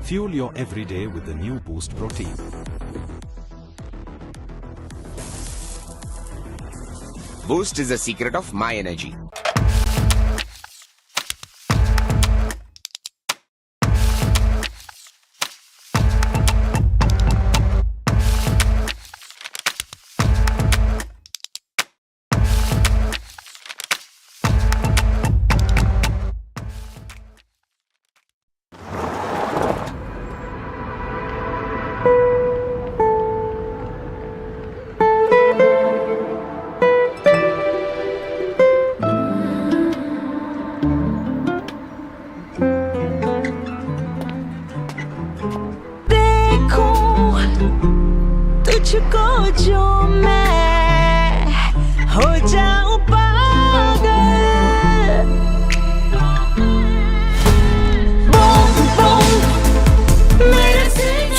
Fuel your everyday with the new Boost Protein. Boost is the secret of my energy. तुझको जो मैं हो जाऊं पागल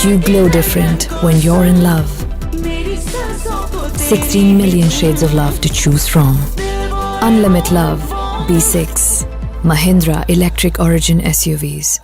You glow different when you're in love. 16 million shades of love to choose from. Unlimited love. B6. Mahindra Electric Origin SUVs.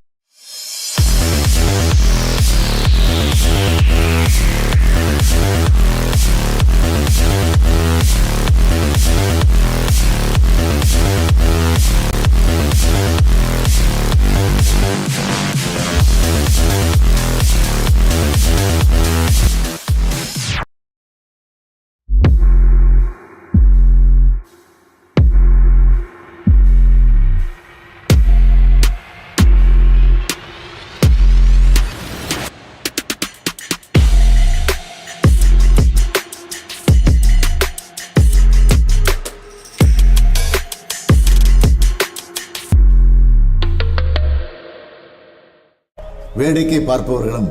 வேடிக்கை பார்ப்பவர்களும்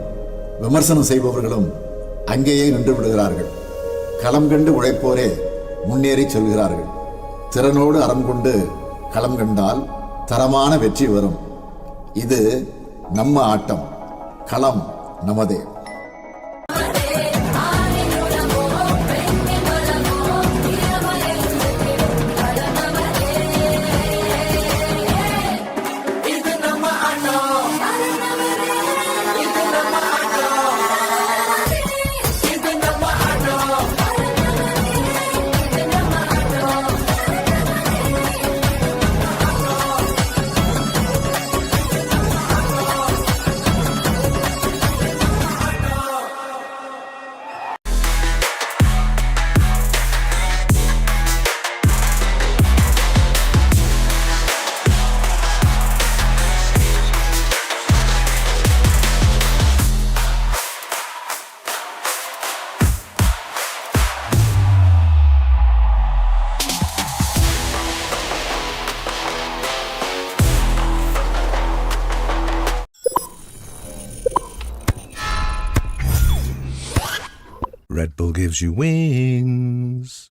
விமர்சனம் செய்பவர்களும் அங்கேயே நின்று விடுகிறார்கள். களம் கண்டு உழைப்போரே முன்னேறி செல்கிறார்கள். திறனோடு அறம் கொண்டு களம் கண்டால் தரமான வெற்றி வரும். இது நம்ம ஆட்டம். களம் நமதே. Red Bull gives you wings.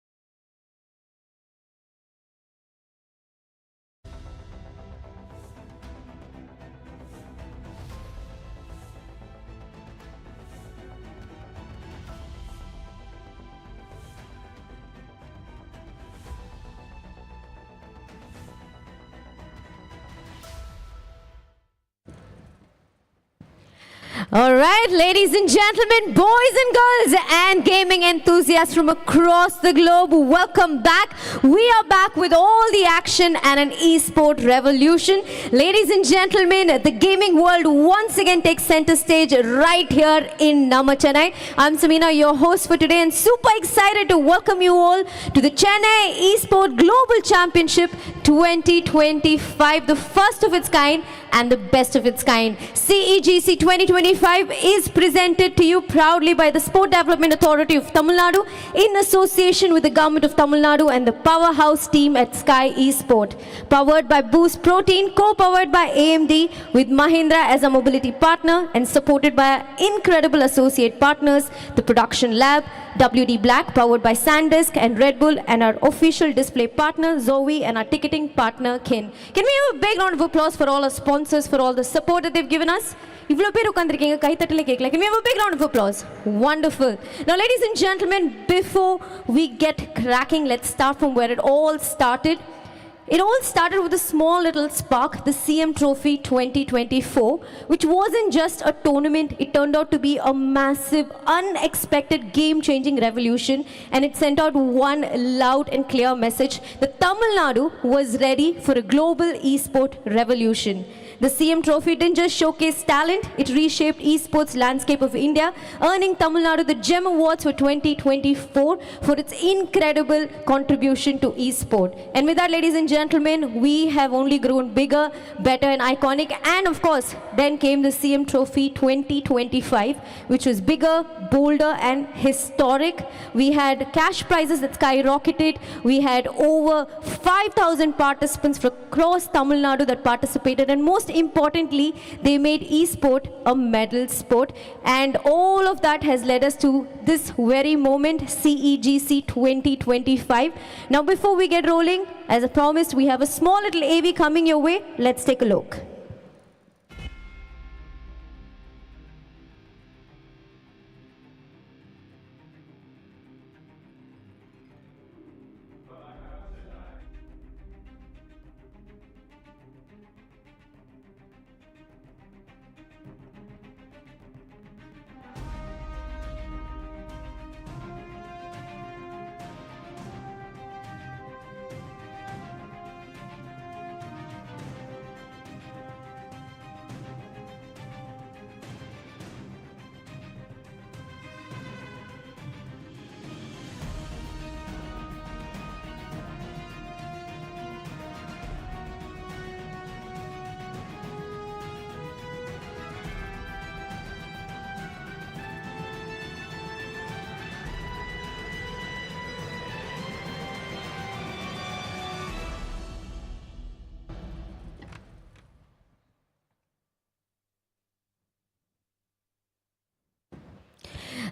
All right, ladies and gentlemen, boys and girls, and gaming enthusiasts from across the globe, welcome back. We are back with all the action and an e-sport revolution. Ladies and gentlemen, the gaming world once again takes center stage right here in Chennai. I'm Samina, your host for today, and super excited to welcome you all to the Chennai Esports Global Championship 2025, the first of its kind and the best of its kind. CEGC 2025 is presented to you proudly by the Sport Development Authority of Tamil Nadu in association with the Government of Tamil Nadu and the powerhouse team at Sky Esports. Powered by Boost Protein, co-powered by AMD with Mahindra as a mobility partner and supported by our incredible associate partners, the Production Lab, WD Black, powered by SanDisk and Red Bull, and our official display partner Zoe and our ticketing partner Kin. Can we have a big round of applause for all our sponsors for all the support that they've given us? இவ்வளோ பேர் உட்காந்துருக்கீங்க, கைத்தட்டல கேட்கல. Can we have a big round of applause? Wonderful. Now, ladies and gentlemen, before we get cracking, let's start from where it all started. It all started with a small little spark, the CM Trophy 2024, which wasn't just a tournament. It turned out to be a massive, unexpected, game-changing revolution, and it sent out one loud and clear message that Tamil Nadu was ready for a global esport revolution. The CM Trophy didn't just showcase talent, it reshaped esports landscape of India, earning Tamil Nadu the GEM Awards for 2024 for its incredible contribution to esport. And with that, ladies and gentlemen, we have only grown bigger, better and iconic. And of course, then came the CM Trophy 2025, which was bigger, bolder and historic. We had cash prizes that skyrocketed. We had over 5,000 participants from across Tamil Nadu that participated, and most importantly, they made esport a medal sport, and all of that has led us to this very moment, CEGC 2025. Now before we get rolling, as I promised, we have a small little AV coming your way. Let's take a look.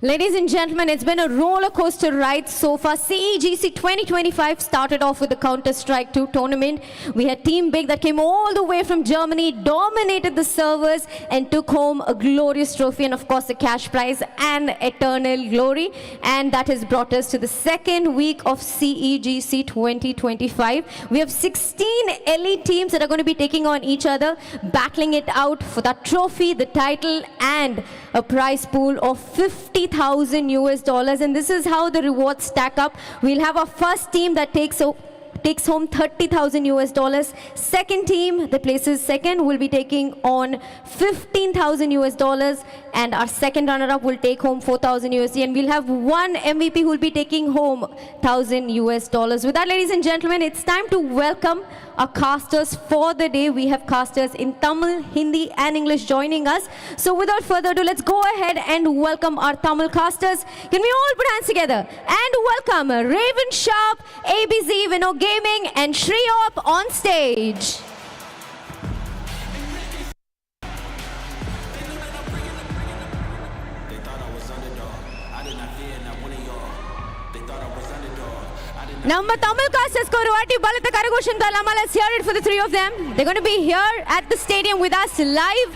Ladies and gentlemen, it's been a roller coaster ride so far. CEGC 2025 started off with the Counter-Strike 2 tournament. We had Team Big that came all the way from Germany, dominated the servers and took home a glorious trophy and of course the cash prize and eternal glory. And that has brought us to the second week of CEGC 2025. We have 16 elite teams that are going to be taking on each other, battling it out for that trophy, the title and a prize pool of $50,000 US, and this is how the rewards stack up. We'll have our first team that takes home $30,000 US. Second team that places second will be taking on $15,000 US, and our second runner-up will take home $4,000 USD, and we'll have one MVP who will be taking home $1,000 US. With that, ladies and gentlemen, it's time to welcome our casters for the day. We have casters in Tamil, Hindi and English joining us. So without further ado, let's go ahead and welcome our Tamil casters. Can we all put hands together and welcome Raven Sharp, ABZ, Vino Gaming and Shriyop on stage. Number Tamil casters Koruvati Balata Karagoshan Dalama. Let's hear it for the three of them. They're going to be here at the stadium with us live,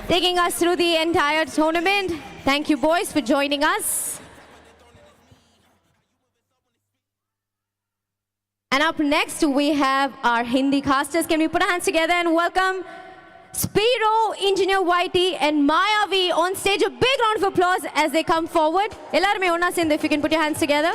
taking us through the entire tournament. Thank you, boys, for joining us. And up next, we have our Hindi casters. Can we put our hands together and welcome Spiro, Engineer Whitey, and Mayavi on stage. A big round of applause as they come forward. Ellarume onna send, if you can put your hands together.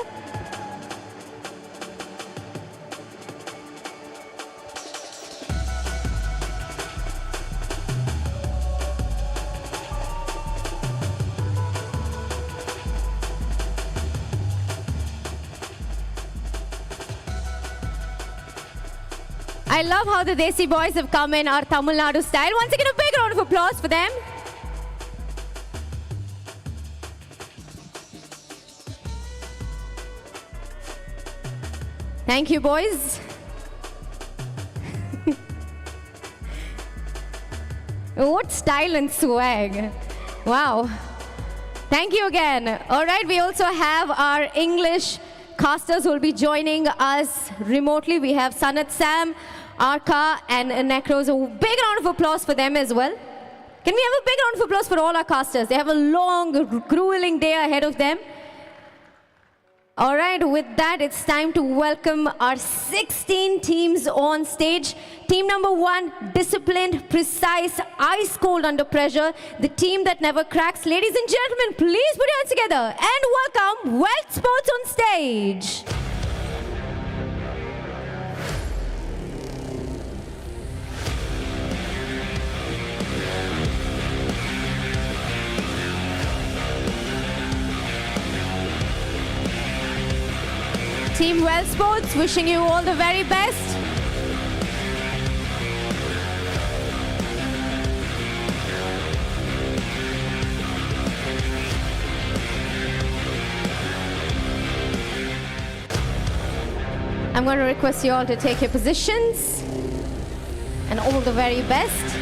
I love how the Desi boys have come in our Tamil Nadu style. Once again, a big round of applause for them. Thank you, boys. What style and swag. Wow. Thank you again. All right, we also have our English casters who will be joining us remotely. We have Sanat Sam, Arka and Necros. A big round of applause for them as well. Can we have a big round of applause for all our casters? They have a long, grueling day ahead of them. All right, with that, it's time to welcome our 16 teams on stage. Team number 1, disciplined, precise, ice cold under pressure. The team that never cracks. Ladies and gentlemen, please put your hands together and welcome WELT Sports on stage. Team WELT Sports, wishing you all the very best. I'm going to request you all to take your positions and all the very best.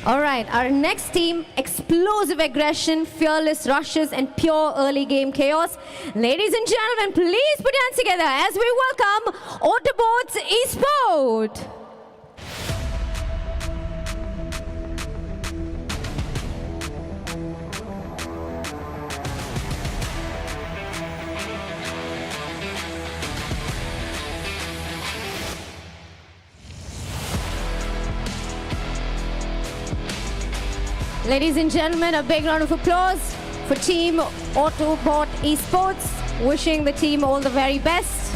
All right, our next team, explosive aggression, fearless rushes, and pure early game chaos. Ladies and gentlemen, please put your hands together as we welcome AUTOBOTZ Esport. Ladies and gentlemen, a big round of applause for Team AUTOBOTZ Esports, wishing the team all the very best.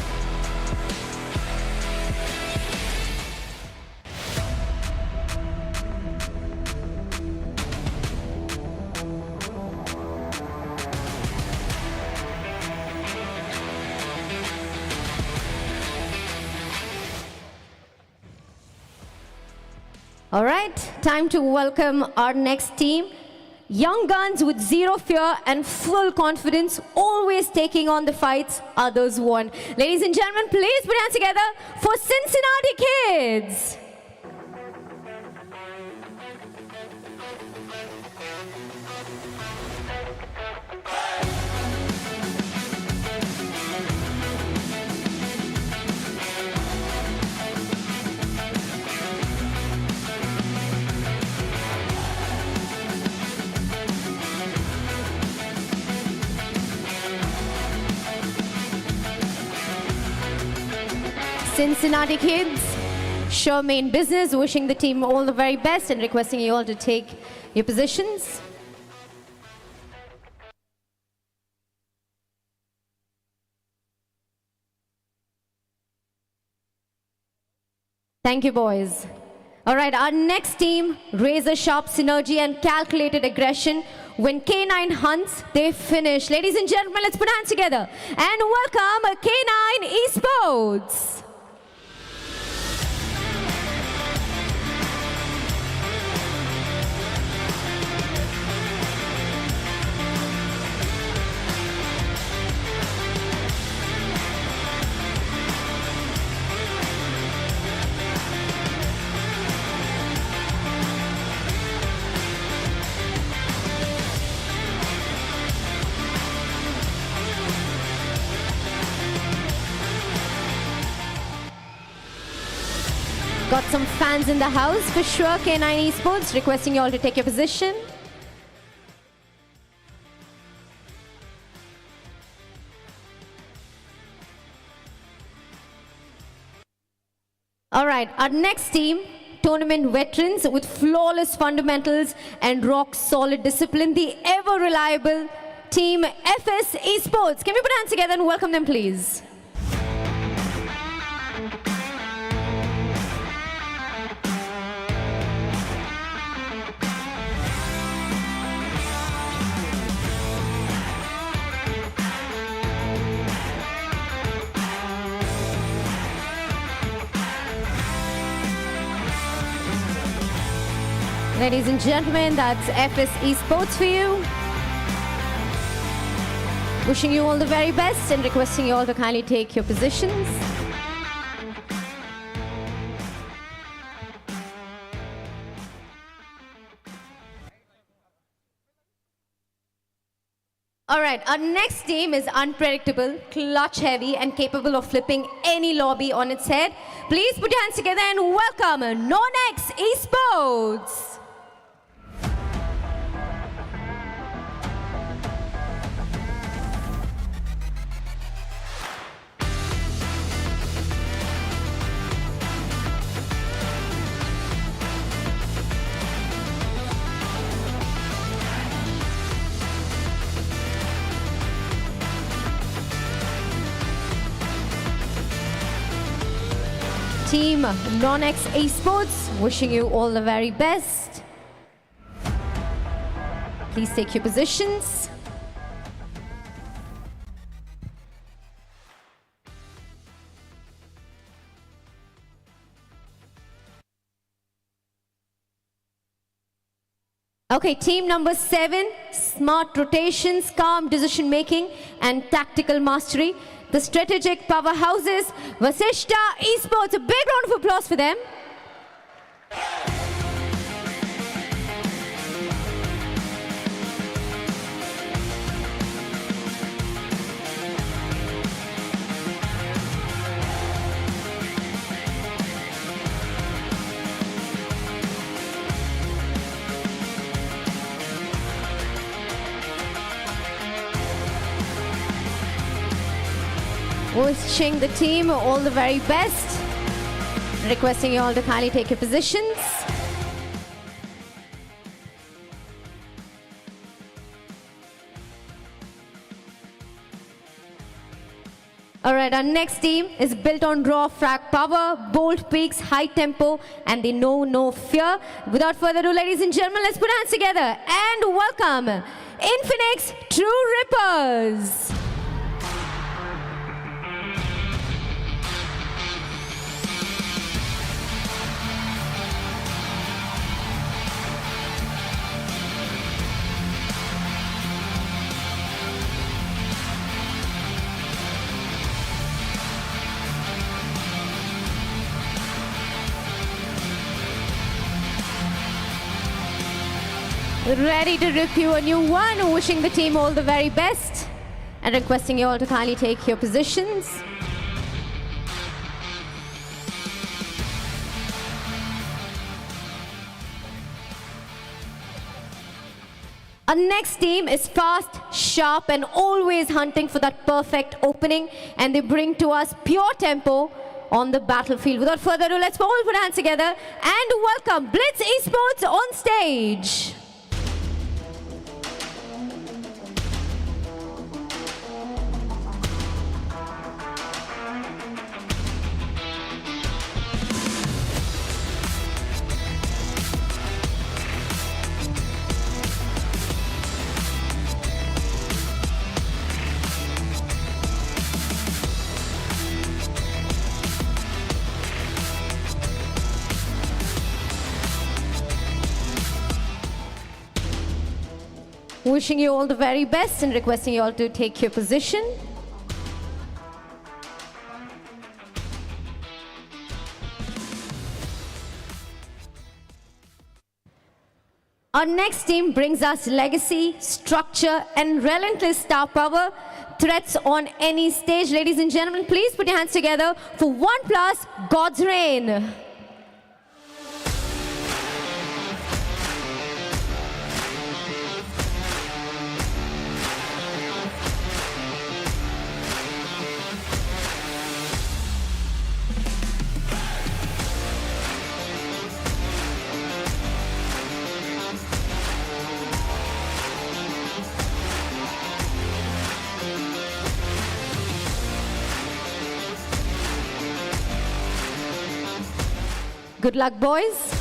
All right, time to welcome our next team. Young guns with zero fear and full confidence, always taking on the fights others won. Ladies and gentlemen, please put your hands together for Cincinnati Kids. Cincinnati Kids, show main business, wishing the team all the very best and requesting you all to take your positions. Thank you, boys. All right, our next team, razor sharp synergy and calculated aggression. When K9 hunts, they finish. Ladies and gentlemen, let's put hands together and welcome K9 Esports. Got some fans in the house for sure. K9 Esports, requesting you all to take your position. All right, our next team, tournament veterans with flawless fundamentals and rock solid discipline, the ever reliable team FS Esports. Can we put hands together and welcome them, please? Ladies and gentlemen, that's FS Esports for you. Wishing you all the very best and requesting you all to kindly take your positions. All right, our next team is unpredictable, clutch heavy, and capable of flipping any lobby on its head. Please put your hands together and welcome NONX Esports. Team NONX Esports, wishing you all the very best. Please take your positions. Okay, team number 7, smart rotations, calm decision making and tactical mastery. The strategic powerhouses, VASISTA Esports. A big round of applause for them. Wishing the team all the very best. Requesting you all to kindly take your positions. Alright, our next team is built on raw frag power, bold peaks, high tempo, and they know no fear. Without further ado, ladies and gentlemen, let's put our hands together and welcome INFINIX True Rippers. Ready to rip you a new one, wishing the team all the very best and requesting you all to kindly take your positions. Our next team is fast, sharp and always hunting for that perfect opening, and they bring to us pure tempo on the battlefield. Without further ado, let's all put our hands together and welcome BLITZ Esports on stage. Wishing you all the very best and requesting you all to take your position. Our next team brings us legacy, structure and relentless star power. Threats on any stage. Ladies and gentlemen, please put your hands together for ONEPLUS, God's Reign. Good luck, boys.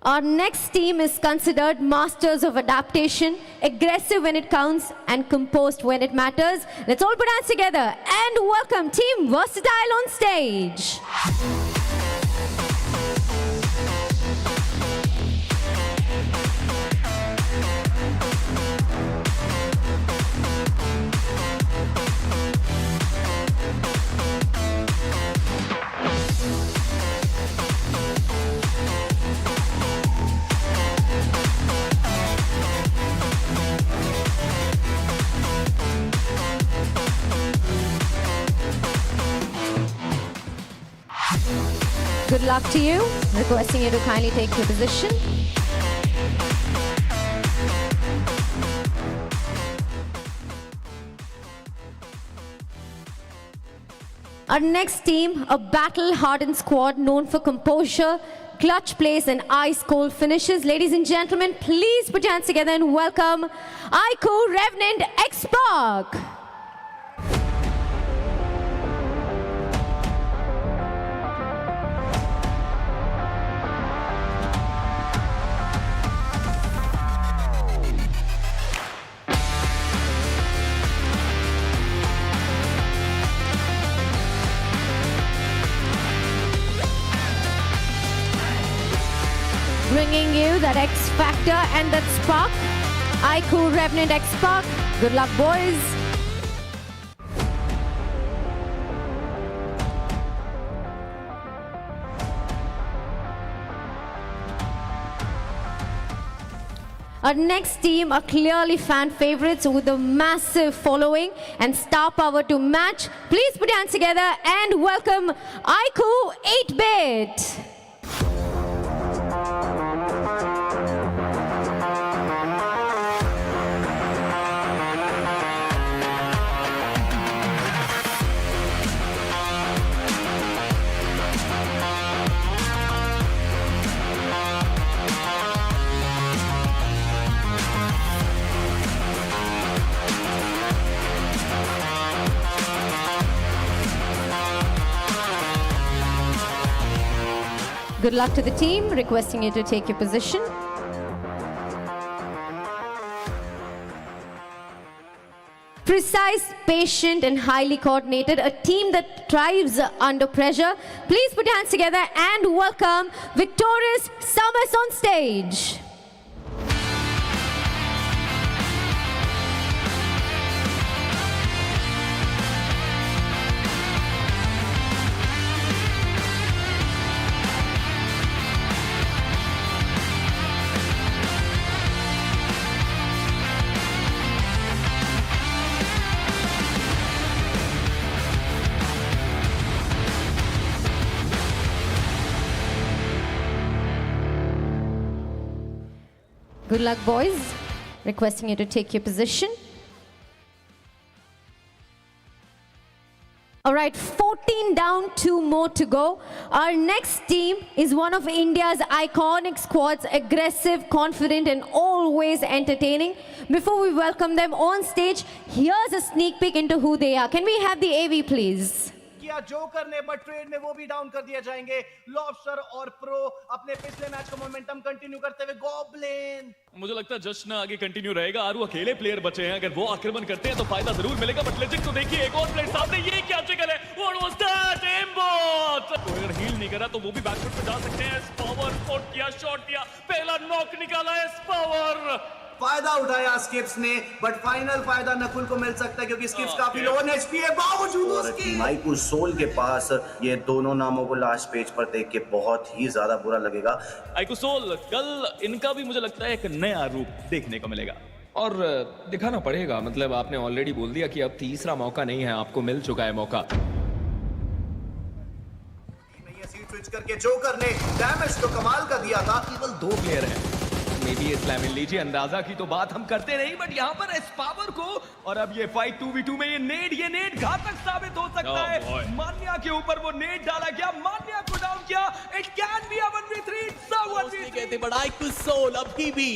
Our next team is considered masters of adaptation, aggressive when it counts and composed when it matters. Let's all put hands together and welcome Team Versatile on stage. Good luck to you. Requesting you to kindly take your position. Our next team, a battle-hardened squad known for composure, clutch plays and ice-cold finishes. Ladies and gentlemen, please put your hands together and welcome IQOO, REVENANT, XSPARK. Bringing you that X factor and that spark. IQOO, REVENANT, XSPARK. Good luck, boys. Our next team are clearly fan favorites with a massive following and star power to match. Please put your hands together and welcome IQOO 8-Bit. Good luck to the team, requesting you to take your position. Precise, patient and highly coordinated, a team that thrives under pressure. Please put your hands together and welcome victorious SUMUS on stage. Good luck, boys. Requesting you to take your position. All right, 14 down, 2 more to go. Our next team is one of India's iconic squads, aggressive, confident, and always entertaining. Before we welcome them on stage, here's a sneak peek into who they are. Can we have the AV, please? Joker ने but trade में वो भी down कर दिया जाएंगे. Lobster और pro अपने पिछले मैच का मोमेंटम कंटिन्यू करते हुए गॉब्लिन. मुझे लगता है जश्न आगे कंटिन्यू रहेगा. आरू अकेले प्लेयर बचे हैं. अगर वो आक्रमण करते हैं तो फायदा जरूर मिलेगा. बट लेजिट को देखिए, एक और प्लेयर सामने. ये क्या चक्कर है? What was that? एम्बॉट तो अगर हील नहीं करा तो वो भी बैकफुट पे जा सकते हैं. पावर स्पॉट किया, शॉट दिया, पहला नॉक निकाला है. पावर फायदा उठाया स्किप्स ने, बट फाइनल फायदा नकुल को मिल सकता है क्योंकि स्किप्स काफी लो ऑन एचपी है. बावजूद उसके आईक्यूओसोल के पास ये दोनों नामों को लास्ट पेज पर देख के बहुत ही ज्यादा बुरा लगेगा. आईक्यूओसोल, कल इनका भी मुझे लगता है एक नया रूप देखने को मिलेगा और दिखाना पड़ेगा. मतलब आपने ऑलरेडी बोल दिया कि अब तीसरा मौका नहीं है, आपको मिल चुका है मौका. सीट स्विच करके जोकर ने डैमेज तो कमाल का दिया था. केवल 2 प्लेयर हैं. मे बी इस्लाम लीजिए, अंदाजा की तो बात हम करते नहीं, बट यहाँ पर इस पावर को और अब ये फाइट 2v2 में ये नेड घातक साबित हो सकता है. मान्या के ऊपर वो नेड डाला गया, मान्या को डाउन किया. It can be a 1v3. कहते बट आईक्यूओसोल अभी भी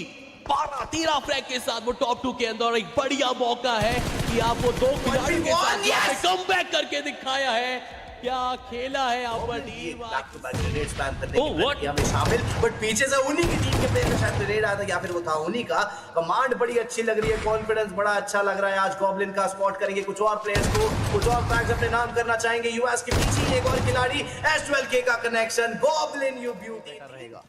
12-13 फ्रैग के साथ वो टॉप 2 के अंदर एक बढ़िया मौका है कि आप वो 2 खिलाड़ियों के साथ कमबैक करके दिखाया है. क्या खेला है यहाँ पर टीम. ग्रेनेड स्पैम करने की प्रक्रिया में शामिल, बट पीछे से उन्हीं की टीम के प्लेयर में शायद ग्रेनेड आया था या फिर वो था उन्हीं का. कमांड बड़ी अच्छी लग रही है, कॉन्फिडेंस बड़ा अच्छा लग रहा है. आज गॉब्लिन का स्पॉट करेंगे कुछ और प्लेयर्स को, कुछ और फ्रैग्स अपने नाम करना चाहेंगे. यूएस के पीछे एक और खिलाड़ी S12K का कनेक्शन. गॉब्लिन यू ब्यूटी रहेगा.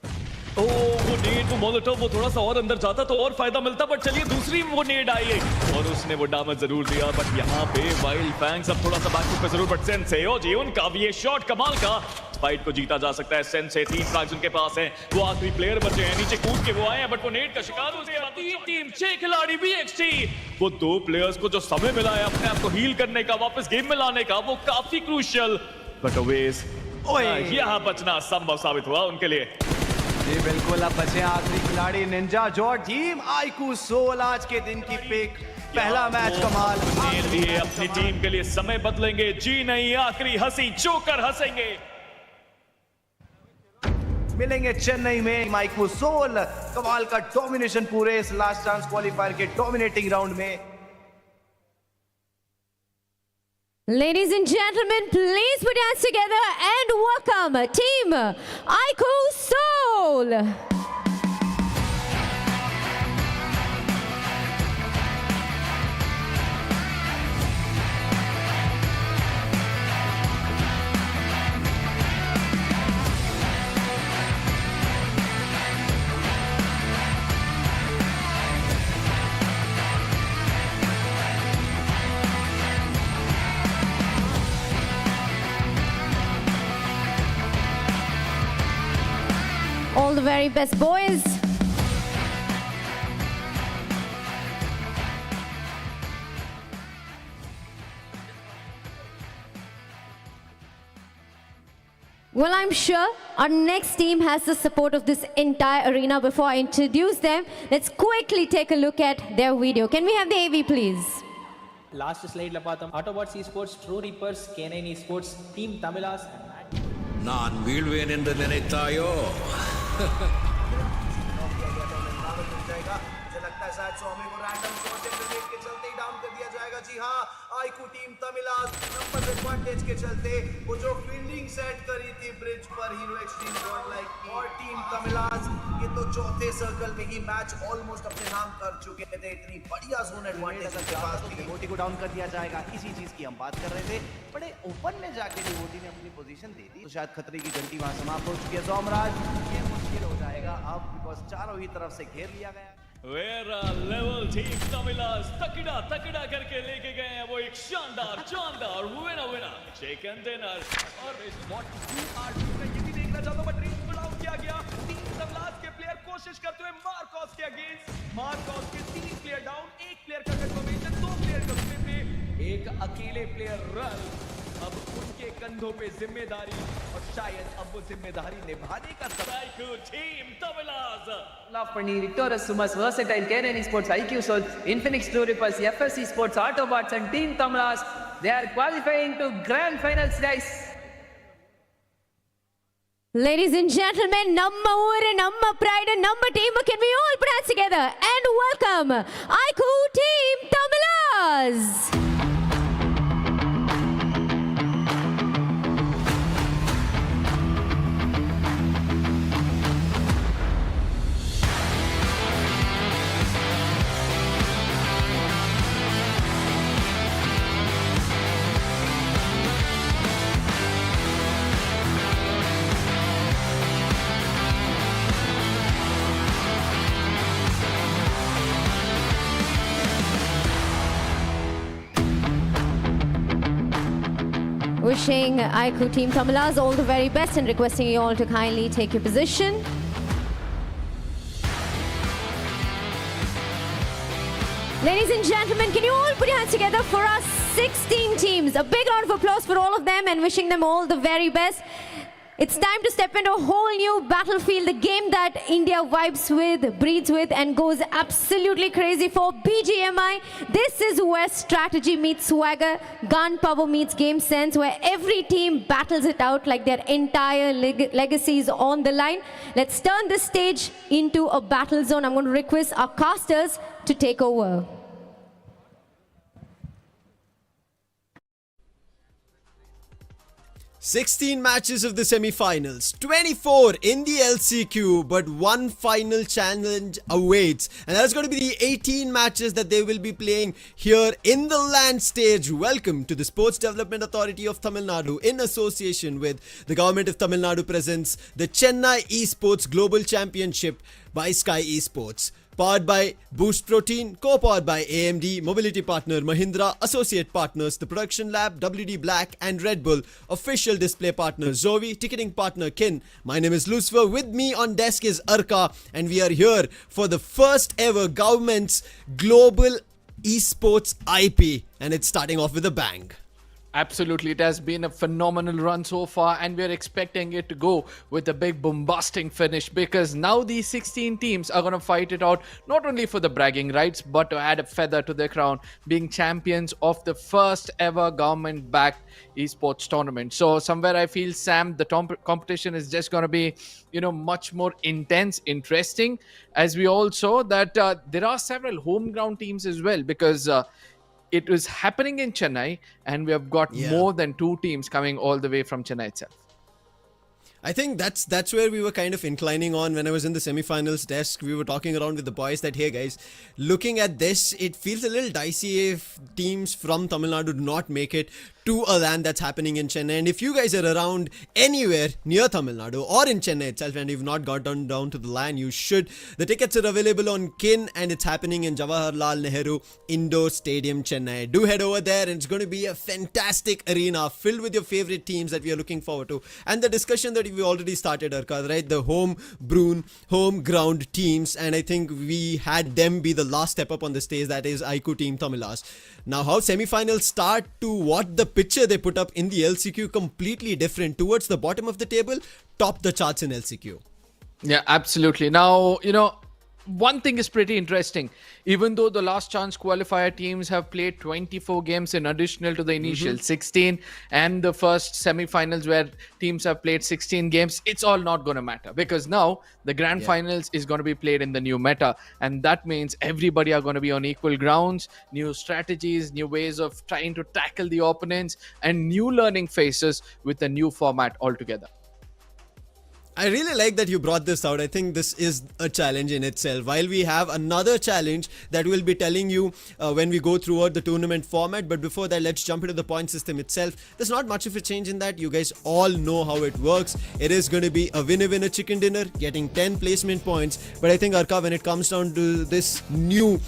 वो नेड, वो मोलोटोव, वो थोड़ा सा और अंदर जाता तो और फायदा मिलता. बट चलिए दूसरी वो नेड आई है और उसने वो डैमेज जरूर दिया. बट यहाँ पे वाइल्ड फैंग्स अब थोड़ा सा बैकफुट पे जरूर. बट सेंसेओजी उनका भी ये शॉट कमाल का. फाइट को जीता जा सकता है. सेंसे 3 फ्रैग्स उनके पास हैं. वो आखिरी प्लेयर बचे हैं. नीचे कूद के वो आए हैं बट वो नेड का शिकार हो गया. 3 टीम 6 खिलाड़ी BXT. वो 2 प्लेयर्स को जो समय मिला है अपने आप को हील करने का, वापस गेम में लाने का, वो काफी क्रूशियल. बट ओवेस यहाँ बचना संभव साबित हुआ उनके लिए. जी बिल्कुल, अब बचे आखिरी खिलाड़ी निंजा जो टीम आईक्यूओसोल आज के दिन की पिक पहला मैच कमाल अपने लिए अपनी टीम के लिए समय बदलेंगे, जी नहीं आखिरी हंसी जोकर हंसेंगे। मिलेंगे चेन्नई में IQOOSOUL, कमाल का डोमिनेशन पूरे इस लास्ट चांस क्वालिफायर के डोमिनेटिंग राउंड में। Ladies and gentlemen, please put your hands together and welcome Team IQOOSOUL. All the very best, boys. Well, I'm sure our next team has the support of this entire arena. Before I introduce them, let's quickly take a look at their video. Can we have the AV, please? Last slide la paatham. AUTOBOTZ Esports, True Reapers, Chennai Esports, Team TAMILAS. நான் வீழ்வேன் என்று நினைத்தாயோ? जी हाँ, IQ team तमिलास number advantage के चलते वो जो fielding set करी थी ब्रिज पर हीरो एक्सट्रीम गॉड लाइक और टीम तमिलास ये तो चौथे सर्कल में ही मैच ऑलमोस्ट अपने नाम कर चुके थे। इतनी बढ़िया जोन एडवांटेज के पास थी। डिवोटी को डाउन कर दिया जाएगा, इसी चीज की हम बात कर रहे थे। बड़े ओपन में जाके डिवोटी ने अपनी पोजीशन दे दी तो शायद खतरे की घंटी वहां समाप्त हो चुकी है। सोमराज ये मुश्किल हो जाएगा अब बिकॉज चारों ही तरफ से घेर लिया गया। वेरा लेवल टीम तमिलास तकड़ा तकड़ा करके लेके गए हैं वो एक शानदार विनर चिकन डिनर। और व्हाट यू आर डूइंग मैं ये भी देखना चाहता हूं बट रीच को डाउन किया गया। टीम तमिलास के प्लेयर कोशिश करते हुए मार्कोस के अगेंस्ट, मार्कोस के 3 प्लेयर डाउन, 1 प्लेयर का कंफर्मेशन, 2 प्लेयर का स्लिप पे, एक अकेले प्लेयर रन। अब उनके कंधों पे जिम्मेदारी और शायद अब वो जिम्मेदारी निभाने का समय team तमिलास Love Pani, Victorious Sumas, Versatile, Chennai Esports, IQOOSOUL, INFINIX, True Reapers, FS Esports, AUTOBOTZ and Team TAMILAS. They are qualifying to Grand-Finals, guys. Ladies and gentlemen, number one, number pride and number team, can we all put hands together and welcome IQOO Team TAMILAS. Wishing IQOO Team TAMILAS all the very best and requesting you all to kindly take your position. Ladies and gentlemen, can you all put your hands together for our 16 teams? A big round of applause for all of them and wishing them all the very best. It's time to step into a whole new battlefield, the game that India vibes with, breathes with, and goes absolutely crazy for BGMI. This is where strategy meets swagger, gun power meets game sense, where every team battles it out like their entire legacy is on the line. Let's turn this stage into a battle zone. I'm going to request our casters to take over. "16 matches of the semi-finals, 24 in the LCQ, but one final challenge awaits, and that's going to be the 18 matches that they will be playing here in the LAN stage. Welcome to the Sports Development Authority of Tamil Nadu in association with the Government of Tamil Nadu presents the Chennai Esports Global Championship by Sky Esports. Powered by Boost Protein, co-powered by AMD, mobility partner Mahindra, associate partners The Production Lab, WD Black and Red Bull, official display partner Zovi, ticketing partner Kin. My name is Lucifer, with me on desk is Arka, and we are here for the first ever government's global esports IP, and it's starting off with a bang. Absolutely, it has been a phenomenal run so far, and we're expecting it to go with a big bombastic finish, because now these 16 teams are going to fight it out, not only for the bragging rights, but to add a feather to their crown, being champions of the first ever government-backed esports tournament. So somewhere I feel, Sam, the competition is just going to be, much more intense, interesting, as we all saw that there are several home ground teams as well, because it was happening in Chennai, and we have got more than 2 teams coming all the way from Chennai itself. I think that's where we were kind of inclining on when I was in the semi-finals desk. We were talking around with the boys that, hey guys, looking at this, it feels a little dicey if teams from Tamil Nadu do not make it to a LAN that's happening in Chennai. And if you guys are around anywhere near Tamil Nadu or in Chennai itself and you've not got down to the LAN, you should. The tickets are available on KIN, and it's happening in Jawaharlal Nehru Indoor Stadium, Chennai. Do head over there, and it's going to be a fantastic arena filled with your favorite teams that we are looking forward to. And the discussion that we already started, Arkad, right? The home ground teams, and I think we had them be the last step up on the stage, that is IQOO team TAMILAS. Now, how semi-finals start to what the picture they put up in the LCQ, completely different. Towards the bottom of the table, top the charts in LCQ. Yeah, absolutely. Now, one thing is pretty interesting. Even though the last chance qualifier teams have played 24 games in additional to the initial 16, and the first semi-finals where teams have played 16 games, it's all not going to matter, because now the grand finals is going to be played in the new meta, and that means everybody are going to be on equal grounds, new strategies, new ways of trying to tackle the opponents, and new learning phases with a new format altogether. I really like that you brought this out. I think this is a challenge in itself. While we have another challenge that we'll be telling you when we go throughout the tournament format. But before that, let's jump into the point system itself. There's not much of a change in that. You guys all know how it works. It is going to be a winner chicken dinner, getting 10 placement points. But I think, Arka, when it comes down to this new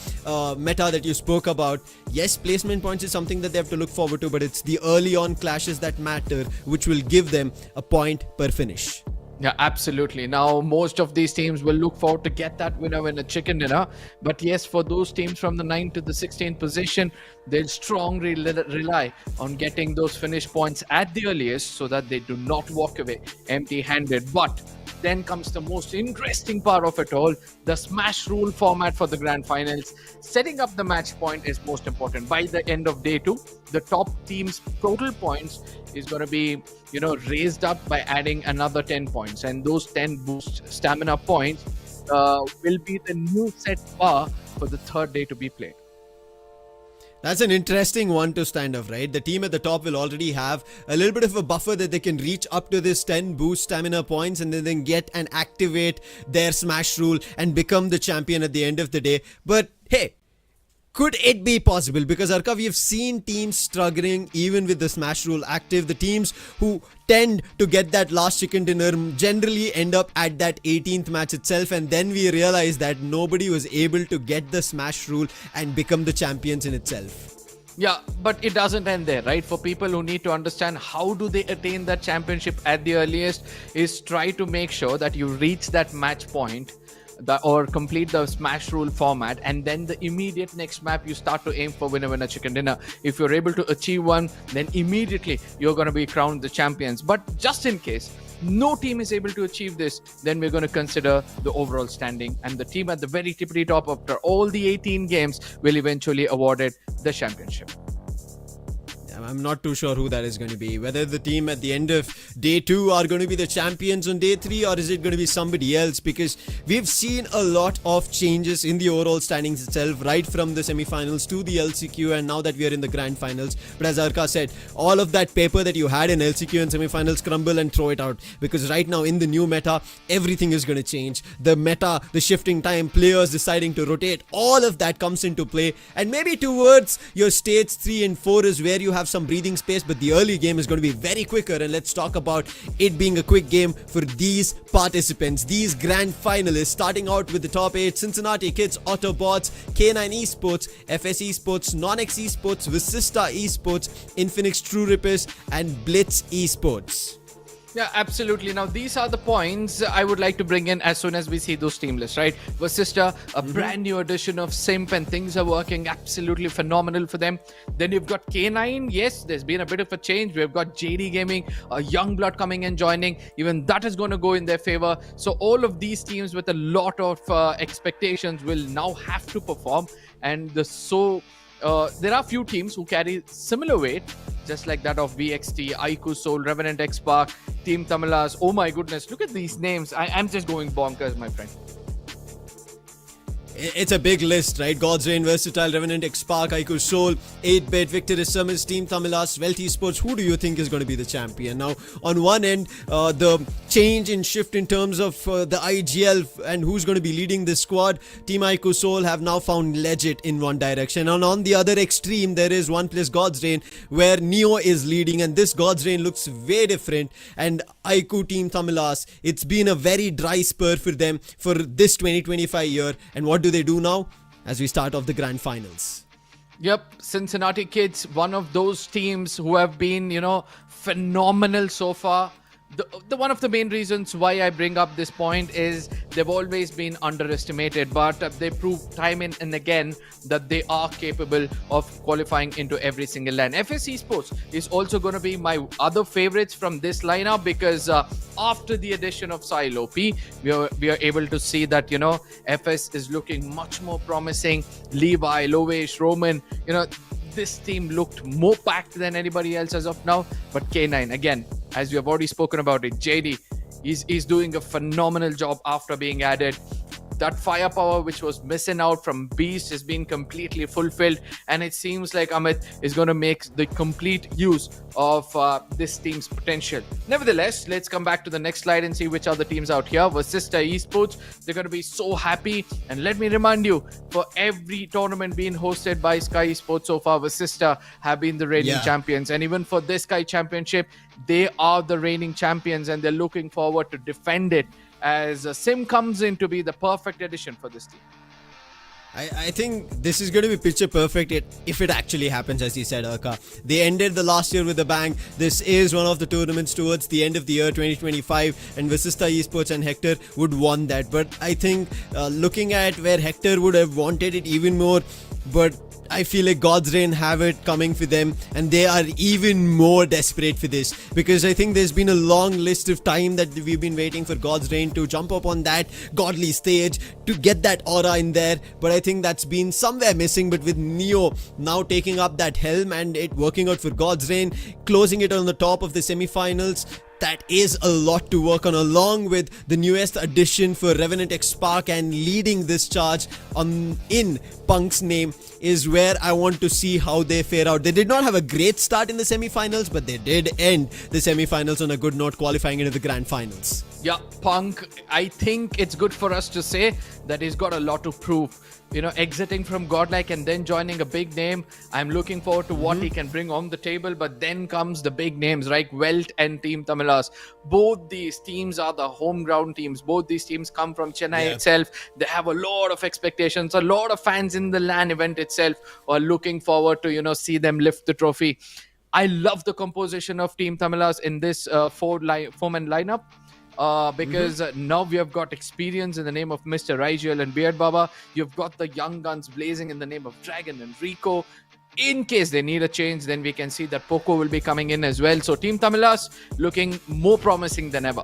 meta that you spoke about, yes, placement points is something that they have to look forward to, but it's the early on clashes that matter, which will give them a point per finish. Yeah, absolutely. Now, most of these teams will look forward to get that winner in a chicken dinner. But yes, for those teams from the 9th to the 16th position, they'll strongly rely on getting those finish points at the earliest so that they do not walk away empty-handed. But then comes the most interesting part of it all, the smash rule format for the grand finals. Setting up the match point is most important. By the end of day 2, the top team's total points is going to be, raised up by adding another 10 points. And those 10 boost stamina points will be the new set bar for the third day to be played. That's an interesting one to stand up, right? The team at the top will already have a little bit of a buffer that they can reach up to this 10 boost stamina points and then get and activate their smash rule and become the champion at the end of the day. But hey, could it be possible? Because Arka, we have seen teams struggling even with the smash rule active. The teams who tend to get that last chicken dinner generally end up at that 18th match itself, and then we realize that nobody was able to get the smash rule and become the champions in itself. Yeah, but it doesn't end there, right? For people who need to understand how do they attain that championship at the earliest, is try to make sure that you reach that match point or complete the smash rule format, and then the immediate next map you start to aim for winner chicken dinner. If you're able to achieve one, then immediately you're going to be crowned the champions. But just in case no team is able to achieve this, then we're going to consider the overall standing, and the team at the very tippity top after all the 18 games will eventually awarded the championship. I'm not too sure who that is going to be. Whether the team at the end of day 2 are going to be the champions on day 3, or is it going to be somebody else? Because we've seen a lot of changes in the overall standings itself, right from the semi-finals to the LCQ, and now that we are in the grand finals. But as Arka said, all of that paper that you had in LCQ and semi-finals, crumble and throw it out. Because right now in the new meta, everything is going to change. The meta, the shifting time, players deciding to rotate, all of that comes into play. And maybe towards your stage 3 and 4 is where you have some breathing space, but the early game is going to be very quicker, and let's talk about it being a quick game for these participants, these grand finalists, starting out with the top 8: Cincinnati Kids, AUTOBOTZ, K9 Esports, FS Esports, NONX Esports, VASISTA Esports, INFINIX True Rippers, and BLITZ Esports. Yeah, absolutely. Now, these are the points I would like to bring in as soon as we see those team lists, right? VASISTA, a brand new edition of Simp, and things are working absolutely phenomenal for them. Then you've got K9. Yes, there's been a bit of a change. We've got JD Gaming, a young blood coming and joining. Even that is going to go in their favor. So all of these teams with a lot of expectations will now have to perform. And there are few teams who carry similar weight, just like that of VXT, IQOOSOUL, REVENANT, XSPARK, Team Tamilas. Oh my goodness, look at these names. I'm just going bonkers, my friend. It's a big list, right? God's Reign, Versatile, Revenant, XSPARK, IQOOSOUL, 8-Bit, Victor SUMUS, Team Tamilas, WELT Esports. Who do you think is going to be the champion? Now, on one end, the change in shift in terms of the IGL and who's going to be leading this squad, Team IQOOSOUL have now found legit in one direction. And on the other extreme, there is ONEPLUS God's Reign, where Neo is leading, and this God's Reign looks way different. And IQOO Team Tamilas, it's been a very dry spur for them for this 2025 year. And what do they do now as we start off the Grand-Finals? Yep, Cincinnati kids, one of those teams who have been, phenomenal so far. The one of the main reasons why I bring up this point is they've always been underestimated, but they prove time and again that they are capable of qualifying into every single LAN. FS Esports is also going to be my other favorites from this lineup because after the addition of Silo P, we are able to see that, FS is looking much more promising. Levi, Lovesh, Roman, this team looked more packed than anybody else as of now. But K9, again, as we have already spoken about it, JD, he's doing a phenomenal job after being added. That firepower which was missing out from Beast has been completely fulfilled, and it seems like Amit is going to make the complete use of this team's potential. Nevertheless, let's come back to the next slide and see which other teams out here. VASISTA Esports, they're going to be so happy. And let me remind you, for every tournament being hosted by Sky Esports so far, VASISTA have been the reigning champions. And even for this Sky Championship, they are the reigning champions, and they're looking forward to defend it, as Sim comes in to be the perfect addition for this team. I think this is going to be picture perfect if it actually happens, as you said, Arka. They ended the last year with a bang. This is one of the tournaments towards the end of the year 2025, and VASISTA Esports and Hector would want that. But I think looking at where Hector would have wanted it even more, but I feel like God's Reign have it coming for them, and they are even more desperate for this, because I think there's been a long list of time that we've been waiting for God's Reign to jump up on that godly stage, to get that aura in there, but I think that's been somewhere missing. But with Neo now taking up that helm and it working out for God's Reign, closing it on the top of the semi-finals, that is a lot to work on, along with the newest addition for Revenant XSPARK, and leading this charge in Punk's name is where I want to see how they fare out. They did not have a great start in the semi-finals, but they did end the semi-finals on a good note, qualifying into the Grand-Finals. Yeah, Punk, I think it's good for us to say that he's got a lot to prove. Exiting from Godlike and then joining a big name, I'm looking forward to what he can bring on the table. But then comes the big names, right? WELT and Team Tamilas. Both these teams are the home ground teams. Both these teams come from Chennai itself. They have a lot of expectations. A lot of fans in the LAN event itself are looking forward to, see them lift the trophy. I love the composition of Team Tamilas in this four-man lineup. Because now we have got experience in the name of Mr. Rigel and Beard Baba. You've got the young guns blazing in the name of Dragon and Rico. In case they need a change, then we can see that Poco will be coming in as well. So Team Tamilas looking more promising than ever.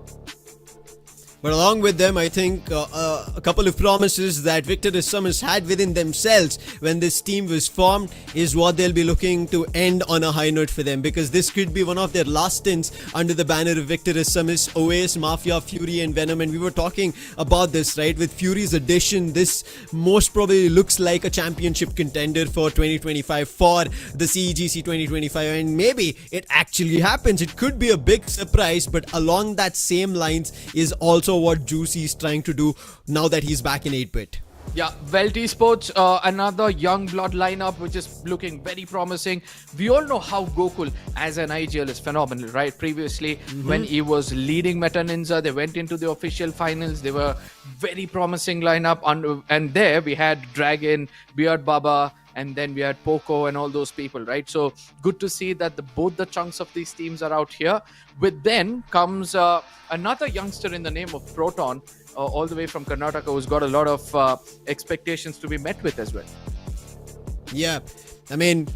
But along with them, I think a couple of promises that Victor SUMUS had within themselves when this team was formed is what they'll be looking to end on a high note for them, because this could be one of their last stints under the banner of Victor SUMUS, OAS, Mafia, Fury and Venom. And we were talking about this, right? With Fury's addition, this most probably looks like a championship contender for 2025 for the CEGC 2025. And maybe it actually happens. It could be a big surprise, but along that same lines is also what Juicy is trying to do now that he's back in 8-bit. Yeah, WELT Esports, another young blood lineup which is looking very promising. We all know how Gokul as an IGL is phenomenal, right? Previously, when he was leading Meta Ninja, they went into the official finals. They were very promising lineup, and there we had Dragon, Beard Baba, and then we had Poco and all those people, right? So good to see that both the chunks of these teams are out here. With then comes another youngster in the name of Proton, all the way from Karnataka, who's got a lot of expectations to be met with as well. Yeah, I mean,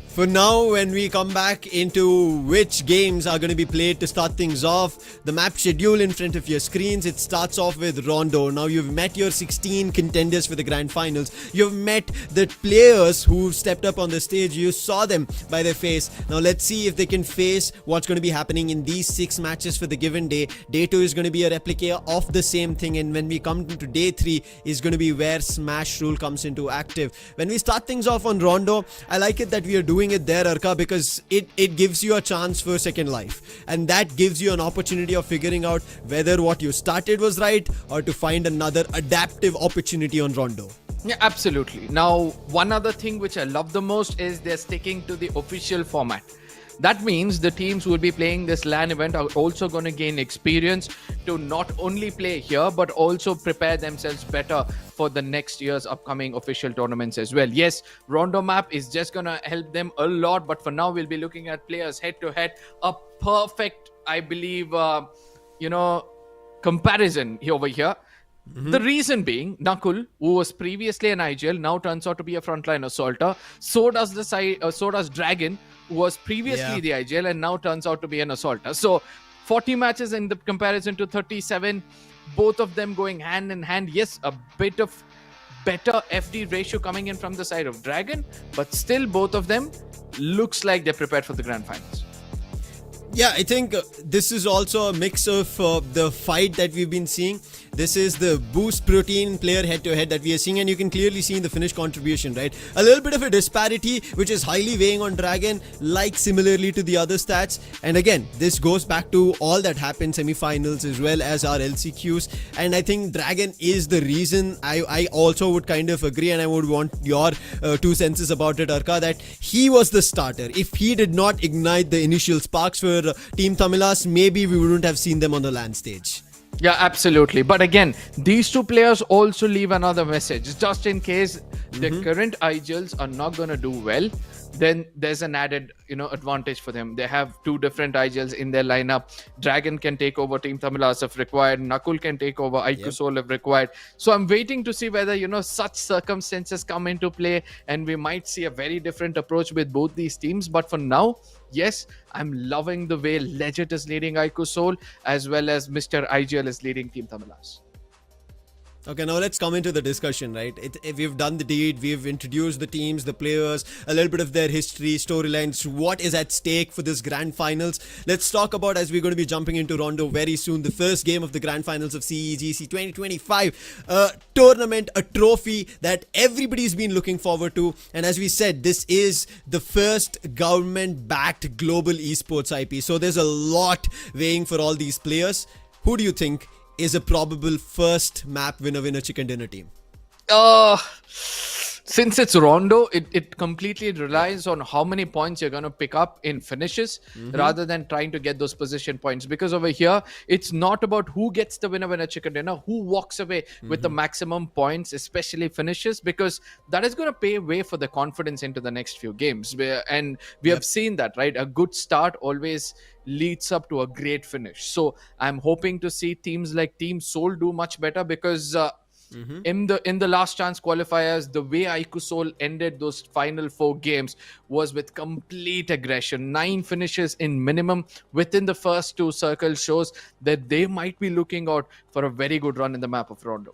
for now, when we come back into which games are going to be played to start things off, the map schedule in front of your screens, it starts off with Rondo. Now, you've met your 16 contenders for the Grand Finals. You've met the players who stepped up on the stage. You saw them by their face. Now, let's see if they can face what's going to be happening in these 6 matches for the given day. Day 2 is going to be a replica of the same thing. And when we come to day 3 is going to be where Smash Rule comes into active. When we start things off on Rondo, I like it that we are doing it there, Arka, because it gives you a chance for second life, and that gives you an opportunity of figuring out whether what you started was right or to find another adaptive opportunity on Rondo. Yeah, absolutely. Now, one other thing which I love the most is they're sticking to the official format. That means the teams who will be playing this LAN event are also going to gain experience to not only play here, but also prepare themselves better for the next year's upcoming official tournaments as well. Yes, Rondo map is just going to help them a lot, but for now, we'll be looking at players head-to-head. A perfect, I believe, comparison over here. The reason being, Nakul, who was previously an IGL, now turns out to be a frontline assaulter. So does Dragon, who was previously the IGL and now turns out to be an assaulter. So 40 matches in the comparison to 37, both of them going hand in hand. Yes, a bit of better FD ratio coming in from the side of Dragon, but still both of them looks like they're prepared for the Grand Finals. Yeah, I think this is also a mix of the fight that we've been seeing. This is the Boost Protein player head-to-head that we are seeing, and you can clearly see in the Finnish contribution, right? A little bit of a disparity, which is highly weighing on Dragon, like similarly to the other stats. And again, this goes back to all that happened semi-finals as well as our LCQs. And I think Dragon is the reason. I also would kind of agree, and I would want your 2 cents about it, Arka, that he was the starter. If he did not ignite the initial sparks for Team Tamilas, maybe we wouldn't have seen them on the LAN stage. Yeah, absolutely. But again, these 2 players also leave another message. Just in case the current IGLs are not going to do well, then there's an added, advantage for them. They have 2 different IGLs in their lineup. Dragon can take over Team Tamilas if required. Nakul can take over IQOOSOUL if required. So I'm waiting to see whether, such circumstances come into play, and we might see a very different approach with both these teams. But for now, yes, I'm loving the way Legit is leading IQOOSOUL as well as Mr. IGL is leading Team Tamilas. Okay, now let's come into the discussion, right? We've done the deed, we've introduced the teams, the players, a little bit of their history, storylines, what is at stake for this Grand Finals. Let's talk about, as we're going to be jumping into Rondo very soon, the first game of the Grand Finals of CEGC 2025. A tournament, a trophy that everybody's been looking forward to. And as we said, this is the first government-backed global esports IP. So there's a lot weighing for all these players. Who do you think is a probable first map winner chicken dinner team? Since it's Rondo, it completely relies on how many points you're going to pick up in finishes rather than trying to get those position points. Because over here, it's not about who gets the winner chicken dinner, who walks away with the maximum points, especially finishes, because that is going to pay way for the confidence into the next few games. And we have seen that, right? A good start always leads up to a great finish. So I'm hoping to see teams like Team Soul do much better, because in the last chance qualifiers, the way IQOOSOUL ended those final 4 games was with complete aggression. 9 finishes in minimum within the first 2 circles shows that they might be looking out for a very good run in the map of Rondo.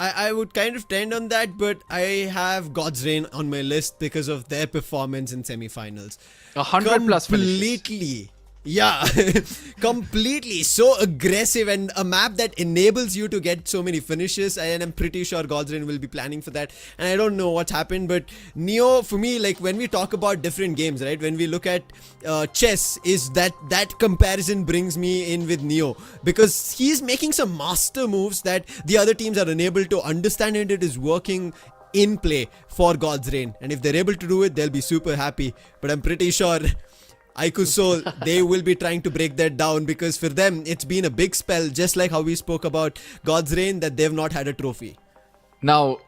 I would kind of tend on that, but I have God's Reign on my list because of their performance in semi-finals. 100 plus finishes. Completely. Yeah, completely so aggressive, and a map that enables you to get so many finishes, and I'm pretty sure Godrin will be planning for that. And I don't know what's happened, but Neo, for me, like when we talk about different games, right, when we look at chess, is that comparison brings me in with Neo, because he's making some master moves that the other teams are unable to understand, and it is working in play for God's Reign. And if they're able to do it, they'll be super happy. But I'm pretty sure IQOOSOUL, they will be trying to break that down, because for them it's been a big spell, just like how we spoke about God's Reign, that they've not had a trophy. Now,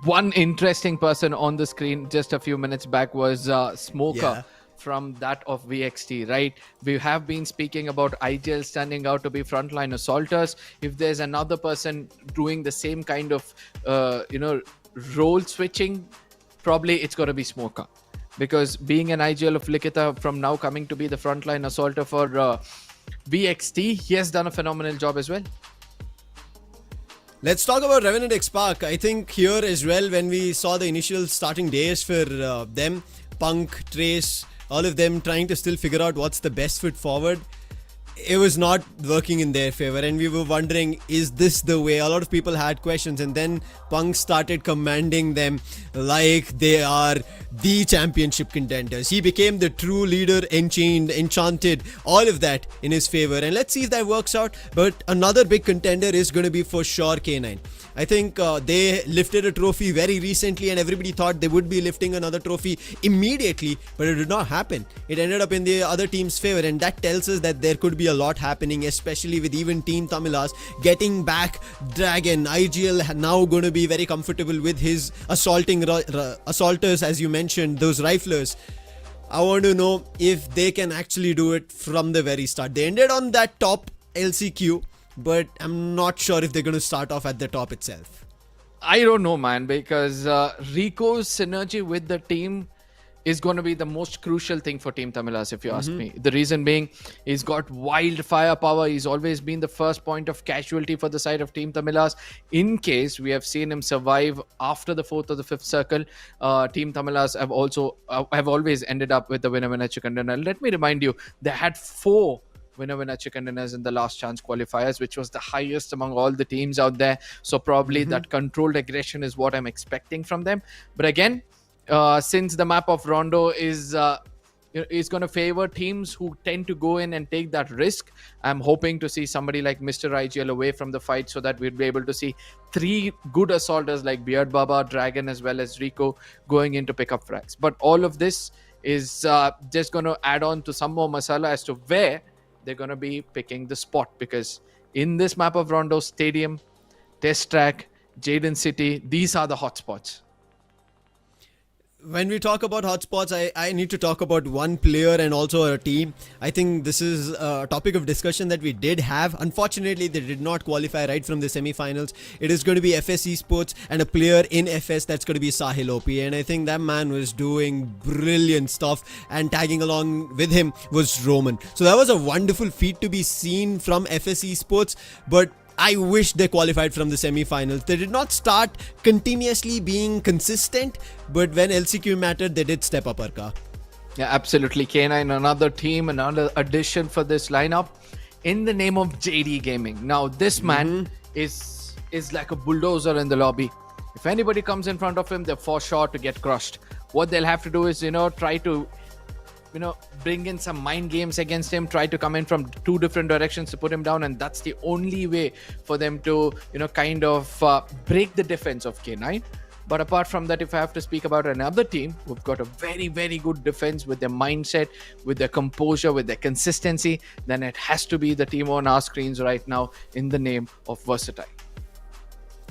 one interesting person on the screen just a few minutes back was Smoker from that of VXT, right? We have been speaking about IGL standing out to be frontline assaulters. If there's another person doing the same kind of, role switching, probably it's going to be Smoker. Because being an IGL of Likita from now coming to be the frontline assaulter for VXT, he has done a phenomenal job as well. Let's talk about Revenant XSPARK. I think here as well, when we saw the initial starting days for them, Punk, Trace, all of them trying to still figure out what's the best foot forward, it was not working in their favor, and we were wondering, is this the way? A lot of people had questions, and then Punk started commanding them like they are the championship contenders. He became the true leader, enchanted, all of that in his favor, and let's see if that works out. But another big contender is going to be for sure K9. I think they lifted a trophy very recently, and everybody thought they would be lifting another trophy immediately, but it did not happen. It ended up in the other team's favor, and that tells us that there could be a lot happening, especially with even Team Tamilas getting back Dragon. IGL now going to be very comfortable with his assaulters, as you mentioned, those riflers. I want to know if they can actually do it from the very start. They ended on that top LCQ, but I'm not sure if they're going to start off at the top itself. I don't know, man, because Rico's synergy with the team is going to be the most crucial thing for Team Tamilas, if you ask me. The reason being, he's got wild firepower. He's always been the first point of casualty for the side of Team Tamilas. In case we have seen him survive after the 4th or the 5th circle, Team Tamilas have always ended up with the winner chicken dinner. Let me remind you, they had 4 winner chicken dinners in the last chance qualifiers, which was the highest among all the teams out there. So probably that controlled aggression is what I'm expecting from them. But again, since the map of Rondo is going to favor teams who tend to go in and take that risk, I'm hoping to see somebody like Mr. IGL away from the fight, so that we'll be able to see 3 good assaulters like Beard Baba, Dragon, as well as Rico going in to pick up frags. But all of this is just going to add on to some more masala as to where they're going to be picking the spot, because in this map of Rondo, Stadium, Test Track, Jaden City, these are the hotspots. When we talk about hotspots, I need to talk about one player and also a team. I think this is a topic of discussion that we did have. Unfortunately, they did not qualify right from the semi-finals. It is going to be FS Esports and a player in FS that's going to be Sahil OP. And I think that man was doing brilliant stuff, and tagging along with him was Roman. So that was a wonderful feat to be seen from FS Esports, but I wish they qualified from the semi-finals. They did not start continuously being consistent, but when LCQ mattered, they did step up, Arka. Yeah, absolutely. K9, another team, another addition for this lineup in the name of JD Gaming. Now, this man is like a bulldozer in the lobby. If anybody comes in front of him, they're for sure to get crushed. What they'll have to do is, try to bring in some mind games against him, try to come in from 2 different directions to put him down, and that's the only way for them to, kind of break the defense of K9. But apart from that, if I have to speak about another team who've got a very, very good defense with their mindset, with their composure, with their consistency, then it has to be the team on our screens right now in the name of Versatile.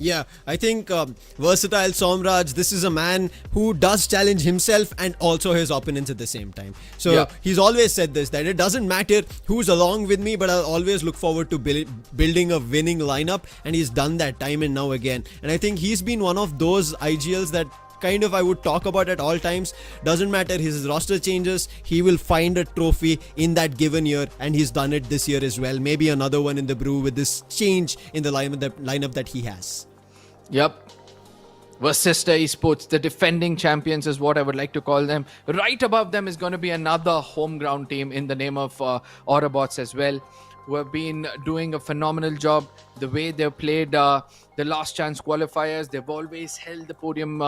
Yeah, I think Versatile Somraj, this is a man who does challenge himself and also his opponents at the same time. So he's always said this, that it doesn't matter who's along with me, but I'll always look forward to building a winning lineup, and he's done that time and now again. And I think he's been one of those IGLs that kind of I would talk about at all times. Doesn't matter his roster changes, he will find a trophy in that given year, and he's done it this year as well. Maybe another one in the brew with this change in the lineup that he has. Yep. VASISTA Esports, the defending champions is what I would like to call them. Right above them is going to be another home ground team in the name of AUTOBOTZ as well, who have been doing a phenomenal job. The way they've played the last chance qualifiers, they've always held the podium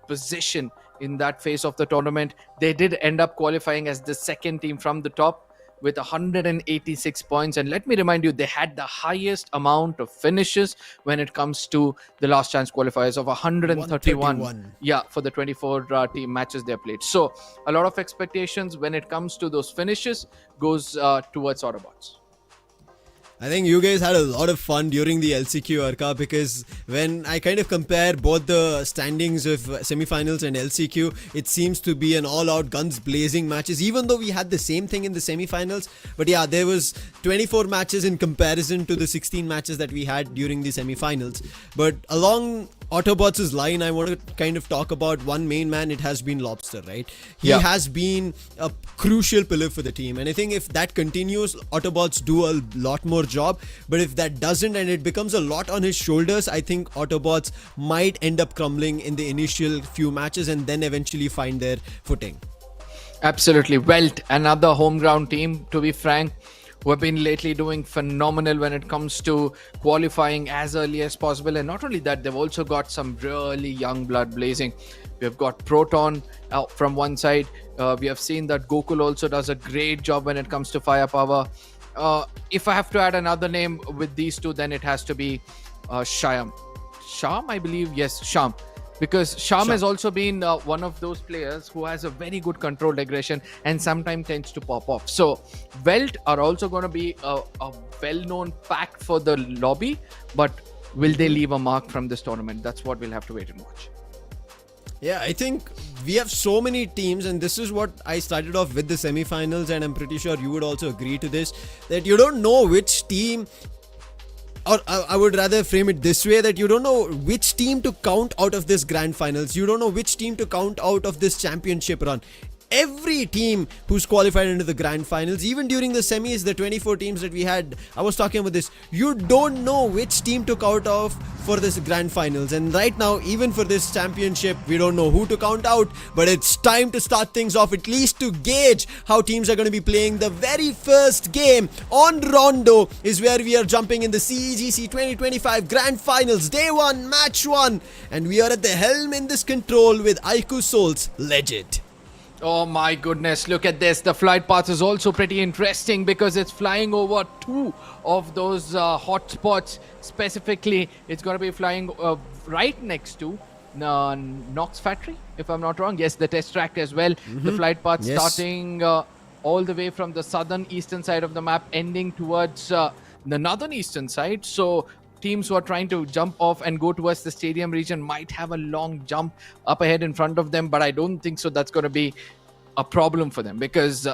position in that phase of the tournament. They did end up qualifying as the second team from the top with 186 points. And let me remind you, they had the highest amount of finishes when it comes to the last chance qualifiers of 131. Yeah, for the 24 team matches they played. So a lot of expectations when it comes to those finishes goes towards AUTOBOTZ. I think you guys had a lot of fun during the LCQ Arka, because when I kind of compare both the standings of semi-finals and LCQ, it seems to be an all-out guns blazing matches, even though we had the same thing in the semi-finals. But yeah, there was 24 matches in comparison to the 16 matches that we had during the semi-finals. But along Autobots' line, I want to kind of talk about one main man. It has been Lobster, right? He has been a crucial pillar for the team, and I think if that continues, Autobots do a lot more job. But if that doesn't and it becomes a lot on his shoulders, I think Autobots might end up crumbling in the initial few matches and then eventually find their footing. Absolutely. WELT, another home ground team, to be frank, who have been lately doing phenomenal when it comes to qualifying as early as possible. And not only that, they've also got some really young blood blazing. We've got Proton out from one side. We have seen that Gokul also does a great job when it comes to firepower. If I have to add another name with these two, then it has to be Sham, I believe. Yes, Sham. Because Sham has also been one of those players who has a very good controlled aggression and sometimes tends to pop off. So WELT are also going to be a well-known pack for the lobby, but will they leave a mark from this tournament? That's what we'll have to wait and watch. Yeah, I think we have so many teams, and this is what I started off with the semi-finals, and I'm pretty sure you would also agree to this, that you don't know which team, or I would rather frame it this way, that you don't know which team to count out of this grand finals. You don't know which team to count out of this championship run. Every team who's qualified into the grand finals, even during the semis, the 24 teams that we had, I was talking about this, you don't know which team to count off for this grand finals. And right now, even for this championship, we don't know who to count out, but it's time to start things off, at least to gauge how teams are going to be playing. The very first game on Rondo is where we are jumping in the CEGC 2025 grand finals, day 1, match 1, and we are at the helm in this control with IQOOSOUL's Legend. Oh my goodness, look at this. The flight path is also pretty interesting because it's flying over 2 of those hotspots. Specifically, it's going to be flying right next to NONX factory, if I'm not wrong. Yes, the test track as well. The flight path starting all the way from the southern eastern side of the map, ending towards the northern eastern side. So teams who are trying to jump off and go towards the stadium region might have a long jump up ahead in front of them, but I don't think so that's going to be a problem for them, because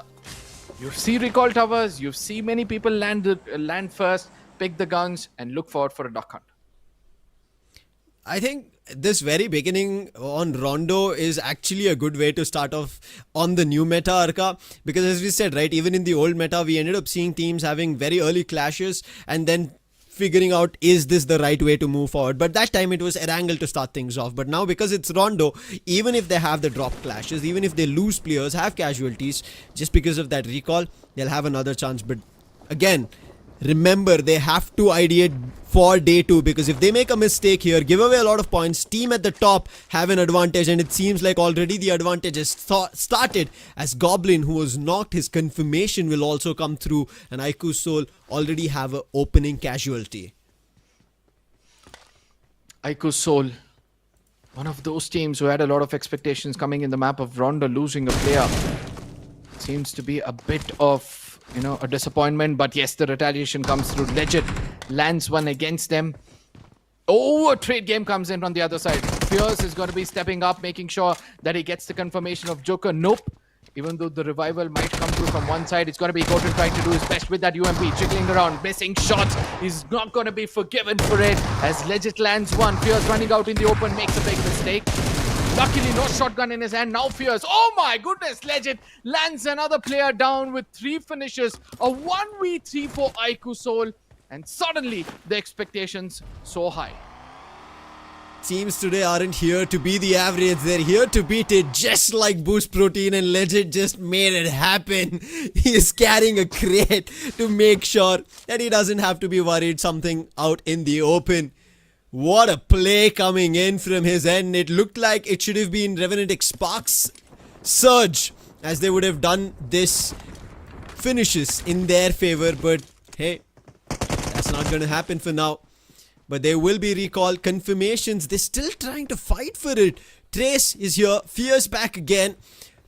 you see recall towers, you see many people land first, pick the guns and look forward for a duck hunt. I think this very beginning on Rondo is actually a good way to start off on the new meta, Arka, because as we said, right, even in the old meta we ended up seeing teams having very early clashes and then figuring out, is this the right way to move forward? But that time it was ERANGEL to start things off. But now, because it's Rondo, even if they have the drop clashes, even if they lose players, have casualties, just because of that recall, they'll have another chance. But again, remember, they have to ideate for day 2, because if they make a mistake here, give away a lot of points, team at the top have an advantage, and it seems like already the advantage has started, as Goblin, who was knocked, his confirmation will also come through, and IQOOSOUL already have an opening casualty. IQOOSOUL, one of those teams who had a lot of expectations coming in the map of Rondo, losing a player seems to be a bit of a disappointment. But yes, the retaliation comes through. Legend lands one against them. Oh, a trade game comes in on the other side. Fierce is going to be stepping up, making sure that he gets the confirmation of Joker. Nope. Even though the revival might come through from one side, it's going to be Goten trying to do his best with that UMP, jiggling around, missing shots. He's not going to be forgiven for it, as Legend lands one. Fierce running out in the open, makes a big mistake. Luckily, no shotgun in his hand. Now Fierce. Oh my goodness, Legend lands another player down with 3 finishes. A 1v3 for IQOOSOUL. And suddenly, the expectations so high. Teams today aren't here to be the average. They're here to beat it, just like Boost Protein, and Legend just made it happen. He is carrying a crate to make sure that he doesn't have to be worried something out in the open. What a play coming in from his end. It looked like it should have been Revenant XSPARK's surge, as they would have done this finishes in their favor. But hey, that's not going to happen for now. But there will be recall confirmations. They're still trying to fight for it. Trace is here. Fierce back again.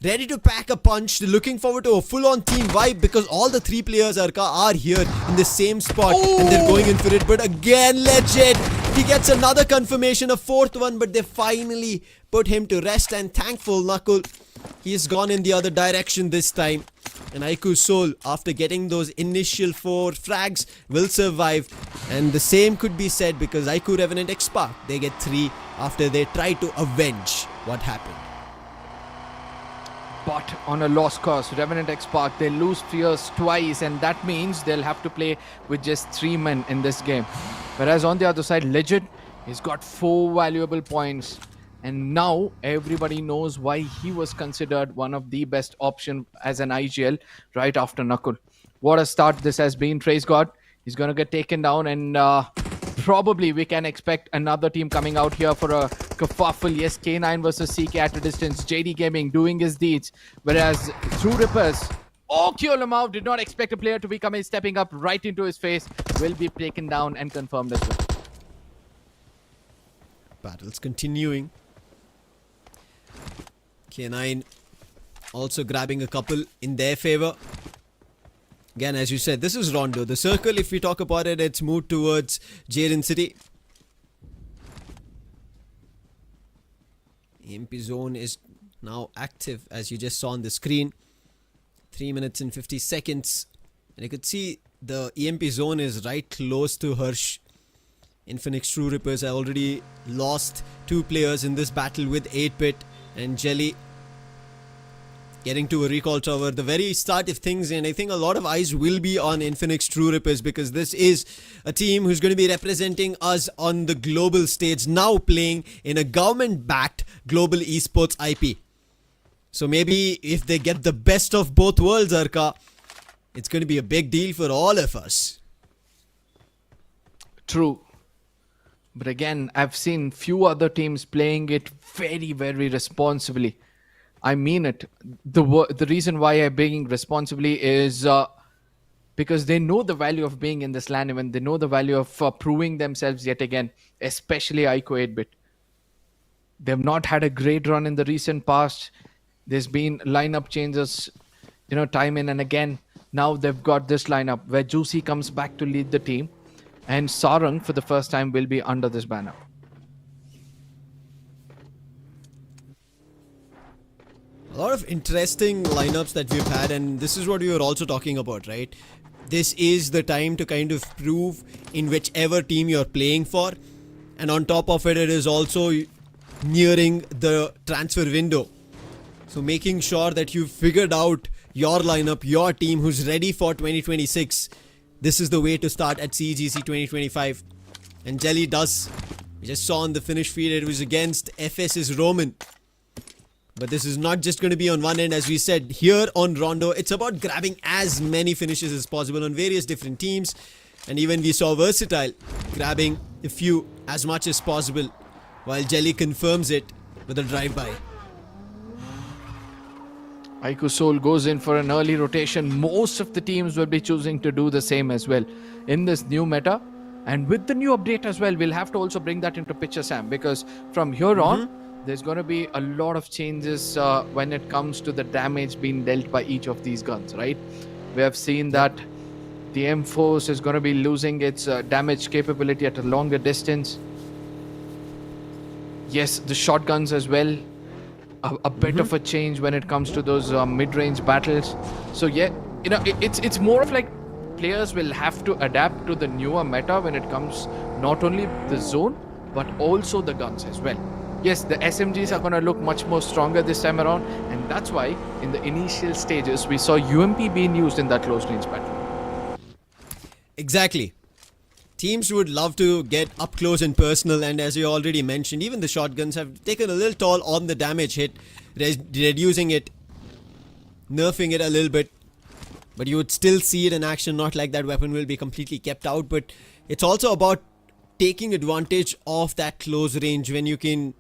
ready to pack a punch. They're looking forward to a full-on team vibe because all the three players are here in the same spot and they're going in for it. But again, Legend, he gets another confirmation, a fourth one, but they finally put him to rest. And thankful, Knuckle, he's gone in the other direction this time. And IQOOSOUL, after getting those initial 4 frags, will survive. And the same could be said because IQOO, REVENANT, XSPARK, they get 3 after they try to avenge what happened. But on a lost cause, REVENANT XSPARK, they lose Fierce twice, and that means they'll have to play with just 3 men in this game. Whereas on the other side, Legend, he's got 4 valuable points. And now everybody knows why he was considered one of the best options as an IGL right after Knuckle. What a start this has been, Trace God. He's going to get taken down, and probably we can expect another team coming out here for a kerfuffle. Yes, K9 versus CK at a distance. JD Gaming doing his deeds. Whereas True Rippers, Kyolamau did not expect a player to be stepping up right into his face. Will be taken down and confirmed as well. Battles continuing. K9 also grabbing a couple in their favor. Again, as you said, this is Rondo. The circle, if we talk about it, it's moved towards Jaden City. EMP zone is now active, as you just saw on the screen. 3 minutes and 50 seconds. And you could see the EMP zone is right close to Hirsch. INFINIX True Rippers have already lost 2 players in this battle with 8-Bit and Jelly getting to a recall tower. The very start of things, and I think a lot of eyes will be on INFINIX True Rippers because this is a team who's going to be representing us on the global stage, now playing in a government-backed global esports IP. So maybe if they get the best of both worlds, Arka, it's going to be a big deal for all of us. True. But again, I've seen few other teams playing it very, very responsibly. I mean it. The reason why I'm being responsibly is because they know the value of being in this LAN event. They know the value of proving themselves yet again, especially IQOO 8-Bit. They've not had a great run in the recent past. There's been lineup changes, time in and again. Now they've got this lineup where Juicy comes back to lead the team. And Sarang, for the first time, will be under this banner. A lot of interesting lineups that we've had, and this is what we were also talking about, right? This is the time to kind of prove in whichever team you're playing for. And on top of it, it is also nearing the transfer window. So making sure that you've figured out your lineup, your team who's ready for 2026. This is the way to start at CEGC 2025. And Jelly does. We just saw on the finish feed it was against FS's Roman. But this is not just going to be on one end. As we said here on Rondo, it's about grabbing as many finishes as possible on various different teams. And even we saw Versatile grabbing a few as much as possible, while Jelly confirms it with a drive-by. IQOOSOUL goes in for an early rotation. Most of the teams will be choosing to do the same as well in this new meta. And with the new update as well, we'll have to also bring that into picture, Sam, because from here on, there's going to be a lot of changes when it comes to the damage being dealt by each of these guns, right? We have seen that the M4 is going to be losing its damage capability at a longer distance. Yes, the shotguns as well. A bit of a change when it comes to those mid-range battles. So yeah, it's more of like players will have to adapt to the newer meta when it comes not only the zone but also the guns as well. Yes, the SMGs are going to look much more stronger this time around, and that's why in the initial stages we saw UMP being used in that close range battle. Exactly. Teams would love to get up close and personal, and as you already mentioned, even the shotguns have taken a little toll on the damage hit, reducing it, nerfing it a little bit. But you would still see it in action, not like that weapon will be completely kept out, but it's also about taking advantage of that close range when you can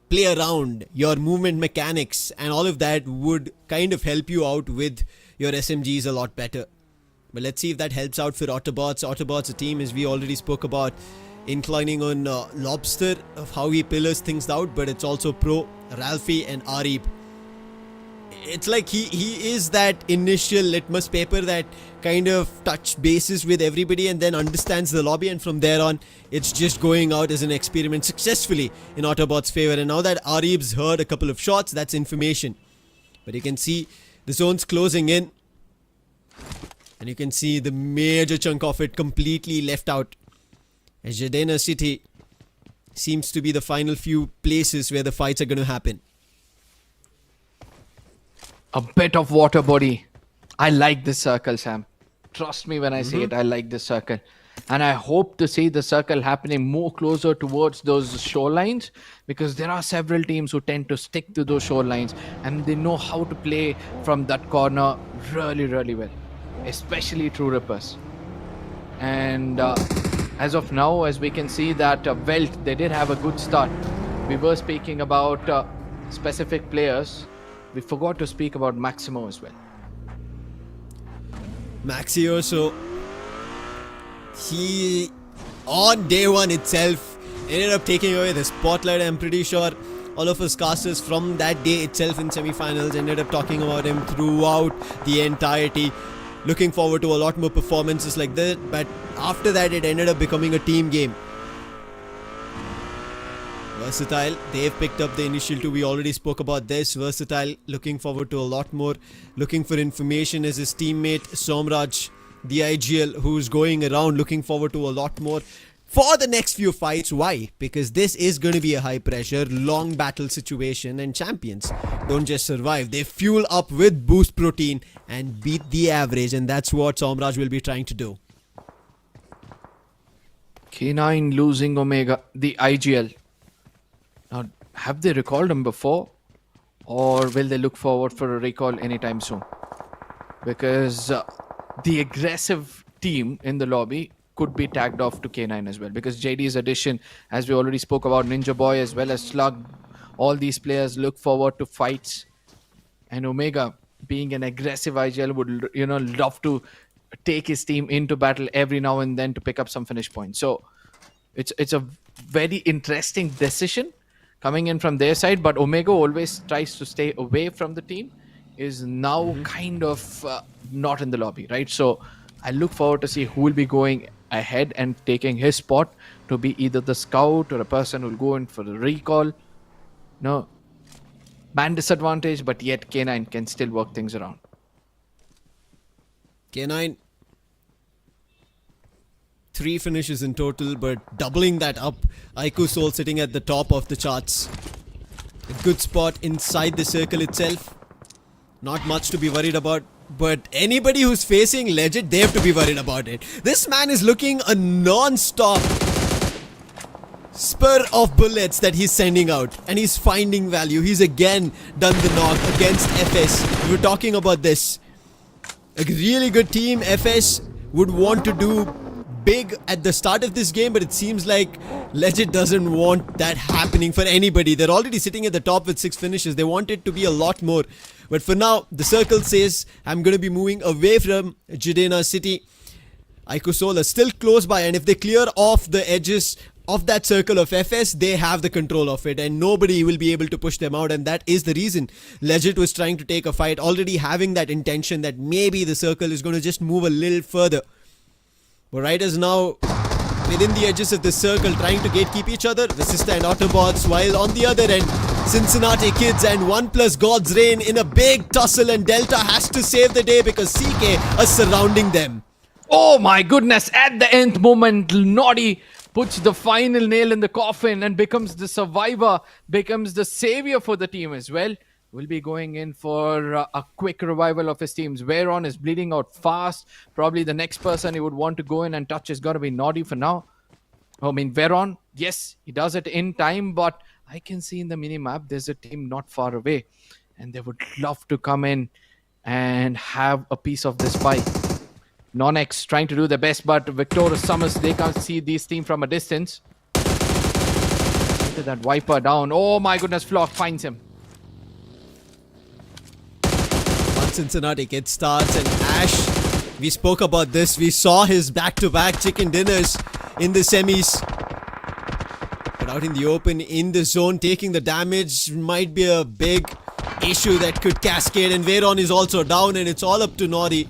play around your movement mechanics, and all of that would kind of help you out with your SMGs a lot better. But let's see if that helps out for AUTOBOTZ. AUTOBOTZ, a team, as we already spoke about, inclining on Lobster, of how he pillars things out, but it's also Pro, Ralphie and Arib. it's like he is that initial litmus paper that kind of touch bases with everybody and then understands the lobby, and from there on it's just going out as an experiment successfully in Autobots' favor. And now that Arib's heard a couple of shots, that's information. But you can see the zone's closing in, and you can see the major chunk of it completely left out, as Jadena City seems to be the final few places where the fights are going to happen. A bit of water body. I like this circle, Sam. Trust me when I say it, I like this circle. And I hope to see the circle happening more closer towards those shorelines, because there are several teams who tend to stick to those shorelines and they know how to play from that corner really, really well. Especially True Rippers. And as of now, as we can see that WELT, they did have a good start. We were speaking about specific players. We forgot to speak about Maximo as well. Maxio, so he on day one itself ended up taking away the spotlight. I'm pretty sure all of us casters from that day itself in semi-finals ended up talking about him throughout the entirety. Looking forward to a lot more performances like that, but after that it ended up becoming a team game. Versatile, they've picked up the initial two. We already spoke about this. Versatile looking forward to a lot more. Looking for information as his teammate Somraj, the IGL, who's going around looking forward to a lot more for the next few fights. Why? Because this is going to be a high pressure, long battle situation, and champions don't just survive. They fuel up with boost protein and beat the average, and that's what Somraj will be trying to do. K9 losing Omega, the IGL. Now, have they recalled him before, or will they look forward for a recall anytime soon? Because the aggressive team in the lobby could be tagged off to K9 as well. Because JD's addition, as we already spoke about, Ninja Boy as well as Slug, all these players look forward to fights. And Omega, being an aggressive IGL, would love to take his team into battle every now and then to pick up some finish points. So it's a very interesting decision coming in from their side, but Omega always tries to stay away from the team, is now kind of not in the lobby, right? So I look forward to see who will be going ahead and taking his spot to be either the scout or a person who will go in for the recall. No, man disadvantage, but yet K9 can still work things around. K9, 3 finishes in total, but doubling that up. IQOOSOUL sitting at the top of the charts. A good spot inside the circle itself. Not much to be worried about, but anybody who's facing Legit, they have to be worried about it. This man is looking a non-stop spur of bullets that he's sending out, and he's finding value. He's again done the knock against FS. We were talking about this. A really good team, FS, would want to do big at the start of this game, but it seems like Legit doesn't want that happening for anybody. They're already sitting at the top with 6 finishes. They want it to be a lot more. But for now, the circle says, I'm going to be moving away from Jadena City. IQOOSOUL is still close by, and if they clear off the edges of that circle of FS, they have the control of it, and nobody will be able to push them out. And that is the reason Legit was trying to take a fight, already having that intention that maybe the circle is going to just move a little further. But right as now, within the edges of the circle, trying to gatekeep each other, VASISTA and AUTOBOTZ, while on the other end, Cincinnati Kids and ONEPLUS God's Reign in a big tussle, and Delta has to save the day because CK are surrounding them. Oh my goodness, at the nth moment, Noddy puts the final nail in the coffin and becomes the survivor, becomes the savior for the team as well. Will be going in for a quick revival of his teams. Veron is bleeding out fast. Probably the next person he would want to go in and touch is got to be Noddy for now. I mean, Veron, yes, he does it in time, but I can see in the mini-map there's a team not far away, and they would love to come in and have a piece of this pie. NONX trying to do their best, but Victor Summers, they can't see this team from a distance. Look at that Viper down. Oh my goodness, Flock finds him. Cincinnati Kid starts, and Ash, we spoke about this. We saw his back-to-back chicken dinners in the semis. But out in the open, in the zone, taking the damage might be a big issue that could cascade, and Veyron is also down, and it's all up to Nori.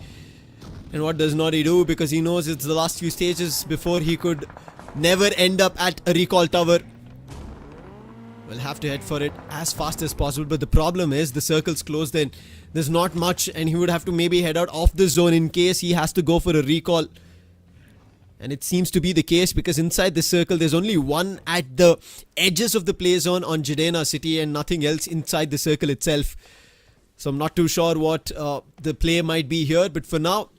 And what does Nori do? Because he knows it's the last few stages before he could never end up at a recall tower. We'll have to head for it as fast as possible, but the problem is the circle's closed and there's not much, and he would have to maybe head out of the zone in case he has to go for a recall. And it seems to be the case because inside the circle there's only one at the edges of the play zone on Jadena City and nothing else inside the circle itself. So I'm not too sure what the play might be here, but for now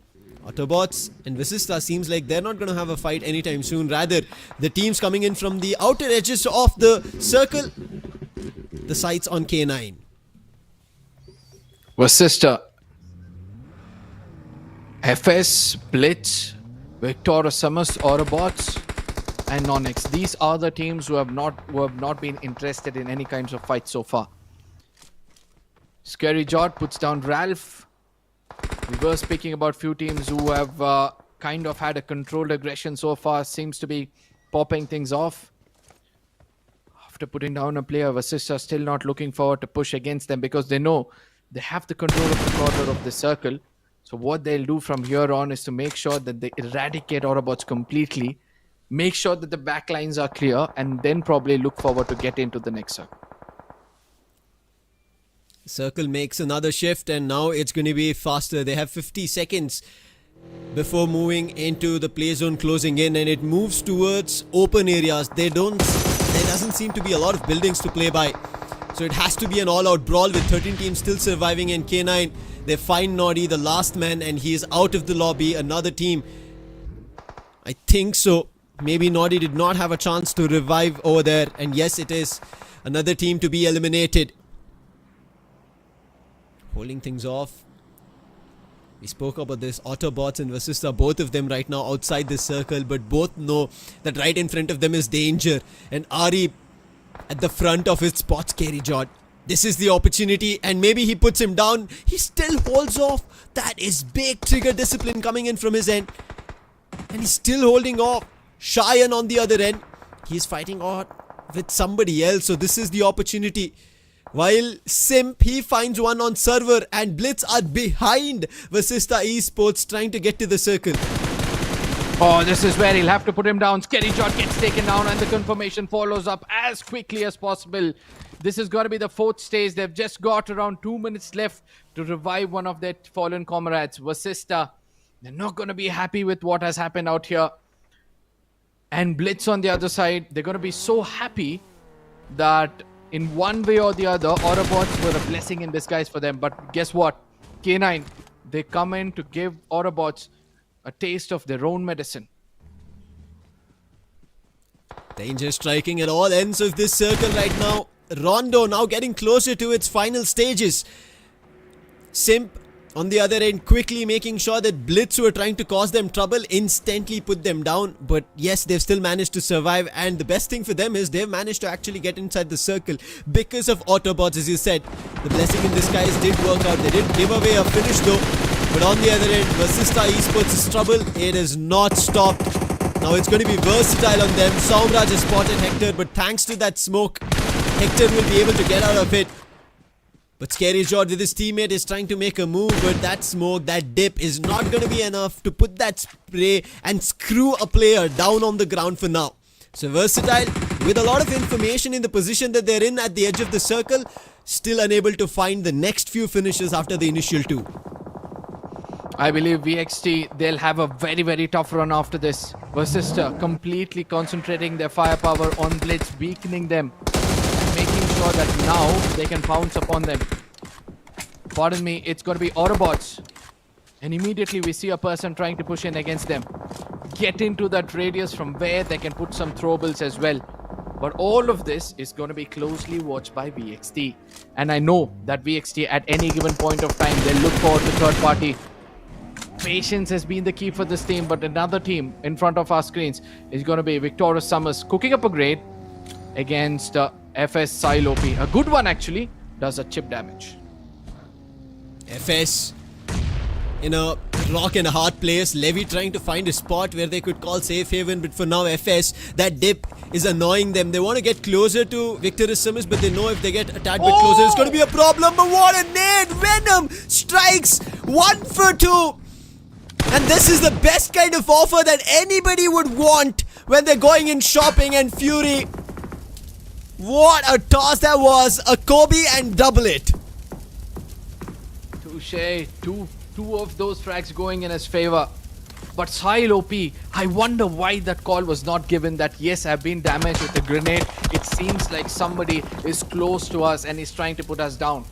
AUTOBOTZ and VASISTA seems like they're not going to have a fight anytime soon. Rather, the teams coming in from the outer edges of the circle, the sights on K9. VASISTA, FS, BLITZ, Victoria SUMUS, AUTOBOTZ and NONX. These are the teams who have not been interested in any kinds of fights so far. Scary Jot puts down Ralph. We were speaking about few teams who have kind of had a controlled aggression so far. Seems to be popping things off. After putting down a player, VASISTA still not looking forward to push against them because they know they have the control of the corner of the circle. So what they'll do from here on is to make sure that they eradicate AUTOBOTZ completely, make sure that the backlines are clear, and then probably look forward to get into the next circle. Circle makes another shift and now it's going to be faster. They have 50 seconds before moving into the play zone closing in, and it moves towards open areas. There doesn't seem to be a lot of buildings to play by. So it has to be an all-out brawl with 13 teams still surviving, and K9, they find Nodi, the last man, and he is out of the lobby. Another team, I think so. Maybe Nodi did not have a chance to revive over there, and yes, it is another team to be eliminated. Holding things off. We spoke about this, AUTOBOTZ and VASISTA, both of them right now outside this circle, but both know that right in front of them is danger. And Ari at the front of it spots Scary Jot. This is the opportunity, and maybe he puts him down. He still holds off. That is big trigger discipline coming in from his end. And he's still holding off. Cheyenne on the other end, he's fighting on with somebody else, so this is the opportunity. While Simp, he finds one on server, and BLITZ are behind VASISTA Esports trying to get to the circle. Oh, this is where he'll have to put him down. Scary Jot gets taken down and the confirmation follows up as quickly as possible. This is going to be the fourth stage. They've just got around 2 minutes left to revive one of their fallen comrades. VASISTA, they're not going to be happy with what has happened out here. And BLITZ on the other side, they're going to be so happy that in one way or the other, AUTOBOTZ were a blessing in disguise for them. But guess what? K9, they come in to give AUTOBOTZ a taste of their own medicine. Danger striking at all ends of this circle right now. Rondo now getting closer to its final stages. Simp on the other end quickly making sure that BLITZ, who are trying to cause them trouble, instantly put them down. But yes, they've still managed to survive, and the best thing for them is they've managed to actually get inside the circle because of AUTOBOTZ. As you said, the blessing in disguise did work out. They did give away a finish though, but on the other end, VASISTA Esports' trouble, it has not stopped. Now it's going to be versatile on them. Saumraj has spotted Hector, but thanks to that smoke, Hector will be able to get out of it. But Scary Jot with his teammate is trying to make a move, but that smoke, that dip is not going to be enough to put that spray and screw a player down on the ground for now. So Versatile, with a lot of information in the position that they're in at the edge of the circle, still unable to find the next few finishes after the initial two. I believe VXT, they'll have a very, very tough run after this. VASISTA completely concentrating their firepower on BLITZ, weakening them, making sure that now they can pounce upon them. Pardon me, it's going to be AUTOBOTZ. And immediately we see a person trying to push in against them. Get into that radius from where they can put some throwables as well. But all of this is going to be closely watched by VXT. And I know that VXT at any given point of time, they'll look forward to third party. Patience has been the key for this team, but another team in front of our screens is going to be Victoria SUMUS cooking up a grade against FS Sile OP. A good one actually, does a chip damage. FS in a rock and a hard place. Levy trying to find a spot where they could call safe haven, but for now FS, that dip is annoying them. They want to get closer to Victor SUMUS, but they know if they get a tad bit closer, it's going to be a problem. But what a nade! Venom strikes 1 for 2. And this is the best kind of offer that anybody would want when they're going in shopping. And Fury, what a toss that was. A Kobe and double it. Touche. Two of those frags going in his favor. But Sahil OP, I wonder why that call was not given, that yes, I've been damaged with a grenade. It seems like somebody is close to us and is trying to put us down.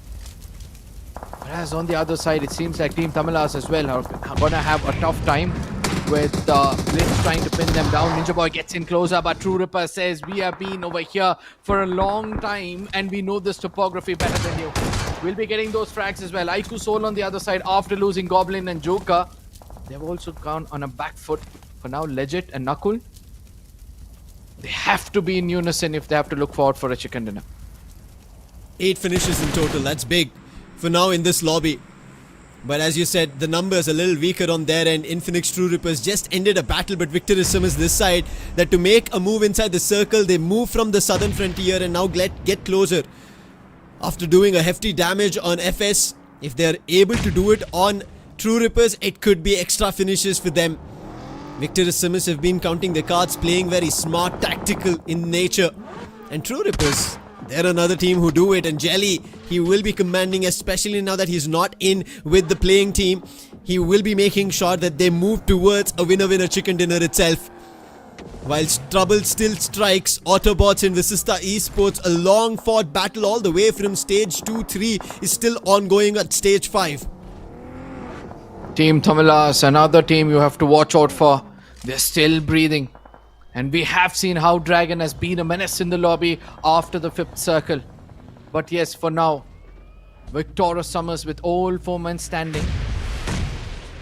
Whereas on the other side, it seems like Team Tamilas as well are going to have a tough time with BLITZ trying to pin them down. Ninja Boy gets in closer, but True Ripper says, we have been over here for a long time and we know this topography better than you. We'll be getting those frags as well. IQOOSOUL on the other side after losing Goblin and Joker. They've also gone on a back foot. For now, Legit and Nakul, they have to be in unison if they have to look forward for a chicken dinner. 8 finishes in total, that's big for now in this lobby. But as you said, the numbers a little weaker on their end. INFINIX True Rippers just ended a battle, but Victor SUMUS this side, that to make a move inside the circle, they move from the southern frontier and now get closer. After doing a hefty damage on FS, if they're able to do it on True Rippers, it could be extra finishes for them. Victor SUMUS have been counting their cards, playing very smart, tactical in nature. And True Rippers, they're another team who do it. And Jelly, he will be commanding, especially now that he's not in with the playing team. He will be making sure that they move towards a winner-winner chicken dinner itself. Whilst trouble still strikes, Autobots and VASISTA Esports, a long-fought battle all the way from stage 2-3 is still ongoing at stage 5. Team Tamilas, another team you have to watch out for. They're still breathing. And we have seen how Dragon has been a menace in the lobby after the 5th circle. But yes, for now, Victor SUMUS with all 4 men standing.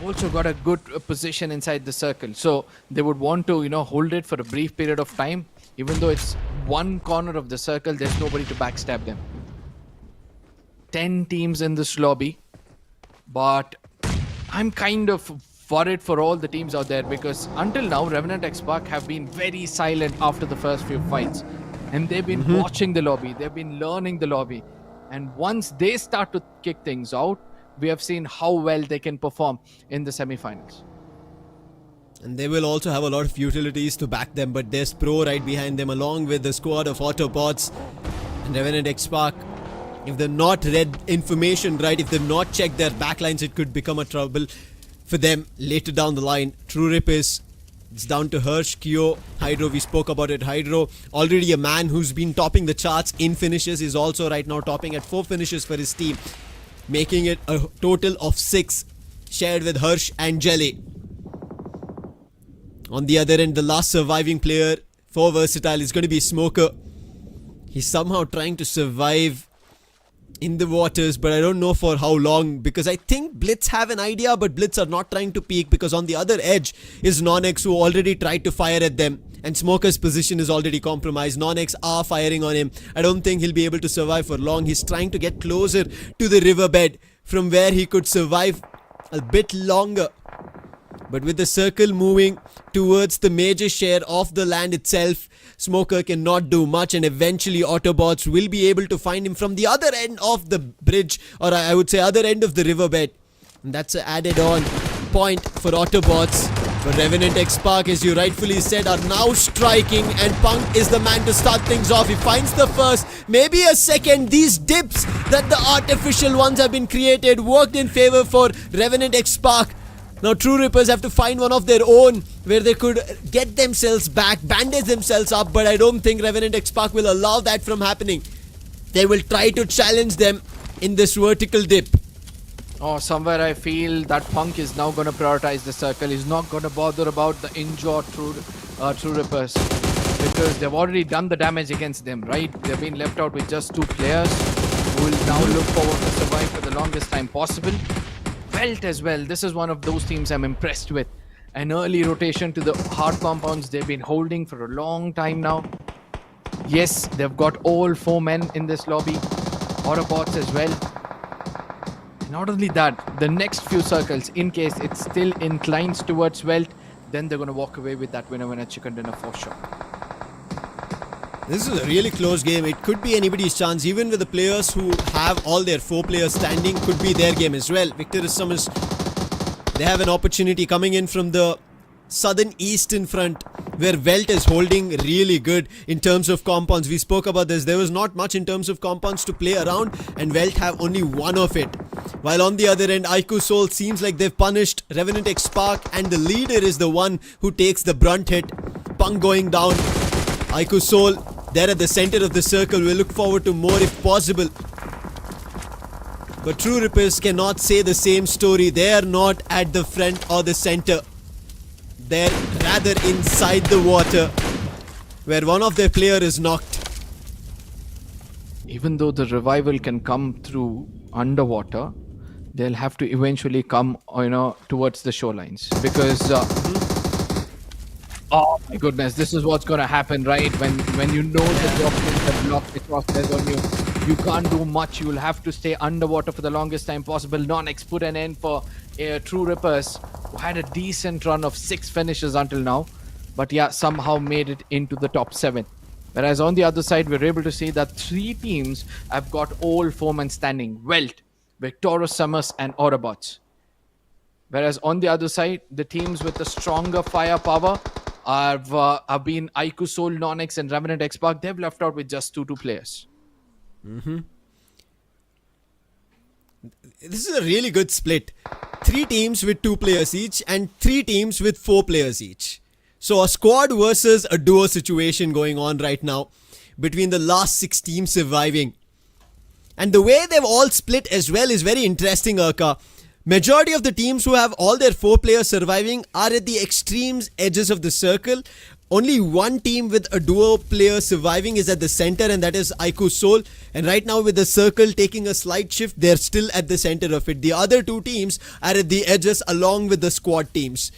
Also got a good position inside the circle. So they would want to, hold it for a brief period of time. Even though it's one corner of the circle, there's nobody to backstab them. 10 teams in this lobby. But I'm kind of worried for all the teams out there, because until now, Revenant XSPARK have been very silent after the first few fights. And they've been watching the lobby. They've been learning the lobby. And once they start to kick things out, we have seen how well they can perform in the semi-finals. And they will also have a lot of utilities to back them, but there's Pro right behind them along with the squad of Autobots and Revenant XSPARK. If they've not read information right, if they've not checked their backlines, it could become a trouble for them later down the line. True Rippers, it's down to Hirsch, Kyo, Hydro. We spoke about it. Hydro, already a man who's been topping the charts in finishes, is also right now topping at 4 finishes for his team, making it a total of 6 shared with Hirsch and Jelly. On the other end, the last surviving player for Versatile is going to be Smoker. He's somehow trying to survive in the waters, but I don't know for how long, because I think BLITZ have an idea, but BLITZ are not trying to peek, because on the other edge is NONX, who already tried to fire at them, and Smoker's position is already compromised. NONX are firing on him. I don't think he'll be able to survive for long. He's trying to get closer to the riverbed from where he could survive a bit longer. But with the circle moving towards the major share of the land itself, Smoker cannot do much, and eventually Autobots will be able to find him from the other end of the bridge, or I would say other end of the riverbed. And that's an added on point for Autobots. But Revenant XSPARK, as you rightfully said, are now striking, and Punk is the man to start things off. He finds the first, maybe a second. These dips that the artificial ones have been created worked in favor for Revenant XSPARK. Now True Rippers have to find one of their own where they could get themselves back, bandage themselves up, but I don't think Revenant XSPARK will allow that from happening. They will try to challenge them in this vertical dip. Oh, somewhere I feel that Punk is now going to prioritize the circle. He's not going to bother about the injured True Rippers, because they've already done the damage against them, right? They've been left out with just 2 players who will now look forward to survive for the longest time possible. WELT as well. This is one of those teams I'm impressed with. An early rotation to the hard compounds they've been holding for a long time now. Yes, they've got all 4 men in this lobby. Autobots as well. Not only that, the next few circles, in case it still inclines towards Welt, then they're going to walk away with that winner chicken dinner for sure. This is a really close game. It could be anybody's chance. Even with the players who have all their 4 players standing, could be their game as well. Victor SUMUS, they have an opportunity coming in from the southern eastern front, where Welt is holding really good in terms of compounds. We spoke about this. There was not much in terms of compounds to play around, and Welt have only one of it. While on the other end, IQOOSOUL seems like they've punished REVENANT XSPARK, and the leader is the one who takes the brunt hit. Punk going down. IQOOSOUL, they're at the center of the circle. We'll look forward to more if possible. But True Rippers cannot say the same story. They are not at the front or the center. They're rather inside the water, where one of their player is knocked. Even though the revival can come through underwater, they'll have to eventually come, towards the shorelines, because oh my goodness, this is what's going to happen, right? When you know that the opponents have blocked the crosshairs on you, you can't do much. You will have to stay underwater for the longest time possible. NONX put an end for True Rippers, who had a decent run of 6 finishes until now, but yeah, somehow made it into the top 7. Whereas on the other side, we're able to see that 3 teams have got all 4 men standing: Welt, SUMUS, and AUTOBOTZ. Whereas on the other side, the teams with the stronger firepower have been IQOOSOUL, NONX, and REVENANT XSPARK. They've left out with just 2 players. This is a really good split. 3 teams with 2 players each, and 3 teams with 4 players each. So a squad versus a duo situation going on right now between the last 6 teams surviving. And the way they've all split as well is very interesting, Arka. Majority of the teams who have all their 4 players surviving are at the extremes edges of the circle. Only one team with a duo player surviving is at the center, and that is IQOOSOUL. And right now, with the circle taking a slight shift, they're still at the center of it. The other 2 teams are at the edges along with the squad teams.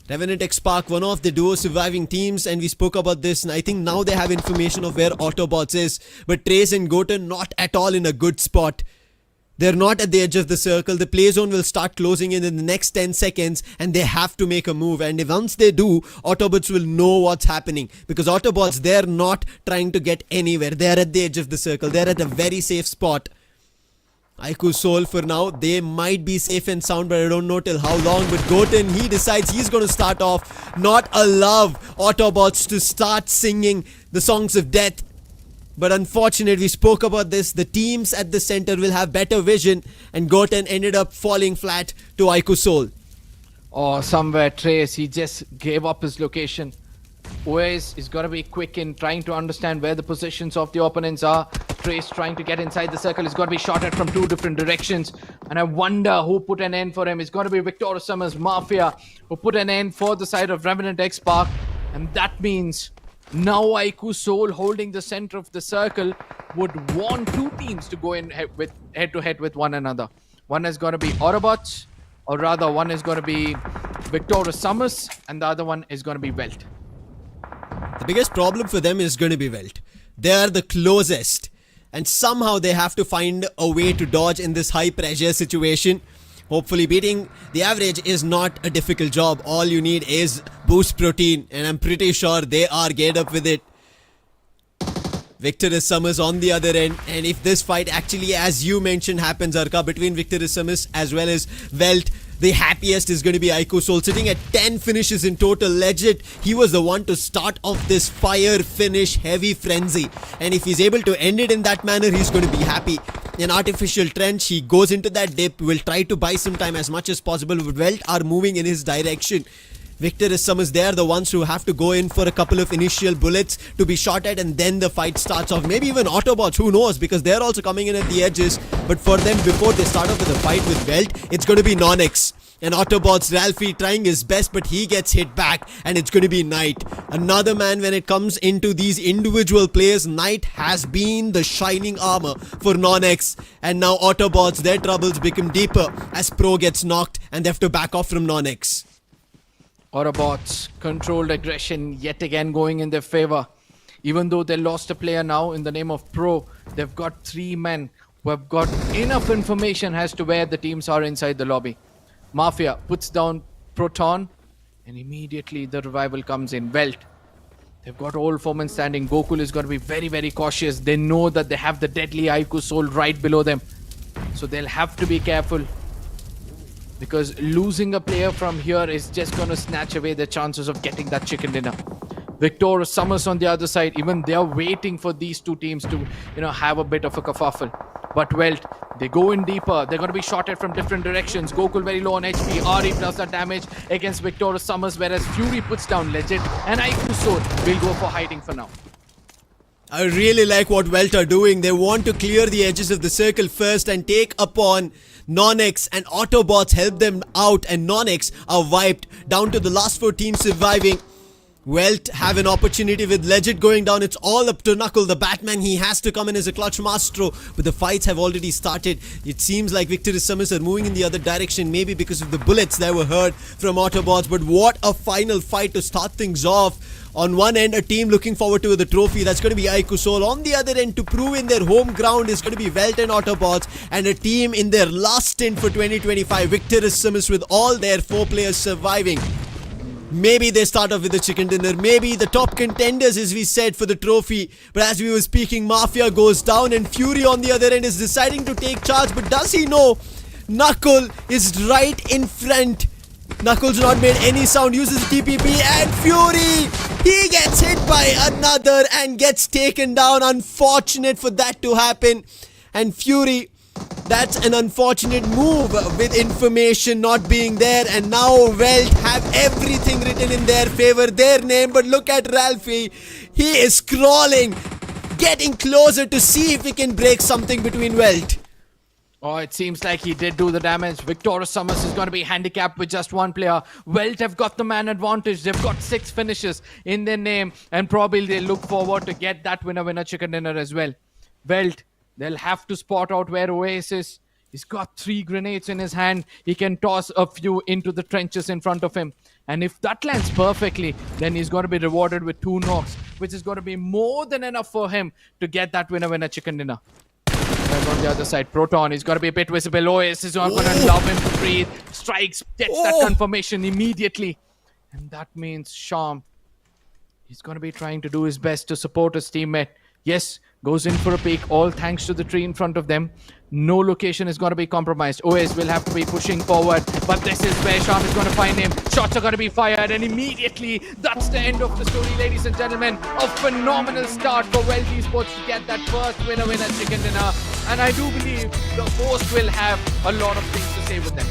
REVENANT XSPARK, one of the duo surviving teams, and we spoke about this, and I think now they have information of where AUTOBOTZ is. But Trace and Goten not at all in a good spot. They're not at the edge of the circle. The play zone will start closing in the next 10 seconds, and they have to make a move. And once they do, AUTOBOTZ will know what's happening, because AUTOBOTZ, they're not trying to get anywhere. They're at the edge of the circle. They're at a very safe spot. IQOOSOUL, for now, they might be safe and sound, but I don't know till how long. But Goten, he decides he's going to start off, not allow AUTOBOTZ to start singing the songs of death. But unfortunately, we spoke about this, the teams at the center will have better vision, and Goten ended up falling flat to IQOOSOUL. Oh, somewhere Trace, he just gave up his location. Oasis is going to be quick in trying to understand where the positions of the opponents are. Trace trying to get inside the circle. He's got to be shot at from 2 different directions. And I wonder who put an end for him. It's going to be Victor SUMUS Mafia, who put an end for the side of REVENANT XSPARK. And that means now IQOOSOUL, holding the center of the circle, would want 2 teams to go in head-to-head with one another. One is going to be AUTOBOTZ, or rather one is going to be Victor SUMUS, and the other one is going to be Welt. The biggest problem for them is going to be Welt. They are the closest, and somehow they have to find a way to dodge in this high pressure situation. Hopefully beating the average is not a difficult job. All you need is boost protein, and I'm pretty sure they are geared up with it. Victor SUMUS on the other end, and if this fight actually, as you mentioned, happens, Arka, between Victor SUMUS as well as Welt, the happiest is going to be IQOOSOUL, sitting at 10 finishes in total. Legit, he was the one to start off this fire finish heavy frenzy, and if he's able to end it in that manner, he's going to be happy. An artificial trench, he goes into that dip, will try to buy some time as much as possible, but Welt are moving in his direction. Victor SUMUS, they are the ones who have to go in for a couple of initial bullets to be shot at, and then the fight starts off. Maybe even AUTOBOTZ, who knows, because they're also coming in at the edges. But for them, before they start off with a fight with Welt, it's going to be NONX. And AUTOBOTZ, Ralphie trying his best, but he gets hit back, and it's going to be Knight. Another man, when it comes into these individual players, Knight has been the shining armor for NONX. And now AUTOBOTZ, their troubles become deeper as Pro gets knocked, and they have to back off from NONX. AUTOBOTZ, controlled aggression yet again going in their favor. Even though they lost a player now in the name of Pro, they've got 3 men who have got enough information as to where the teams are inside the lobby. Mafia puts down Proton, and immediately the revival comes in. Welt. They've got all four men standing. Gokul is going to be very, very cautious. They know that they have the deadly IQOOSOUL right below them. So they'll have to be careful, because losing a player from here is just going to snatch away the chances of getting that chicken dinner. Victor, SUMUS on the other side, even they are waiting for these two teams to, have a bit of a kerfuffle. But Welt, they go in deeper. They're going to be shotted from different directions. Gokul very low on HP. RE plus that damage against Victor, SUMUS, whereas Fury puts down Legit, and IQOOSOUL will go for hiding for now. I really like what Welt are doing. They want to clear the edges of the circle first and take upon NONX, and AUTOBOTZ help them out, and NONX are wiped down to the last 4 teams surviving. Welt have an opportunity with Legit going down. It's all up to Knuckle, the Batman. He has to come in as a clutch maestro, but the fights have already started. It seems like Victor and SUMUS are moving in the other direction, maybe because of the bullets that were heard from AUTOBOTZ. But what a final fight to start things off. On one end, a team looking forward to the trophy. That's going to be IQOOSOUL. On the other end, to prove in their home ground, is going to be Welt and AUTOBOTZ. And a team in their last stint for 2025, Victor and SUMUS, with all their 4 players surviving. Maybe they start off with the chicken dinner. Maybe the top contenders, as we said, for the trophy. But as we were speaking, Mafia goes down, and Fury on the other end is deciding to take charge. But does he know Knuckle is right in front? Knuckles not made any sound, uses TPP, and Fury, he gets hit by another and gets taken down. Unfortunate for that to happen. And Fury, that's an unfortunate move with information not being there, and now Welt have everything written in their favor, their name. But look at Ralphie, he is crawling, getting closer to see if he can break something between Welt. Oh, it seems like he did do the damage. Victor SUMUS is going to be handicapped with just 1 player. Welt have got the man advantage. They've got 6 finishes in their name, and probably they look forward to get that winner chicken dinner as well. Welt, they'll have to spot out where Oasis is. He's got 3 grenades in his hand. He can toss a few into the trenches in front of him. And if that lands perfectly, then he's going to be rewarded with 2 knocks, which is going to be more than enough for him to get that winner chicken dinner. And on the other side, Proton is going to be a bit visible. Oasis is not going to allow him to breathe. Strikes, gets that confirmation immediately. And that means Sham, he's going to be trying to do his best to support his teammate. Yes, goes in for a peek, all thanks to the tree in front of them. No location is going to be compromised. OS will have to be pushing forward, but this is where Sham is going to find him. Shots are going to be fired, and immediately that's the end of the story, ladies and gentlemen. A phenomenal start for WELT Esports to get that first winner chicken dinner, and I do believe the host will have a lot of things to say with them.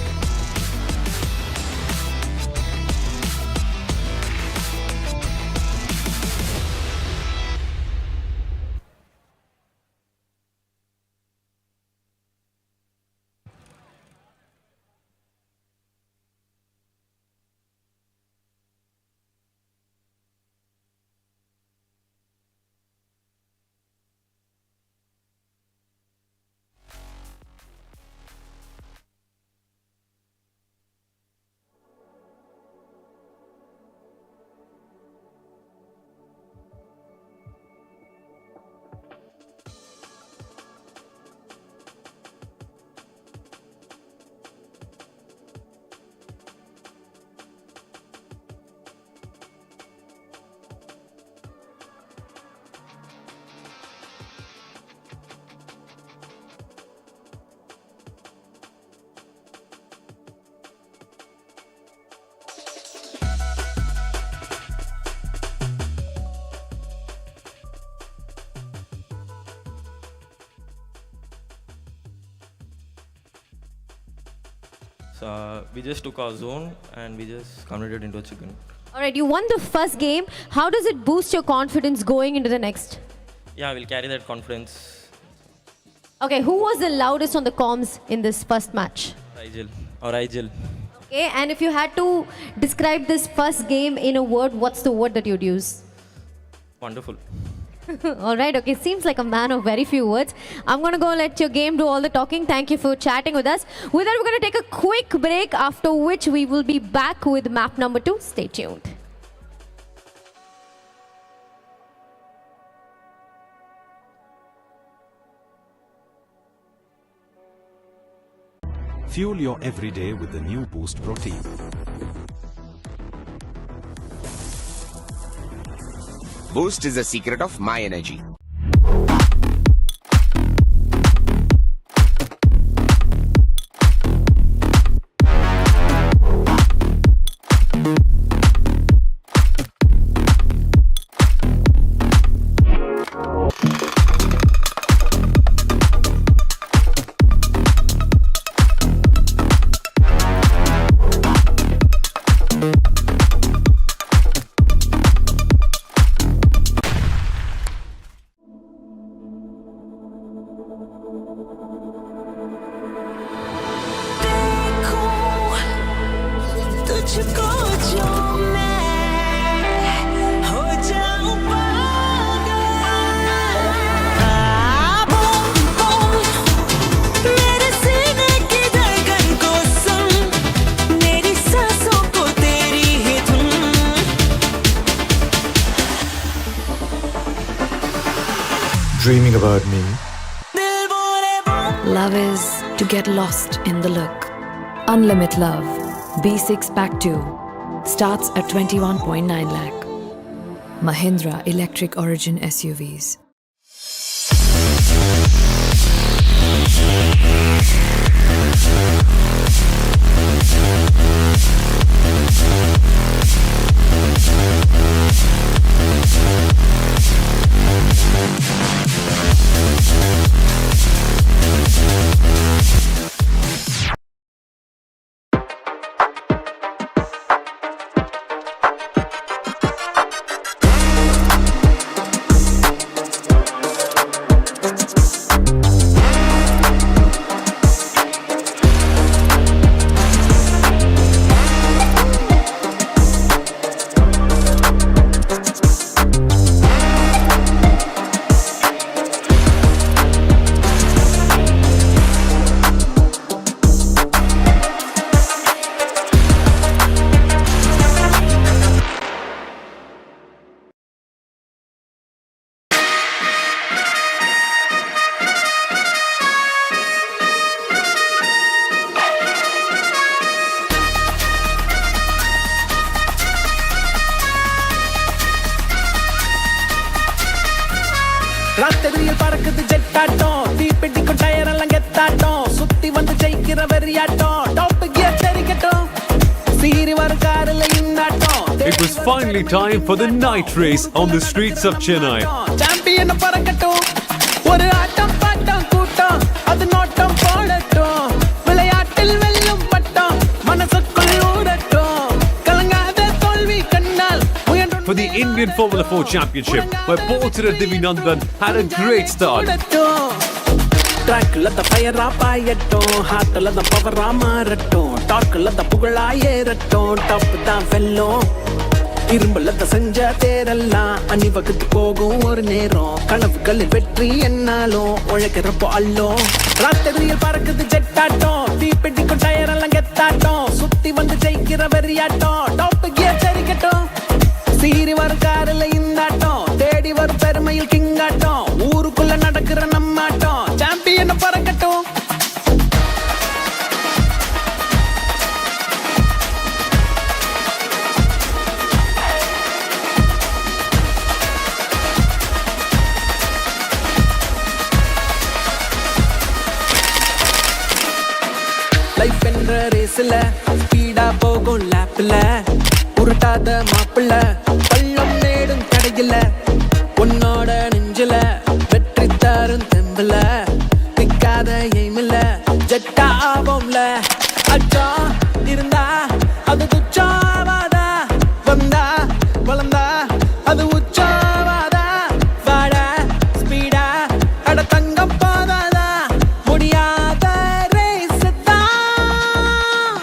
We just took our zone and we just converted into a chicken. Alright, you won the first game. How does it boost your confidence going into the next? Yeah, we'll carry that confidence. Okay, who was the loudest on the comms in this first match? Rigel. Okay, and if you had to describe this first game in a word, what's the word that you'd use? Wonderful. Alright, okay, seems like a man of very few words. I'm gonna go let your game do all the talking. Thank you for chatting with us. With that, we're gonna take a quick break, after which we will be back with map number 2. Stay tuned. Fuel your everyday with the new Boost Protein. Boost is the secret of my energy. तुझको जो मैं हो जाऊं पागल boom boom मेरे सीने की धड़कन को सुन मेरी सांसों को तेरी ही धुन Dreaming about me? Love is to get lost in the look. Unlimited Love B6 Pack 2 starts at 21.9 lakh. Mahindra Electric Origin SUVs. ராத்திரியில் பறக்குது ஜெட்டாட்டம் தீப்பெட்டிக்கும் டயர் எல்லாம் கெத்தாட்டம் சுத்தி வந்து ஜெயிக்கிற வெறியாட்டம் டாப் கியர் தெரிக்கட்டும் சீரி வர காரில் இன்னாட்டம். It was finally time for the night race on the streets of Chennai. Champion பறக்கட்டும் ஒரு ஆட்டம் பாட்டம் கூட்டம் அது நோட்டம் போடட்டும் விளையாட்டில் வெல்லும் பட்டம் மனசுக்குள் ஊடட்டும் கலங்காத தோல்வி கண்ணால். For the Indian Formula 4 Championship, where Porter Divinandan had a great start. ட்ராக்ல த ஃபயரா பாயட்டும் ஹார்ட்ல த பவரா மாறட்டும் டார்க்ல த புகழா ஏறட்டும் டாப் தான் வெல்லும் இரும்புல த செஞ்ச தேரெல்லாம் அணிவகுத்து போகும் ஒரு நேரம் கனவுகளில் வெற்றி என்னாலும் உழைக்கிறப்போ அல்லும். ராத்திரியில் பறக்குது ஜெட்டாட்டம் தீப்பெட்டிக்கும் டயர் எல்லாம் கெத்தாட்டம் சுத்தி வந்து ஜெயிக்கிற வெறியாட்டம் டாப் கியர் தெரிக்கட்டும் சீரி வர காரில் இந்தாட்டம் தேடி வரும் பெருமையில் கிங்காட்டம் ஊருக்குள்ள நடக்கிற நம்மாட்டம் சாம்பியன் பறக்கட்டும். லைஃப் என்ற ரேஸ்ல ஸ்பீடா போகும் லேப்ல உருட்டாத மாப்பிள்ள பள்ளம் நேடும் கடையில உன்னோட நெஞ்சில வெற்றி தரும் தெம்புல நிக்காத எய்மில்ல ஜெட்டா ஆவோம்ல அச்சா இருந்தா அது துச்சாவாதா வந்தா வளர்ந்தா அது உச்சாவாதா வாட ஸ்பீடா அட தங்கம் போதாதா முடியாத ரேஸ் தான்.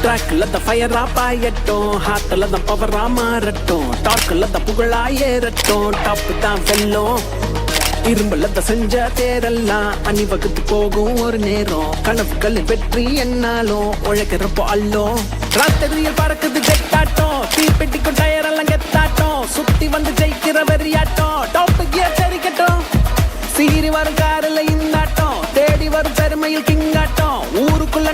ட்ராக்ல த ஃபயரா பாயட்டும் ஹார்ட்ல த பவரா மாறட்டும் டார்க்ல த புகழா ஏறட்டும் டாப் தான் வெல்லும் இரும்புல த செஞ்ச தேரெல்லாம் அணிவகுத்து போகும் ஒரு நேரம் கனவுகளில் வெற்றி என்னாலும் உழைக்கிறப்போ அல்லும். ராத்திரியில் பறக்குது ஜெட்டாட்டம் தீப்பெட்டிக்கும் டயர் எல்லாம் கெத்தாட்டம் சுத்தி வந்து ஜெயிக்கிற வெறியாட்டம் டாப் கியர் தெரிக்கட்டும் சீரி வரும் காரில் இந்தாட்டம் தேடி வரும் பெருமையில் கிங்காட்டம் ஊருக்குள்ள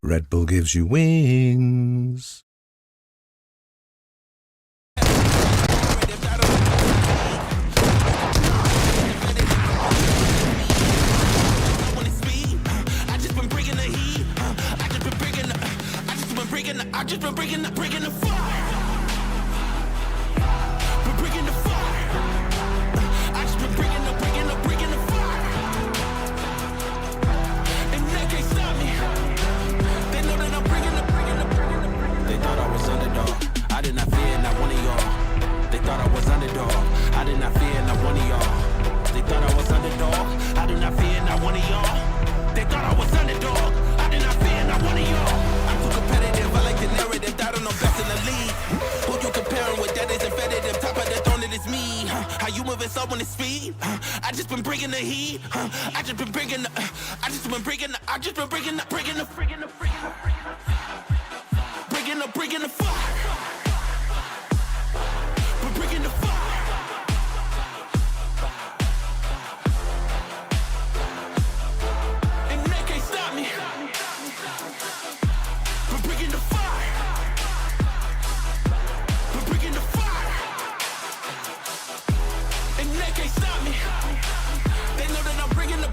Red Bull gives you wings. I just been bringing the fire. Been bringing the fire. I just been bringing the fire. And they can't stop me. They know that I'm bringing the. They thought I was underdog. I did not fear not one of y'all. They thought I was underdog. I did not fear not one of y'all. They thought I was underdog. I did not fear not one of y'all. They thought I was underdog. I did not fear not one of y'all. I'm too competitive. I like the narrative. That I'm best in the league. Who you comparing with? That is competitive. Top of the throne, it is me. How you moving so on the speed? I just been bringing the heat. I just been bringing the. I just been bringing the. I just been bringing the. Bringing the fire. Been bringing the fire. And they can't stop me. Been bringing the fire. Been bringing the fire. And they can't stop me. They know that I'm bringing the.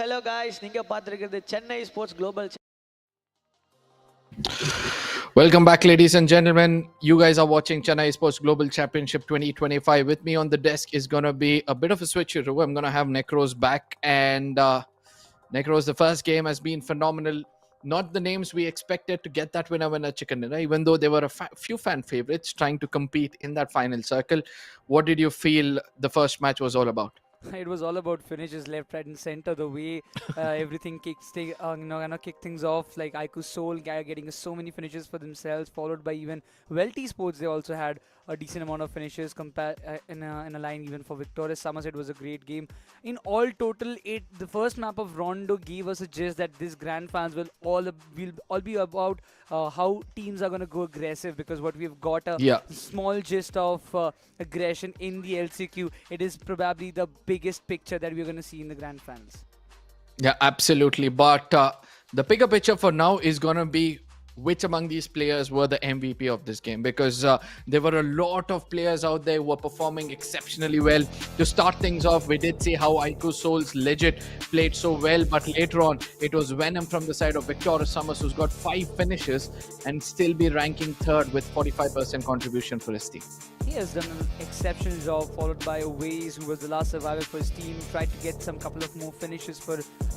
hello guys. நீங்க பார்த்திருக்கிறது Chennai Esports Global Welcome back, ladies and gentlemen. You guys are watching Chennai Esports Global Championship 2025. With me on the desk is going to be a bit of a switcheroo. I'm going to have Necros back. And Necros, the first game has been phenomenal. Not the names we expected to get that winner chicken dinner, even though there were a few fan favorites trying to compete in that final circle. What did you feel the first match was all about? It was all about finishes left, right, and center. The way everything kick things off, like IQOOSOUL getting so many finishes for themselves, followed by even WELT Esports. They also had a decent amount of finishes in a line. Even for Victorious Summers, it was a great game. In all total, the first map of Rondo gave us a gist that this grand finals will all be about how teams are going to go aggressive, because what we've got a small gist of aggression in the LCQ. It is probably the biggest picture that we're going to see in the grand finals. Yeah, absolutely. But the bigger picture for now is going to be which among these players were the MVP of this game, because there were a lot of players out there who were performing exceptionally well. To start things off, we did see how IQOOSOUL's Legit played so well, but later on it was Venom from the side of Victorious Summers, who's got 5 finishes and still be ranking 3rd with 45% contribution for his team. He has done an exceptional job, followed by Owaze, who was the last survivor for his team. Tried to get some couple of more finishes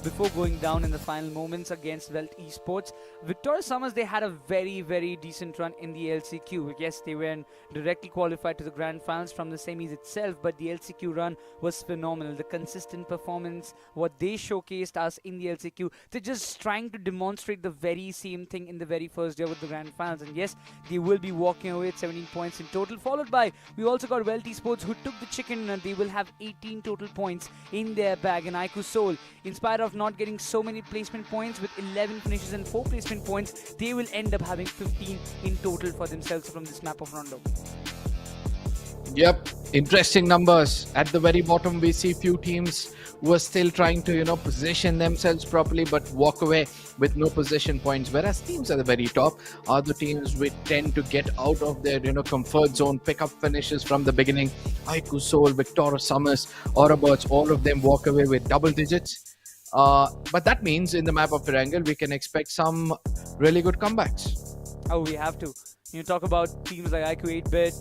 before going down in the final moments against WELT Esports. Victorious Summers, they had a very, very decent run in the LCQ. Yes, they weren't directly qualified to the grand finals from the semis itself, but the LCQ run was phenomenal. The consistent performance, what they showcased us in the LCQ, they're just trying to demonstrate the very same thing in the very first day with the grand finals. And yes, they will be walking away with 17 points in total, followed by we also got WELT Esports, who took the chicken, and they will have 18 total points in their bag. And IQOOSOUL, in spite of not getting so many placement points with 11 finishes and 4 placement points, they will end up having 15 in total for themselves from this map of Rondo. Yep, interesting numbers. At the very bottom, we see few teams who are still trying to, position themselves properly, but walk away with no possession points. Whereas teams at the very top are the teams which tend to get out of their, comfort zone, pick up finishes from the beginning. IQOOSOUL, Victorious Summers, AUTOBOTZ, all of them walk away with double digits. But that means in the map of ERANGEL, we can expect some really good comebacks. Oh, we have to. You talk about teams like IQOO 8-bit,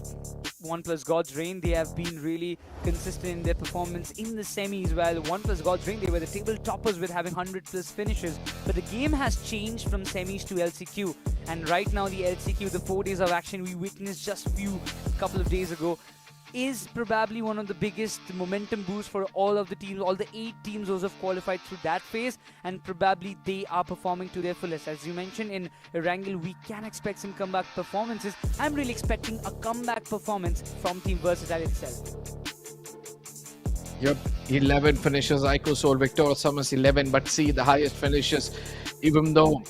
ONEPLUS God's Reign, they have been really consistent in their performance in the semis, while ONEPLUS God's Reign, they were the table toppers with having 100+ finishes. But the game has changed from semis to LCQ, and right now the LCQ, the 4 days of action we witnessed just a couple of days ago, is probably one of the biggest momentum boosts for all of the teams, all the 8 teams those have qualified through that phase, and probably they are performing to their fullest. As you mentioned, in ERANGEL, we can expect some comeback performances. I'm really expecting a comeback performance from Team Versatile itself. Yep, 11 finishes, IQOOSOUL, Victorious Summers 11, but see the highest finishes, even though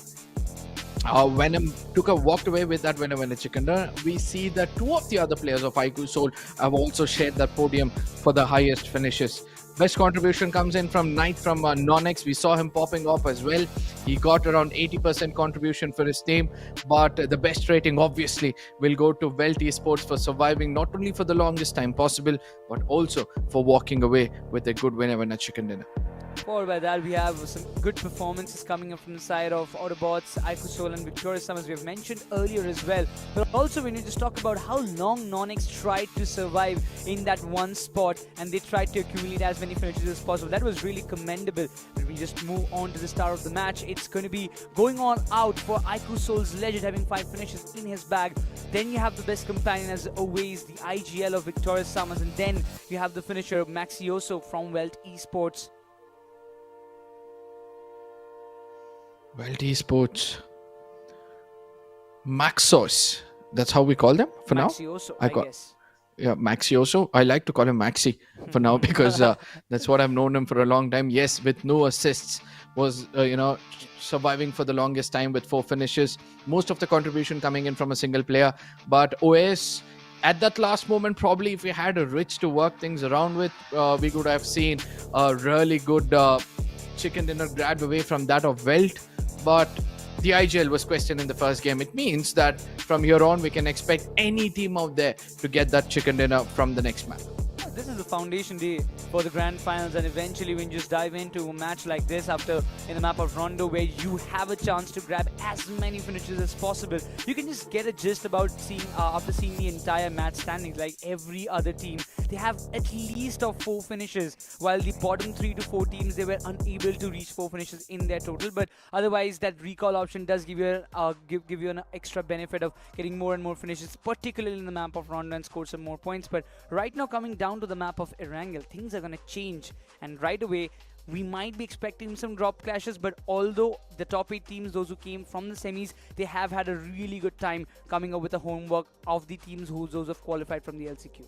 Venom walked away with that winner chicken dinner. We see that 2 of the other players of IQOOSOUL have also shared that podium for the highest finishes. Best contribution comes in from Knight from NONX. We saw him popping off as well. He got around 80% contribution for his team, but the best rating obviously will go to WELT Esports for surviving not only for the longest time possible, but also for walking away with a good winner chicken dinner. Followed by that, we have some good performances coming up from the side of AUTOBOTZ, IQOOSOUL, and Victorious Summers, we have mentioned earlier as well. But also, we need to talk about how long NONX tried to survive in that one spot, and they tried to accumulate as many finishes as possible. That was really commendable. But we just move on to the start of the match. It's going to be going on out for IQOOSOUL's Legend, having 5 finishes in his bag. Then you have the best companion as always, the IGL of Victorious Summers, and then you have the finisher Maxioso from WELT Esports. WELT Esports, Maxos, that's how we call them for Maxioso, now. I guess. Yeah, Maxioso. I like to call him Maxi for now because that's what I've known him for a long time. Yes, with no assists, was surviving for the longest time with 4 finishes. Most of the contribution coming in from a single player. But OS, at that last moment, probably if we had a Rich to work things around with, we could have seen a really good chicken dinner grab away from that of WELT. But the IGL was questioned in the first game. It means that from here on, we can expect any team out there to get that chicken dinner from the next map. this is the foundation day for the grand finals, and eventually when you just dive into a match like this after in the map of Rondo, where you have a chance to grab as many finishes as possible, you can just get a gist about seeing after seeing the entire match standings. Like every other team, they have at least of 4 finishes, while the bottom 3 to 4 teams, they were unable to reach 4 finishes in their total. But otherwise, that recall option does give you give you an extra benefit of getting more and more finishes, particularly in the map of Rondo, and score some more points. But right now, coming down to the map of ERANGEL, things are going to change, and right away we might be expecting some drop clashes. But although the top 8 teams, those who came from the semis, they have had a really good time coming up with the homework of the teams those have qualified from the LCQ.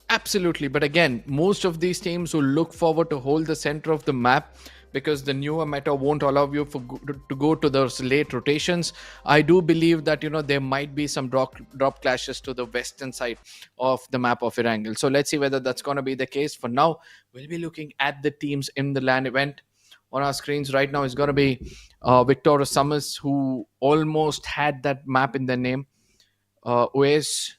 Absolutely, but again, most of these teams will look forward to hold the center of the map because the newer meta won't allow you to go to those late rotations. I do believe that there might be some drop clashes to the western side of the map of ERANGEL. So let's see whether that's going to be the case. For now, we'll be looking at the teams in the LAN event. On our screens right now is going to be Victoria Summers, who almost had that map in their name. OS,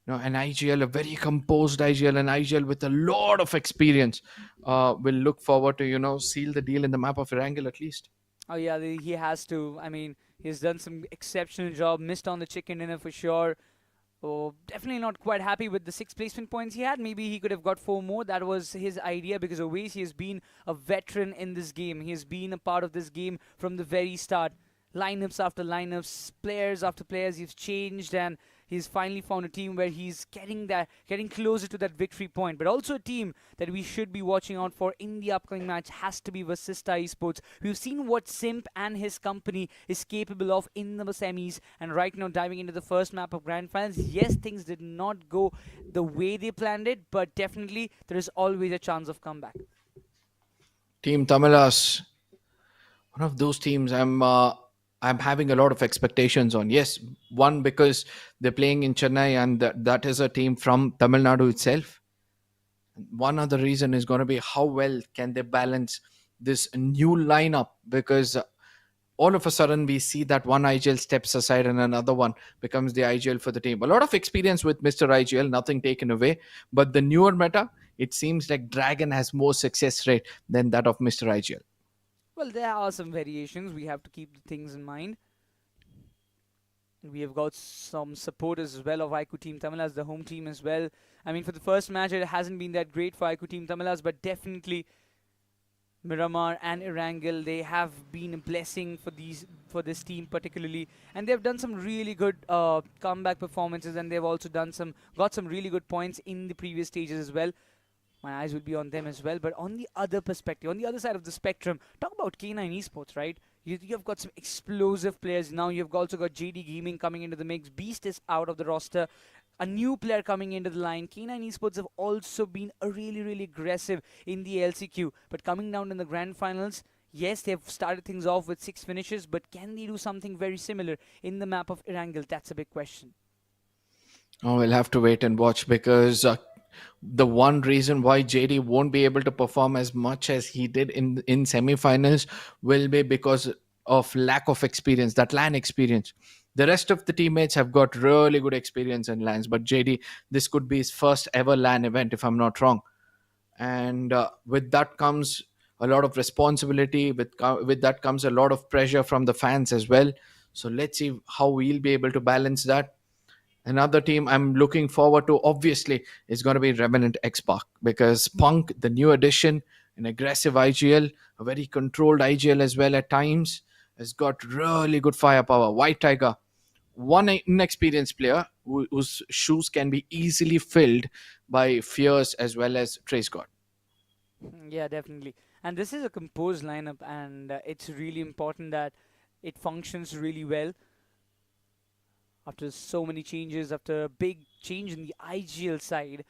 an IGL, a very composed IGL, an IGL with a lot of experience. We'll look forward to, seal the deal in the map of ERANGEL at least. Oh yeah, he has to. I mean, he's done some exceptional job, missed on the chicken dinner for sure. Oh, definitely not quite happy with the 6 placement points he had. Maybe he could have got 4 more. That was his idea, because always he has been a veteran in this game. He has been a part of this game from the very start. Lineups after lineups, players after players, he's changed, and he's finally found a team where he's getting closer to that victory point. But also a team that we should be watching out for in the upcoming match has to be VASISTA Esports. We've seen what Simp and his company is capable of in the semis, and right now diving into the first map of Grand Finals. Yes, things did not go the way they planned it, but definitely there is always a chance of comeback. Team Tamilas, one of those teams I'm having a lot of expectations on. Yes, one, because they're playing in Chennai, and that is a team from Tamil Nadu itself. One other reason is going to be how well can they balance this new lineup, because all of a sudden we see that one IGL steps aside and another one becomes the IGL for the team. A lot of experience with Mr. IGL, nothing taken away, but the newer meta, it seems like Dragon has more success rate than that of Mr. IGL. Well, there are some variations. We have to keep the things in mind. We have got some supporters as well of IQOO Team Tamilas, the home team as well. I mean, for the first match, it hasn't been that great for IQOO Team Tamilas, but definitely Miramar and ERANGEL, they have been a blessing for this team particularly, and they've done some really good comeback performances, and they've also got some really good points in the previous stages as well. My eyes will be on them as well. But on the other perspective, on the other side of the spectrum, talk about K9 Esports, right? You've got some explosive players now. You've also got JD Gaming coming into the mix. Beast is out of the roster. A new player coming into the line. K9 Esports have also been really, really aggressive in the LCQ. But coming down in the grand finals, yes, they've started things off with 6 finishes, but can they do something very similar in the map of ERANGEL? That's a big question. Oh, we'll have to wait and watch, because the one reason why JD won't be able to perform as much as he did in semi-finals will be because of lack of experience, that LAN experience. The rest of the teammates have got really good experience in LANs, but JD, this could be his first ever LAN event, if I'm not wrong. And with that comes a lot of responsibility. With that comes a lot of pressure from the fans as well. So let's see how we'll be able to balance that. Another team I'm looking forward to, obviously, is going to be REVENANT XSPARK, because Punk, the new addition, an aggressive IGL, a very controlled IGL as well at times, has got really good firepower. White Tiger, one inexperienced player whose shoes can be easily filled by Fierce as well as Trace God. Yeah, definitely. And this is a composed lineup, and it's really important that it functions really well. After so many changes, after a big change in the IGL side,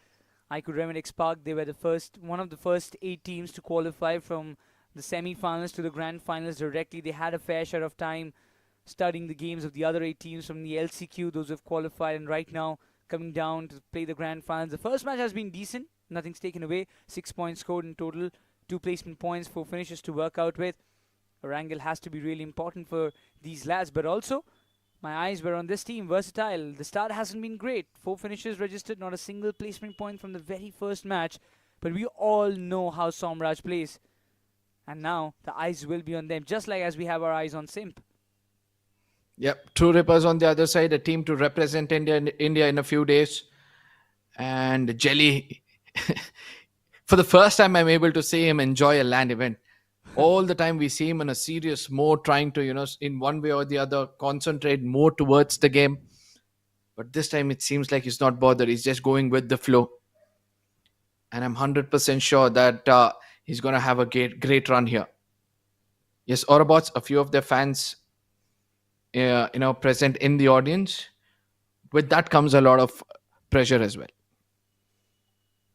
IQOO REVENANT XSPARK, they were one of the first 8 teams to qualify from the semi-finals to the grand finals directly. They had a fair share of time studying the games of the other 8 teams from the LCQ, those who have qualified, and right now coming down to play the grand finals. The first match has been decent, nothing's taken away, 6 points scored in total, 2 placement points, 4 finishes to work out with. ERANGEL has to be really important for these lads, but also My eyes were on this team, Versatile. The start hasn't been great. 4 finishes registered, not a single placement point from the very first match. But we all know how Somraj plays. And now the eyes will be on them, just like as we have our eyes on Simp. Yep, True Rippers on the other side, a team to represent India in a few days. And Jelly, for the first time, I'm able to see him enjoy a LAN event. All the time we see him in a serious mode, trying to, in one way or the other, concentrate more towards the game. But this time it seems like he's not bothered. He's just going with the flow. And I'm 100% sure that he's going to have a great run here. Yes, Autobots, a few of their fans, present in the audience. With that comes a lot of pressure as well.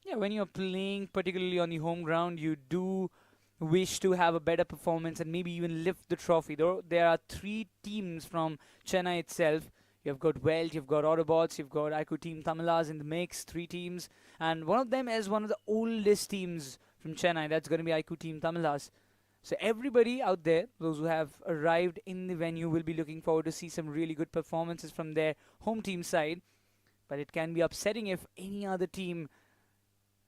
Yeah, when you're playing, particularly on the home ground, you do wish to have a better performance and maybe even lift the trophy. There are 3 teams from Chennai itself. You've got WELT, you've got Autobots, you've got IQOO Team Tamilas in the mix, 3 teams. And one of them is one of the oldest teams from Chennai. That's going to be IQOO Team Tamilas. So everybody out there, those who have arrived in the venue, will be looking forward to see some really good performances from their home team side. But it can be upsetting if any other team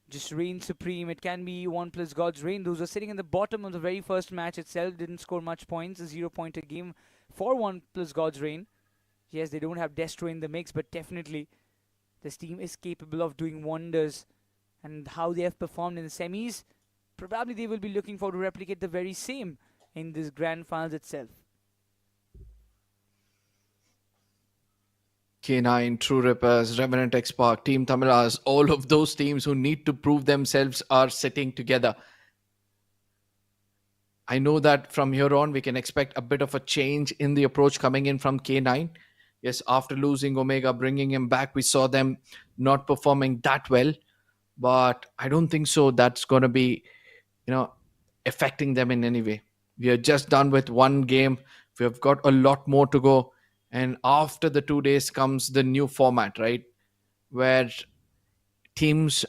just reigns supreme. It can be ONEPLUS God's Reign. Those are sitting in the bottom of the very first match itself, didn't score much points, a 0-pointer game for ONEPLUS God's Reign. Yes, they don't have Destro in the mix, but definitely this team is capable of doing wonders. And how they have performed in the semis, probably they will be looking forward to replicate the very same in this grand finals itself. K9, True Rippers, Revenant, XSPARK, Team Tamilas, all of those teams who need to prove themselves are sitting together. I know that from here on we can expect a bit of a change in the approach coming in from K9. Yes, after losing Omega, bringing him back, we saw them not performing that well. But I don't think so that's going to be, affecting them in any way. We are just done with one game. We have got a lot more to go. And after the 2 days comes the new format, right? Where teams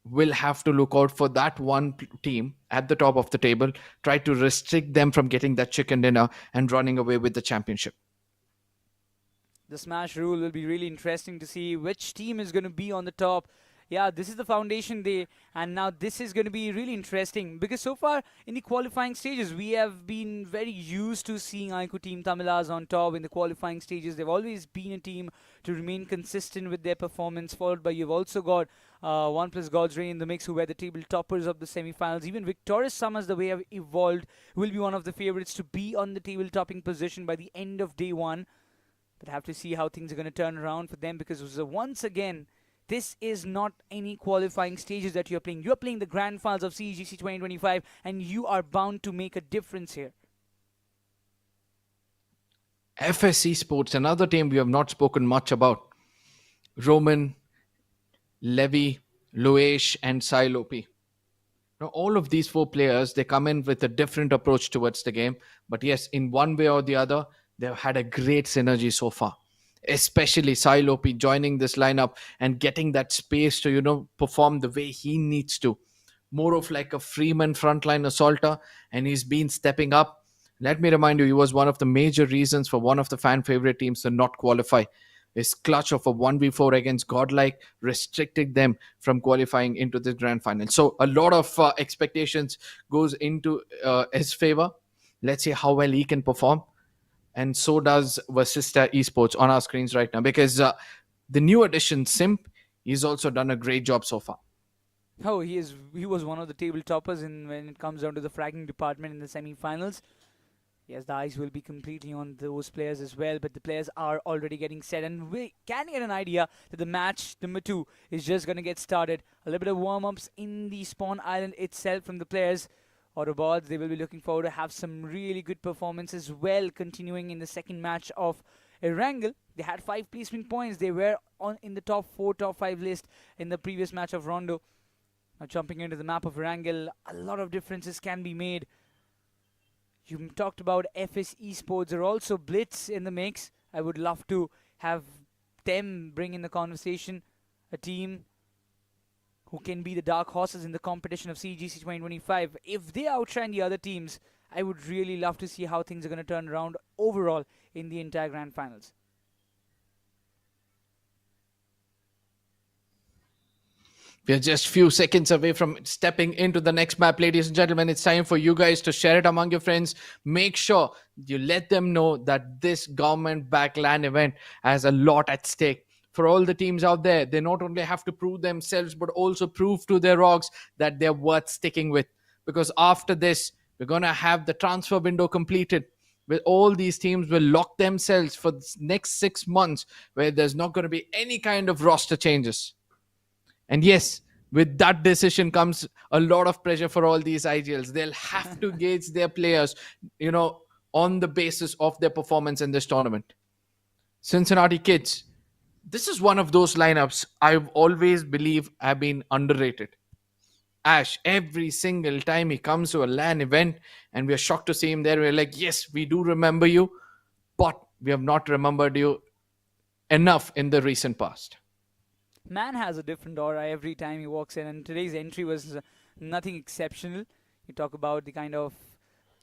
will have to look out for that one team at the top of the table, try to restrict them from getting that chicken dinner and running away with the championship. The Smash rule will be really interesting to see which team is going to be on the top. Yeah, this is the foundation day, and now this is going to be really interesting because so far in the qualifying stages, we have been very used to seeing IQOO Team Tamilas on top in the qualifying stages. They've always been a team to remain consistent with their performance, followed by you've also got ONEPLUS God's Reign in the mix, who were the table toppers of the semi-finals. Even Victorious Summers, the way they have evolved, will be one of the favorites to be on the table topping position by the end of day 1. But I have to see how things are going to turn around for them because once again, this is not any qualifying stages that you're playing. You're playing the grand finals of CEGC 2025 and you are bound to make a difference here. FS Esports, another team we have not spoken much about. Roman, Levy, Loesh and Silopi. Now, all of these 4 players, they come in with a different approach towards the game. But yes, in one way or the other, they've had a great synergy so far. Especially Silopi joining this lineup and getting that space to, perform the way he needs to. More of like a Freeman frontline assaulter, and he's been stepping up. Let me remind you, he was one of the major reasons for one of the fan favorite teams to not qualify. His clutch of a 1v4 against Godlike restricted them from qualifying into the grand final. So a lot of expectations goes into his favor. Let's see how well he can perform. And so does VASISTA Esports on our screens right now. Because the new addition, Simp, he's also done a great job so far. Oh, he was one of the table toppers when it comes down to the fragging department in the semi-finals. Yes, the eyes will be completely on those players as well. But the players are already getting set. And we can get an idea that the match number 2 is just going to get started. A little bit of warm-ups in the spawn island itself from the players. Autobots, they will be looking forward to have some really good performances well continuing in the second match of ERANGEL. They had 5 placement points. They were in the top 4, top 5 list in the previous match of RONDO. Now jumping into the map of ERANGEL, a lot of differences can be made. You talked about FS Esports. There are also BLITZ in the mix. I would love to have them bring in the conversation. A team who can be the dark horses in the competition of CEGC 2025. If they outshine the other teams, I would really love to see how things are going to turn around overall in the entire Grand Finals. We are just few seconds away from stepping into the next map, ladies and gentlemen. It's time for you guys to share it among your friends. Make sure you let them know that this government-backed LAN event has a lot at stake. For all the teams out there, they not only have to prove themselves, but also prove to their orgs that they're worth sticking with. Because after this, we're going to have the transfer window completed. With all these teams will lock themselves for the next 6 months, where there's not going to be any kind of roster changes. And yes, with that decision comes a lot of pressure for all these IGLs. They'll have to gauge their players, on the basis of their performance in this tournament. Cincinnati kids, this is one of those lineups I've always believed have been underrated. Ash, every single time he comes to a LAN event and we're shocked to see him there, we're like, yes, we do remember you, but we have not remembered you enough in the recent past. Man has a different aura every time he walks in, and today's entry was nothing exceptional. You talk about the kind of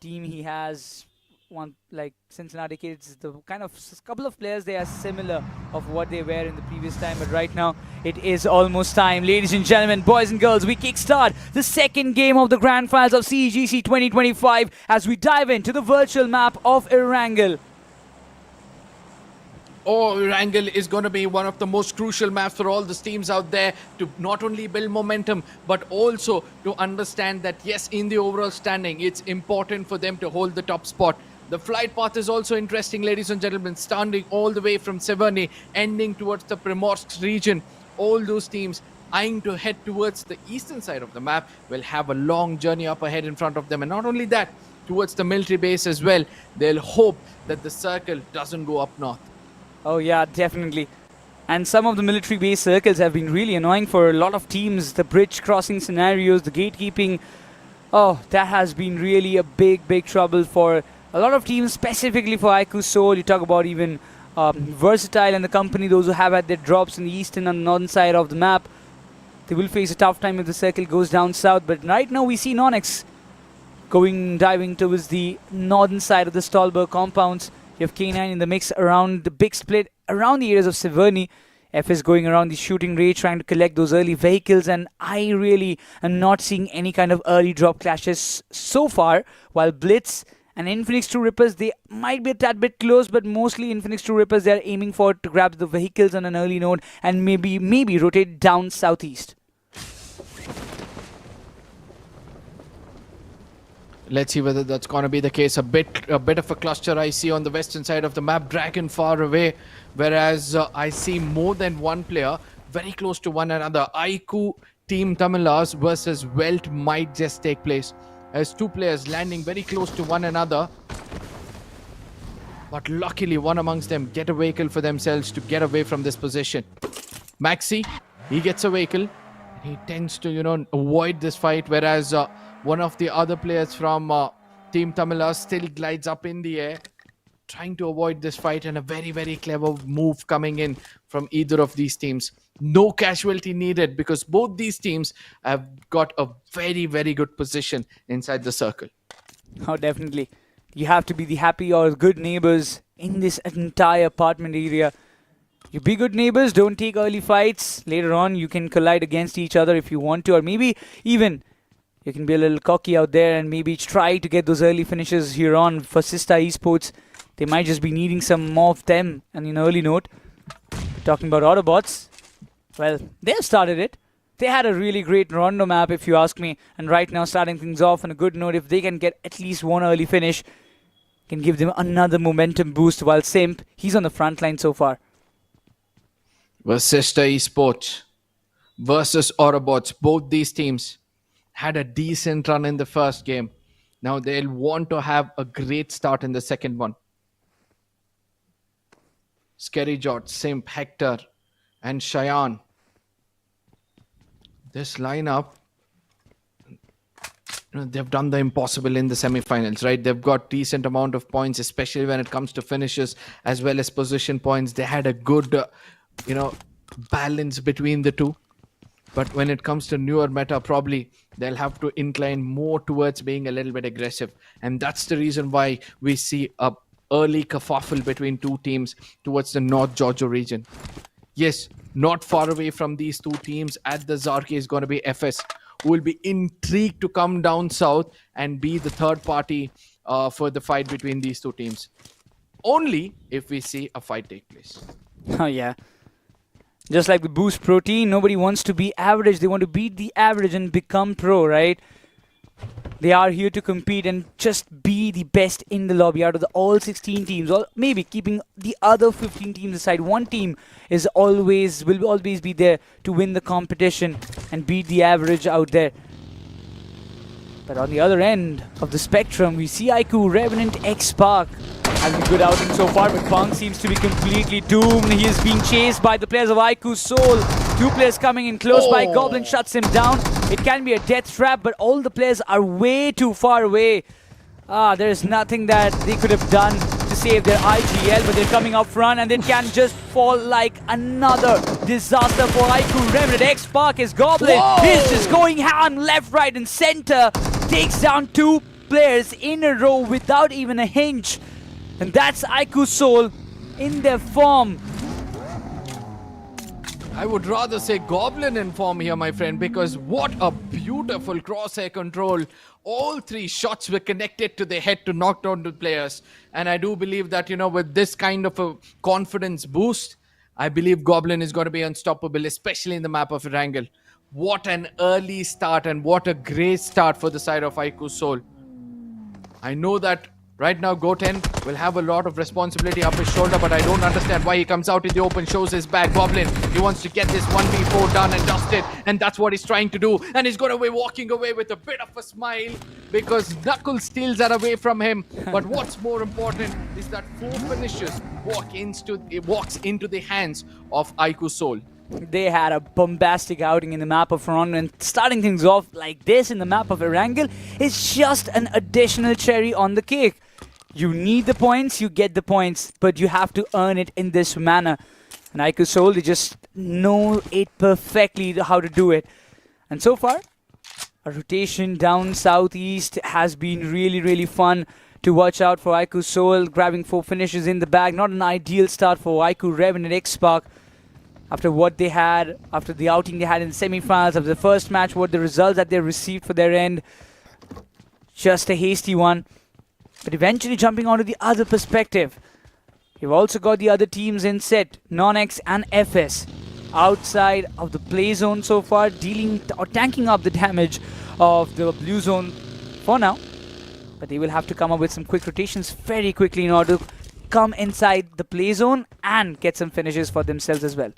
team he has, one like Cincinnati kids, the kind of couple of players, they are similar of what they were in the previous time, but right now it is almost time. Ladies and gentlemen, boys and girls, we kickstart the second game of the Grand Finals of CEGC 2025 as we dive into the virtual map of ERANGEL. ERANGEL is going to be one of the most crucial maps for all the teams out there to not only build momentum, but also to understand that, yes, in the overall standing, it's important for them to hold the top spot. The flight path is also interesting, ladies and gentlemen, starting all the way from Severny, ending towards the Primorsk region. All those teams eyeing to head towards the eastern side of the map will have a long journey up ahead in front of them. And not only that, towards the military base as well, they'll hope that the circle doesn't go up north. Oh yeah, definitely. And some of the military base circles have been really annoying for a lot of teams. The bridge crossing scenarios, the gatekeeping, that has been really a big trouble for a lot of teams, specifically for IQOOSOUL. You talk about even Versatile and the company, those who have had their drops in the eastern and northern side of the map. They will face a tough time if the circle goes down south. But right now we see NONX diving towards the northern side of the Stolberg compounds. You have K9 in the mix around the big split around the areas of Severny. FS going around the shooting range trying to collect those early vehicles, and I really am not seeing any kind of early drop clashes so far, while BLITZ and INFINIX 2 Rippers, they might be a tad bit close, but mostly INFINIX 2 Rippers, they are aiming for to grab the vehicles on an early node and maybe rotate down southeast. Let's see whether that's going to be the case. A bit of a cluster I see on the western side of the map. Dragon far away, whereas I see more than one player very close to one another. IQOO Team TAMILAS versus WELT might just take place, as two players landing very close to one another. But luckily, one amongst them get a vehicle for themselves to get away from this position. Maxi, he gets a vehicle. He tends to, avoid this fight, whereas one of the other players from Team TAMILAS still glides up in the air, trying to avoid this fight, and a very clever move coming in from either of these teams. No casualty needed because both these teams have got a very good position inside the circle. Oh, definitely. You have to be the happy or good neighbors in this entire apartment area. You be good neighbors, don't take early fights. Later on, you can collide against each other if you want to, or maybe even you can be a little cocky out there and maybe try to get those early finishes here on VASISTA Esports. They might just be needing some more of them. And in early note, talking about AUTOBOTZ, well, they have started it. They had a really great Rondo map, if you ask me. And right now, starting things off on a good note, if they can get at least one early finish, can give them another momentum boost. While Simp, he's on the front line so far. VASISTA Esports versus AUTOBOTZ. Both these teams had a decent run in the first game. Now they'll want to have a great start in the second one. Scary Jot, Simp, Hector, and Cheyenne. This lineup, they've done the impossible in the semifinals, right? They've got decent amount of points, especially when it comes to finishes as well as position points. They had a good, balance between the two. But when it comes to newer meta, probably they'll have to incline more towards being a little bit aggressive. And that's the reason why we see a early kerfuffle between two teams towards the North Georgia region. Yes, not far away from these two teams at the Zarki is going to be FS, who will be intrigued to come down south and be the third party for the fight between these two teams. Only if we see a fight take place. Oh, yeah. Just like the Boost Protein, nobody wants to be average. They want to beat the average and become pro, right? They are here to compete and just be the best in the lobby out of the all 16 teams, or maybe keeping the other 15 teams aside. One team will always be there to win the competition and beat the average out there. But on the other end of the spectrum, we see IQOO, Revenant, XSPARK having a good outing so far, but Punk seems to be completely doomed. He is being chased by the players of IQOOSOUL. Two players coming in close by. Goblin shuts him down. It can be a death trap, but all the players are way too far away. There is nothing that they could have done to save their IGL, but they're coming up front and they can just fall like another disaster for IQOO. Revenant, XSPARK is Goblin. He's just going ham left, right and center. Takes down two players in a row without even a hinge. And that's IQOOSOUL in their form. I would rather say Goblin in form here, my friend, because what a beautiful crosshair control. All three shots were connected to the head to knock down the players. And I do believe that, with this kind of a confidence boost, I believe Goblin is going to be unstoppable, especially in the map of ERANGEL. What an early start and what a great start for the side of IQOOSOUL. I know that right now Goten will have a lot of responsibility up his shoulder, but I don't understand why he comes out in the open, shows his back. Goblin, he wants to get this 1v4 done and dusted, and that's what he's trying to do. And he's going to be walking away with a bit of a smile because Knuckles steals that away from him. But what's more important is that 4 finishes walks into the hands of IQOOSOUL. They had a bombastic outing in the map of RONDO, and starting things off like this in the map of ERANGEL is just an additional cherry on the cake. You need the points, you get the points, but you have to earn it in this manner. And IQOOSOUL, they just know it perfectly how to do it. And so far, a rotation down southeast has been really, really fun to watch out for IQOOSOUL, grabbing 4 finishes in the bag. Not an ideal start for IQOO, Revenant, XSPARK. After what they had, after the outing they had in the semi-finals, after the first match, what the results that they received for their end. Just a hasty one. But eventually jumping onto the other perspective. You've also got the other teams in set, NONX and FS. Outside of the play zone so far, dealing or tanking up the damage of the blue zone for now. But they will have to come up with some quick rotations very quickly in order to come inside the play zone and get some finishes for themselves as well.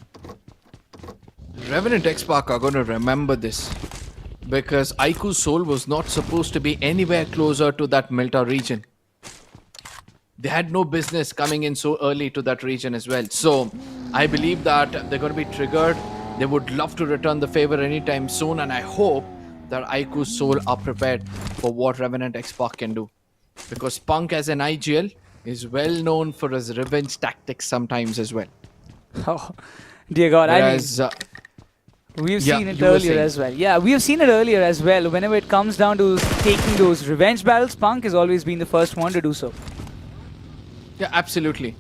Revenant XSPARK are going to remember this because IQOOSOUL was not supposed to be anywhere closer to that Milta region. They had no business coming in so early to that region as well. So I believe that they're going to be triggered. They would love to return the favor anytime soon, and I hope that IQOOSOUL are prepared for what Revenant XSPARK can do. Because Punk as an IGL is well known for his revenge tactics sometimes as well. Oh, dear God. Whereas, we've seen it earlier as well. Yeah, we've seen it earlier as well. Whenever it comes down to taking those revenge battles, Punk has always been the first one to do so. Yeah, absolutely.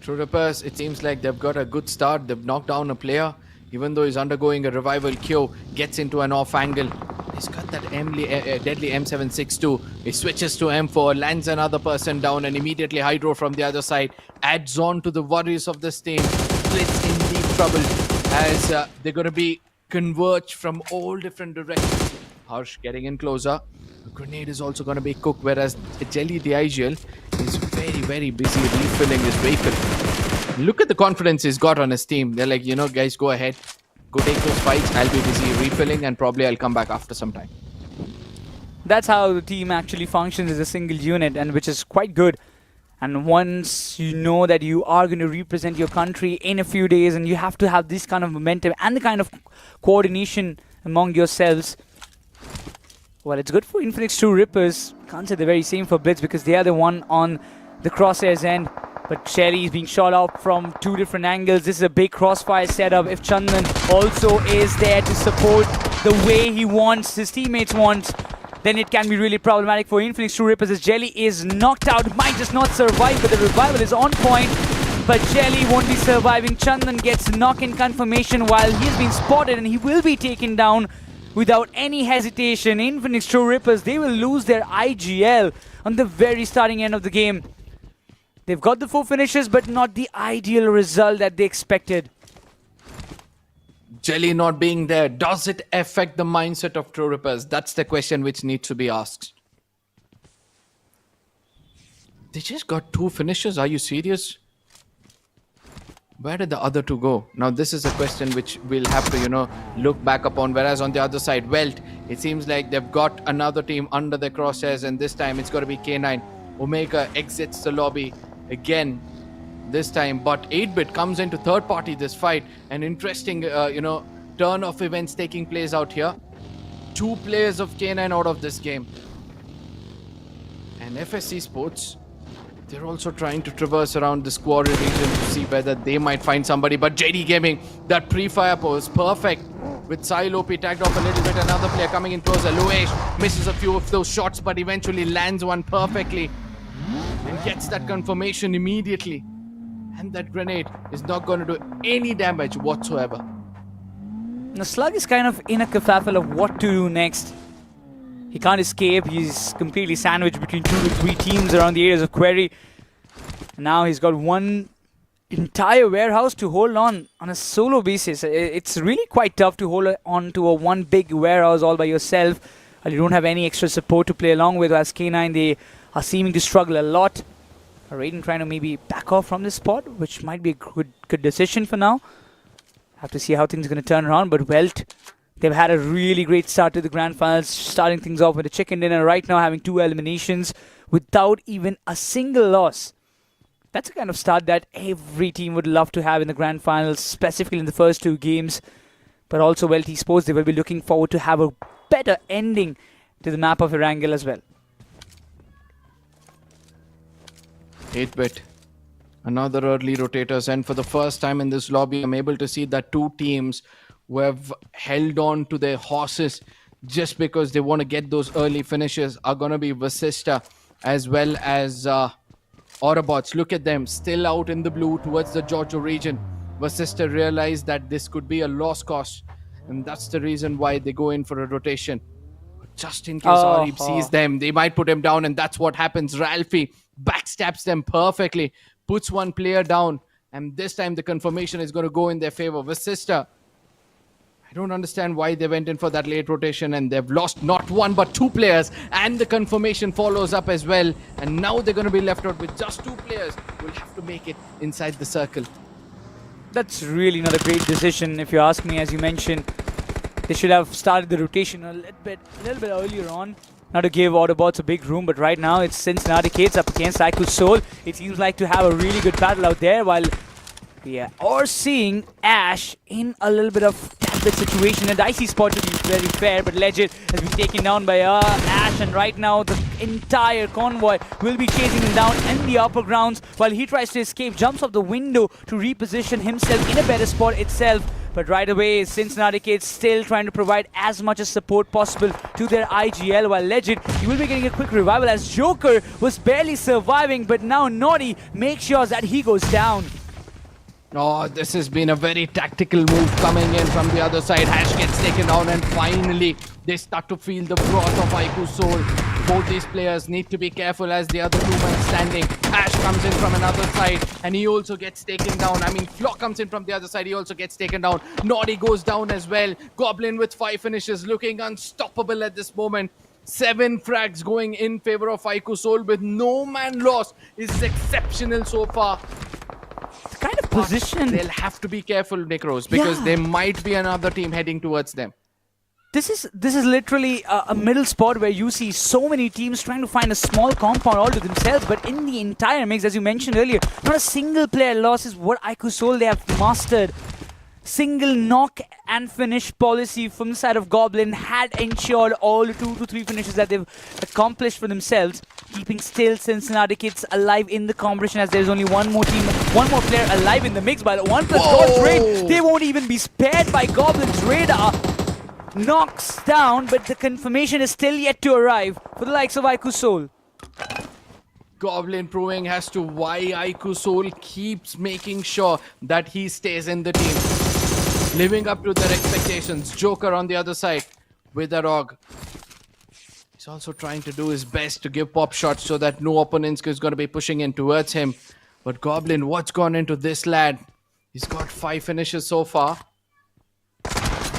True Rippers, it seems like they've got a good start. They've knocked down a player. Even though he's undergoing a revival queue, gets into an off angle. He's got that deadly M762. He switches to M4, lands another person down, and immediately Hydro from the other side adds on to the worries of this team. BLITZ in deep trouble as they're going to be converged from all different directions. Harsh getting in closer. A grenade is also going to be cooked, whereas Jelly the IGL is very, very busy refilling his vehicle. Look at the confidence he's got on his team. They're like, guys, go ahead. Go take those fights. I'll be busy refilling and probably I'll come back after some time. That's how the team actually functions as a single unit, and which is quite good. And once you know that you are going to represent your country in a few days and you have to have this kind of momentum and the kind of coordination among yourselves, well, it's good for INFINIX True Rippers. Can't say the very same for BLITZ because they are the one on the crosshairs end. But Shelly is being shot out from two different angles. This is a big crossfire setup. If Chandan also is there to support the way he wants, his teammates want, then it can be really problematic for INFINIX True Rippers as Jelly is knocked out. Might just not survive, but the revival is on point. But Jelly won't be surviving. Chandan gets knock-in confirmation while he's been spotted and he will be taken down without any hesitation. INFINIX True Rippers, they will lose their IGL on the very starting end of the game. They've got the 4 finishes, but not the ideal result that they expected. Jelly not being there, does it affect the mindset of True Rippers? That's the question which needs to be asked. They just got 2 finishes, are you serious? Where did the other 2 go? Now this is a question which we'll have to, look back upon. Whereas on the other side, WELT, it seems like they've got another team under their crosshairs, and this time it's got to be K9. Omega exits the lobby again this time, but 8-bit comes into third party this fight. An interesting, turn of events taking place out here. 2 players of K9 out of this game. And FSC Sports, they're also trying to traverse around this quarry region to see whether they might find somebody. But JD Gaming, that pre-fire pose, perfect. With Silopi tagged off a little bit, another player coming in closer. Luesh misses a few of those shots, but eventually lands one perfectly. And gets that confirmation immediately. And that grenade is not going to do any damage whatsoever. The Slug is kind of in a kerfuffle of what to do next. He can't escape. He's completely sandwiched between 2 to 3 teams around the areas of Quarry. Now he's got one entire warehouse to hold on a solo basis. It's really quite tough to hold on to a one big warehouse all by yourself. You don't have any extra support to play along with. As K9, they are seeming to struggle a lot. Raiden trying to maybe back off from this spot, which might be a good decision for now. Have to see how things are going to turn around. But WELT, they've had a really great start to the Grand Finals, starting things off with a chicken dinner. Right now having 2 eliminations without even a single loss. That's the kind of start that every team would love to have in the Grand Finals, specifically in the first 2 games. But also WELT Esports, they will be looking forward to have a better ending to the map of ERANGEL as well. 8-bit, another early rotators, and for the first time in this lobby, I'm able to see that 2 teams who have held on to their horses just because they want to get those early finishes are going to be VASISTA as well as AUTOBOTZ. Look at them, still out in the blue towards the Giorgio region. VASISTA realized that this could be a lost cause, and that's the reason why they go in for a rotation. But just in case Arib sees them, they might put him down, and that's what happens. Ralphie backstabs them perfectly, puts one player down, and this time the confirmation is going to go in their favor. VASISTA, I don't understand why they went in for that late rotation, and they've lost not 1 but 2 players, and the confirmation follows up as well, and now they're going to be left out with just 2 players who will have to make it inside the circle. That's really not a great decision if you ask me. As you mentioned, they should have started the rotation a little bit earlier on. Not to give AUTOBOTZ a big room, but right now it's Cincinnati Kids up against IQOOSOUL. It seems like to have a really good battle out there, while we are seeing Ash in a little bit of bit situation. A dicey spot to be very fair, but Legend has been taken down by Ash, and right now the entire convoy will be chasing him down in the upper grounds while he tries to escape, jumps off the window to reposition himself in a better spot itself. But right away, Cincinnati Kids still trying to provide as much as support possible to their IGL, while Legend, he will be getting a quick revival as Joker was barely surviving, but now Naughty makes sure that he goes down. Oh, this has been a very tactical move coming in from the other side. Ash gets taken down, and finally they start to feel the wrath of IQOOSOUL. Both these players need to be careful as the other 2 men standing. Ash comes in from another side and he also gets taken down. I mean, Flock comes in from the other side, he also gets taken down. Naughty goes down as well. Goblin with 5 finishes, looking unstoppable at this moment. 7 frags going in favor of IQOOSOUL with no man lost is exceptional so far. The kind of position, they'll have to be careful, Necros, because there might be another team heading towards them. This is literally a middle spot where you see so many teams trying to find a small compound all to themselves, but in the entire mix, as you mentioned earlier, not a single player loss is what IQOOSOUL they have mastered. single knock and finish policy from the side of Goblin had ensured all 2 to 3 finishes that they've accomplished for themselves, keeping still Cincinnati kids alive in the competition, as there's only one more player alive in the mix. By the ONEPLUS God's Raid, they won't even be spared by Goblin's radar. Knocks down, but the confirmation is still yet to arrive for the likes of IQOOSOUL. Goblin proving as to why IQOOSOUL keeps making sure that he stays in the team, living up to their expectations. Joker on the other side with a ROG. He's also trying to do his best to give pop shots so that no opponent is going to be pushing in towards him. But Goblin, what's gone into this lad? He's got 5 finishes so far.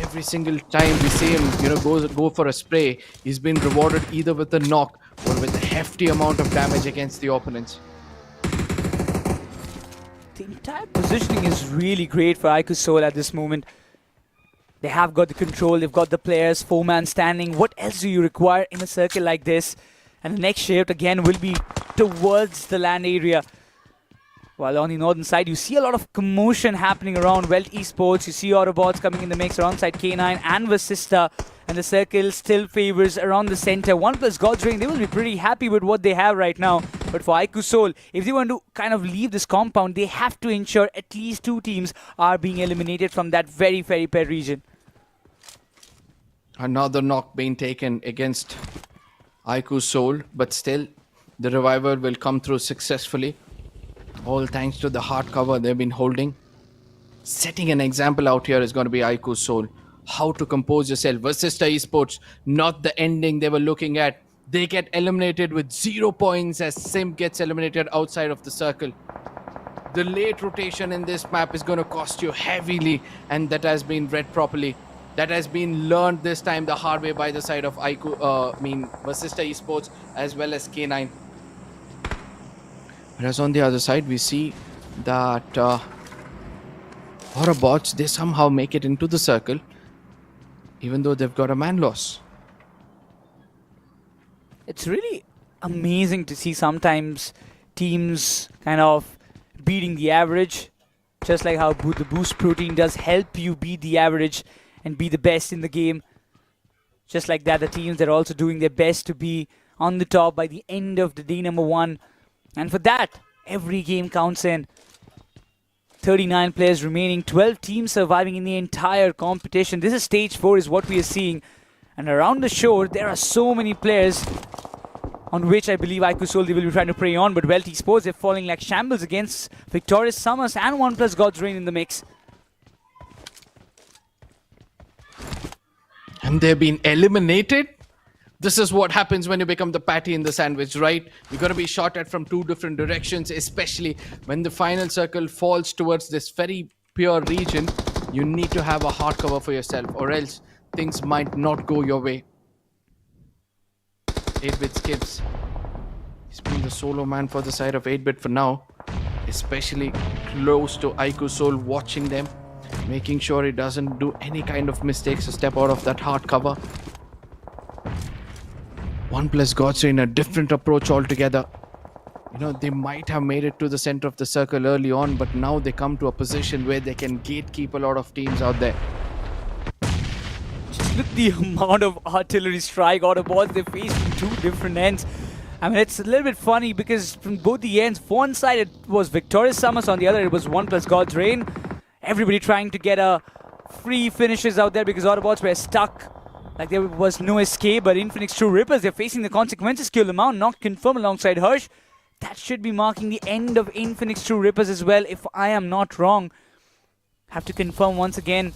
Every single time we see him, go for a spray, he's been rewarded either with a knock or with a hefty amount of damage against the opponents. The entire positioning is really great for IQOOSOUL at this moment. They have got the control, they've got the players, 4-man standing. What else do you require in a circle like this? And the next shift again will be towards the land area. While on the northern side, you see a lot of commotion happening around WELT Esports. You see AUTOBOTZ coming in the mix alongside K9 and VASISTA. And the circle still favors around the center. ONEPLUS God's Rain, they will be pretty happy with what they have right now. But for IQOOSOUL, if they want to kind of leave this compound, they have to ensure at least 2 teams are being eliminated from that very, very paired region. Another knock being taken against IQOOSOUL, but still the revival will come through successfully. All thanks to the hard cover they've been holding. Setting an example out here is going to be IQOOSOUL. How to compose yourself. VASISTA Esports, not the ending they were looking at. They get eliminated with 0 points as Sim gets eliminated outside of the circle. The late rotation in this map is going to cost you heavily, and that has been read properly. That has been learned this time the hard way by the side of VASISTA Esports as well as K9. Whereas on the other side, we see that AUTOBOTZ, they somehow make it into the circle, even though they've got a man loss. It's really amazing to see sometimes teams kind of beating the average, just like how the boost protein does help you beat the average and be the best in the game. Just like that, the teams that are also doing their best to be on the top by the end of the day number 1. And for that, every game counts in. 39 players remaining, 12 teams surviving in the entire competition. This is stage 4 is what we are seeing. And around the shore, there are so many players on which I believe IQOOSOUL they will be trying to prey on. But WELT Esports, they're falling like shambles against Victorious SUMUS and ONEPLUS God's Rain in the mix. And they've been eliminated? This is what happens when you become the patty in the sandwich, right? You're going to be shot at from 2 different directions, especially when the final circle falls towards this very pure region. You need to have a hard cover for yourself, or else things might not go your way. 8-bit skips. He's been the solo man for the side of 8-bit for now, especially close to IQOOSOUL, watching them, making sure he doesn't do any kind of mistakes to step out of that hard cover. ONEPLUS God's Rain, a different approach altogether. They might have made it to the center of the circle early on, but now they come to a position where they can gatekeep a lot of teams out there. Just look at the amount of artillery strike AUTOBOTZ they faced from 2 different ends. I mean, it's a little bit funny because from both the ends, one side it was Victorious SUMUS, on the other it was ONEPLUS God's Rain. Everybody trying to get free finishes out there because AUTOBOTZ were stuck. Like there was no escape, but INFINIX True Rippers, they're facing the consequences. Kill them out, not confirmed alongside Hirsch. That should be marking the end of INFINIX True Rippers as well, if I am not wrong. Have to confirm once again.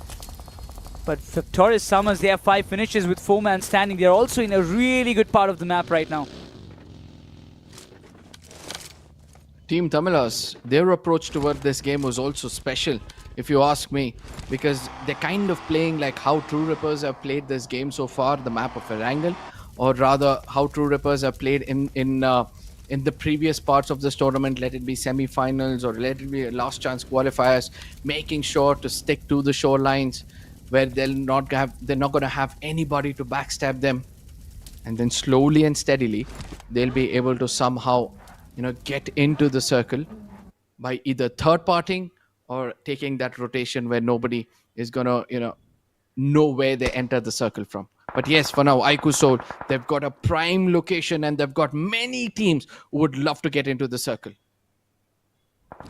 But Victorious SUMUS, they have 5 finishes with 4-man standing. They're also in a really good part of the map right now. Team TAMILAS, their approach toward this game was also special, if you ask me, because they're kind of playing like how True Rippers have played this game so far, the map of ERANGEL, or rather how True Rippers have played in the previous parts of this tournament, let it be semi-finals or let it be last chance qualifiers, making sure to stick to the shorelines where they're not going to have anybody to backstab them, and then slowly and steadily they'll be able to somehow get into the circle by either third partying or taking that rotation where nobody is gonna, know where they enter the circle from. But yes, for now, IQOOSOUL, they've got a prime location and they've got many teams who would love to get into the circle.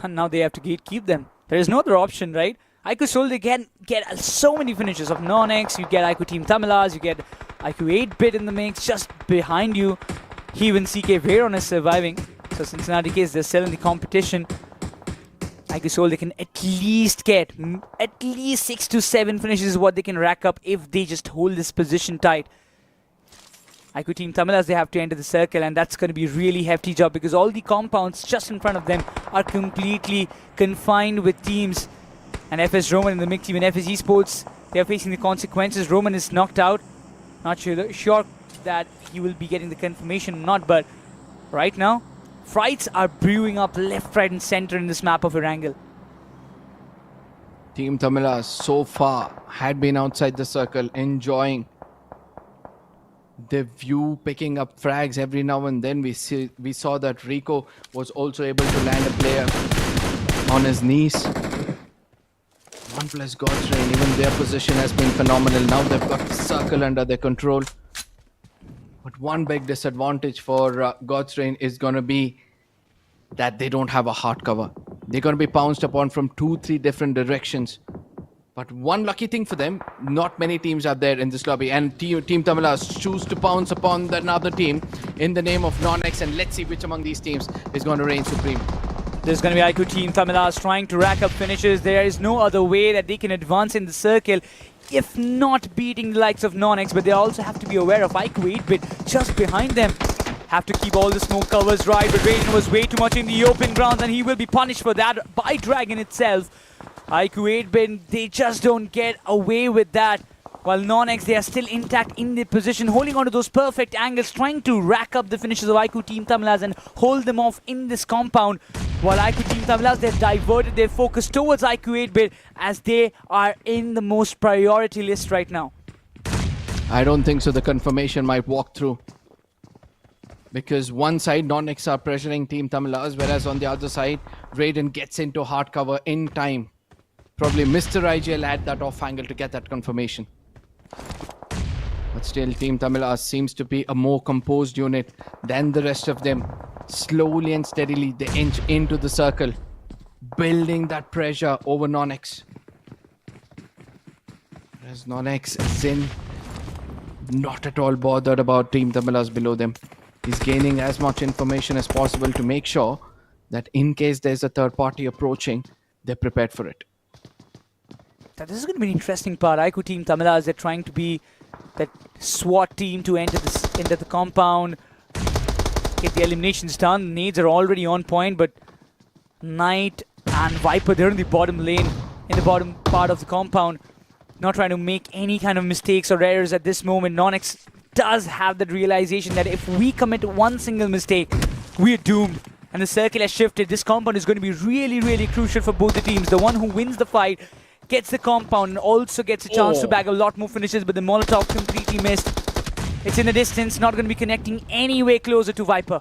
And now they have to gatekeep them. There is no other option, right? IQOOSOUL, they can get so many finishes of NONX. You get IQOO Team TAMILAS, you get IQOO 8-bit in the mix just behind you. Even CK Veyron is surviving. So Cincinnati case, they're still in the competition. IQOOSOUL, they can at least get at least 6 to 7 finishes is what they can rack up if they just hold this position tight. IQOO Team TAMILAS, they have to enter the circle, and that's going to be a really hefty job because all the compounds just in front of them are completely confined with teams. And FS Roman in the mix, even FS Esports, they are facing the consequences. Roman is knocked out. Not sure that he will be getting the confirmation or not, but right now, fights are brewing up left, right, and center in this map of ERANGEL. Team TAMILAS so far had been outside the circle, enjoying the view, picking up frags every now and then. We saw that Rico was also able to land a player on his knees. ONEPLUS GODSRAIN, even their position has been phenomenal. Now they've got the circle under their control. But one big disadvantage for GODSRAIN is going to be that they don't have a hard cover. They're going to be pounced upon from 2-3 different directions. But one lucky thing for them, not many teams are there in this lobby. And Team TAMILAS choose to pounce upon another team in the name of NONX. And let's see which among these teams is going to reign supreme. There's going to be IQOO Team TAMILAS trying to rack up finishes. There is no other way that they can advance in the circle if not beating the likes of NONX. But they also have to be aware of IQOO 8-bit just behind them. Have to keep all the smoke covers right, but Raiden was way too much in the open grounds and he will be punished for that by Dragon itself. IQOO 8-bit, they just don't get away with that. While NONX, they are still intact in their position, holding on to those perfect angles, trying to rack up the finishes of IQOO Team TAMILAS and hold them off in this compound. While IQOO Team TAMILAS, they've diverted their focus towards IQOO 8-bit as they are in the most priority list right now. I don't think so. The confirmation might walk through. Because one side, NONX are pressuring Team TAMILAS, whereas on the other side, Raiden gets into hard cover in time. Probably Mr. IGL had that off angle to get that confirmation. But still, Team TAMILAS seems to be a more composed unit than the rest of them. Slowly and steadily, they inch into the circle, building that pressure over NONX. Whereas NONX, Zin, not at all bothered about Team TAMILAS below them. He's gaining as much information as possible to make sure that in case there's a third party approaching, they're prepared for it. Now, this is going to be an interesting part. IQOO Team TAMILAS, they're trying to be that SWAT team to enter the compound, get the eliminations done. Nades are already on point, but Knight and Viper, they're in the bottom lane, in the bottom part of the compound, not trying to make any kind of mistakes or errors at this moment. NONX does have that realization that if we commit one single mistake, we're doomed. And the circle has shifted. This compound is going to be really, really crucial for both the teams. The one who wins the fight gets the compound and also gets a chance to bag a lot more finishes, but the Molotov completely missed. It's in the distance, not going to be connecting any way closer to Viper.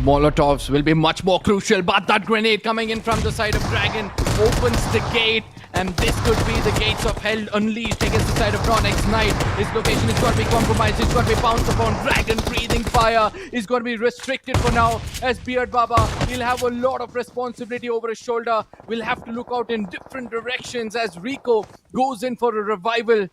Molotovs will be much more crucial, but that grenade coming in from the side of Dragon opens the gate, and this could be the gates of hell unleashed against the side of NONX. Knight, his location is going to be compromised, it's going to be bounced upon. Dragon breathing fire is going to be restricted for now, as Beard Baba, he'll have a lot of responsibility over his shoulder. We'll have to look out in different directions as Rico goes in for a revival.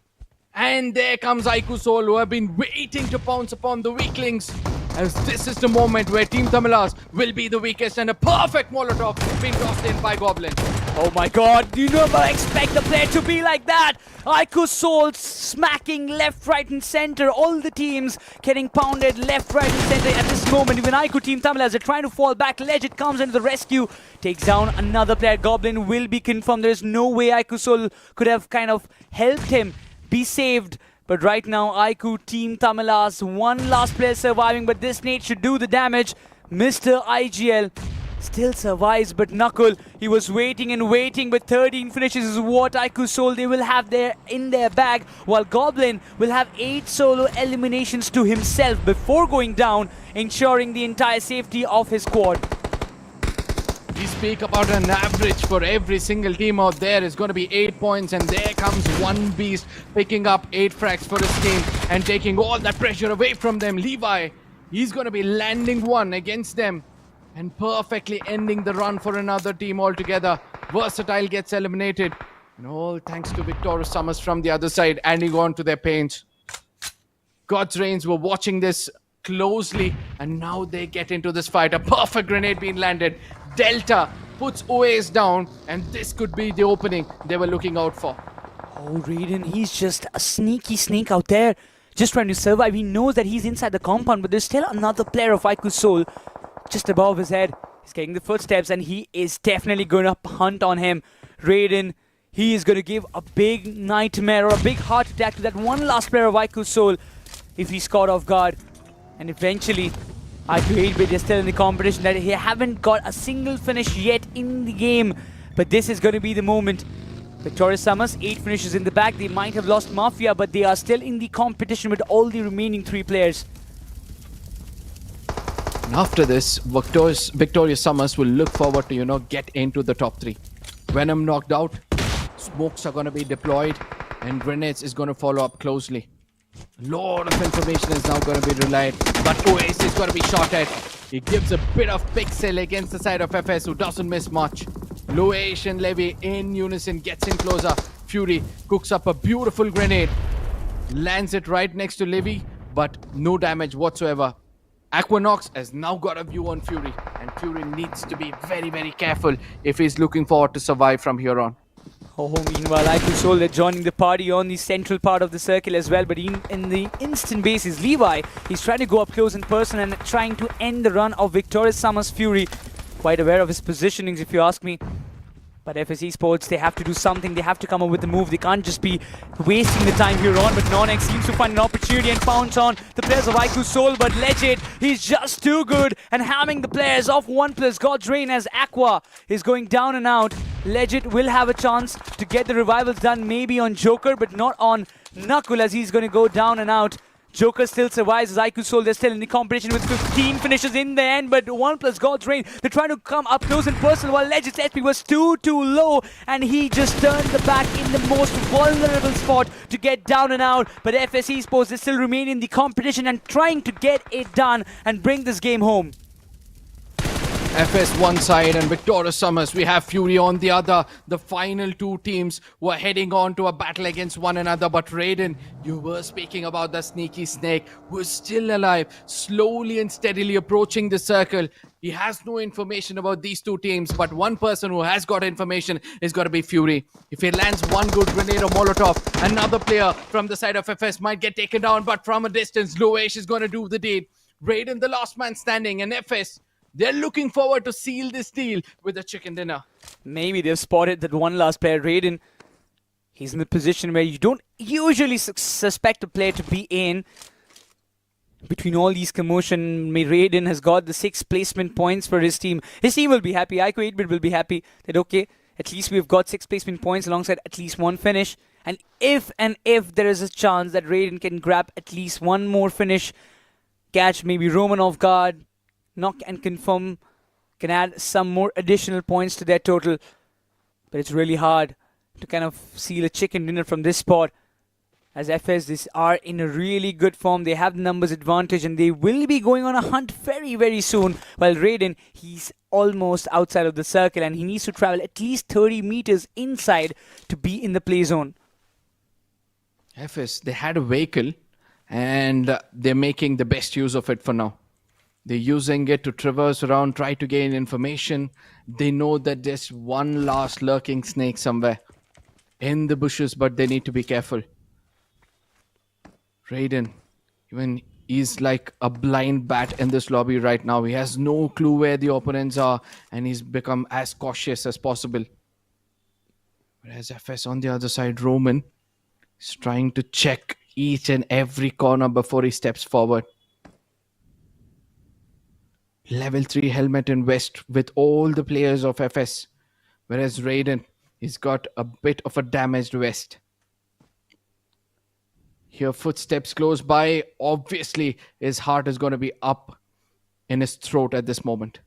And there comes IQOOSOUL, who have been waiting to pounce upon the weaklings, as this is the moment where Team TAMILAS will be the weakest, and a perfect Molotov being tossed in by Goblin. Oh my god, you never expect the player to be like that! IQOOSOUL smacking left, right and center, all the teams getting pounded left, right and center at this moment. Even IQOO Team TAMILAS, they're trying to fall back. Legit comes into the rescue, takes down another player. Goblin will be confirmed. There's no way IQOOSOUL could have kind of helped him be saved. But right now, IQOO Team TAMILAS, one last player surviving, but this nade should do the damage. Mr. IGL still survives, but Knuckle, he was waiting and waiting, but 13 finishes is what IQOOSOUL they will have there in their bag, while Goblin will have 8 solo eliminations to himself before going down, ensuring the entire safety of his squad. We speak about an average for every single team out there is going to be 8 points, and there comes one beast picking up 8 frags for his team and taking all that pressure away from them. Levi, he's going to be landing one against them and perfectly ending the run for another team altogether. Versatile gets eliminated, and all thanks to Victorious Summers from the other side adding on to their pains. God's Reigns were watching this closely, and now they get into this fight. A perfect grenade being landed. Delta puts OAS down, and this could be the opening they were looking out for. Oh, Raiden, he's just a sneaky snake out there, just trying to survive. He knows that he's inside the compound, but there's still another player of IQOOSOUL just above his head. He's getting the footsteps, and he is definitely going to hunt on him. Raiden, he is going to give a big nightmare or a big heart attack to that one last player of IQOOSOUL if he's caught off guard. And eventually, IQOO 8-bit is still in the competition. That he haven't got a single finish yet in the game. But this is going to be the moment. Victorious Summers, 8 finishes in the back. They might have lost Mafia, but they are still in the competition with all the remaining 3 players. And after this, Victorious Summers will look forward to, get into the top 3. Venom knocked out. Smokes are going to be deployed. And grenades is going to follow up closely. A lot of information is now going to be relayed, but OAS is going to be shot at. He gives a bit of pixel against the side of FS, who doesn't miss much. Loesh and Levy in unison gets in closer. Fury cooks up a beautiful grenade, lands it right next to Levy, but no damage whatsoever. Aquanox has now got a view on Fury, and Fury needs to be very, very careful if he's looking forward to survive from here on. Oh, meanwhile, IQOOSOUL, they're joining the party on the central part of the circle as well. But in the instant basis, Levi, he's trying to go up close in person and trying to end the run of Victorious Summers Fury. Quite aware of his positionings, if you ask me. But FS Esports, they have to do something. They have to come up with a move. They can't just be wasting the time here on. But NONX seems to find an opportunity and pounce on the players of IQOOSOUL. But Legit, he's just too good. And hamming the players of ONEPLUS. God's Reign as Aqua is going down and out. Legit will have a chance to get the revivals done maybe on Joker, but not on Knuckle, as he's going to go down and out. Joker still survives as IQOOSOUL. They're still in the competition with 15 finishes in the end, but ONEPLUS, God's Reign, they're trying to come up close and personal while Legit's HP was too low, and he just turned the back in the most vulnerable spot to get down and out. But FS Esports, they still remain in the competition and trying to get it done and bring this game home. FS one side and Victorious Summers, we have Fury on the other. The final 2 teams were heading on to a battle against one another. But Raiden, you were speaking about the sneaky snake who is still alive, slowly and steadily approaching the circle. He has no information about these 2 teams, but one person who has got information is going to be Fury. If he lands one good grenade or Molotov, another player from the side of FS might get taken down, but from a distance, Loesh is going to do the deed. Raiden, the last man standing, and FS, they're looking forward to seal this deal with a chicken dinner. Maybe they've spotted that one last player, Raiden. He's in the position where you don't usually suspect a player to be in. Between all these commotion, Raiden has got the 6 placement points for his team. His team will be happy. IQOO 8-bit will be happy that, okay, at least we've got 6 placement points alongside at least 1 finish. And if there is a chance that Raiden can grab at least 1 more finish, catch maybe Roman off guard, knock and confirm, can add some more additional points to their total. But it's really hard to kind of seal a chicken dinner from this spot, as FS are in a really good form. They have the numbers advantage and they will be going on a hunt very, very soon. While Raiden, he's almost outside of the circle and he needs to travel at least 30 meters inside to be in the play zone. FS, they had a vehicle and they're making the best use of it for now. They're using it to traverse around, try to gain information. They know that there's one last lurking snake somewhere in the bushes, but they need to be careful. Raiden, even he's like a blind bat in this lobby right now. He has no clue where the opponents are, and he's become as cautious as possible. Whereas FS on the other side, Roman, is trying to check each and every corner before he steps forward. Level 3 helmet in West with all the players of FS. Whereas Raiden, he's got a bit of a damaged vest. Here footsteps close by. Obviously, his heart is going to be up in his throat at this moment.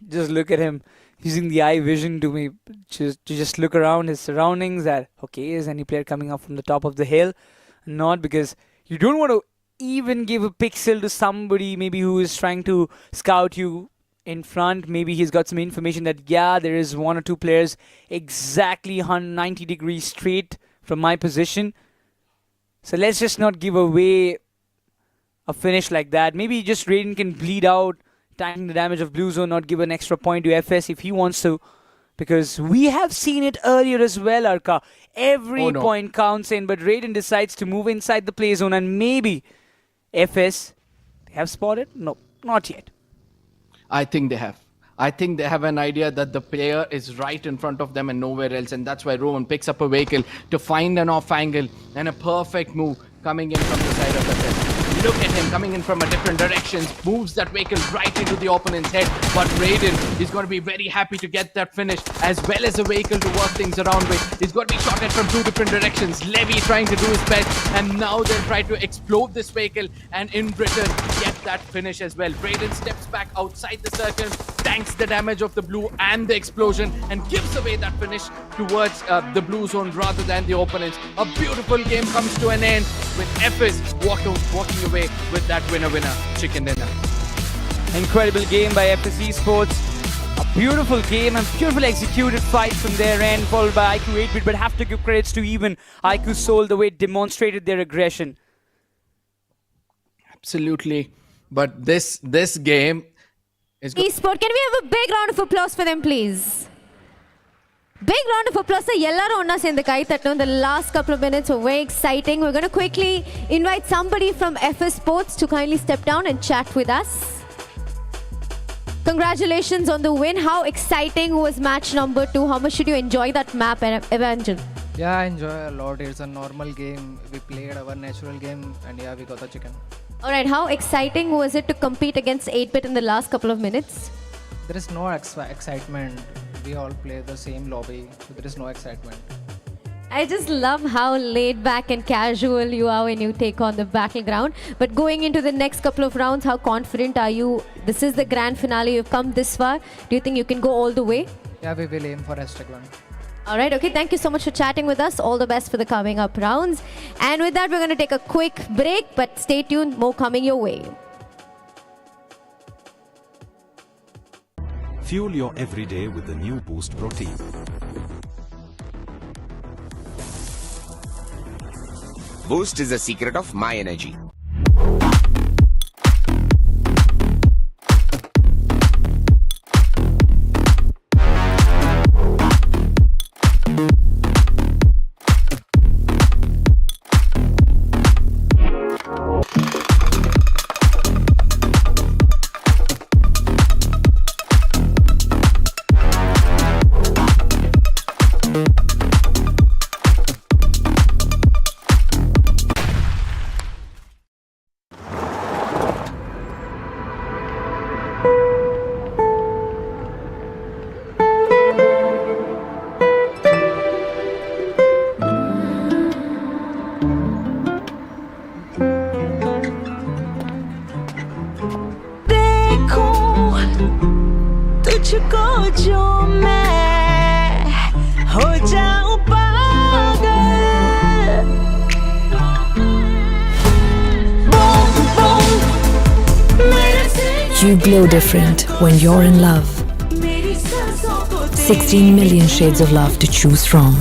Just look at him using the eye vision to just look around his surroundings. That okay, is any player coming up from the top of the hill? Not, because you don't want to even give a pixel to somebody maybe who is trying to scout you in front. Maybe he's got some information that there is one or two players exactly 190 degrees straight from my position. So let's just not give away a finish like that. Maybe just Raiden can bleed out, tanking the damage of Blue Zone, not give an extra point to FS if he wants to. Because we have seen it earlier as well, Arka. Every point counts in, but Raiden decides to move inside the play zone, and maybe FS, they have spotted? No, not yet. I think they have. I think they have an idea that the player is right in front of them and nowhere else, and that's why Rowan picks up a vehicle to find an off angle and a perfect move coming in from the side of the field. Look at him coming in from a different direction, moves that vehicle right into the opponent's head, but Raiden is going to be very happy to get that finish, as well as a vehicle to work things around with. He's going to be shot at from two different directions. Levy trying to do his best, and now they'll try to explode this vehicle and in return get that finish as well. Raiden steps back outside the circle, tanks the damage of the blue and the explosion, and gives away that finish towards the blue zone rather than the opponents. A beautiful game comes to an end with FS walking away with that winner chicken dinner. Incredible game by FS Esports. A beautiful game and beautiful executed fight from their end, followed by IQOO 8-bit, but have to give credits to even IQOOSOUL, the way it demonstrated their aggression. Absolutely. But this game is... Esport, can we have a big round of applause for them, please? Big round of applause for Yellaru Onna Sendu Kai Tattu. The last couple of minutes were very exciting. We're going to quickly invite somebody from FS Sports to kindly step down and chat with us. Congratulations on the win. How exciting was match number 2? How much did you enjoy that map, Evangel? Yeah, I enjoy a lot. It's a normal game. We played our natural game and we got the chicken. Alright, how exciting was it to compete against 8-bit in the last couple of minutes? There is no excitement. We all play the same lobby, so there is no excitement. I just love how laid back and casual you are when you take on the battleground. But going into the next couple of rounds, how confident are you? This is the grand finale. You've come this far. Do you think you can go all the way? Yeah, we will aim for #1. Alright, okay. Thank you so much for chatting with us. All the best for the coming up rounds. And with that, we're going to take a quick break, but stay tuned. More coming your way. Fuel your everyday with the new Boost Protein. Boost is the secret of my energy. You glow different when you're in love. 16 million shades of love to choose from.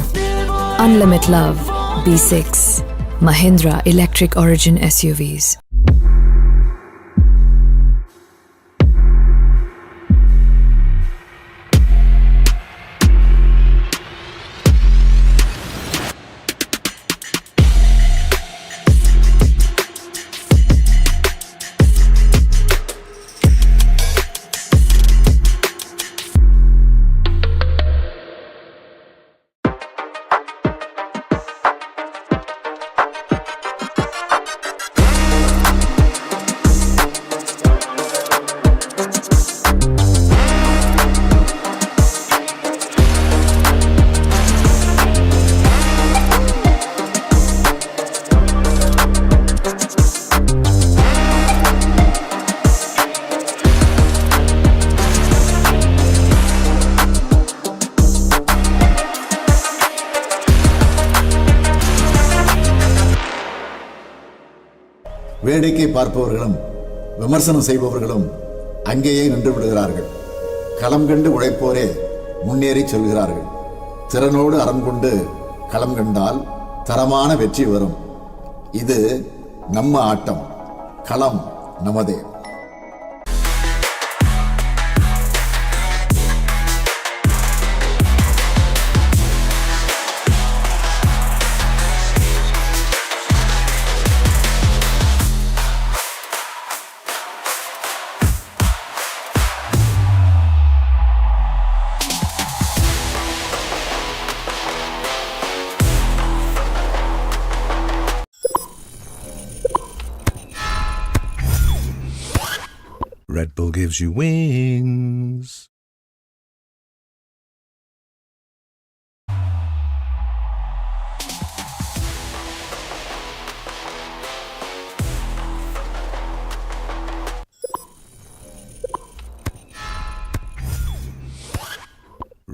Unlimited love. B6. Mahindra Electric Origin SUVs. வேடிக்கை பார்ப்பவர்களும் விமர்சனம் செய்பவர்களும் அங்கேயே நின்று விடுகிறார்கள். களம் கண்டு உழைப்போரே முன்னேறி செல்கிறார்கள். திறனோடு அறம் கொண்டு களம் கண்டால் தரமான வெற்றி வரும். இது நம்ம ஆட்டம். களம் நமதே. Red Bull gives you wings.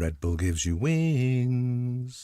Red Bull gives you wings.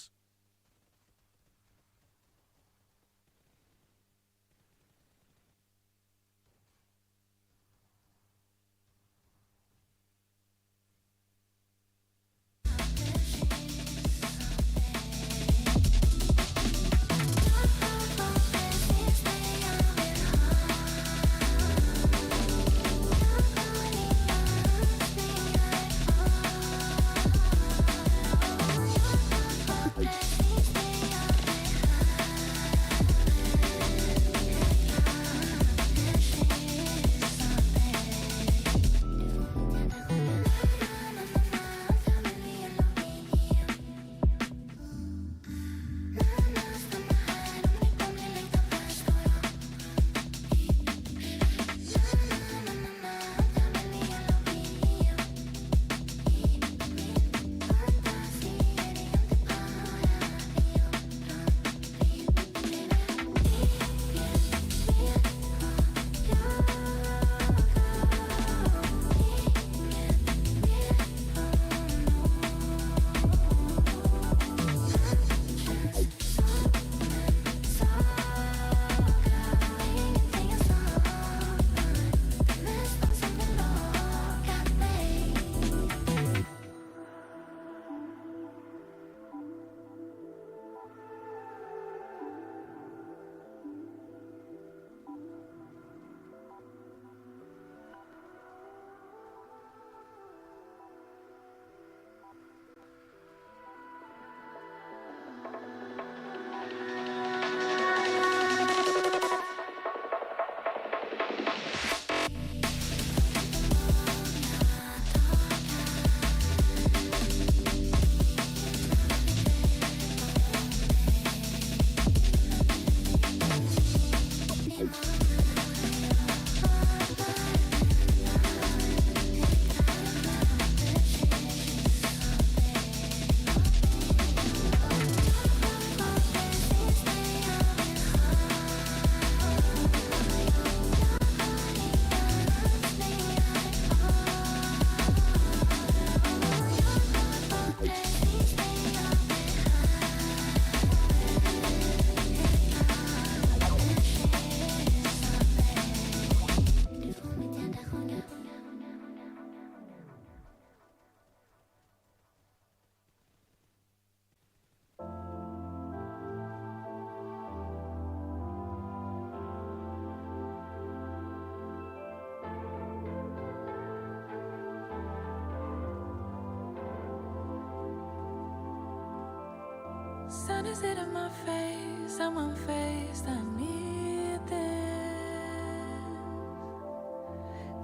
Sun is hitting my face, I'm unfazed, I need this.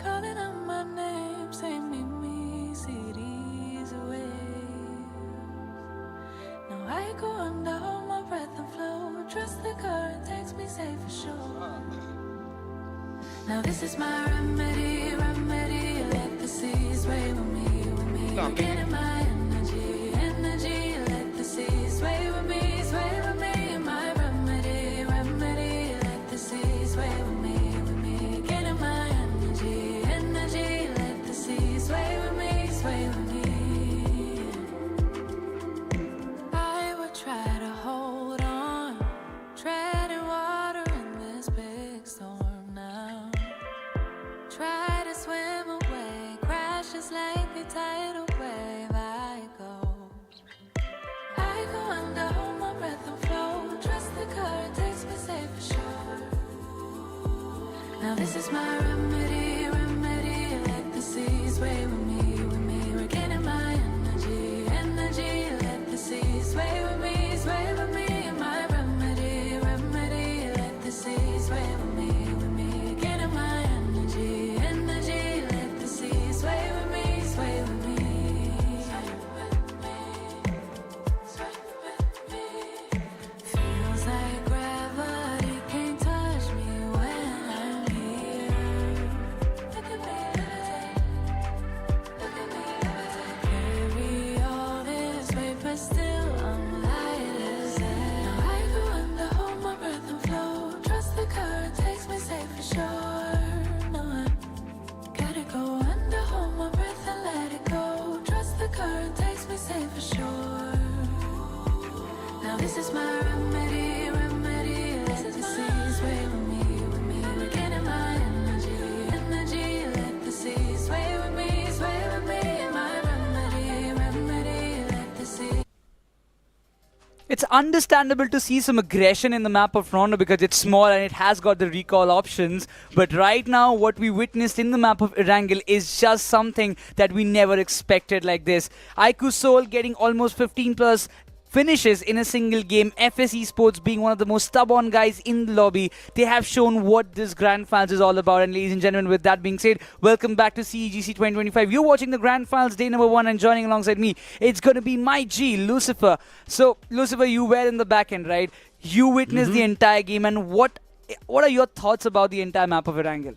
Calling out my name, say meet me, cities away. Now I go under, hold my breath and flow. Trust the current takes me safe for sure. Now this is my remedy, remedy. Let the seas sway with me, with me. Getting my energy, energy. Let the seas sway with me, sway with me. My remedy, remedy. Let the seas sway with me, with me. Getting my energy, energy. Let the seas sway with me, sway with me. I would try to hold on, treading water in this big storm now. this is my remedy, remedy. Let the seas sway with me, with me. Regaining my energy, energy. Let the seas sway with me, sway with me. My remedy, remedy. Let the seas sway with me, with me. Regaining my energy, energy. Let the seas sway with me, sway with me. Feels like gravity can't touch me when I'm here. Look at me levitate, look at me levitate. Carry all this weight, but still I'm light as air. Now I go under, hold my breath and flow. Trust the current takes me safe for sure. No, I gotta go under, hold my breath and let it go. Trust the current takes me safe for sure. Now this is my remedy, remedy. Let the seas sway with me, with me. Regaining my energy, energy. Let the seas sway with me, sway with me. My remedy, remedy. Let the seas. It's understandable to see some aggression in the map of RONDO because it's small and it has got the recall options. But right now, what we witnessed in the map of ERANGEL is just something that we never expected like this. IQOOSOUL getting almost 15 plus finishes in a single game. FS Esports being one of the most stubborn guys in the lobby. They have shown what this Grand Finals is all about. And ladies and gentlemen, with that being said, welcome back to CEGC 2025. You're watching the Grand Finals day number 1 and joining alongside me, it's going to be my G, Lucifer. So, Lucifer, you were in the back end, right? You witnessed the entire game, and what are your thoughts about the entire map of ERANGEL?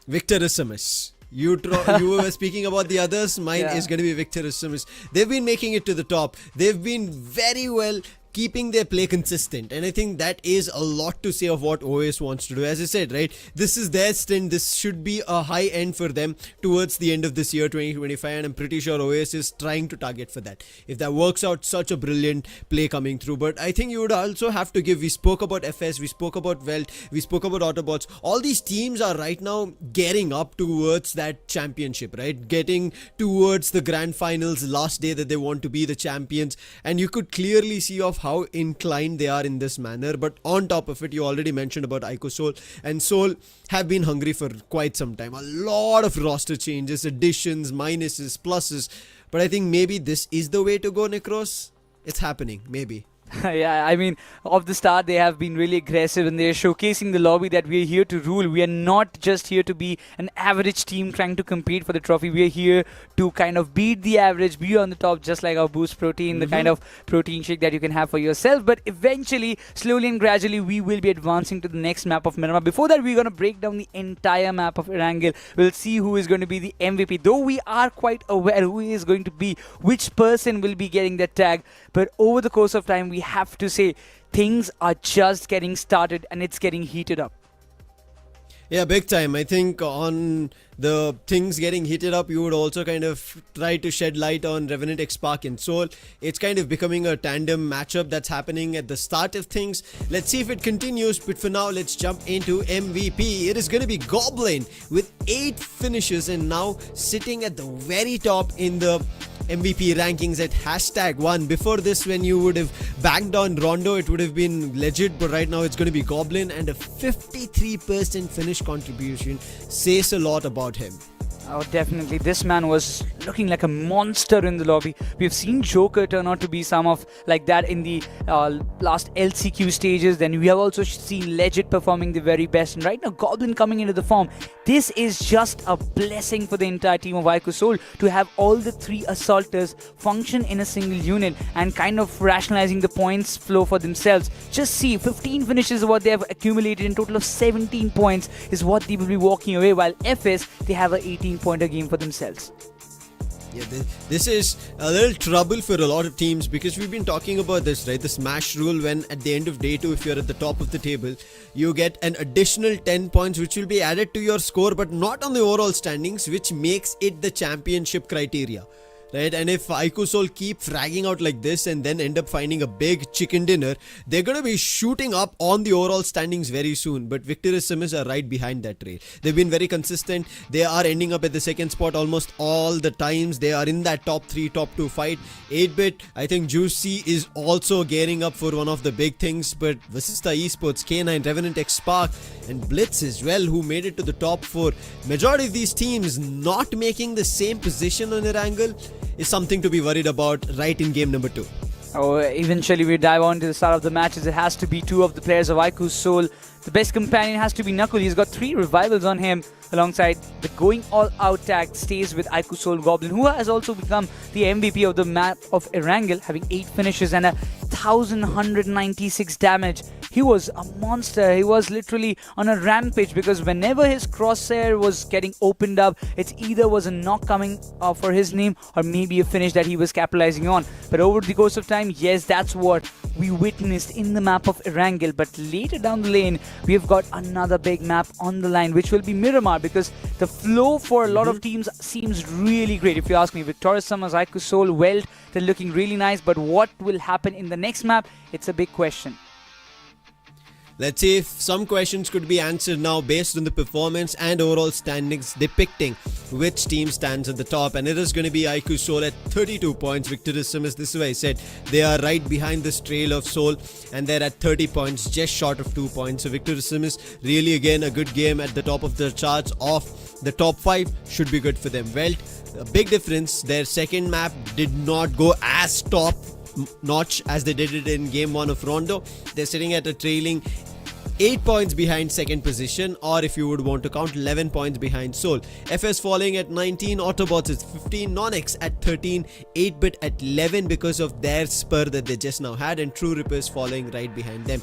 Victorissimus. You were speaking about the others. Mine is going to be Victorissimus. They've been making it to the top. They've been very well keeping their play consistent, and I think that is a lot to say of what OS wants to do. As I said, right, this is their stint. This should be a high end for them towards the end of this year 2025, and I'm pretty sure OS is trying to target for that. If that works out, such a brilliant play coming through. But I think you would also have to give, we spoke about FS, we spoke about WELT, we spoke about AUTOBOTZ. All these teams are right now getting up towards that championship, right, getting towards the grand finals last day that they want to be the champions, and you could clearly see of how inclined they are in this manner. But on top of it, you already mentioned about IQOOSOUL, and Soul have been hungry for quite some time. A lot of roster changes, additions, minuses, pluses, but I think maybe this is the way to go, Necros. It's happening, maybe. Yeah, I mean, off the start, they have been really aggressive and they're showcasing the lobby that we are here to rule. We are not just here to be an average team trying to compete for the trophy. We are here to kind of beat the average, be on the top, just like our Boost Protein, the kind of protein shake that you can have for yourself. But eventually, slowly and gradually, we will be advancing to the next map of Miramar. Before that, we're going to break down the entire map of ERANGEL. We'll see who is going to be the MVP. Though we are quite aware who is going to be, which person will be getting that tag. But over the course of time, we have to say things are just getting started and it's getting heated up. Yeah, big time. I think on the things getting heated up, you would also kind of try to shed light on REVENANT, XSPARK and Soul. It's kind of becoming a tandem matchup that's happening at the start of things. Let's see if it continues, but for now, let's jump into MVP. It is going to be Goblin with 8 finishes and now sitting at the very top in the MVP rankings at #1. Before this, when you would have banged on Rondo, it would have been legit, but right now it's going to be Goblin, and a 53% finish contribution says a lot about him. Oh, definitely. This man was looking like a monster in the lobby. We've seen Joker turn out to be some of like that in the last LCQ stages. Then we have also seen Legit performing the very best. And right now, Goblin coming into the form. This is just a blessing for the entire team of IQOOSOUL to have all the 3 assaulters function in a single unit and kind of rationalizing the points flow for themselves. Just see, 15 finishes is what they have accumulated. In total of 17 points is what they will be walking away, while FS, they have a 18-pointer game for themselves. Yeah, this is a little trouble for a lot of teams because we've been talking about this, right? The smash rule, when at the end of day 2, if you're at the top of the table, you get an additional 10 points which will be added to your score, but not on the overall standings, which makes it the championship criteria. right? And if IQOOSOUL keep fragging out like this and then end up finding a big chicken dinner, they're going to be shooting up on the overall standings very soon. But Victorious SUMUS are right behind that trail. They've been very consistent. They are ending up at the second spot almost all the times. They are in that top 3, top 2 fight. 8-bit, I think Juicy is also gearing up for one of the big things. But VASISTA Esports, K9, REVENANT, XSPARK and BLITZ as well, who made it to the top 4. Majority of these teams not making the same position on ERANGEL is something to be worried about right in game number 2. Oh, eventually we dive on to the start of the matches. It has to be 2 of the players of IQOOSOUL. The best companion has to be Knuckle. He's got 3 revivals on him. Alongside the going all-out tag stays with IQOOSOUL Goblin, who has also become the MVP of the map of ERANGEL, having 8 finishes and 1,196 damage. He was a monster. He was literally on a rampage because whenever his crosshair was getting opened up, it either was a knock coming for his name or maybe a finish that he was capitalizing on. But over the course of time, yes, that's what we witnessed in the map of ERANGEL. But later down the lane, we have got another big map on the line, which will be Miramar, because the flow for a lot of teams seems really great. If you ask me, Victorious SUMUS, IQOOSOUL, WELT, they're looking really nice. But what will happen in the next map? It's a big question. Let's see if some questions could be answered now based on the performance and overall standings depicting which team stands at the top. And it is going to be IQOOSOUL at 32 points. Victorious SUMUS, this is why I said they are right behind this trail of Soul, and they're at 30 points, just short of 2 points. So Victorious SUMUS, really again a good game at the top of the charts of the top 5 should be good for them. WELT, a big difference. Their second map did not go as top notch as they did it in game 1 of Rondo. They're sitting at a trailing 8 points behind second position, or if you would want to count, 11 points behind Soul. FS falling at 19, AUTOBOTZ is 15, NONX at 13, 8-bit at 11 because of their spur that they just now had, and True Rippers falling right behind them.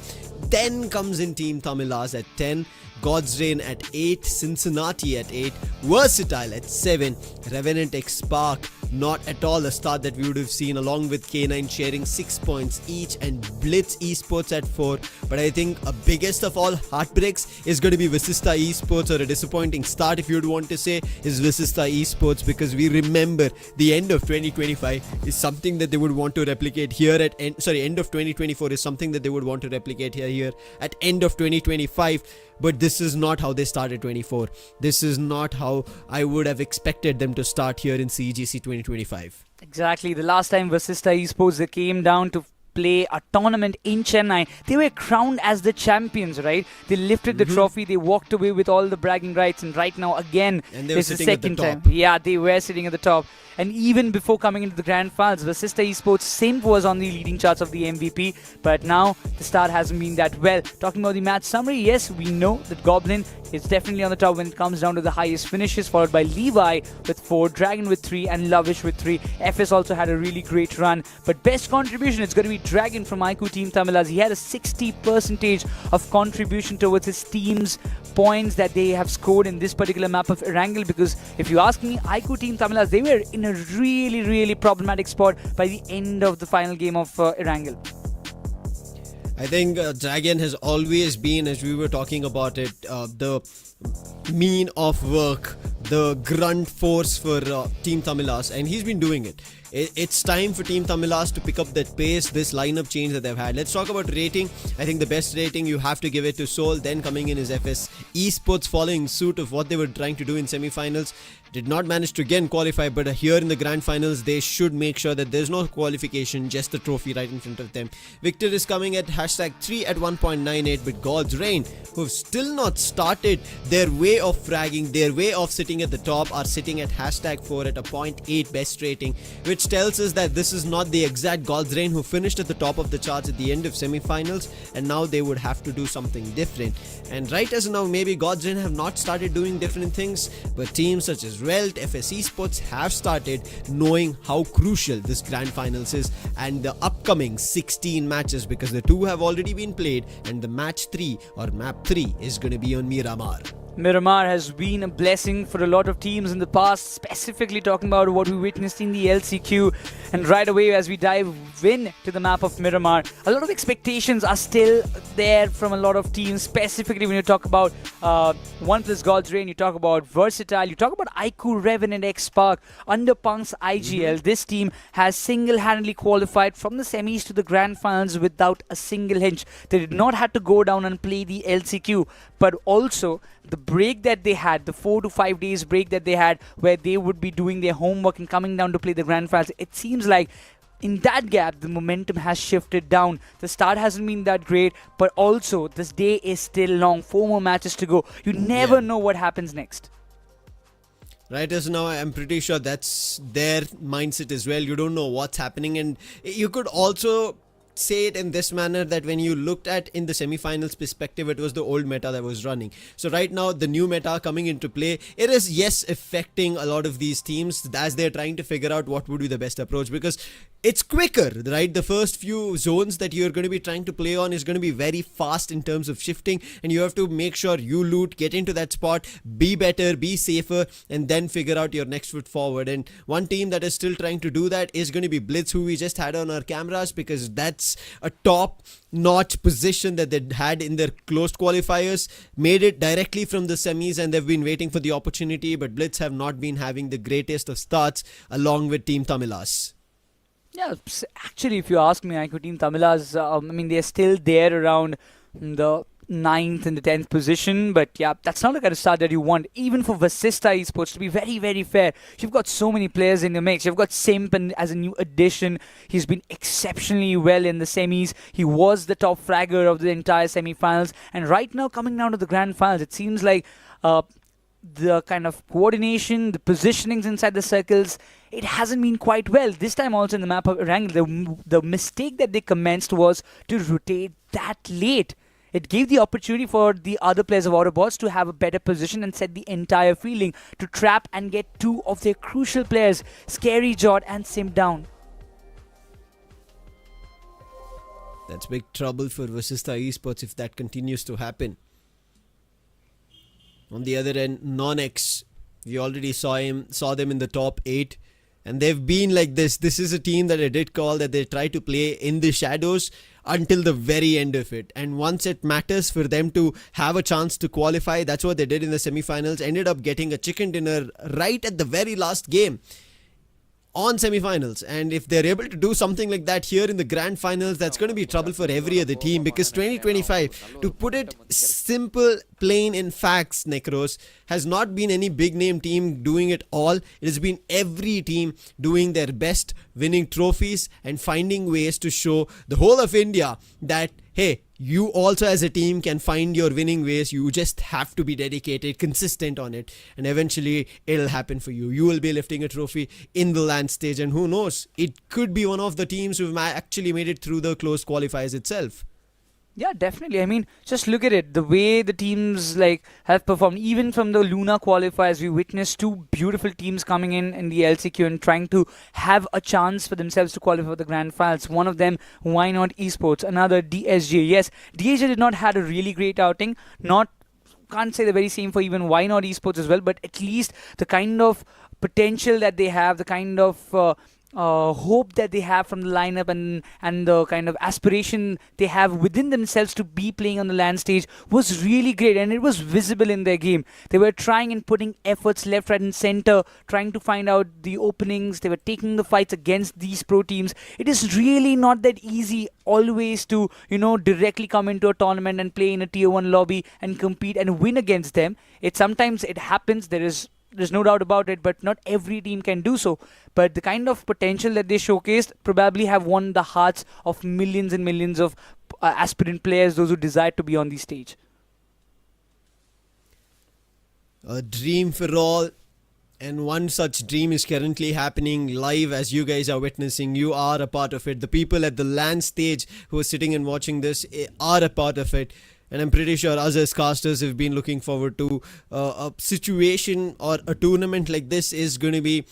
Then comes in Team TAMILAS at 10, God's Reign at 8, Cincinnati at 8, Versatile at 7, REVENANT, XSPARK not at all a start that we would have seen, along with K9 sharing 6 points each, and BLITZ Esports at 4. But I think a biggest of all heartbreaks is going to be VASISTA Esports, or a disappointing start if you would want to say is VASISTA Esports, because we remember the end of 2025 is something that they would want to replicate here at end of 2024 is something that they would want to replicate here at end of 2025. But this is not how they started 24. This is not how I would have expected them to start here in CEGC 2025. Exactly. The last time VASISTA Esports, they came down to play a tournament in Chennai, they were crowned as the champions, right? They lifted the trophy, they walked away with all the bragging rights, and right now again, it's the second time. Yeah, they were sitting at the top. And even before coming into the Grand-Finals, VASISTA Esports Simp was on the leading charts of the MVP, but now the start hasn't been that well. Talking about the match summary, yes, we know that Goblin is definitely on the top when it comes down to the highest finishes, followed by Levi with 4, Dragon with 3, and Lovish with 3. FS also had a really great run, but best contribution is going to be Dragon from IQOO Team TAMILAS. He had a 60% of contribution towards his team's points that they have scored in this particular map of ERANGEL, because if you ask me, IQOO Team TAMILAS, they were in a really problematic spot by the end of the final game of ERANGEL. I think Dragon has always been, as we were talking about it, the mean of work, the grunt force for Team TAMILAS, and he's been doing it. It's time for Team TAMILAS to pick up that pace, this lineup change that they've had. Let's talk about rating. I think the best rating you have to give it to Soul. Then coming in is FS Esports, following suit of what they were trying to do in semi-finals. Did not manage to again qualify, but here in the grand finals, they should make sure that there's no qualification, just the trophy right in front of them. Victor is coming at #3 at 1.98, but God's Reign, who've still not started their way of fragging, their way of sitting at the top, are sitting at #4 at a 0.8 best rating, which tells us that this is not the exact God's Reign who finished at the top of the charts at the end of semi-finals, and now they would have to do something different. And right as now, maybe God's Reign have not started doing different things, but teams such as WELT, FS Esports have started knowing how crucial this grand finals is and the upcoming 16 matches, because the 2 have already been played and the match 3 or map 3 is going to be on Miramar. Miramar has been a blessing for a lot of teams in the past, specifically talking about what we witnessed in the LCQ. And right away, as we dive in to the map of Miramar, a lot of expectations are still there from a lot of teams, specifically when you talk about ONEPLUS God's Reign, you talk about Versatile, you talk about IQOO, REVENANT, XSPARK, under Punk's IGL. This team has single-handedly qualified from the semis to the grand finals without a single hinge. They did not have to go down and play the LCQ, but also the break that they had, the 4 to 5 days break that they had, where they would be doing their homework and coming down to play the grand finals. It seems like in that gap, the momentum has shifted down. The start hasn't been that great, but also this day is still long. 4 more matches to go. You never know what happens next. Right as now, I'm pretty sure that's their mindset as well. You don't know what's happening, and you could also say it in this manner that when you looked at in the semi-finals perspective, it was the old meta that was running. So right now, the new meta coming into play, it is yes affecting a lot of these teams as they're trying to figure out what would be the best approach, because it's quicker, right? The first few zones that you're going to be trying to play on is going to be very fast in terms of shifting, and you have to make sure you loot, get into that spot, be better, be safer, and then figure out your next foot forward. And one team that is still trying to do that is going to be BLITZ, who we just had on our cameras, because that's a top-notch position that they had in their closed qualifiers, made it directly from the semis, and they've been waiting for the opportunity, but BLITZ have not been having the greatest of starts along with Team TAMILAS. Yeah, actually, if you ask me, IQOO Team TAMILAS, I mean, they're still there around the 9th and the 10th position, but yeah, that's not the kind of start that you want. Even for VASISTA Esports, to be very, very fair, you've got so many players in the mix. You've got Simp as a new addition. He's been exceptionally well in the semis. He was the top fragger of the entire semi-finals, and right now coming down to the grand finals, it seems like the kind of coordination, the positionings inside the circles, it hasn't been quite well. This time also in the map of ERANGEL, the mistake that they commenced was to rotate that late. It gave the opportunity for the other players of AUTOBOTZ to have a better position and set the entire fielding to trap and get 2 of their crucial players, Scary Jot and Simp, down. That's big trouble for VASISTA Esports if that continues to happen. On the other end, NONX, we already saw them in the top 8. And they've been like this. This is a team that I did call that they try to play in the shadows until the very end of it. And once it matters for them to have a chance to qualify, that's what they did in the semi-finals. Ended up getting a chicken dinner right at the very last game on semi-finals. And if they're able to do something like that here in the grand finals, that's going to be trouble for every other team, because 2025, to put it simple, plain in facts, Necros, has not been any big name team doing it all. It has been every team doing their best, winning trophies and finding ways to show the whole of India that, hey, you also as a team can find your winning ways. You just have to be dedicated, consistent on it, and eventually it'll happen for you. You will be lifting a trophy in the LAN stage, and who knows, it could be one of the teams who've actually made it through the closed qualifiers itself. Yeah, definitely. I mean, just look at it. The way the teams have performed, even from the Luna qualifiers, we witnessed 2 beautiful teams coming in the LCQ and trying to have a chance for themselves to qualify for the grand finals. One of them, Why Not Esports, another DSJ. Yes, DSJ did not had a really great outing. Can't say the very same for even Why Not Esports as well, but at least the kind of potential that they have, the kind of hope that they have from the lineup and the kind of aspiration they have within themselves to be playing on the LAN stage was really great, and it was visible in their game. They were trying and putting efforts left, right and center, trying to find out the openings. They were taking the fights against these pro teams. It is really not that easy always to, directly come into a tournament and play in a tier 1 lobby and compete and win against them. Sometimes it happens. There's no doubt about it, but not every team can do so. But the kind of potential that they showcased probably have won the hearts of millions and millions of aspirant players, those who desire to be on the stage. A dream for all. And one such dream is currently happening live as you guys are witnessing. You are a part of it. The people at the LAN stage who are sitting and watching this are a part of it. And I'm pretty sure us as casters have been looking forward to a situation or a tournament like this is going to be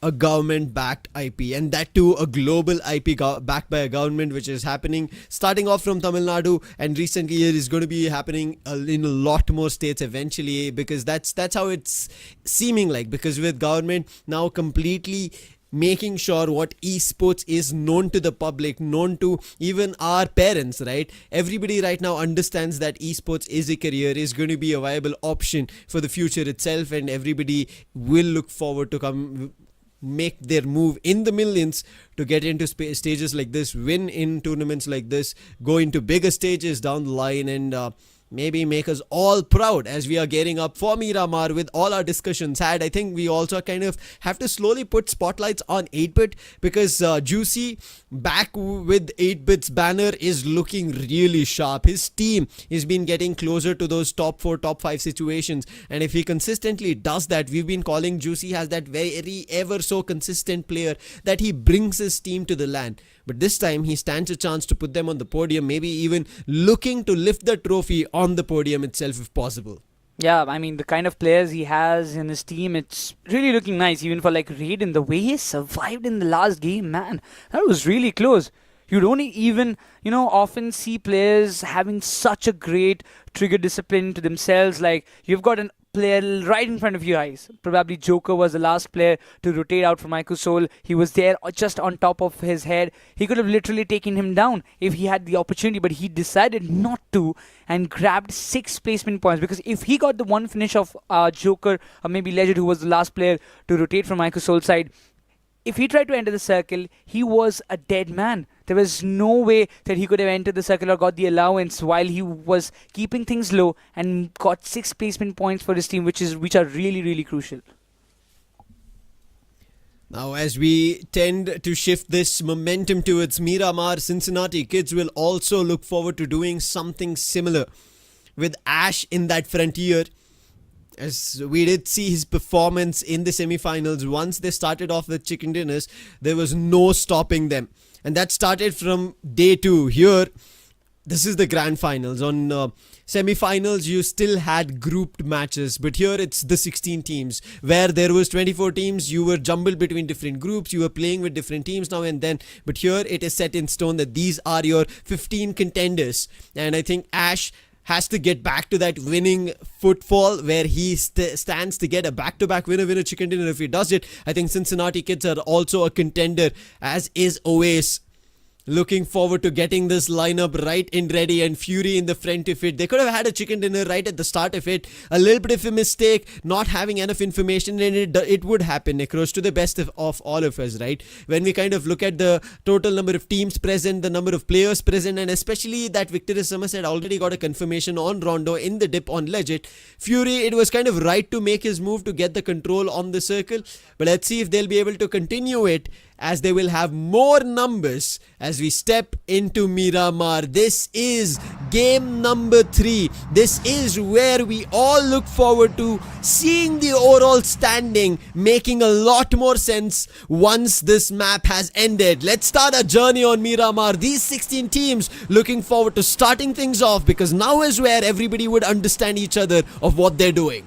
a government-backed IP, and that too a global IP backed by a government, which is happening starting off from Tamil Nadu, and recently it is going to be happening in a lot more states eventually, because that's how it's seeming like, because with government now completely making sure what esports is known to the public, known to even our parents, right? Everybody right now understands that esports is a career, is going to be a viable option for the future itself, and everybody will look forward to make their move in the millions to get into stages like this, win in tournaments like this, go into bigger stages down the line, and maybe make us all proud as we are gearing up for Miramar with all our discussions had. I think we also kind of have to slowly put spotlights on 8-bit, because Juicy back with 8-bit's banner is looking really sharp. His team has been getting closer to those top 4, top 5 situations, and if he consistently does that, we've been calling Juicy as that very ever so consistent player that he brings his team to the LAN. But this time he stands a chance to put them on the podium, maybe even looking to lift the trophy on the podium itself if possible. Yeah, I mean, the kind of players he has in his team, it's really looking nice. Even for like Raiden, the way he survived in the last game, man, that was really close. You don't even, often see players having such a great trigger discipline to themselves. Like, you've got an player right in front of your eyes. Probably Joker was the last player to rotate out from IQOOSOUL. He was there just on top of his head. He could have literally taken him down if he had the opportunity, but he decided not to and grabbed 6 placement points, because if he got the one finish of Joker or maybe Legend, who was the last player to rotate from IQOOSOUL side, if he tried to enter the circle, he was a dead man. There was no way that he could have entered the circle or got the allowance while he was keeping things low, and got 6 placement points for his team, which are really, really crucial. Now, as we tend to shift this momentum towards Miramar, Cincinnati kids will also look forward to doing something similar with Ash in that frontier. As we did see his performance in the semi-finals, once they started off with chicken dinners, there was no stopping them. And that started from day 2. Here, this is the Grand-Finals. On semi-finals, you still had grouped matches. But here, it's the 16 teams. Where there was 24 teams, you were jumbled between different groups. You were playing with different teams now and then. But here, it is set in stone that these are your 15 contenders. And I think Ash has to get back to that winning footfall where he stands to get a back-to-back winner chicken dinner. If he does it, I think Cincinnati kids are also a contender, as is Oasis. Looking forward to getting this lineup right and ready, and Fury in the front of it. They could have had a chicken dinner right at the start of it. A little bit of a mistake, not having enough information, and it would happen, Necros, to the best of all of us, right? When we kind of look at the total number of teams present, the number of players present, and especially that Victory Summers had already got a confirmation on Rondo in the dip on Legit. Fury, it was kind of right to make his move to get the control on the circle, but let's see if they'll be able to continue it, as they will have more numbers as we step into Miramar. This is game number 3. This is where we all look forward to seeing the overall standing making a lot more sense once this map has ended. Let's start our journey on Miramar. These 16 teams looking forward to starting things off, because now is where everybody would understand each other of what they're doing.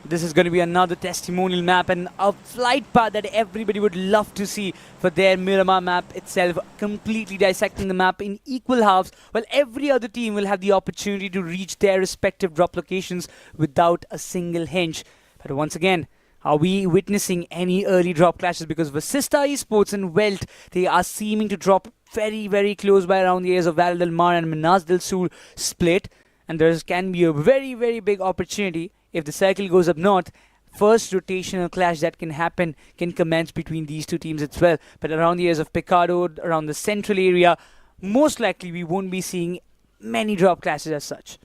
This is going to be another testimonial map and a flight path that everybody would love to see for their Miramar map itself, completely dissecting the map in equal halves, while every other team will have the opportunity to reach their respective drop locations without a single hinge. But once again, are we witnessing any early drop clashes? Because VASISTA Esports and WELT, they are seeming to drop very, very close by around the areas of Val Del Mar and Minas del Sur split. And there can be a very, very big opportunity if the circle goes up north. First rotational clash that can happen can commence between these two teams as well. But around the areas of Picado, around the central area, most likely we won't be seeing many drop clashes as such.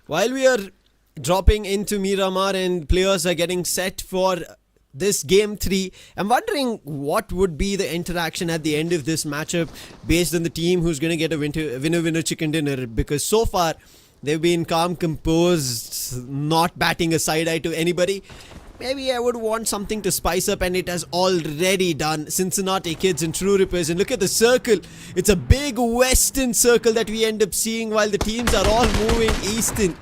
While we are dropping into Miramar and players are getting set for this game 3, I'm wondering what would be the interaction at the end of this matchup based on the team who's going to get a winner chicken dinner, because so far they've been calm, composed, not batting a side eye to anybody. Maybe I would want something to spice up, and it has already done. Cincinnati kids in true represent. Look at the circle. It's a big western circle that we end up seeing while the teams are all moving eastern.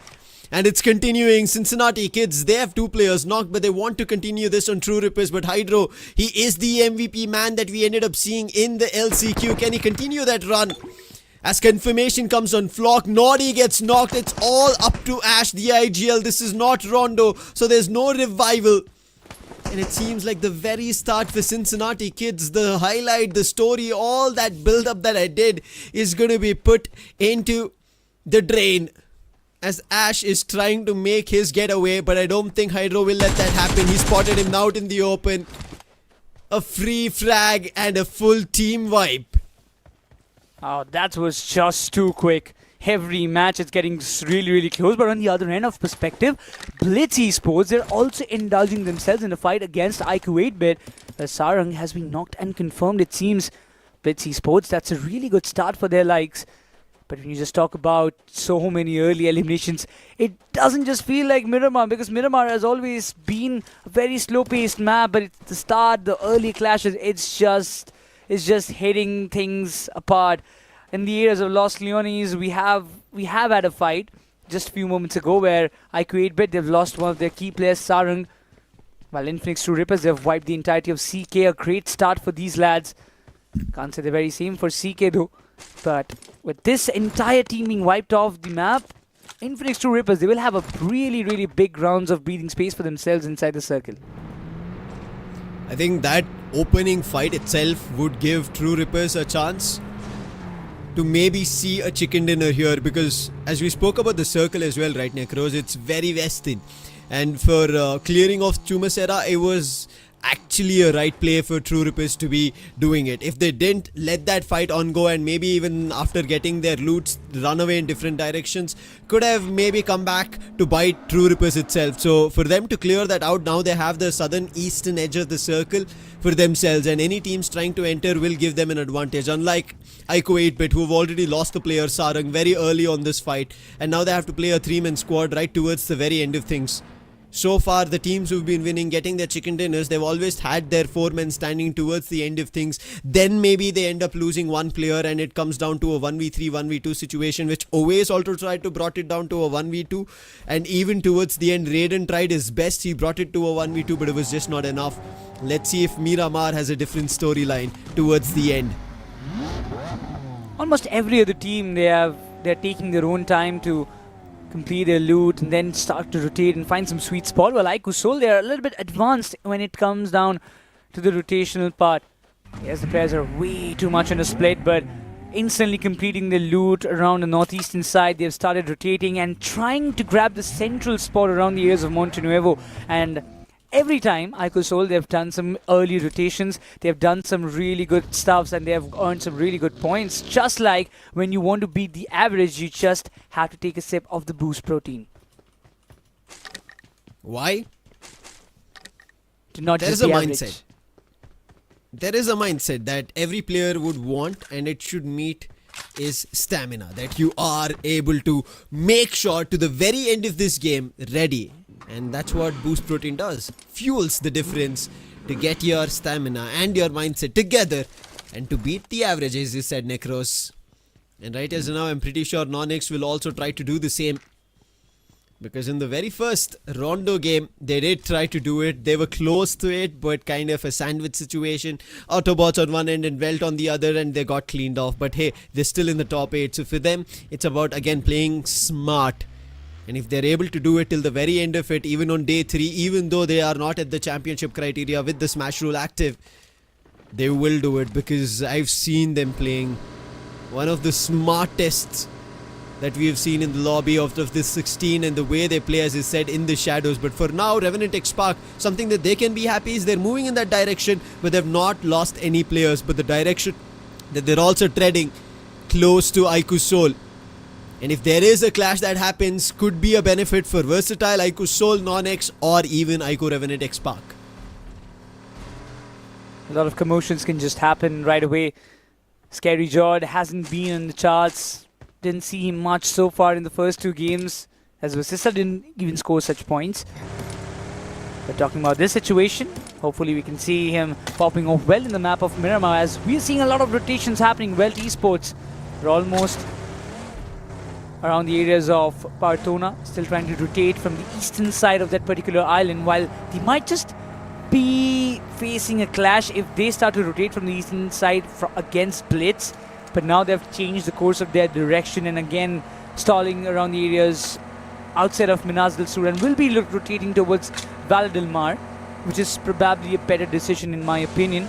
And it's continuing. Cincinnati kids, they have 2 players knocked, but they want to continue this on True Rippers. But Hydro, he is the MVP man that we ended up seeing in the LCQ. Can he continue that run? As confirmation comes on Flock, Noddy gets knocked. It's all up to Ash, the IGL. This is not Rondo, so there's no revival. And it seems like the very start for Cincinnati kids, the highlight, the story, all that build-up that I did is going to be put into the drain. As Ash is trying to make his getaway, but I don't think Hydro will let that happen. He spotted him out in the open. A free frag and a full team wipe. Oh, that was just too quick. Every match it's getting really close, but on the other end of perspective, BLITZ Esports, they're also indulging themselves in a fight against IQOO 8-bit. Sarang has been knocked and confirmed. It seems BLITZ Esports, that's a really good start for their likes. But when you just talk about so many early eliminations, it doesn't just feel like Miramar, because Miramar has always been a very slow-paced map, but it's the start, the early clashes, it's just hitting things apart. In the areas of Los Leones, we have had a fight just a few moments ago where IQOO 8-bit, they've lost one of their key players, Sarang. While INFINIX True Rippers, they've wiped the entirety of CK. A great start for these lads. Can't say the very same for CK though. But with this entire team being wiped off the map, INFINIX True Rippers, they will have a really big rounds of breathing space for themselves inside the circle. I think that opening fight itself would give True Rippers a chance to maybe see a chicken dinner here, because as we spoke about the circle as well, right, Necros, it's very western. And for clearing off Chumasera, it was actually a right play for True Rippers to be doing it. If they didn't let that fight on go, and maybe even after getting their loots run away in different directions, could have maybe come back to bite True Rippers itself. So for them to clear that out, now they have the southern eastern edge of the circle for themselves, and any teams trying to enter will give them an advantage, unlike IQOO 8-bit, who have already lost the player Sarang very early on this fight, and now they have to play a 3-man squad right towards the very end of things. So far, the teams who've been winning, getting their chicken dinners, they've always had their 4 men standing towards the end of things. Then maybe they end up losing one player and it comes down to a 1v3, 1v2 situation, which always also tried to brought it down to a 1v2. And even towards the end, Raiden tried his best. He brought it to a 1v2, but it was just not enough. Let's see if Miramar has a different storyline towards the end. Almost every other team, they're taking their own time to complete their loot and then start to rotate and find some sweet spot. Well, IQOOSOUL, they're a little bit advanced when it comes down to the rotational part. Yes, the players are way too much on a split, but instantly completing the loot around the northeastern side, they've started rotating and trying to grab the central spot around the areas of Monte Nuevo. And every time, IQOOSOUL, they've done some early rotations, they've done some really good stuffs, and they have earned some really good points. Just like when you want to beat the average, you just have to take a sip of the boost protein. Why? To not There just is a the mindset. average. There is a mindset that every player would want, and it should meet is stamina. That you are able to make sure to the very end of this game ready. And that's what boost protein does. Fuels the difference to get your stamina and your mindset together and to beat the average, as you said, Necros. And right as now, I'm pretty sure NONX will also try to do the same. Because in the very first Rondo game, they did try to do it. They were close to it, but kind of a sandwich situation. Autobots on one end and Welt on the other, and they got cleaned off. But hey, they're still in the top 8. So for them, it's about, again, playing smart. And if they're able to do it till the very end of it, even on day 3, even though they are not at the championship criteria with the smash rule active, they will do it, because I've seen them playing one of the smartest that we have seen in the lobby of this 16, and the way they play, as I said, in the shadows. But for now, REVENANT XSPARK, something that they can be happy is they're moving in that direction, but they've not lost any players. But the direction that they're also treading close to IQOOSOUL. And if there is a clash that happens, could be a benefit for Versatile, IQOOSOUL, NONX, or even IQOO REVENANT XSPARK. A lot of commotions can just happen right away. Scary Jord hasn't been in the charts. Didn't see him much so far in the first 2 games, as VASISTA didn't even score such points. But talking about this situation, hopefully we can see him popping off well in the map of Miramar, as we're seeing a lot of rotations happening. WELT Esports are almost around the areas of Partona, still trying to rotate from the eastern side of that particular island, while they might just be facing a clash if they start to rotate from the eastern side against BLITZ. But now they've changed the course of their direction and again stalling around the areas outside of Minas del Sur and will be rotating towards Valle del Mar, which is probably a better decision in my opinion.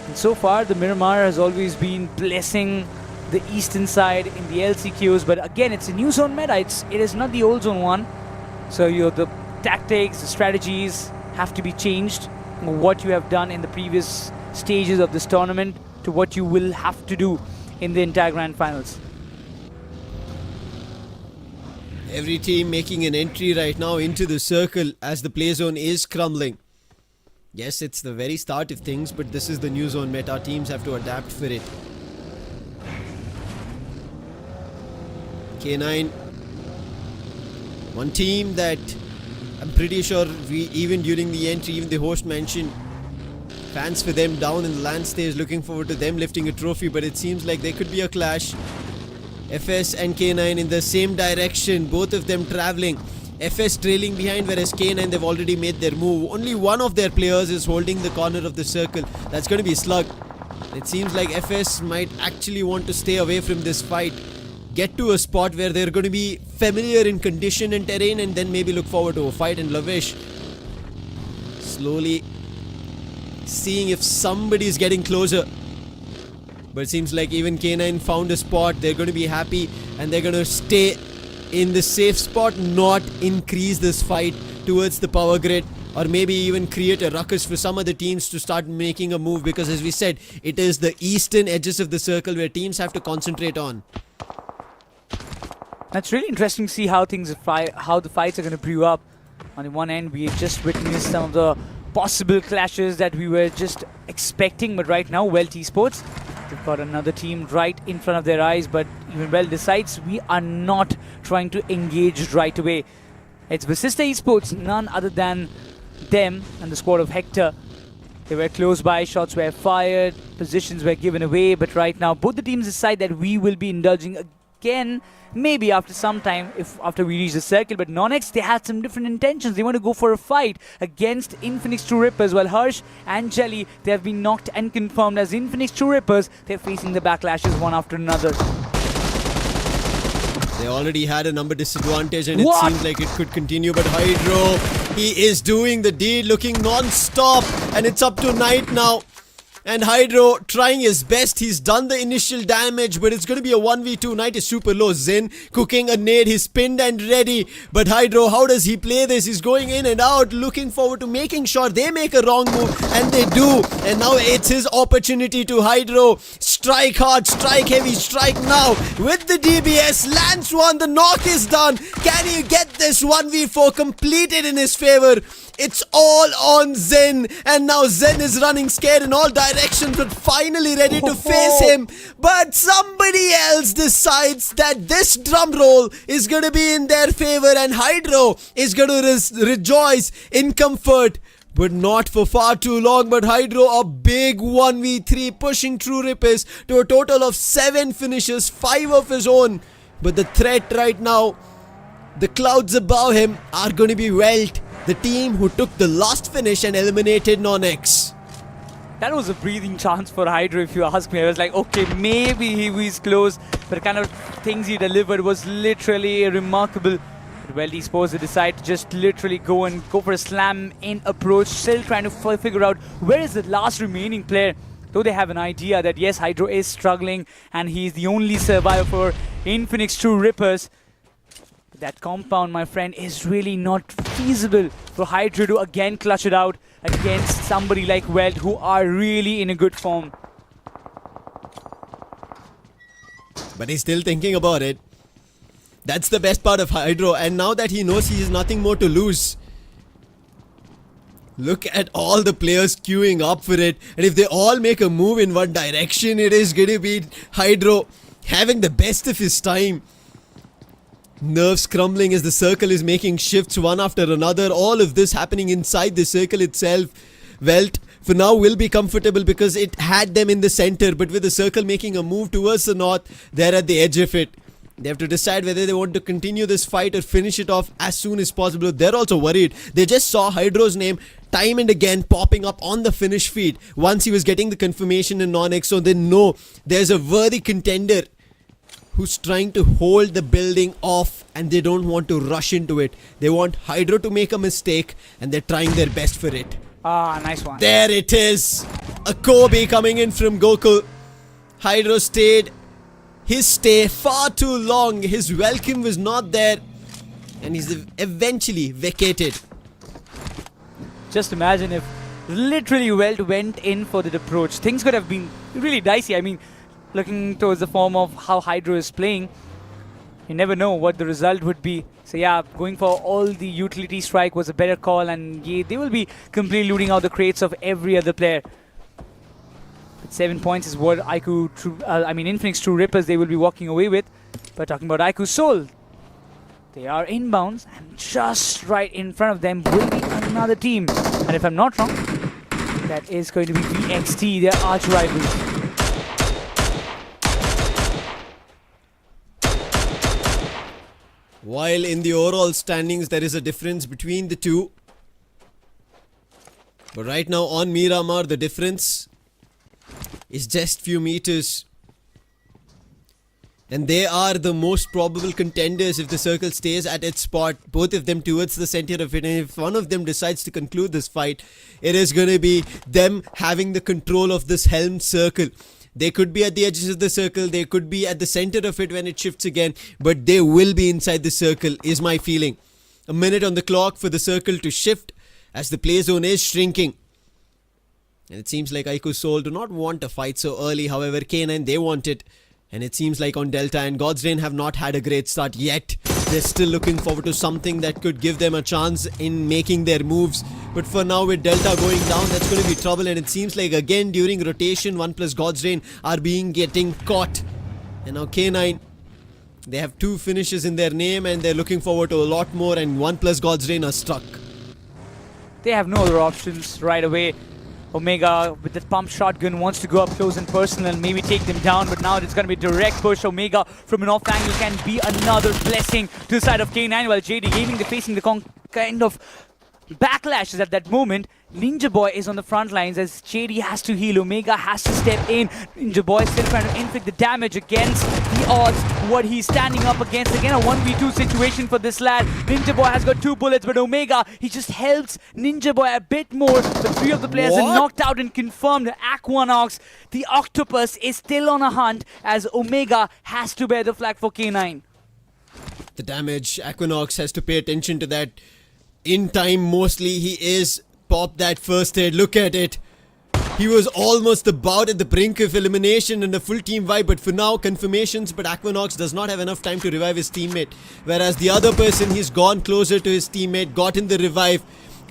And so far, the Miramar has always been blessing the eastern side in the LCQs, but again, it's a new zone meta. It is not the old zone one. So the tactics, the strategies have to be changed. What you have done in the previous stages of this tournament to what you will have to do in the entire Grand Finals. Every team making an entry right now into the circle as the play zone is crumbling. Yes, it's the very start of things, but this is the new zone meta. Teams have to adapt for it. K9, one team that I'm pretty sure even during the entry, even the host mentioned fans for them down in the LAN stage, looking forward to them lifting a trophy, but it seems like there could be a clash. FS and K9 in the same direction, both of them traveling. FS trailing behind, whereas K9, they've already made their move. Only one of their players is holding the corner of the circle. That's going to be Slug. It seems like FS might actually want to stay away from this fight, get to a spot where they're going to be familiar in condition and terrain, and then maybe look forward to a fight. And Lavish slowly seeing if somebody's getting closer. But it seems like even K9 found a spot. They're going to be happy and they're going to stay in the safe spot, not increase this fight towards the power grid, or maybe even create a ruckus for some other teams to start making a move, because as we said, it is the eastern edges of the circle where teams have to concentrate on. That's really interesting to see how how the fights are going to brew up. On the one end, we have just witnessed some of the possible clashes that we were just expecting, but right now, WELT Esports, they've got another team right in front of their eyes, but even WELT decides we are not trying to engage right away. It's VASISTA Esports, none other than them and the squad of Hector. They were close by, shots were fired, positions were given away, but right now both the teams decide that we will be indulging again, maybe after some time, after we reach the circle. But NONX, they had some different intentions. They want to go for a fight against INFINIX True Rippers, while Harsh and Jelly, they have been knocked and confirmed as INFINIX True Rippers. They're facing the backlashes one after another. They already had a number disadvantage and it seems like it could continue, but Hydro, he is doing the deed, looking non-stop, and it's up to Knight now. And Hydro trying his best. He's done the initial damage, but it's going to be a 1v2. Knight is super low. Zen cooking a nade. He's pinned and ready. But Hydro, how does he play this? He's going in and out, looking forward to making sure they make a wrong move. And they do. And now it's his opportunity to Hydro. Strike hard, strike heavy, strike now. With the DBS, lands one. The knock is done. Can he get this 1v4 completed in his favor? It's all on Zen, and now Zen is running scared in all directions, but finally ready to face him. But somebody else decides that this drum roll is going to be in their favor, and Hydro is going to rejoice in comfort. But not for far too long. But Hydro, a big 1v3, pushing True Rippers to a total of 7 finishes, 5 of his own. But the threat right now, the clouds above him, are going to be WELT, the team who took the last finish and eliminated NONX. That was a breathing chance for Hydro, if you ask me. I was like, okay, maybe he was close, but the kind of things he delivered was literally remarkable. But WELT Esports decide to just literally go for a slam in approach, still trying to figure out where is the last remaining player. Though they have an idea that yes, Hydro is struggling and he's the only survivor for INFINIX True Rippers. That compound, my friend, is really not feasible for Hydro to again clutch it out against somebody like WELT, who are really in a good form. But he's still thinking about it. That's the best part of Hydro, and now that he knows he has nothing more to lose. Look at all the players queuing up for it, and if they all make a move in one direction, it is going to be Hydro having the best of his time. Nerves crumbling as the circle is making shifts one after another. All of this happening inside the circle itself. WELT for now will be comfortable because it had them in the center, but with the circle making a move towards the north, they're at the edge of it. They have to decide whether they want to continue this fight or finish it off as soon as possible. They're also worried. They just saw Hydro's name time and again popping up on the finish feed once he was getting the confirmation in NONX, so they know there's a worthy contender who's trying to hold the building off, and they don't want to rush into it. They want Hydro to make a mistake, and they're trying their best for it. Ah, nice one. There it is. A Kobe coming in from Gokul. Hydro stayed his stay far too long. His welcome was not there, and he's eventually vacated. Just imagine if literally Welt went in for the approach. Things could have been really dicey. I mean, looking towards the form of how Hydro is playing, you never know what the result would be. So yeah, going for all the utility strike was a better call, and yeah, they will be completely looting out the crates of every other player. But 7 points is what INFINIX True Rippers they will be walking away with. But talking about IQOOSOUL, they are inbounds, and just right in front of them will be another team. And if I'm not wrong, that is going to be VXT, their arch rivals. While in the overall standings there is a difference between the two, but right now on Miramar the difference is just few meters, and they are the most probable contenders if the circle stays at its spot, both of them towards the center of it. And if one of them decides to conclude this fight, it is going to be them having the control of this helm circle. They could be at the edges of the circle, they could be at the center of it when it shifts again, but they will be inside the circle, is my feeling. A minute on the clock for the circle to shift as the play zone is shrinking. And it seems like IQOOSOUL do not want a fight so early. However, K9 they want it. And it seems like on Delta and God's Reign have not had a great start yet. They're still looking forward to something that could give them a chance in making their moves. But for now, with Delta going down, that's going to be trouble. And it seems like again during rotation, ONEPLUS God's Reign are getting caught. And now K9, they have 2 finishes in their name, and they're looking forward to a lot more. And ONEPLUS God's Reign are stuck. They have no other options right away. Omega with the pump shotgun wants to go up close and personal and maybe take them down, but now it's going to be direct push. Omega from an off angle can be another blessing to the side of K9, while JD Gaming they're facing the kind of backlashes at that moment. Ninja Boy is on the front lines as JD has to heal. Omega has to step in. Ninja Boy still trying to inflict the damage against the odds. What he's standing up against, again a 1v2 situation for this lad. Ninja Boy has got 2 bullets, but Omega, he just helps Ninja Boy a bit more. But 3 of the players are knocked out and confirmed. Aquanox, the octopus, is still on a hunt as Omega has to bear the flag for K9. The damage, Aquanox has to pay attention to that. In time, mostly he is popped that first aid. Look at it. He was almost about at the brink of elimination and a full team wipe, but for now confirmations, but Aquanox does not have enough time to revive his teammate, whereas the other person, he's gone closer to his teammate, gotten the revive.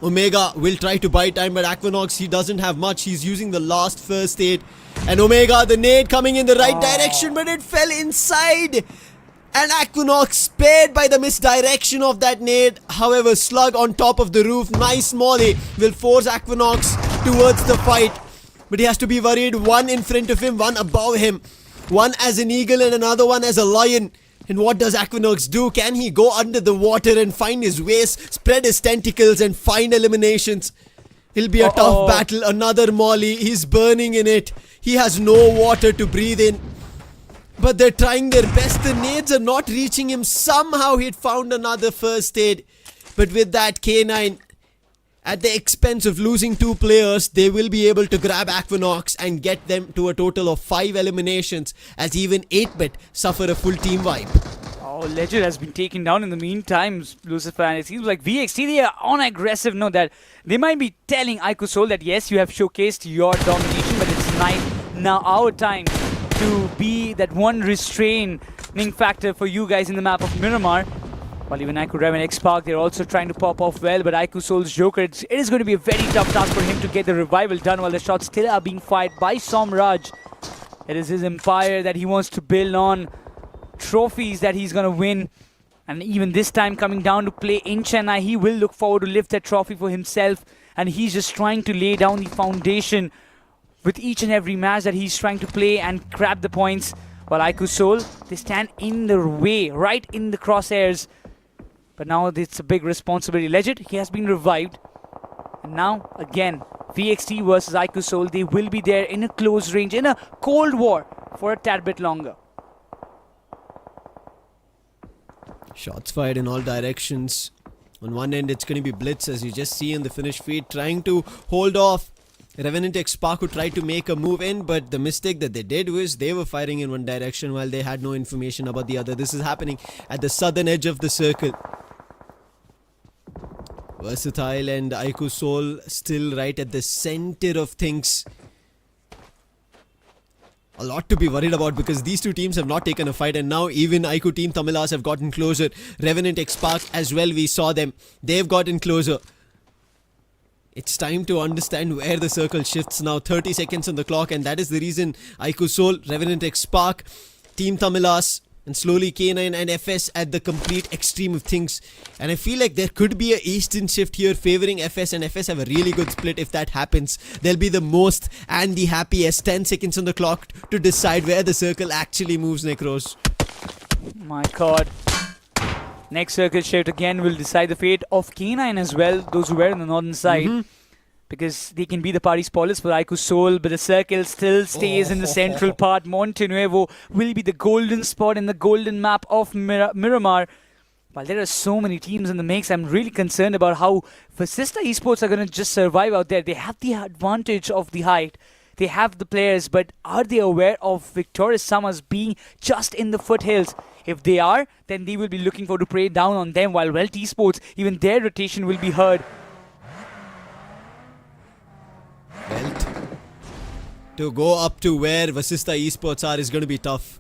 Omega will try to buy time, but Aquanox, he doesn't have much. He's using the last first aid, and Omega, the nade coming in the right direction, but it fell inside. And Aquanox spared by the misdirection of that nade. However, Slug on top of the roof, nice molly, will force Aquanox towards the fight. But he has to be worried, 1 in front of him, 1 above him. 1 as an eagle and another 1 as a lion. And what does Aquanox do? Can he go under the water and find his ways, spread his tentacles and find eliminations? It'll be a tough battle. Another molly, he's burning in it. He has no water to breathe in. But they're trying their best. The nades are not reaching him. Somehow he'd found another first aid. But with that, K9, at the expense of losing 2 players, they will be able to grab Aquanox and get them to a total of 5 eliminations, as even 8-bit suffer a full team wipe. Oh, Ledger has been taken down in the meantime, Lucifer, and it seems like VXT, they are on aggressive note that they might be telling IQOOSOUL that yes, you have showcased your domination, but it's now our time to be that one restraining factor for you guys in the map of Miramar. While even IQOO, REVENANT, XSPARK, they're also trying to pop off well, but IQOOSOUL's Joker, it is going to be a very tough task for him to get the revival done while the shots still are being fired by Somraj. It is his empire that he wants to build on, trophies that he's going to win, and even this time coming down to play in Chennai, he will look forward to lift that trophy for himself and he's just trying to lay down the foundation with each and every match that he's trying to play and grab the points. While IQOOSOUL, they stand in the way, right in the crosshairs. But now it's a big responsibility. Legend, he has been revived. And now, again, VXT versus IQOOSOUL, they will be there in a close range, in a cold war for a tad bit longer. Shots fired in all directions. On one end, it's going to be BLITZ, as you just see in the finish feed, trying to hold off REVENANT XSPARK, who tried to make a move in, but the mistake that they did was they were firing in one direction while they had no information about the other. This is happening at the southern edge of the circle. Versatile and IQOOSOUL still right at the center of things. A lot to be worried about because these two teams have not taken a fight, and now even IQOO Team Tamilas have gotten closer. REVENANT XSPARK as well, we saw them. They've gotten closer. It's time to understand where the circle shifts now. 30 seconds on the clock, and that is the reason IQOOSOUL, REVENANT XSPARK, Team Tamilas, and slowly K9 and FS at the complete extreme of things. And I feel like there could be a eastern shift here favoring FS, and FS have a really good split. If that happens, they'll be the most and the happiest. 10 seconds on the clock to decide where the circle actually moves, Necros. My god. Next circle shift again will decide the fate of K9 as well, those who were on the northern side. Because they can be the party spoilers for IQOOSOUL, but the circle still stays in the central part. Monte Nuevo will be the golden spot in the golden map of Miramar. While there are so many teams in the mix, I'm really concerned about how VASISTA Esports are going to just survive out there. They have the advantage of the height. They have the players, but are they aware of Victorious Summers being just in the foothills? If they are, then they will be looking for to prey down on them, while WELT Esports, even their rotation will be heard. WELT to go up to where VASISTA Esports are is going to be tough.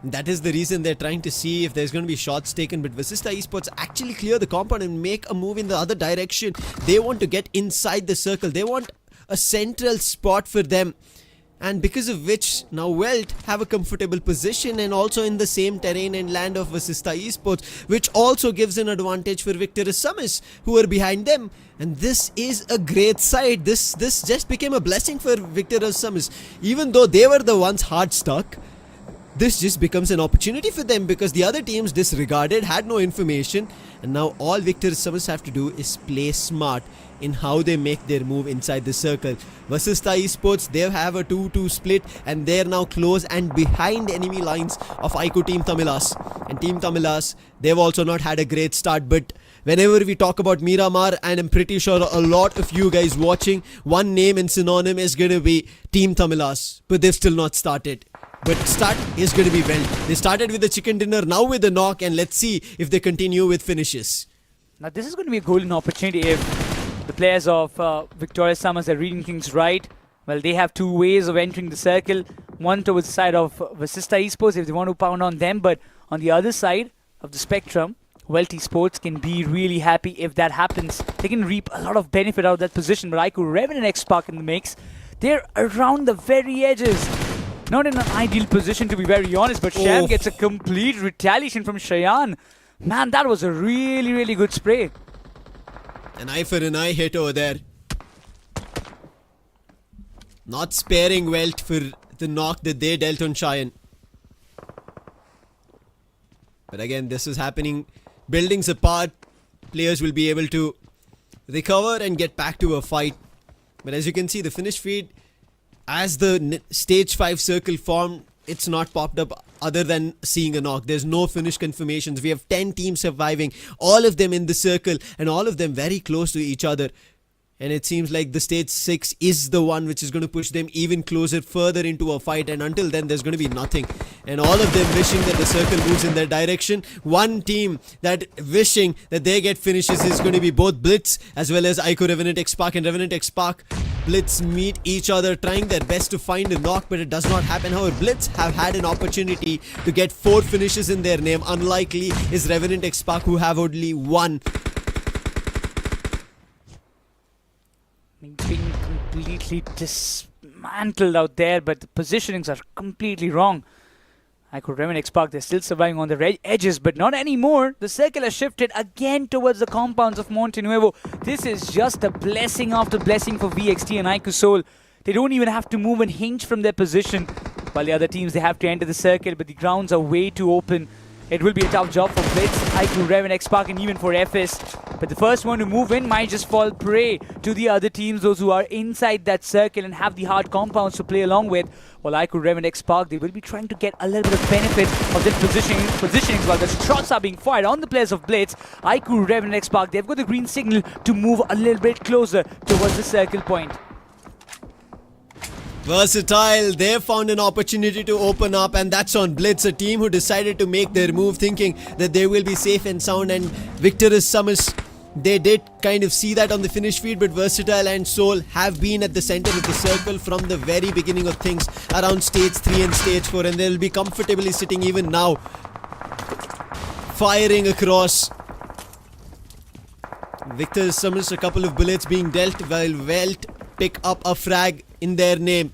That is the reason they're trying to see if there's going to be shots taken. But VASISTA Esports actually clear the compound and make a move in the other direction. They want to get inside the circle. They want a central spot for them. And because of which now WELT have a comfortable position and also in the same terrain and land of VASISTA Esports, which also gives an advantage for Victorious Summers, who are behind them. And this is a great side. This just became a blessing for Victorious Summers. Even though they were the ones hard stuck, this just becomes an opportunity for them because the other teams disregarded, had no information, and now all Victorious Summers have to do is play smart in how they make their move inside the circle. VASISTA Esports, they have a 2-2 split and they're now close and behind enemy lines of IQOO Team Tamilas. And Team Tamilas, they've also not had a great start, but whenever we talk about Miramar, and I'm pretty sure a lot of you guys watching, one name in synonym is going to be Team Tamilas, but they've still not started. But start is going to be WELT. They started with the chicken dinner, now with the knock, and let's see if they continue with finishes. Now this is going to be a golden opportunity if the players of Victorious Summers are reading things right. Well, they have two ways of entering the circle. One towards the side of VASISTA Esports if they want to pound on them, but on the other side of the spectrum, WELT Esports can be really happy if that happens. They can reap a lot of benefit out of that position, but IQOO, REVENANT XSPARK in the mix, they're around the very edges. Not in an ideal position, to be very honest, but Sham gets a complete retaliation from Shayan. Man, that was a really, really good spray. An eye for an eye hit over there. Not sparing WELT for the knock that they dealt on Shayan. But again, this is happening. Buildings apart, players will be able to recover and get back to a fight. But as you can see, the finish feed, as the stage 5 circle formed, it's not popped up other than seeing a knock. There's no finish confirmations. We have 10 teams surviving, all of them in the circle and all of them very close to each other. And it seems like the stage 6 is the one which is going to push them even closer further into a fight, and until then there's going to be nothing. And all of them wishing that the circle moves in their direction. One team that wishing that they get finishes is going to be both BLITZ as well as IQOO REVENANT XSPARK. And REVENANT XSPARK, BLITZ meet each other trying their best to find a knock, but it does not happen. However, BLITZ have had an opportunity to get 4 finishes in their name. Unlikely is REVENANT XSPARK, who have only 1. Being completely dismantled out there, but the positionings are completely wrong. IQOO, REVENANT, XSPARK, they're still surviving on the edges, but not anymore. The circle has shifted again towards the compounds of Montenuevo. This is just a blessing after blessing for VXT and IQOOSOUL. They don't even have to move and hinge from their position. While the other teams, they have to enter the circle, but the grounds are way too open. It will be a tough job for BLITZ, IQOO, REVENANT, XSPARK, and even for FS. But the first one to move in might just fall prey to the other teams, those who are inside that circle and have the hard compounds to play along with. While IQOO, REVENANT, XSPARK, they will be trying to get a little bit of benefit of this positioning while the shots are being fired on the players of BLITZ. IQOO, REVENANT, XSPARK, they've got the green signal to move a little bit closer towards the circle point. Versatile, they found an opportunity to open up, and that's on BLITZ, a team who decided to make their move thinking that they will be safe and sound, and victorious SUMUS, they did kind of see that on the finish feed, but Versatile and Soul have been at the center of the circle from the very beginning of things around stage 3 and stage 4, and they'll be comfortably sitting even now, firing across. Victor's SUMUS, a couple of bullets being dealt while WELT pick up a frag in their name.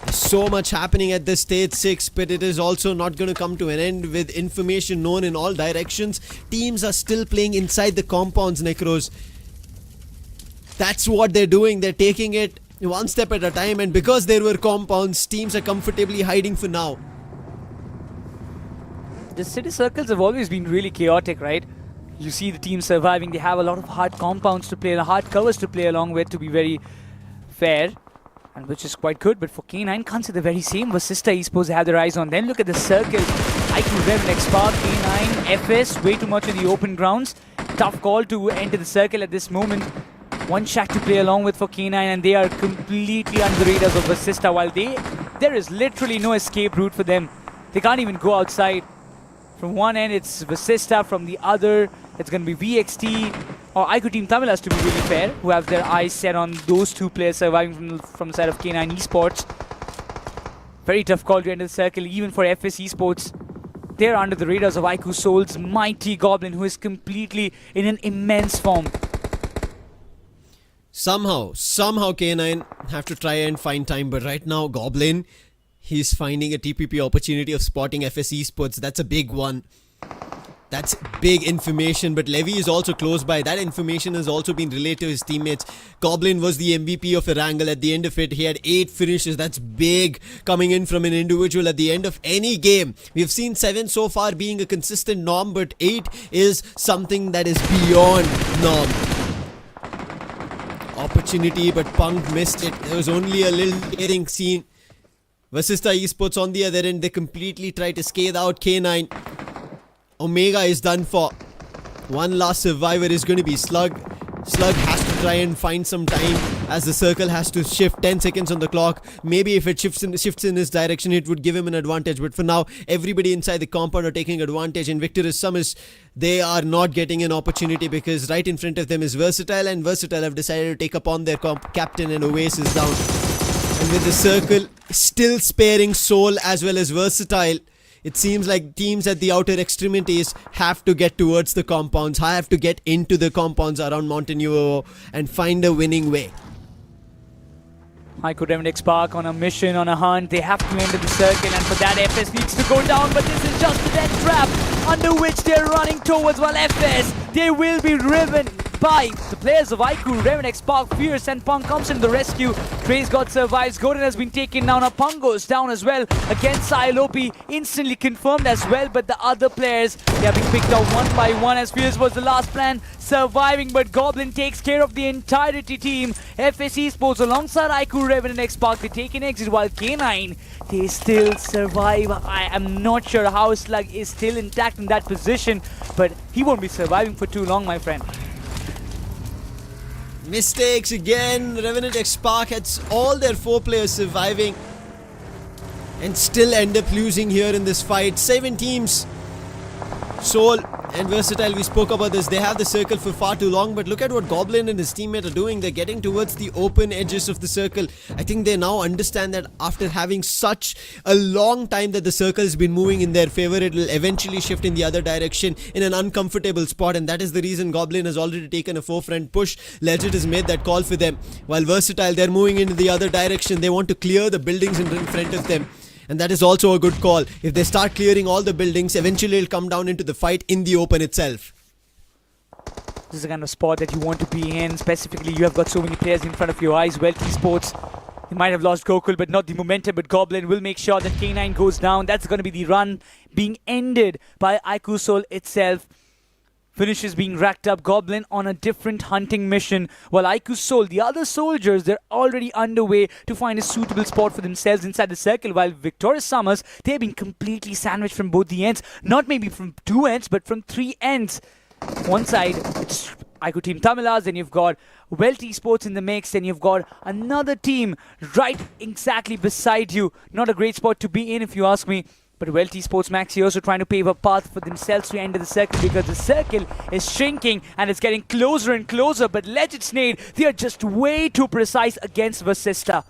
There's so much happening at this stage 6, but it is also not going to come to an end with information known in all directions. Teams are still playing inside the compounds, Necros. That's what they're doing. They're taking it one step at a time, and because there were compounds, teams are comfortably hiding for now. The city circles have always been really chaotic, right? You see the team surviving. They have a lot of hard compounds to play and hard covers to play along with, to be very fair, and which is quite good. But for K9, can't say the very same. VASISTA Esports have their eyes on. Then look at the circle. IQOO, REVENANT, XSPARK, K9, FS, way too much in the open grounds. Tough call to enter the circle at this moment. One shack to play along with for K9, and they are completely under the radars of VASISTA. While there is literally no escape route for them. They can't even go outside. From one end, it's VASISTA. From the other, it's going to be VXT or IQOO Team Tamilas, to be really fair, who have their eyes set on those two players surviving from the side of K9 Esports. Very tough call to enter the circle, even for FS Esports. They're under the radars of IQOOSOUL's mighty Goblin, who is completely in an immense form. Somehow K9 have to try and find time, but right now Goblin, he's finding a TPP opportunity of spotting FS Esports. That's a big one. That's big information, but Levy is also close by. That information has also been relayed to his teammates. Goblin was the MVP of ERANGEL. At the end of it, he had 8 finishes. That's big coming in from an individual at the end of any game. We've seen 7 so far being a consistent norm, but 8 is something that is beyond norm. Opportunity, but Punk missed it. There was only a little getting seen. VASISTA Esports on the other end, they completely try to scathe out K9. Omega is done for. One last survivor is going to be Slug. Slug has to try and find some time as the circle has to shift. 10 seconds on the clock. Maybe if it shifts in his direction, it would give him an advantage. But for now, everybody inside the compound are taking advantage. And victorious SUMUS, they are not getting an opportunity because right in front of them is Versatile. And Versatile have decided to take upon their captain, and Oasis down. And with the circle still sparing Soul as well as Versatile, it seems like teams at the outer extremities have to get towards the compounds, have to get into the compounds around Montenuevo and find a winning way. IQOO, REVENANT, XSPARK on a mission, on a hunt. They have to enter the circle, and for that FS needs to go down, but this is just a death trap under which they're running towards. While FS, they will be driven by the players of IQOO, REVENANT, XSPARK, Fierce, and Punk comes in the rescue. Trace God survives. Gordon has been taken down. Now Punk goes down as well. Against Silopi, instantly confirmed as well. But the other players, they are being picked out one by one, as Fierce was the last plan surviving. But Goblin takes care of the entirety team. FS Esports alongside IQOO, REVENANT, XSPARK, they take an exit, while K9, they still survive. I am not sure how Slug is still intact in that position, but he won't be surviving for too long, my friend. Mistakes again. REVENANT, XSPARK had all their 4 players surviving and still end up losing here in this fight. 7 teams. Soul and Versatile, we spoke about this. They have the circle for far too long, but look at what Goblin and his teammate are doing. They're getting towards the open edges of the circle. I think they now understand that after having such a long time that the circle has been moving in their favor, it will eventually shift in the other direction in an uncomfortable spot, and that is the reason Goblin has already taken a forefront push. Legit has made that call for them. While Versatile, they're moving into the other direction. They want to clear the buildings in front of them. And that is also a good call. If they start clearing all the buildings, eventually it'll come down into the fight in the open itself. This is the kind of spot that you want to be in. Specifically, you have got so many players in front of your eyes. WELT Esports, they might have lost Gokul, but not the momentum. But Goblin will make sure that K9 goes down. That's going to be the run being ended by IQOOSOUL itself. Finishes being racked up. Goblin on a different hunting mission. While IQOOSOUL, the other soldiers, they're already underway to find a suitable spot for themselves inside the circle. While Victorious Summers, they've been completely sandwiched from both the ends. Not maybe from 2 ends, but from 3 ends. One side, it's IQOO Team Tamilas, then you've got WELT Esports in the mix, then you've got another team right exactly beside you. Not a great spot to be in if you ask me. But WELT Esports Maxi also trying to pave a path for themselves to enter the circle, because the circle is shrinking and it's getting closer and closer. But Legend Snade, they are just way too precise against VASISTA.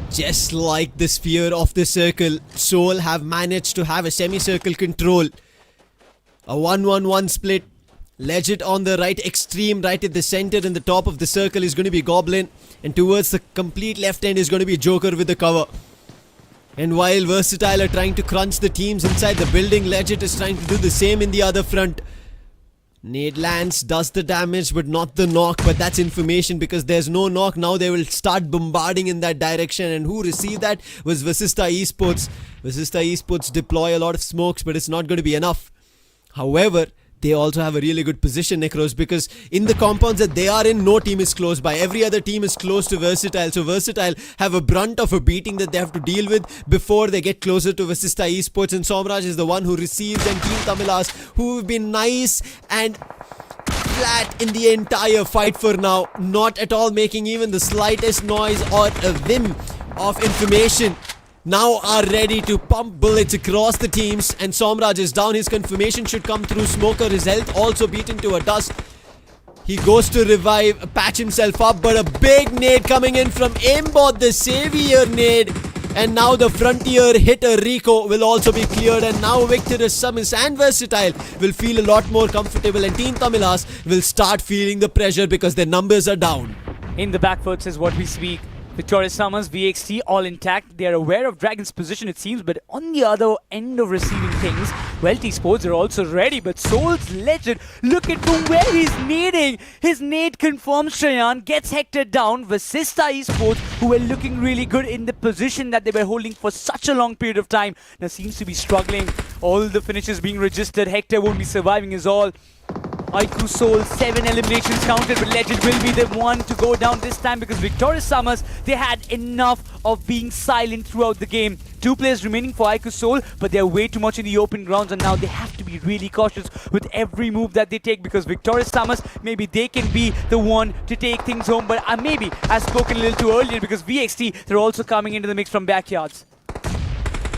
Just like the sphere of the circle, Soul have managed to have a semicircle control. A 1-1-1 split. Legit on the right extreme, right at the center, in the top of the circle is going to be Goblin. And towards the complete left end is going to be Joker with the cover. And while Versatile are trying to crunch the teams inside the building, Legit is trying to do the same in the other front. Nade lands, does the damage, but not the knock. But that's information, because there's no knock. Now they will start bombarding in that direction. And who received that was VASISTA Esports. VASISTA Esports deploy a lot of smokes, but it's not going to be enough. However, they also have a really good position, Necros, because in the compounds that they are in, no team is close by. Every other team is close to Versatile. So Versatile have a brunt of a beating that they have to deal with before they get closer to VASISTA Esports. And Somraj is the one who receives, and Team Tamilas, who've been nice and flat in the entire fight for now. Not at all making even the slightest noise or a whim of information. Now are ready to pump bullets across the teams, and Somraj is down. His confirmation should come through. Smoker, his health also beaten to a dust. He goes to revive, patch himself up, but a big nade coming in from Aimbot, the savior nade. And now the Frontier hitter Rico will also be cleared, and now Victorious Summers and Versatile will feel a lot more comfortable, and Team Tamilas will start feeling the pressure because their numbers are down. In the backfoots is what we speak. Victorious Summers, VXT, all intact. They are aware of Dragon's position, it seems, but on the other end of receiving things, WELT Esports are also ready. But Soul's Legend, look at from where he's nading. His nade confirms Shayan, gets Hector down. VASISTA Esports, who were looking really good in the position that they were holding for such a long period of time, now seems to be struggling. All the finishes being registered. Hector won't be surviving is all. IQOOSOUL, 7 eliminations counted, but Legend will be the one to go down this time, because Victorious Summers, they had enough of being silent throughout the game. 2 players remaining for IQOOSOUL, but they're way too much in the open grounds, and now they have to be really cautious with every move that they take, because Victorious Summers, maybe they can be the one to take things home, but maybe I've spoken a little too earlier, because VXT, they're also coming into the mix from backyards.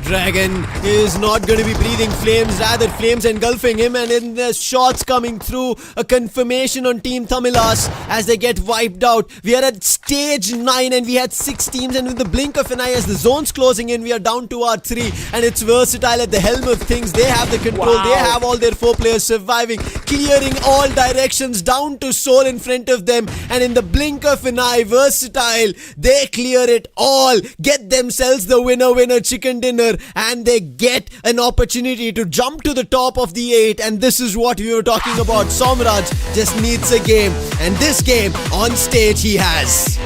Dragon is not going to be breathing flames, rather flames engulfing him, and in the shots coming through, a confirmation on Team Tamilas as they get wiped out. We are at stage 9 and we had 6 teams, and with the blink of an eye as the zone's closing in, we are down to our 3, and it's Versatile at the helm of things. They have the control, They have all their 4 players surviving, clearing all directions, down to Soul in front of them, and in the blink of an eye, Versatile, they clear it all, get themselves the winner chicken dinner, and they get an opportunity to jump to the top of the 8, and this is what we were talking about. Somraj just needs a game, and this game on stage he has.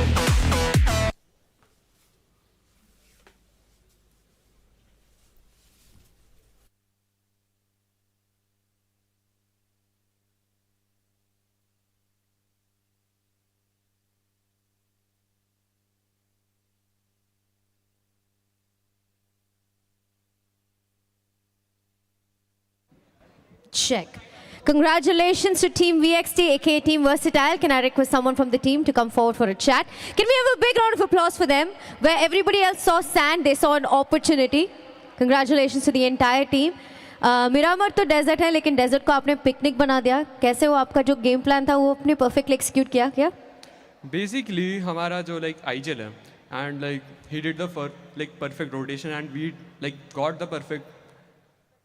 Check. Congratulations to Team VXT, aka Team Versatile. Can I request someone from the team to come forward for a chat? Can we have a big round of applause for them? Where everybody else saw sand, they saw an opportunity. Congratulations to the entire team. Miramar तो desert है, लेकिन desert को आपने picnic बना दिया. कैसे वो आपका जो गेम प्लान था वो आपने परफेक्टली एक्सिक्यूट किया क्या? Basically हमारा जो IGL है, and he did the perfect rotation, and we got the perfect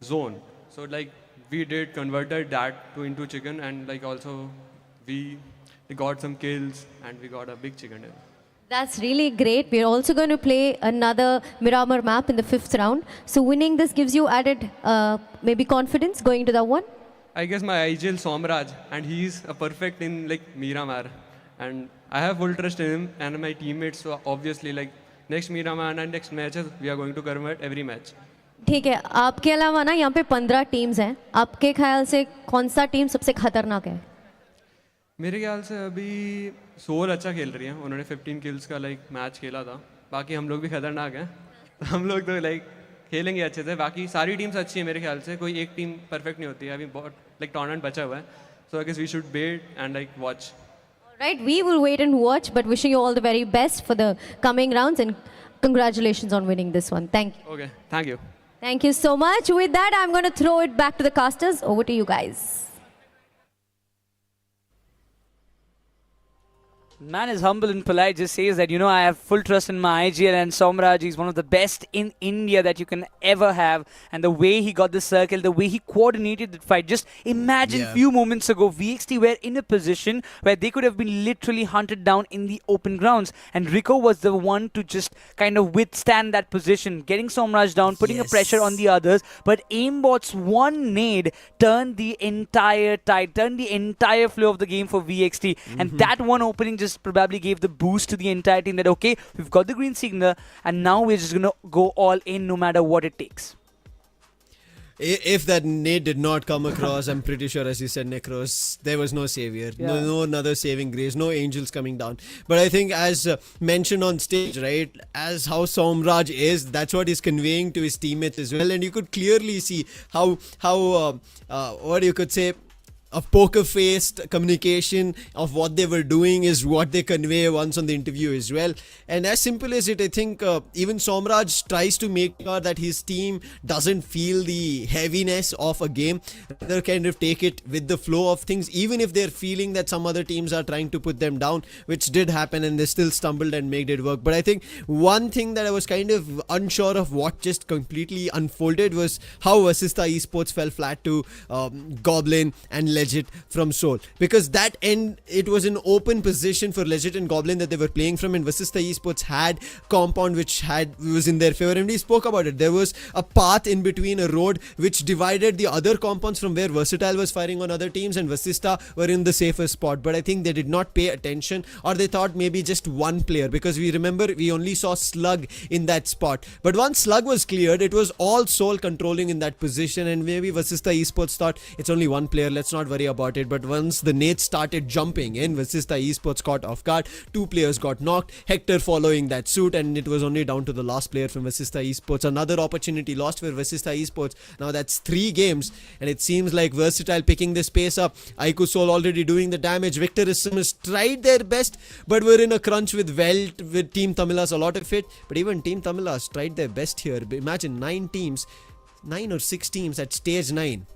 zone. So we converted that into chicken, and also we got some kills and we got a big chicken dinner. That's really great. We're also going to play another Miramar map in the 5th round. So winning this gives you added maybe confidence going to that one? I guess my IGL Somraj, and he's a perfect in like Miramar. And I have full trust in him and my teammates. So obviously like next Miramar and next matches, we are going to convert every match. ठीक है, आपके अलावा ना यहाँ पे 15 teams हैं. आपके ख्याल से कौन सा टीम सबसे खतरनाक है? मेरे ख्याल से अभी सोल अच्छा खेल रही है. उन्होंने 15 किल्स का लाइक मैच खेला था. बाकी हम लोग भी खतरनाक हैं. हम लोग तो लाइक खेलेंगे अच्छे से. बाकी सारी टीम्स अच्छी है मेरे ख्याल से. कोई एक टीम परफेक्ट नहीं होती है. अभी बहुत लाइक टूर्नामेंट बचा हुआ है. So I guess we should wait and like watch. Right, we will wait and watch, but wishing you all the very best for the coming rounds and congratulations on winning this one. Thank you. Okay, thank you. Thank you so much. With that, I'm going to throw it back to the casters. Over to you guys. Man is humble and polite, just says that, you know, I have full trust in my IGL, and Somraj is one of the best in India that you can ever have. And the way he got the circle, the way he coordinated the fight, just imagine few moments ago, VXT were in a position where they could have been literally hunted down in the open grounds. And Rico was the one to just kind of withstand that position, getting Somraj down, putting a pressure on the others. But Aimbot's one nade turned the entire tide, turned the entire flow of the game for VXT. And that one opening just probably gave the boost to the entire team that, okay, we've got the green signal and now we're just going to go all in no matter what it takes. If that nade did not come across, I'm pretty sure, as you said, Necros, there was no savior. No another saving grace, no angels coming down. But I think, as mentioned on stage, right, as how Somraj is, that's what he's conveying to his teammates as well. And you could clearly see how what you could say, a poker-faced communication of what they were doing is what they convey once on the interview as well. And as simple as it, I think even Somraj tries to make sure that his team doesn't feel the heaviness of a game. They kind of take it with the flow of things, even if they're feeling that some other teams are trying to put them down, which did happen, and they still stumbled and made it work. But I think one thing that I was kind of unsure of what just completely unfolded was how VASISTA Esports fell flat to Goblin and Legit from Seoul, because that end, it was an open position for Legit and Goblin that they were playing from, and VASISTA Esports had compound which was in their favor, and we spoke about it. There was a path in between, a road which divided the other compounds from where Versatile was firing on other teams and VASISTA were in the safer spot. But I think they did not pay attention, or they thought maybe just one player, because we remember we only saw Slug in that spot. But once Slug was cleared, it was all Soul controlling in that position, and maybe VASISTA Esports thought it's only one player, let's not worry about it. But once the nades started jumping in, VASISTA Esports caught off guard. 2 players got knocked, Hector following that suit, and it was only down to the last player from VASISTA Esports. Another opportunity lost for VASISTA Esports. Now that's 3 games, and it seems like Versatile picking this pace up. IQOOSOUL already doing the damage. Victor SUMUS tried their best, but we're in a crunch with WELT, with Team Tamilas, a lot of it. But even Team Tamilas tried their best here. Imagine 9 teams, 9 or 6 teams at stage 9.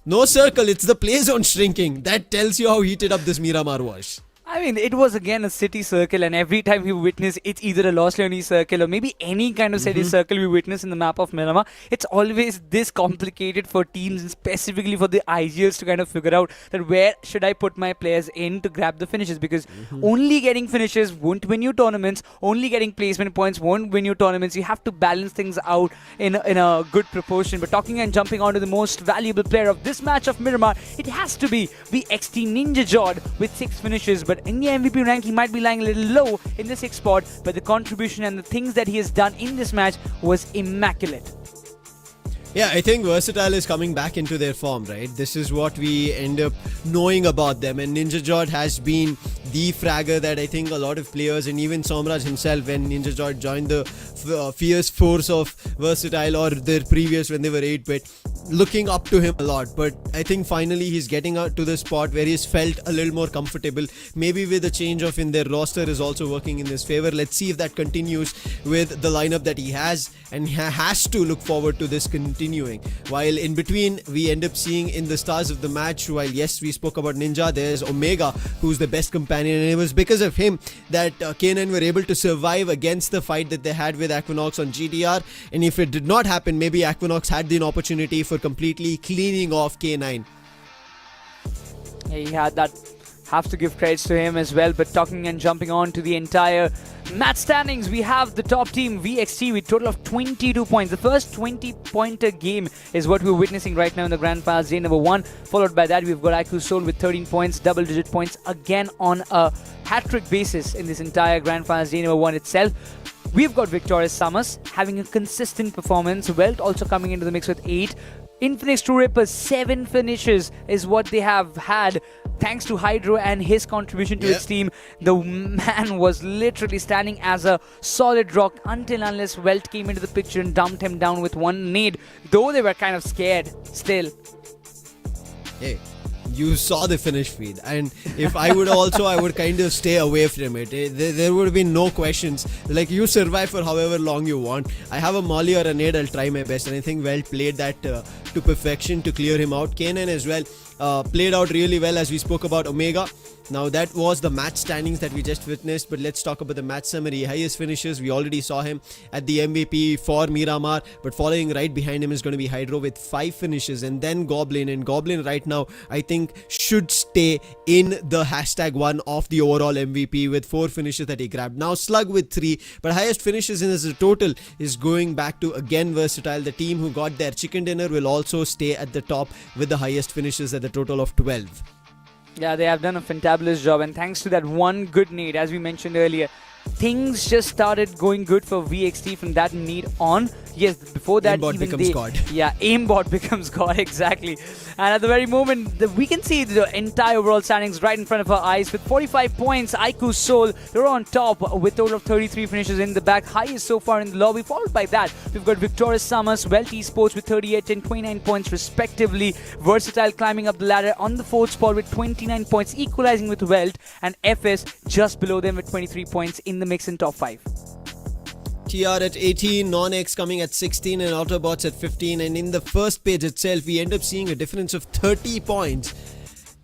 No circle, it's the play zone shrinking. That tells you how heated up this Miramar was. I mean, it was again a city circle, and every time we witness, it's either a Los Leones circle or maybe any kind of city circle we witness in the map of Miramar. It's always this complicated for teams, and specifically for the IGLs, to kind of figure out that where should I put my players in to grab the finishes, because only getting finishes won't win you tournaments, only getting placement points won't win you tournaments. You have to balance things out in a good proportion. But talking and jumping on to the most valuable player of this match of Miramar, it has to be the XT Ninja Jod with 6 finishes. But in the MVP rank, he might be lying a little low in the 6th spot, but the contribution and the things that he has done in this match was immaculate. Yeah, I think Versatile is coming back into their form, right? This is what we end up knowing about them. And Ninja Jod has been the fragger that I think a lot of players, and even Somraj himself, when Ninja Jod joined the fierce force of Versatile, or their previous when they were 8-bit, looking up to him a lot. But I think finally he's getting out to the spot where he's felt a little more comfortable. Maybe with a change of in their roster is also working in his favor. Let's see if that continues with the lineup that he has, and he has to look forward to this continuing. While in between, we end up seeing in the stars of the match, while yes, we spoke about Ninja, there's Omega, who's the best companion, and it was because of him that K9 were able to survive against the fight that they had with Equinox on GTR. And if it did not happen, maybe Equinox had the opportunity for completely cleaning off K9. He had that Have to give credits to him as well. But talking and jumping on to the entire match standings, we have the top team VXT with total of 22 points. The first 20-pointer game is what we're witnessing right now in the Grand-Finals day number 1. Followed by that, we've got IQOOSOUL with 13 points, double-digit points again on a hat-trick basis in this entire Grand-Finals day number 1 itself. We've got Victorious SUMUS having a consistent performance. WELT also coming into the mix with 8. INFINIX True Rippers 7 finishes is what they have had thanks to Hydro and his contribution to its team. The man was literally standing as a solid rock until unless WELT came into the picture and dumped him down with one nade, though they were kind of scared still. Hey, you saw the finish feed, and if I would also, I would kind of stay away from it. There would be no questions. Like, you survive for however long you want. I have a molly or a nade, I'll try my best, and I think WELT played that to perfection to clear him out. Kanan as well played out really well, as we spoke about Omega. Now that was the match standings that we just witnessed, but let's talk about the match summary. Highest finishes, we already saw him at the MVP for Miramar, but following right behind him is going to be Hydro with 5 finishes, and then Goblin. And Goblin right now, I think, should stay in the #1 of the overall MVP with 4 finishes that he grabbed. Now Slug with 3, but highest finishes in his total is going back to, again, Versatile. The team who got their chicken dinner will also stay at the top with the highest finishes at the total of 12. Yeah, they have done a fantabulous job, and thanks to that one good nade, as we mentioned earlier, things just started going good for VXT from that nade on. Yes, before that, aimbot even becomes God. Yeah, aimbot becomes God, exactly. And at the very moment, we can see the entire overall standings right in front of our eyes. With 45 points, IQOOSOUL, they're on top with a total of 33 finishes in the back, highest so far in the lobby. Followed by that, we've got Victorious SUMUS, WELT Esports with 38 and 29 points respectively. Versatile climbing up the ladder on the 4th spot with 29 points, equalizing with WELT, and FS just below them with 23 points in the mix in top 5. TR at 18, NONX coming at 16, and AUTOBOTZ at 15. And in the first page itself, we end up seeing a difference of 30 points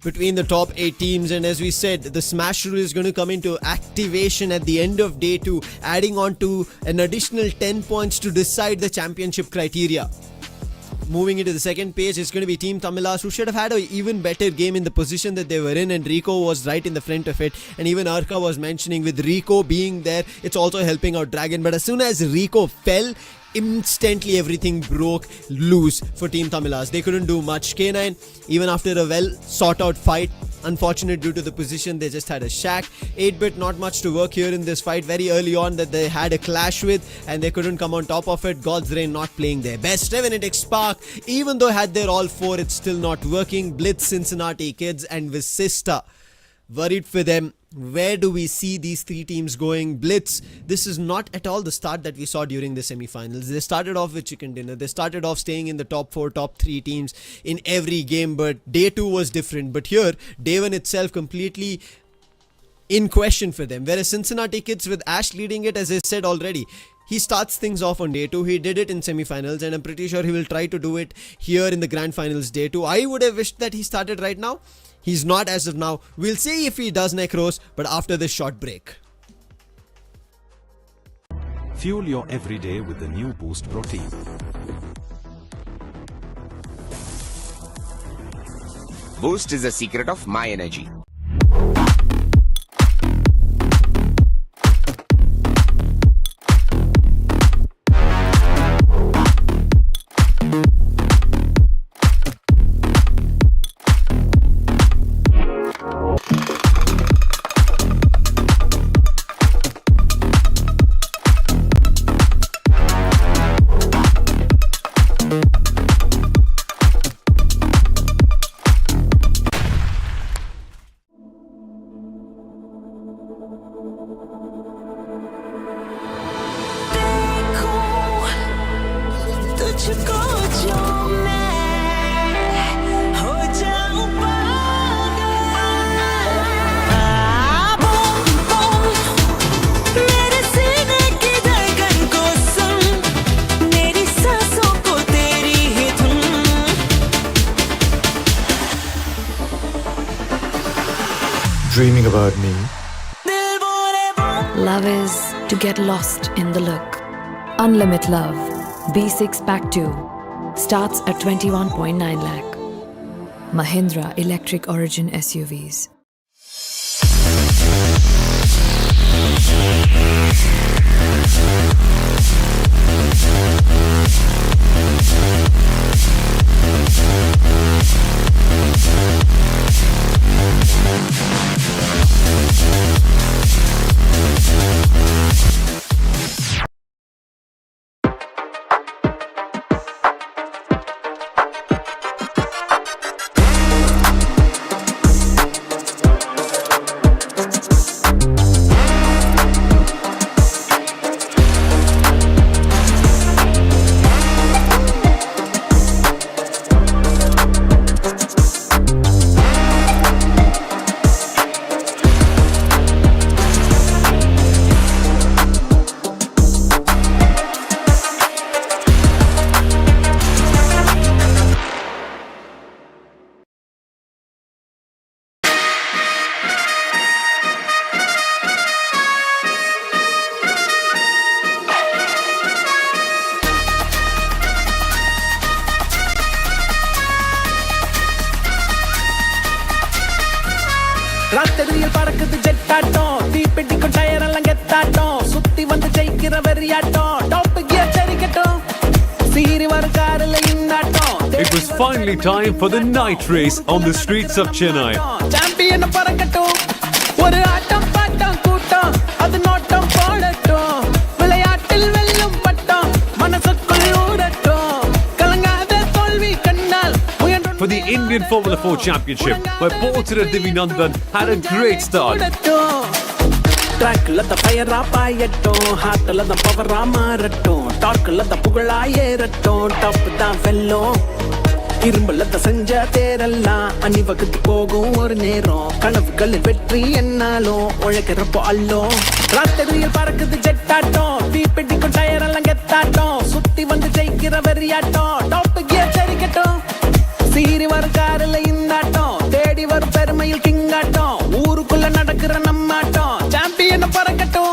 between the top 8 teams. And as we said, the Smash rule is going to come into activation at the end of day 2, adding on to an additional 10 points to decide the championship criteria. Moving into the second page, it's going to be Team Tamilas, who should have had an even better game in the position that they were in, and Rico was right in the front of it. And even Arka was mentioning, with Rico being there, it's also helping out Dragon. But as soon as Rico fell, instantly everything broke loose for Team Tamilas. They couldn't do much. K9, even after a well sought out fight, unfortunate due to the position, they just had a shack. 8-bit, not much to work here in this fight. Very early on that they had a clash with, and they couldn't come on top of it. God's Reign not playing their best. REVENANT, XSPARK, even though had their all 4, it's still not working. BLITZ, Cincinnati Kids, and VASISTA. Worried for them. Where do we see these 3 teams going? BLITZ, this is not at all the start that we saw during the semi-finals. They started off with chicken dinner. They started off staying in the top 4, top 3 teams in every game, but day 2 was different. But here, day 1 itself completely in question for them. Whereas Cincinnati Kids, with Ash leading it, as I said already, he starts things off on day 2. He did it in semi-finals, and I'm pretty sure he will try to do it here in the grand finals day 2. I would have wished that he started right now. He's not as of now. We'll see if he does Necros, but after this short break. Fuel your everyday with the new Boost Protein. Boost is the secret of my energy. Dreaming about me? Love is to get lost in the look. Unlimit Love B6 Pack 2 starts at 21.9 lakh. Mahindra Electric Origin SUVs. ராத்திரியில் பறக்குது ஜெட்டாட்டம் தீப்பெட்டிக்கும் tyre எல்லாம் கெத்தாட்டம் சுத்தி வந்து ஜெயிக்கிற வெறியாட்டம் top gear தெரிக்கட்டும் சீரி வர காரில் இன்னாட்டம். It was finally time for the night race on the streets of Chennai. Champion பறக்கட்டும் ஒரு ஆட்டம் பாட்டம் கூட்டம் அது நோட்டம் போடட்டும் விளையாட்டில் வெல்லும் பட்டம் மனசுக்குள் ஊடட்டும் கலங்காத தோல்வி கண்ணால். For the Indian Formula 4 Championship, where Porter Divinandan had a great start. ட்ராக்ல த ஃபயரா பாயட்டும் ஹார்ட்ல த பவரா மாறட்டும் டார்க்ல த புகழா ஏறட்டும் டாப் தான் வெல்லும் இரும்புல த செஞ்ச தேரெல்லாம் அணிவகுத்து போகும் ஒரு நேரம் கனவுகளில் வெற்றி என்னாலும் உழைக்கிறப்போ அல்லும். ராத்திரியில் பறக்குது ஜெட்டாட்டம் தீப்பெட்டிக்கும் டயர் எல்லாம் கெத்தாட்டம் சுத்தி வந்து ஜெயிக்கிற வெறியாட்டம் டாப் கியர் தெரிக்கட்டும் சீரி வர காரில் இந்தாட்டம் தேடி வரும் பெருமையில் கிங்காட்டம் ஊருக்குள்ள நடக்கிற நம்மாட்டம் சாம்பியன் பறக்கட்டும்.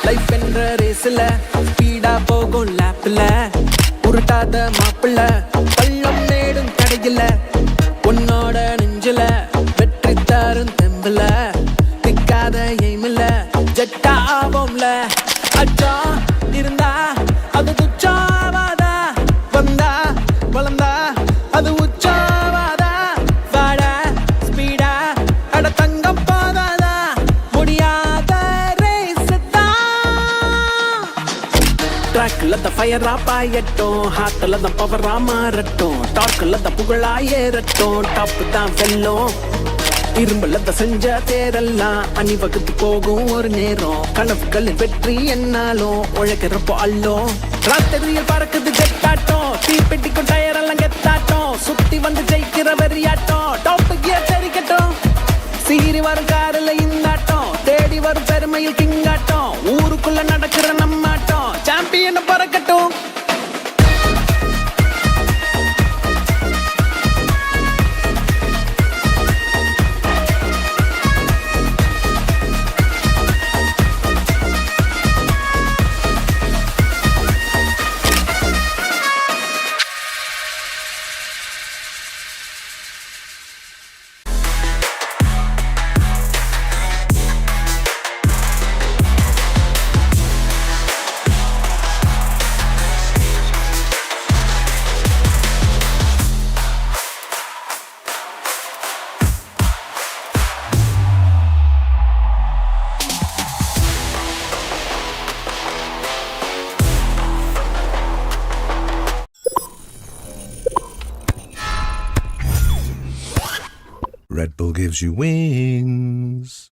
லைஃப் என்ற ரேஸ்ல ஸ்பீடா போகும் லேப்ல உருட்டாத மாப்பிள்ள பள்ளம் நேடும் கடையில உன்னோட நெஞ்சில வெற்றி தரும் தெம்புல திக்காத எய்மில்ல ஜெட்டா ஆவோம்ல அச்சா இருந்தா அது துச்சாவாதா வந்தா வளர்ந்தா அது உச்சாவாதா வாடா ஸ்பீடா அட தங்கம் போதாதா முடியாத ரேஸ் தான். ட்ராக்ல த ஃபயரா பாயட்டும் ஹார்ட்ல த பவரா மாறட்டும் டார்க்ல த புகழா ஏறட்டும் டாப் தான் வெல்லும் இரும்புல த செஞ்ச தேரெல்லாம் அணிவகுத்து போகும் ஒரு நேரம் கனவுகளில் வெற்றி என்னாலும் உழைக்கிறப்போ அல்லும். ராத்திரியில் பறக்குது ஜெட்டாட்டம் தீப்பெட்டிக்கும் டயர் எல்லாம் கெத்தாட்டம் சுத்தி வந்து ஜெயிக்கிற வெறியாட்டம் டாப் கியர் தெரிக்கட்டும் சீரி வரும் காரில் இந்தாட்டம் தேடி வரும் பெருமையில் கிங்காட்டம் ஊருக்குள்ள நடக்கிற நம்மாட்டம் champion பறக்கட்டும். Red Bull gives you wings.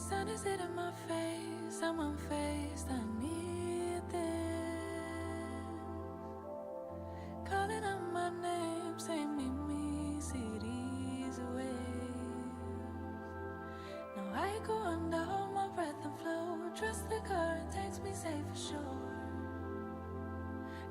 sun is hitting my face, I'm unfazed, I need this. Calling out my name, say meet me, cities away. Now I go under, hold my breath and flow. Trust the current takes me safe for sure.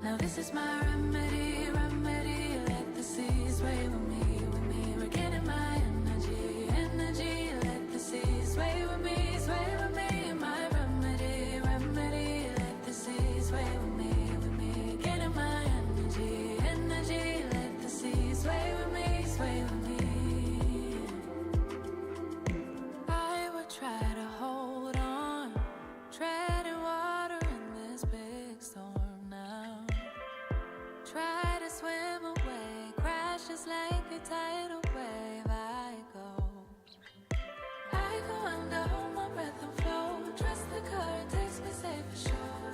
Now this is my remedy, remedy. Let the seas sway with me, with me. Regaining my energy, energy. Let the seas sway with me, sway with me. My remedy, remedy. Let the seas sway with me, with me. Gaining my energy, energy. Let the seas sway with me, sway with me. I would try to hold on, treading water in this big storm now. Try to swim away, crash just like a tidal wave. I go under, hold my breath and flow. Trust the current takes me safe for sure.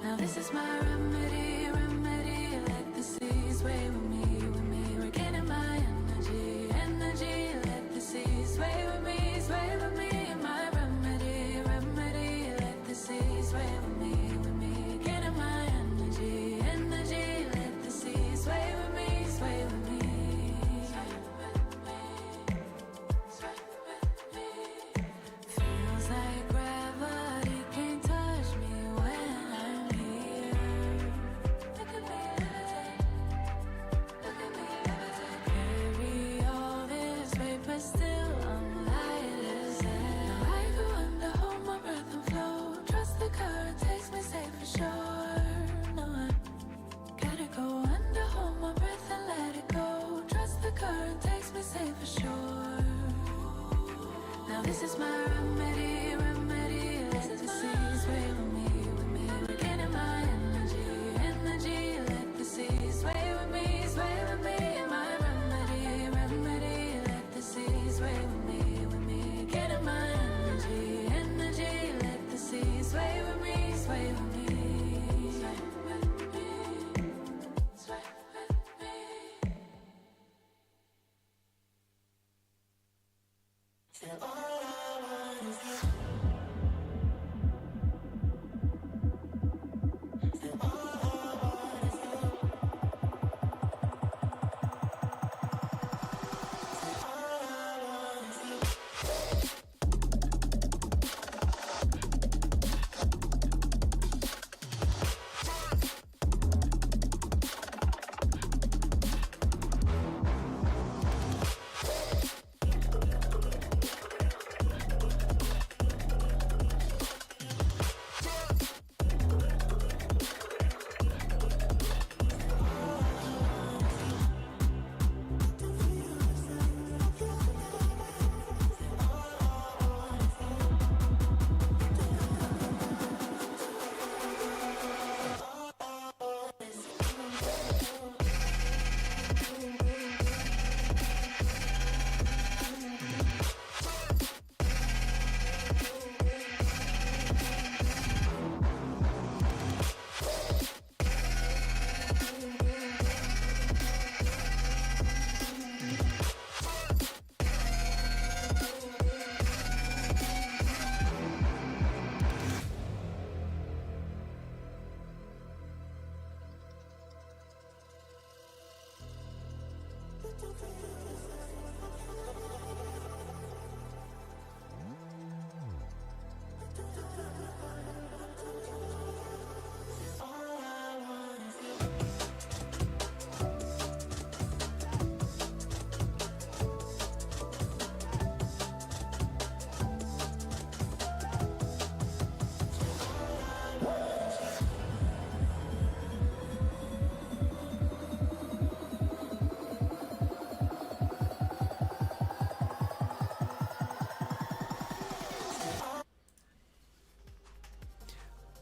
Now this is my remedy, remedy. Let the seas sway with me, with me. Regaining my energy, energy. Let the seas sway with me, sway with me. My remedy, remedy. Let the seas sway with me, with me. Gaining my energy, energy. Let the seas sway with me, sway with me. Feels like gravity can't touch me when I'm here. Look at me levitate, look at me levitate. Carry all this weight, but still I'm light as air. Now I go under, hold my breath and flow. Trust the current takes me safe for sure. No, I gotta go under, hold my breath and let it go. Trust the current takes me safe for sure. Now this is my remedy, remedy. Let the seas sway with me, with me. Regaining my energy, energy. Let the seas sway with me, sway with me. My remedy, remedy. Let the seas sway with me, with me. Getting my energy, energy. Let the seas sway with me, sway with me. Sway with me, sway with me. Till all I want is you. Till all I want is you. Till all I want is you.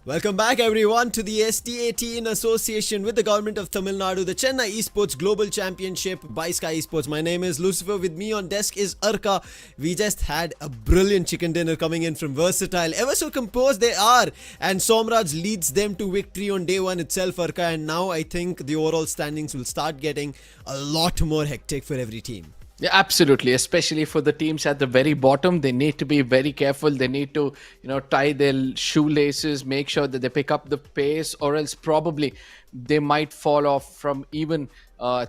Welcome back everyone to the STAT in association with the government of Tamil Nadu, the Chennai Esports Global Championship by Sky Esports. My name is Lucifer. With me on desk is Arka. We just had a brilliant chicken dinner coming in from Versatile. Ever so composed they are. And Somraj leads them to victory on day one itself, Arka. And now I think the overall standings will start getting a lot more hectic for every team. Yeah, absolutely. Especially for the teams at the very bottom, they need to be very careful. They need to, tie their shoelaces, make sure that they pick up the pace, or else probably they might fall off from even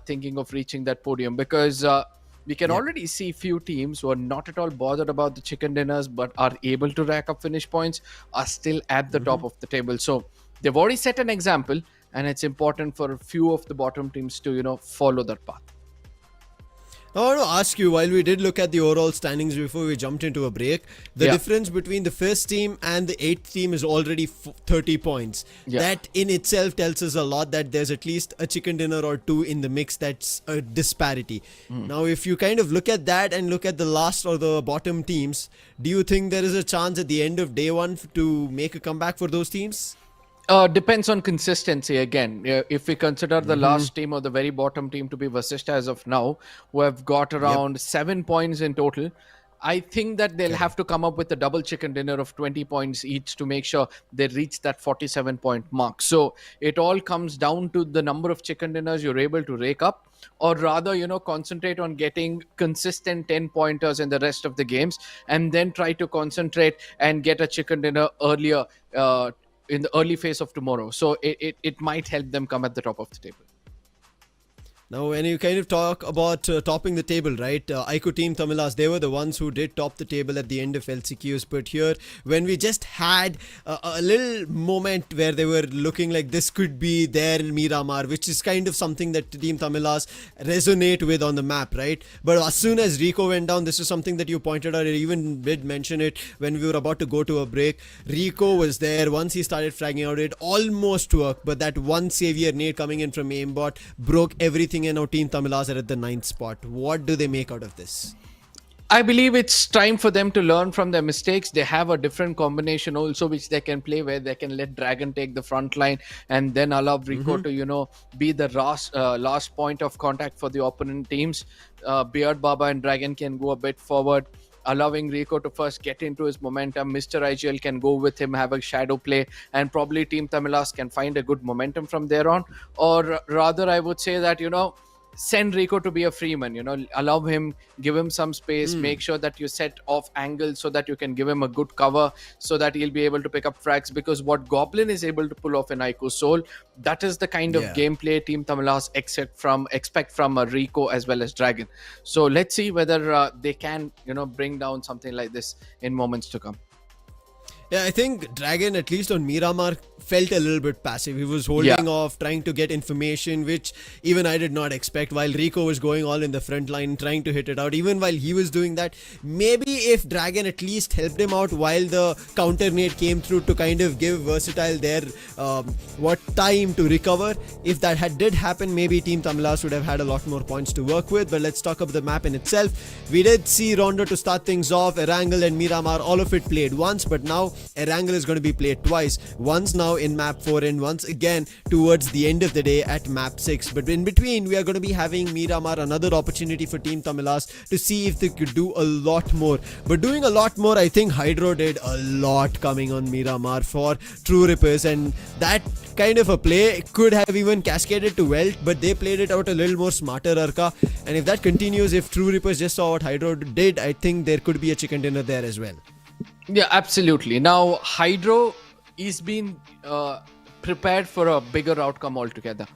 thinking of reaching that podium. Because we can already see few teams who are not at all bothered about the chicken dinners, but are able to rack up finish points, are still at the top of the table. So they've already set an example, and it's important for a few of the bottom teams to, follow that path. I want to ask you, while we did look at the overall standings before we jumped into a break, the difference between the first team and the 8th team is already 30 points. That in itself tells us a lot, that there's at least a chicken dinner or two in the mix. That's a disparity. Now, if you kind of look at that and look at the last or the bottom teams, do you think there is a chance at the end of day one to make a comeback for those teams? Depends on consistency again. If we consider the last team or the very bottom team to be VASISTA as of now, who have got around 7 points in total, I think that they'll have to come up with a double chicken dinner of 20 points each to make sure they reach that 47-point mark. So it all comes down to the number of chicken dinners you're able to rake up, or rather, concentrate on getting consistent 10-pointers in the rest of the games, and then try to concentrate and get a chicken dinner earlier in the early phase of tomorrow. So it might help them come at the top of the table. Now, when you kind of talk about topping the table, right? IQOO Team Tamilas, they were the ones who did top the table at the end of LCQs. But here, when we just had a little moment where they were looking like this could be there in Miramar, which is kind of something that Team Tamilas resonate with on the map, right? But as soon as Rico went down, this is something that you pointed out. I even did mention it when we were about to go to a break. Rico was there. Once he started fragging out, it almost worked. But that one savior nade coming in from aimbot broke everything. And now Team Tamilas are at the 9th spot. What do they make out of this? I believe it's time for them to learn from their mistakes. They have a different combination also which they can play, where they can let Dragon take the front line and then allow Rico to, be the last point of contact for the opponent teams. Beard Baba and Dragon can go a bit forward, allowing Rico to first get into his momentum. Mr. IGL can go with him, have a shadow play, and probably Team Tamilas can find a good momentum from there on. Or rather, I would say that, send Rico to be a free man, allow him, give him some space, make sure that you set off angles so that you can give him a good cover so that he'll be able to pick up frags. Because what Goblin is able to pull off in IQOOSOUL, that is the kind of gameplay Team Tamilas expect from Rico as well as Dragon. So let's see whether they can, bring down something like this in moments to come. Yeah, I think Dragon, at least on Miramar, felt a little bit passive. He was holding off, trying to get information, which even I did not expect, while Rico was going all in the front line, trying to hit it out. Even while he was doing that, maybe if Dragon at least helped him out while the counter nade came through to kind of give Versatile their time to recover. If that did happen, maybe Team Tamilas would have had a lot more points to work with. But let's talk about the map in itself. We did see Rondo to start things off. Erangel and Miramar, all of it played once, but now Erangel is going to be played twice. Once now in map 4 and once again towards the end of the day at map 6. But in between, we are going to be having Miramar, another opportunity for Team Tamilas to see if they could do a lot more. But doing a lot more, I think Hydro did a lot coming on Miramar for True Rippers, and that kind of a play could have even cascaded to Welt, but they played it out a little more smarter, Arka. And if that continues, if True Rippers just saw what Hydro did, I think there could be a chicken dinner there as well. Yeah, absolutely. Now, Hydro is being prepared for a bigger outcome altogether.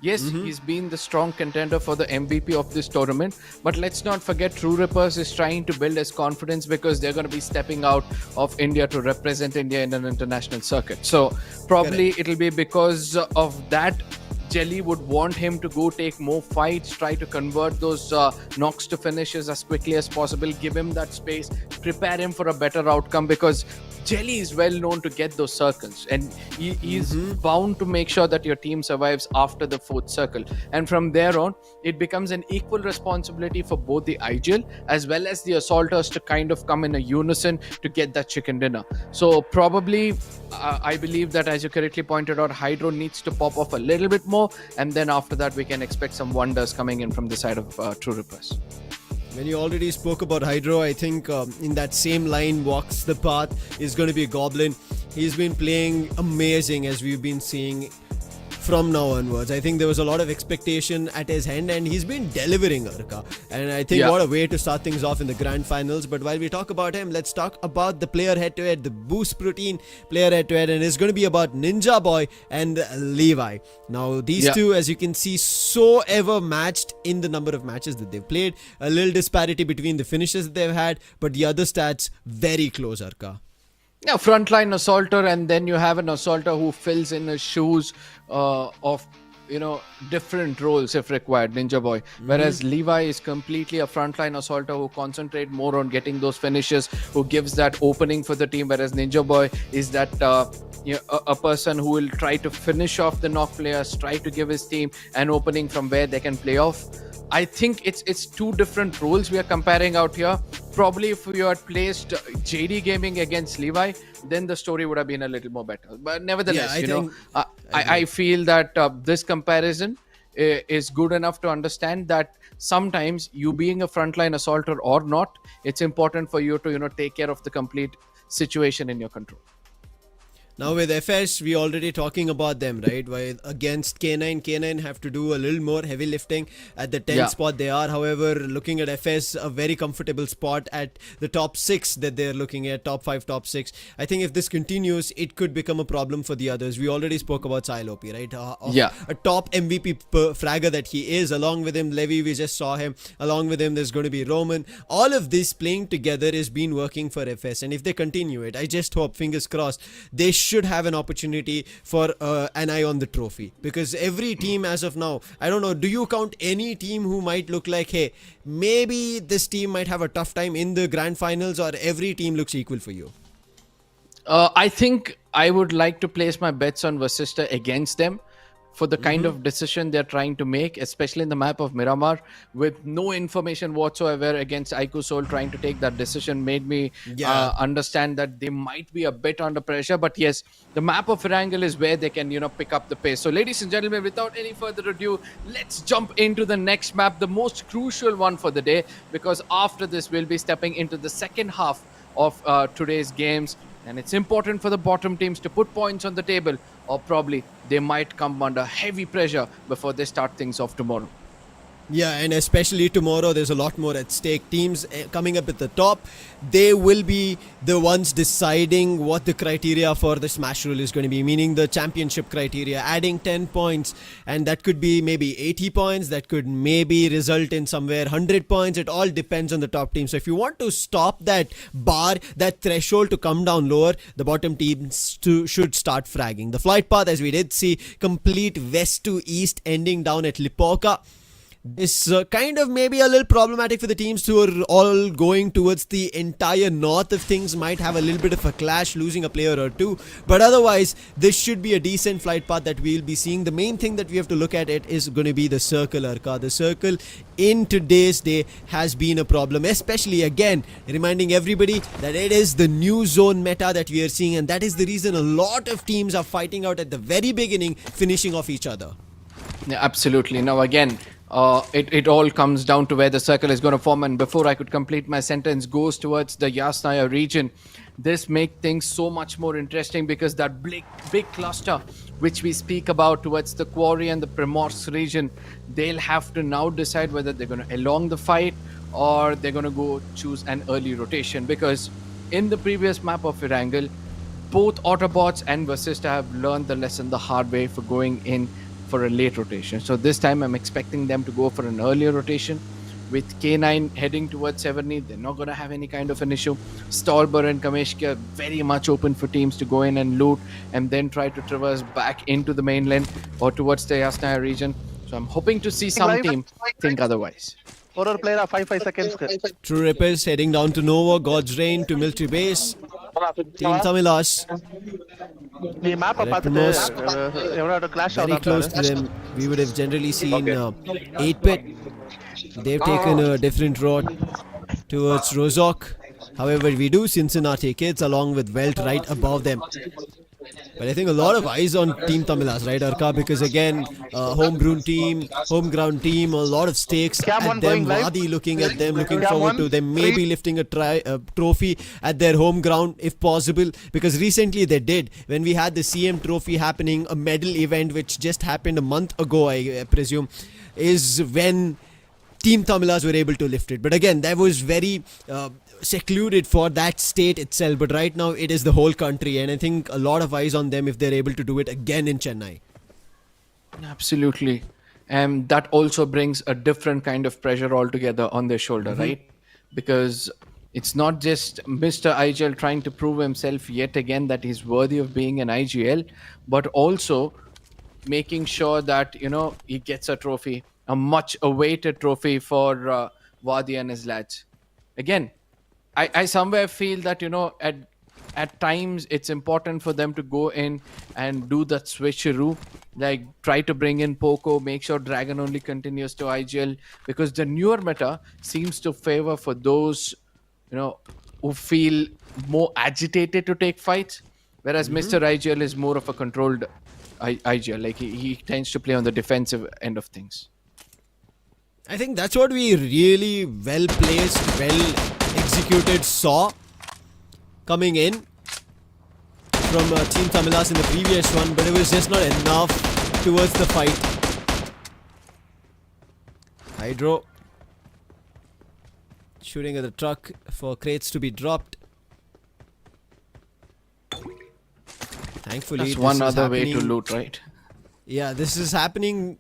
Yes, he's been the strong contender for the MVP of this tournament, but let's not forget True Rippers is trying to build his confidence because they're going to be stepping out of India to represent India in an international circuit. So probably it'll be because of that. Jelly would want him to go take more fights, try to convert those knocks to finishes as quickly as possible, give him that space, prepare him for a better outcome, because Jelly is well known to get those circles, and he's bound to make sure that your team survives after the 4th circle. And from there on, it becomes an equal responsibility for both the IGL as well as the assaulters to kind of come in a unison to get that chicken dinner. So probably, I believe that, as you correctly pointed out, Hydro needs to pop off a little bit more, and then after that we can expect some wonders coming in from the side of True Rippers. When you already spoke about Hydro, I think in that same line walks the path is going to be Goblin. He's been playing amazing, as we've been seeing from now onwards. I think there was a lot of expectation at his hand, and he's been delivering, Arka. And I think what a way to start things off in the grand finals. But while we talk about him, let's talk about the player head-to-head, the Boost Protein player head-to-head, and it's going to be about Ninja Boy and Levi. Now, these two, as you can see, so ever matched in the number of matches that they've played. A little disparity between the finishes that they've had, but the other stats very close, Arka. Yeah, frontline assaulter, and then you have an assaulter who fills in the shoes of different roles if required, Ninja Boy. Whereas Levi is completely a frontline assaulter who concentrate more on getting those finishes, who gives that opening for the team. Whereas Ninja Boy is that a person who will try to finish off the knock players, try to give his team an opening from where they can play off. I think it's two different roles we are comparing out here. Probably if you had placed JD Gaming against Levi, then the story would have been a little more better. But nevertheless, I feel that this comparison is good enough to understand that sometimes you being a frontline assaulter or not, it's important for you to take care of the complete situation in your control. Now with FS, we already talking about them, right? While against K9 have to do a little more heavy lifting at the 10th spot they are. However, looking at FS, a very comfortable spot at the top 6 that they're looking at, top 5, top 6. I think if this continues, it could become a problem for the others. We already spoke about Silopi, right? A top MVP fragger that he is. Along with him, Levy, we just saw him. Along with him, there's going to be Roman. All of this playing together has been working for FS. And if they continue it, I just hope, fingers crossed, they should have an opportunity for an eye on the trophy, because every team as of now, I don't know, do you count any team who might look like, hey, maybe this team might have a tough time in the grand finals, or every team looks equal for you? I think I would like to place my bets on VASISTA against them for the kind of decision they're trying to make, especially in the map of Miramar, with no information whatsoever against IQOOSOUL trying to take that decision, made me understand that they might be a bit under pressure. But yes, the map of ERANGEL is where they can, pick up the pace. So ladies and gentlemen, without any further ado, let's jump into the next map, the most crucial one for the day, because after this, we'll be stepping into the second half of today's games. And it's important for the bottom teams to put points on the table, or probably they might come under heavy pressure before they start things off tomorrow. Yeah, and especially tomorrow, there's a lot more at stake. Teams coming up at the top, they will be the ones deciding what the criteria for the smash rule is going to be, meaning the championship criteria, adding 10 points, and that could be maybe 80 points, that could maybe result in somewhere 100 points. It all depends on the top team. So if you want to stop that bar, that threshold to come down lower, the bottom teams should start fragging. The flight path, as we did see, complete west to east, ending down at Lipoka. This kind of maybe a little problematic for the teams who are all going towards the entire north of things. Might have a little bit of a clash, losing a player or two. But otherwise, this should be a decent flight path that we'll be seeing. The main thing that we have to look at it is going to be the circle, Arka. The circle in today's day has been a problem, especially again, reminding everybody that it is the new zone meta that we are seeing. And that is the reason a lot of teams are fighting out at the very beginning, finishing off each other. Yeah, absolutely. Now again, it all comes down to where the circle is going to form, and before I could complete my sentence, goes towards the Yasnaya region. This makes things so much more interesting, because that big cluster which we speak about towards the Quarry and the Primorsk region, they'll have to now decide whether they're going to elong the fight or they're going to go choose an early rotation, because in the previous map of ERANGEL, both Autobots and VASISTA have learned the lesson the hard way for going in for a late rotation. So this time I'm expecting them to go for an earlier rotation. With K9 heading towards Severny, they're not going to have any kind of an issue. Stolber and Kameshki are very much open for teams to go in and loot and then try to traverse back into the mainland or towards the Yasnaya region. So I'm hoping to see some team think otherwise. Horror player 5 seconds. True Rippers heading down to Nova, God's Reign to military base. Team Tamilas. Very close to them. We would have generally seen 8-bit. They've taken a different route towards Rozok. However, we do Cincinnati kids along with Welt right above them. But I think a lot of eyes on Team Tamilas, right, Arka? Because again, homegrown team, homeground team, a lot of stakes at them. Wadi looking at them, looking forward to them maybe lifting a trophy at their home ground if possible. Because recently they did. When we had the CM trophy happening, a medal event which just happened a month ago, I presume, is when Team Tamilas were able to lift it. But again, that was very secluded for that state itself. But right now, it is the whole country. And I think a lot of eyes on them if they're able to do it again in Chennai. Absolutely. And that also brings a different kind of pressure altogether on their shoulder, right? Because it's not just Mr. IGL trying to prove himself yet again that he's worthy of being an IGL, but also making sure that, he gets a trophy, a much awaited trophy for Wadi and his lads. Again, I somewhere feel that, at times it's important for them to go in and do that switcheroo, like try to bring in Poco, make sure Dragon only continues to IGL, because the newer meta seems to favor for those, who feel more agitated to take fights, whereas Mr. IGL is more of a controlled IGL, like he tends to play on the defensive end of things. I think that's what we really well placed, well executed saw coming in from Team Tamilas in the previous one, but it was just not enough towards the fight. Hydro shooting at the truck for crates to be dropped. Thankfully, that's one other way to loot, right? Yeah, this is happening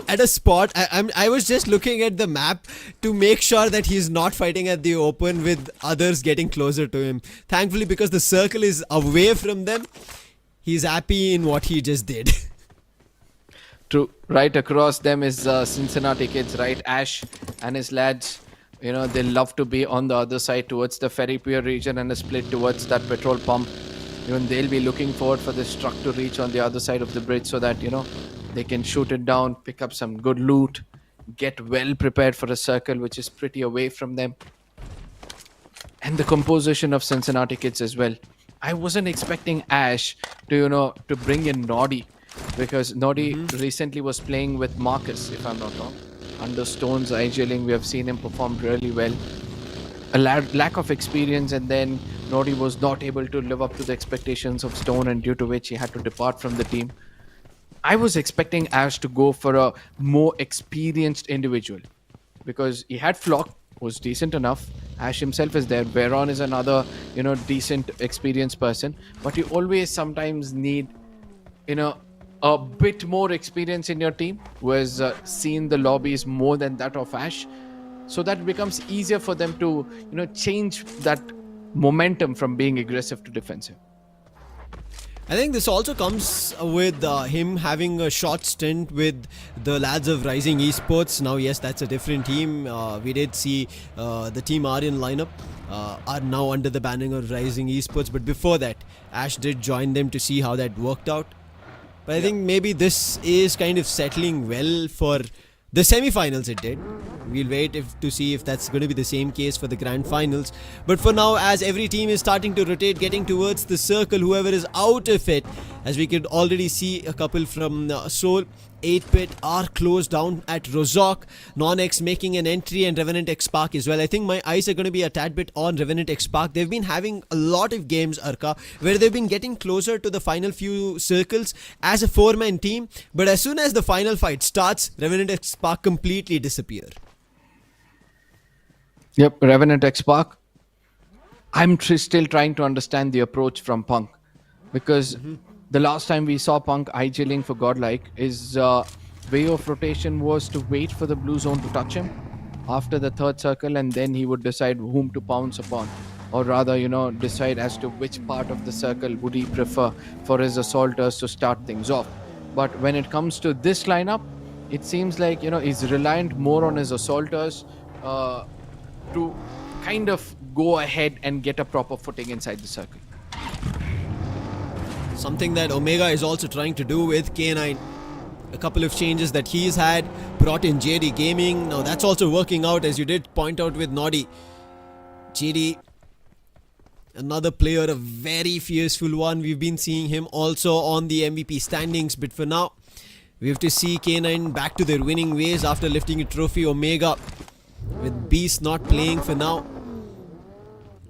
at a spot. I was just looking at the map to make sure that he's not fighting at the open with others getting closer to him. Thankfully, because the circle is away from them, he's happy in what he just did. True. Right across them is Cincinnati kids, right? Ash and his lads, they love to be on the other side towards the Ferry Pier region and a split towards that petrol pump. Even they'll be looking forward for this truck to reach on the other side of the bridge so that, they can shoot it down, pick up some good loot, get well prepared for a circle which is pretty away from them. And the composition of Cincinnati kids as well. I wasn't expecting Ash to, to bring in Noddy, because Noddy recently was playing with Marcus, if I'm not wrong. Under Stone's IGLing, we have seen him perform really well. A lack of experience, and then Noddy was not able to live up to the expectations of Stone, and due to which he had to depart from the team. I was expecting Ash to go for a more experienced individual, because he had Flock, was decent enough. Ash himself is there. Veron is another, decent experienced person. But you always sometimes need, a bit more experience in your team who has seen the lobbies more than that of Ash. So that it becomes easier for them to, change that momentum from being aggressive to defensive. I think this also comes with him having a short stint with the lads of Rising Esports. Now, yes, that's a different team. We did see the Team Aryan lineup are now under the banner of Rising Esports. But before that, Ash did join them to see how that worked out. But I think maybe this is kind of settling well for the semi-finals. It did. We'll wait to see if that's going to be the same case for the grand finals. But for now, as every team is starting to rotate, getting towards the circle, whoever is out of it, as we could already see a couple from Seoul, 8-Bit are closed down at Rozok, NONX making an entry, and REVENANT XSPARK as well. I think my eyes are going to be a tad bit on REVENANT XSPARK. They've been having a lot of games, Arka, where they've been getting closer to the final few circles as a 4-man team. But as soon as the final fight starts, REVENANT XSPARK completely disappear. Yep, REVENANT XSPARK. I'm still trying to understand the approach from Punk, because the last time we saw Punk IGLing for Godlike, his way of rotation was to wait for the blue zone to touch him after the third circle, and then he would decide whom to pounce upon, or rather, decide as to which part of the circle would he prefer for his assaulters to start things off. But when it comes to this lineup, it seems like, he's reliant more on his assaulters to kind of go ahead and get a proper footing inside the circle. Something that Omega is also trying to do with K9. A couple of changes that he's had, brought in JD Gaming. Now that's also working out, as you did point out with Noddy. JD Another player, a very fierceful one. We've been seeing him also on the MVP standings, but for now, we have to see K9 back to their winning ways after lifting a trophy. Omega with Beast not playing for now.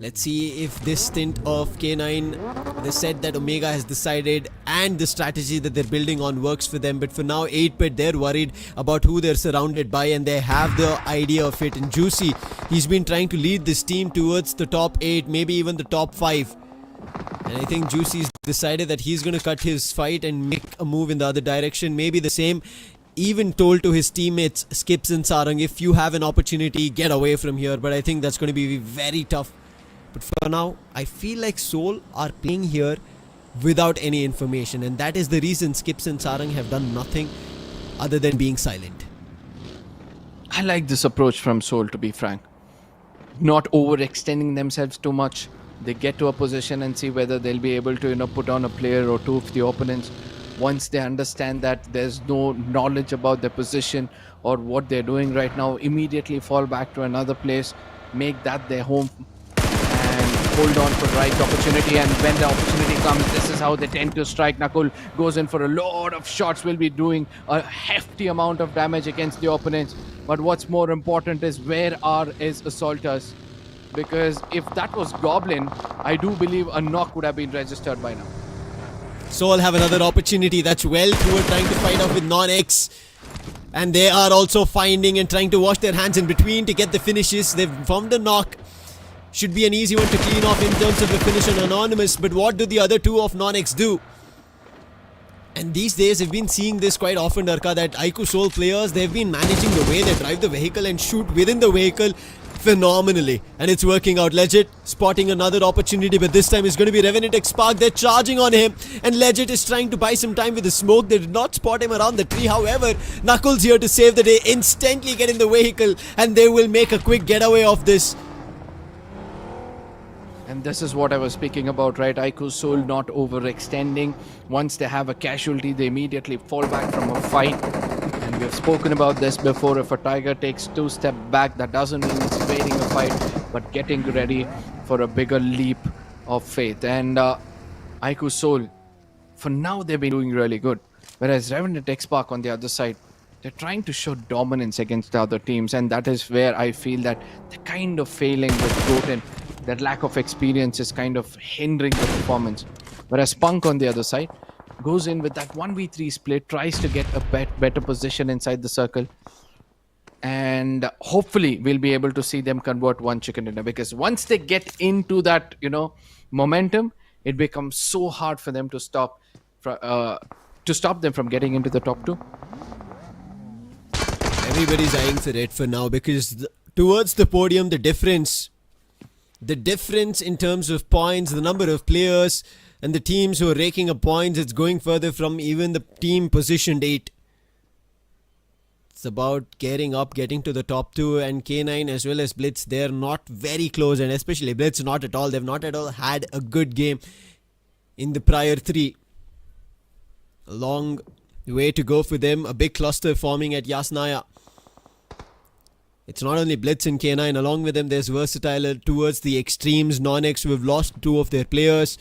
Let's see if this stint of K9, they said that Omega has decided and the strategy that they're building on works for them. But for now, 8-Bit, they're worried about who they're surrounded by and they have the idea of it. And Juicy, he's been trying to lead this team towards the top 8, maybe even the top 5. And I think Juicy's decided that he's going to cut his fight and make a move in the other direction. Maybe the same. Even told to his teammates, Skips and Sarang, if you have an opportunity, get away from here. But I think that's going to be very tough. But for now, I feel like Soul are playing here without any information. And that is the reason Skips and Sarang have done nothing other than being silent. I like this approach from Soul, to be frank. Not overextending themselves too much. They get to a position and see whether they'll be able to, put on a player or two of the opponents. Once they understand that there's no knowledge about their position or what they're doing right now, immediately fall back to another place, make that their home, hold on for the right opportunity. And when the opportunity comes, this is how they tend to strike. Nakul goes in for a lot of shots, will be doing a hefty amount of damage against the opponents. But what's more important is where are his assaulters? Because if that was Goblin, I do believe a knock would have been registered by now. Soul have another opportunity. That's WELT who are trying to fight off with NONX. And they are also finding and trying to wash their hands in between to get the finishes. They've found a knock. Should be an easy one to clean off in terms of the finish on Anonymous. But what do the other two of NONX do? And these days, I've been seeing this quite often, Darka, that IQOOSOUL players, they've been managing the way they drive the vehicle and shoot within the vehicle phenomenally. And it's working out. Legit spotting another opportunity, but this time it's going to be REVENANT XSPARK. They're charging on him. And Legit is trying to buy some time with the smoke. They did not spot him around the tree. However, Knuckles here to save the day. Instantly get in the vehicle. And they will make a quick getaway of this. And this is what I was speaking about, right? IQOOSOUL not overextending. Once they have a casualty, they immediately fall back from a fight. And we have spoken about this before. If a tiger takes 2 steps back, that doesn't mean it's evading a fight, but getting ready for a bigger leap of faith. And IQOOSOUL, for now, they've been doing really good. Whereas REVENANT XSPARK on the other side, they're trying to show dominance against the other teams. And that is where I feel that they're kind of failing with Goten. That lack of experience is kind of hindering the performance. Whereas Punk on the other side goes in with that 1v3 split, tries to get a better position inside the circle. And hopefully we'll be able to see them convert one chicken dinner. Because once they get into that, momentum, it becomes so hard for them to stop them from getting into the top 2. Everybody's eyeing for it for now because towards the podium, the difference in terms of points, the number of players and the teams who are raking up points, it's going further from even the team positioned 8. It's about getting to the top 2, and K9 as well as BLITZ, they're not very close, and especially BLITZ not at all. They've not at all had a good game in the prior 3. A long way to go for them. A big cluster forming at Yasnaya. It's not only BLITZ and K9, along with them there's Versatile towards the extremes. NONX, who have lost 2 of their players,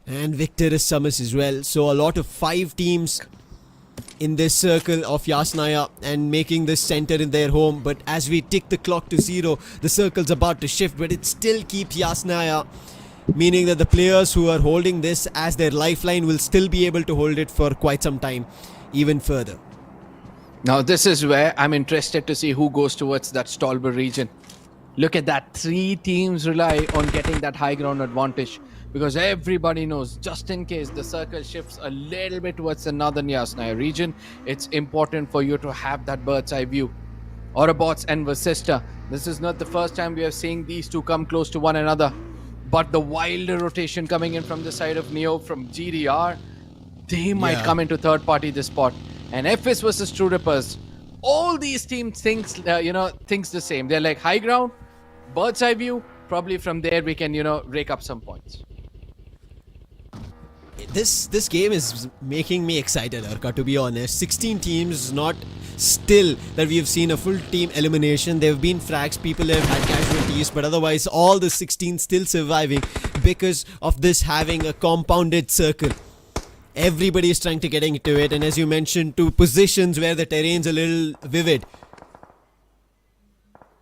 and Victor is SUMUS as well. So a lot of 5 teams in this circle of Yasnaya and making this center in their home. But as we tick the clock to 0, the circle's about to shift, but it still keeps Yasnaya, meaning that the players who are holding this as their lifeline will still be able to hold it for quite some time, even further. Now this is where I'm interested to see who goes towards that Stolber region. Look at that, 3 teams rely on getting that high ground advantage. Because everybody knows, just in case the circle shifts a little bit towards the northern Yasnaya region, it's important for you to have that bird's eye view. AUTOBOTZ and VASISTA. This is not the first time we are seeing these two come close to one another. But the wilder rotation coming in from the side of Neo from GDR, they might come into third party this spot. And FS versus True Rippers, all these teams thinks the same. They're like high ground, bird's eye view. Probably from there we can, rake up some points. This game is making me excited, Arka, to be honest. 16 teams, not still that we have seen a full team elimination. There have been frags, people have had casualties, but otherwise all the 16 still surviving. because of this having a compounded circle. Everybody is trying to get into it, and as you mentioned, to positions where the terrain's a little vivid.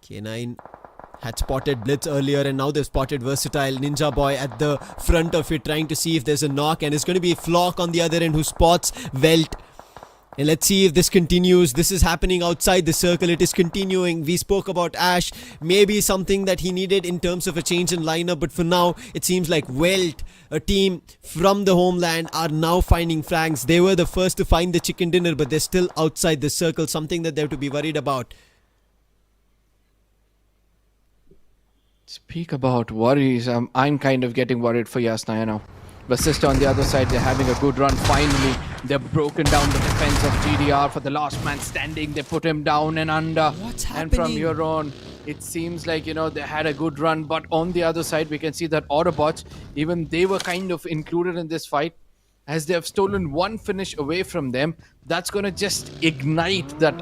K9 had spotted Blitz earlier, and now they've spotted Versatile. Ninja Boy at the front of it, trying to see if there's a knock, and it's going to be Flock on the other end who spots Welt. And let's see if this continues. This is happening outside the circle. It is continuing. We spoke about Ash. Maybe something that he needed in terms of a change in lineup. But for now, it seems like Welt, a team from the homeland, are now finding flanks. They were the first to find the chicken dinner, but they're still outside the circle. Something that they have to be worried about. Speak about worries. I'm kind of getting worried for Yasnaya now. VASISTA on the other side, they're having a good run. Finally, they've broken down the defense of GDR for the last man standing. They put him down and under. What's happening? And from here on, it seems like, they had a good run. But on the other side, we can see that AUTOBOTZ, even they were kind of included in this fight, as they have stolen one finish away from them. That's going to just ignite that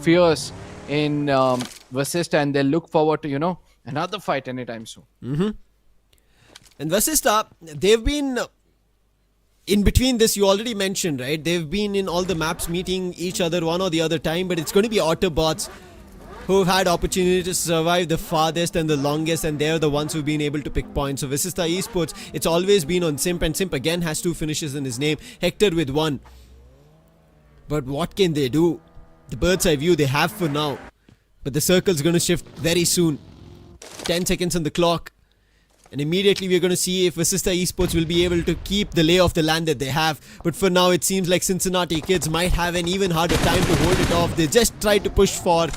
fierce in VASISTA, and they'll look forward to, another fight anytime soon. And VASISTA, they've been in between this, you already mentioned, right? They've been in all the maps meeting each other one or the other time, but it's going to be AUTOBOTZ who've had opportunity to survive the farthest and the longest, and they're the ones who've been able to pick points. So VASISTA Esports, it's always been on Simp, and Simp again has 2 finishes in his name, Hector with 1. But what can they do? The bird's eye view they have for now, but the circle's going to shift very soon. 10 seconds on the clock. And immediately we're going to see if VASISTA Esports will be able to keep the lay of the land that they have. But for now, it seems like Cincinnati kids might have an even harder time to hold it off. They just tried to push for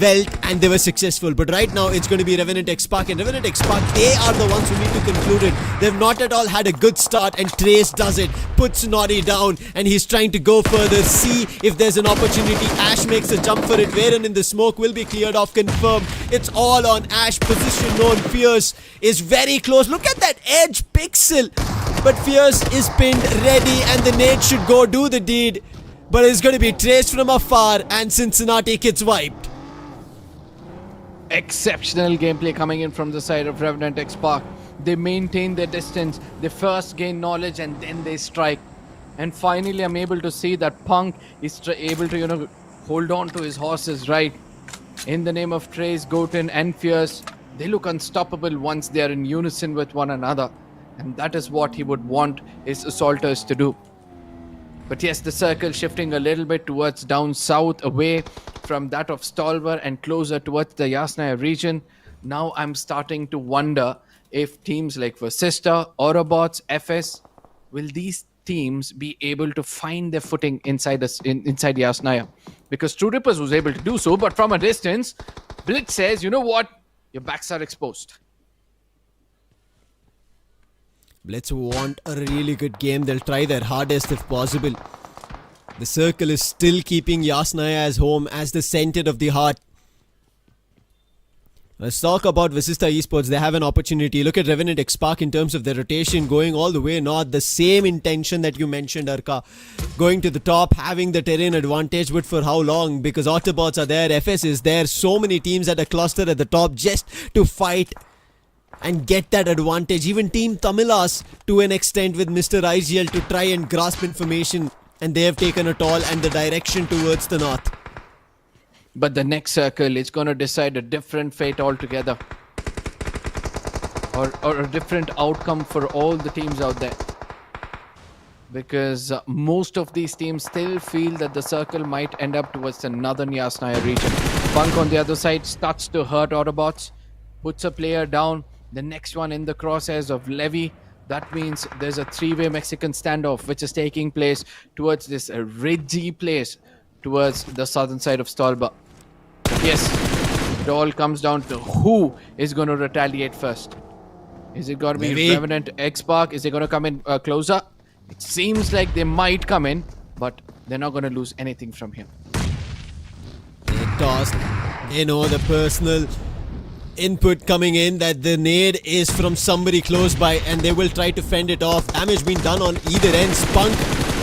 Welt and they were successful. But right now, it's going to be REVENANT XSPARK. And REVENANT XSPARK, they are the ones who need to conclude it. They've not at all had a good start, and Trace does it. Puts Noddy down, and he's trying to go further. See if there's an opportunity. Ash makes a jump for it. Varen in the smoke will be cleared off. Confirmed. It's all on Ash. Position known. Fierce is very close. Look at that edge pixel. But Fierce is pinned, ready, and the nade should go do the deed. But it's going to be traced from afar, and Cincinnati gets wiped. Exceptional gameplay coming in from the side of REVENANT XSPARK. They maintain their distance. They first gain knowledge and then they strike. And finally, I'm able to see that Punk is able to, hold on to his horses, right? In the name of Trace, Goten, and Fierce, they look unstoppable once they are in unison with one another. And that is what he would want his assaulters to do. But yes, the circle shifting a little bit towards down south, away from that of Stolver and closer towards the Yasnaya region. Now I'm starting to wonder if teams like VASISTA, AUTOBOTZ, FS, will these teams be able to find their footing inside Yasnaya? Because True Rippers was able to do so, but from a distance, Blitz says, you know what? Your backs are exposed. Blitz want a really good game. They'll try their hardest if possible. The circle is still keeping Yasnaya as home, as the center of the heart. Let's talk about VASISTA Esports. They have an opportunity. Look at REVENANT XSPARK in terms of their rotation, going all the way north. The same intention that you mentioned, Arka. Going to the top, having the terrain advantage, but for how long? Because AUTOBOTZ are there, FS is there. So many teams at a cluster at the top just to fight and get that advantage. Even Team TAMILAS to an extent with Mr. IGL to try and grasp information. And they have taken it all and the direction towards the north. But the next circle is going to decide a different fate altogether. Or a different outcome for all the teams out there. Because most of these teams still feel that the circle might end up towards the northern Yasnaya region. Punk on the other side starts to hurt AUTOBOTZ. Puts a player down. The next one in the crosshairs of Levy. That means there's a 3-way Mexican standoff which is taking place towards this ridgy place towards the southern side of Stolba. Yes, it all comes down to who is going to retaliate first. Is it going to be REVENANT XSPARK? Is it going to come in closer? It seems like they might come in, but they're not going to lose anything from here. They tossed. They know the personal input coming in that the nade is from somebody close by, and they will try to fend it off. Damage being done on either end. Spunk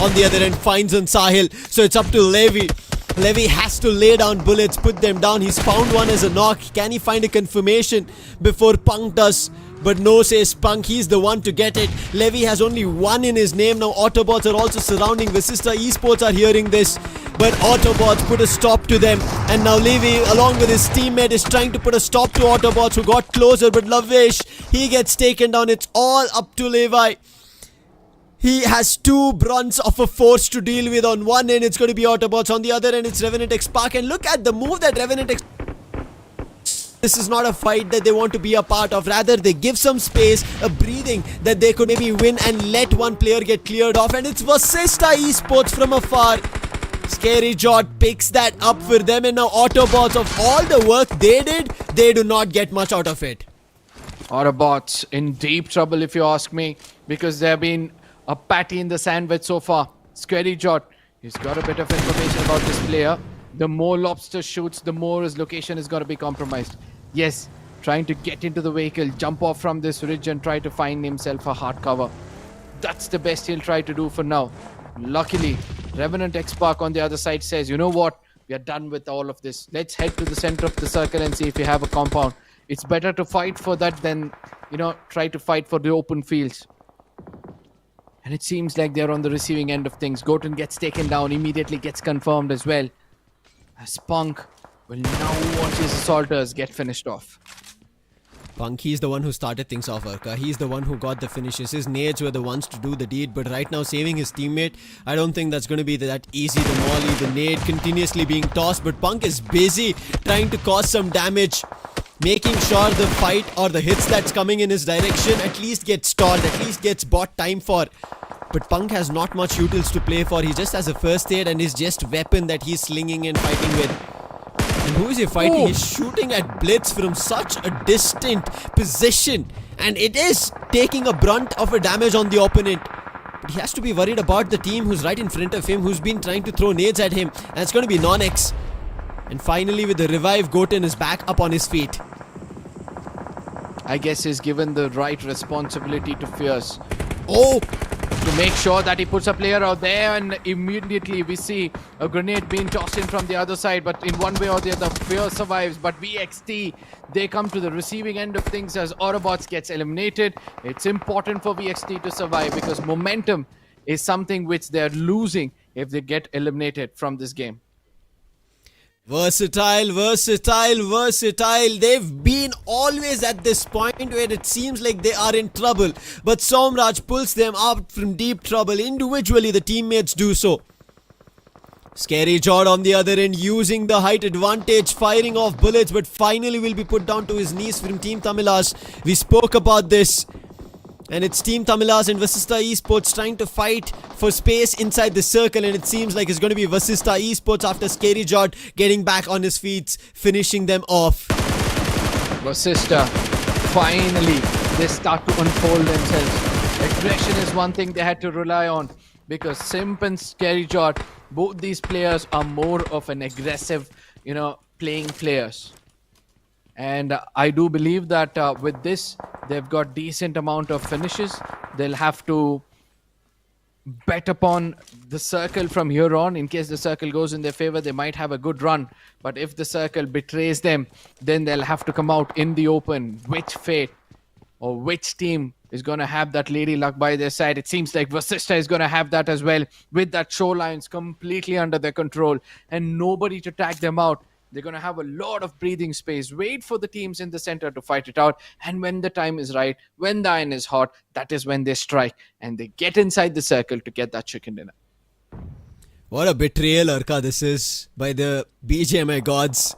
on the other end finds on Sahil, so it's up to Levy. Levy has to lay down bullets, put them down. He's found one as a knock. Can he find a confirmation before Punk does? but no, says Spunk. He's the one to get it. Levy has only one in his name. Now Autobots are also surrounding. VASISTA Esports are hearing this, but Autobots put a stop to them. And now Levy, along with his teammate, is trying to put a stop to Autobots, who got closer, but Lavish, he gets taken down. It's all up to Levi. He has two bronze of a force to deal with. On one end, it's going to be Autobots. On the other end, it's REVENANT XSPARK. And look at the move that REVENANT XSPARK. This is not a fight that they want to be a part of. Rather, they give some space, a breathing that they could maybe win and let one player get cleared off. And it's VASISTA Esports from afar. Scary Jot picks that up for them. And now Autobots, of all the work they did, they do not get much out of it. Autobots in deep trouble, if you ask me, because they've been a patty in the sandwich so far. Scary Jot, he's got a bit of information about this player. The more Lobster shoots, the more his location is going to be compromised. Yes, trying to get into the vehicle, jump off from this ridge and try to find himself a hard cover. That's the best he'll try to do for now. Luckily, REVENANT XSPARK on the other side says, you know what? We are done with all of this. Let's head to the center of the circle and see if we have a compound. It's better to fight for that than, try to fight for the open fields. And it seems like they're on the receiving end of things. Goten gets taken down, immediately gets confirmed as well. Spunk will now watch his assaulters get finished off. Punk, he's the one who started things off, Arka. He's the one who got the finishes. His nades were the ones to do the deed, but right now saving his teammate, I don't think that's going to be that easy. The molly, the nade continuously being tossed, but Punk is busy trying to cause some damage, making sure the fight or the hits that's coming in his direction at least gets stalled, at least gets bought time for. But Punk has not much utils to play for. He just has a first aid and is just weapon that he's slinging and fighting with. And who is he fighting? Ooh. He's shooting at Blitz from such a distant position. And it is taking a brunt of a damage on the opponent. But he has to be worried about the team who's right in front of him, who's been trying to throw nades at him. And it's going to be NONX. And finally, with the revive, Goten is back up on his feet. I guess he's given the right responsibility to Fierce. Oh! To make sure that he puts a player out there, and immediately we see a grenade being tossed in from the other side, but in one way or the other, Fierce survives. But VXT, they come to the receiving end of things as Autobots gets eliminated. It's important for VXT to survive because momentum is something which they're losing if they get eliminated from this game. Versatile, versatile, versatile. They've been always at this point where it seems like they are in trouble. But Somraj pulls them out from deep trouble. Individually, the teammates do so. Scary Jod on the other end using the height advantage, firing off bullets, but finally will be put down to his knees from Team Tamilas. We spoke about this. And it's Team Tamilas and VASISTA Esports trying to fight for space inside the circle. And it seems like it's going to be VASISTA Esports after Scary Jod getting back on his feet, finishing them off. VASISTA, finally, they start to unfold themselves. Aggression is one thing they had to rely on because Simp and Scary Jod, both these players are more of an aggressive, playing players. And I do believe that with this, they've got decent amount of finishes. They'll have to bet upon the circle from here on. In case the circle goes in their favor, they might have a good run. But if the circle betrays them, then they'll have to come out in the open. Which fate or which team is going to have that lady luck by their side? It seems like VASISTA is going to have that as well, with that shorelines completely under their control and nobody to tag them out. They're going to have a lot of breathing space, wait for the teams in the center to fight it out. And when the time is right, when the iron is hot, that is when they strike and they get inside the circle to get that chicken dinner. What a betrayal, Arka, this is by the BGMI gods.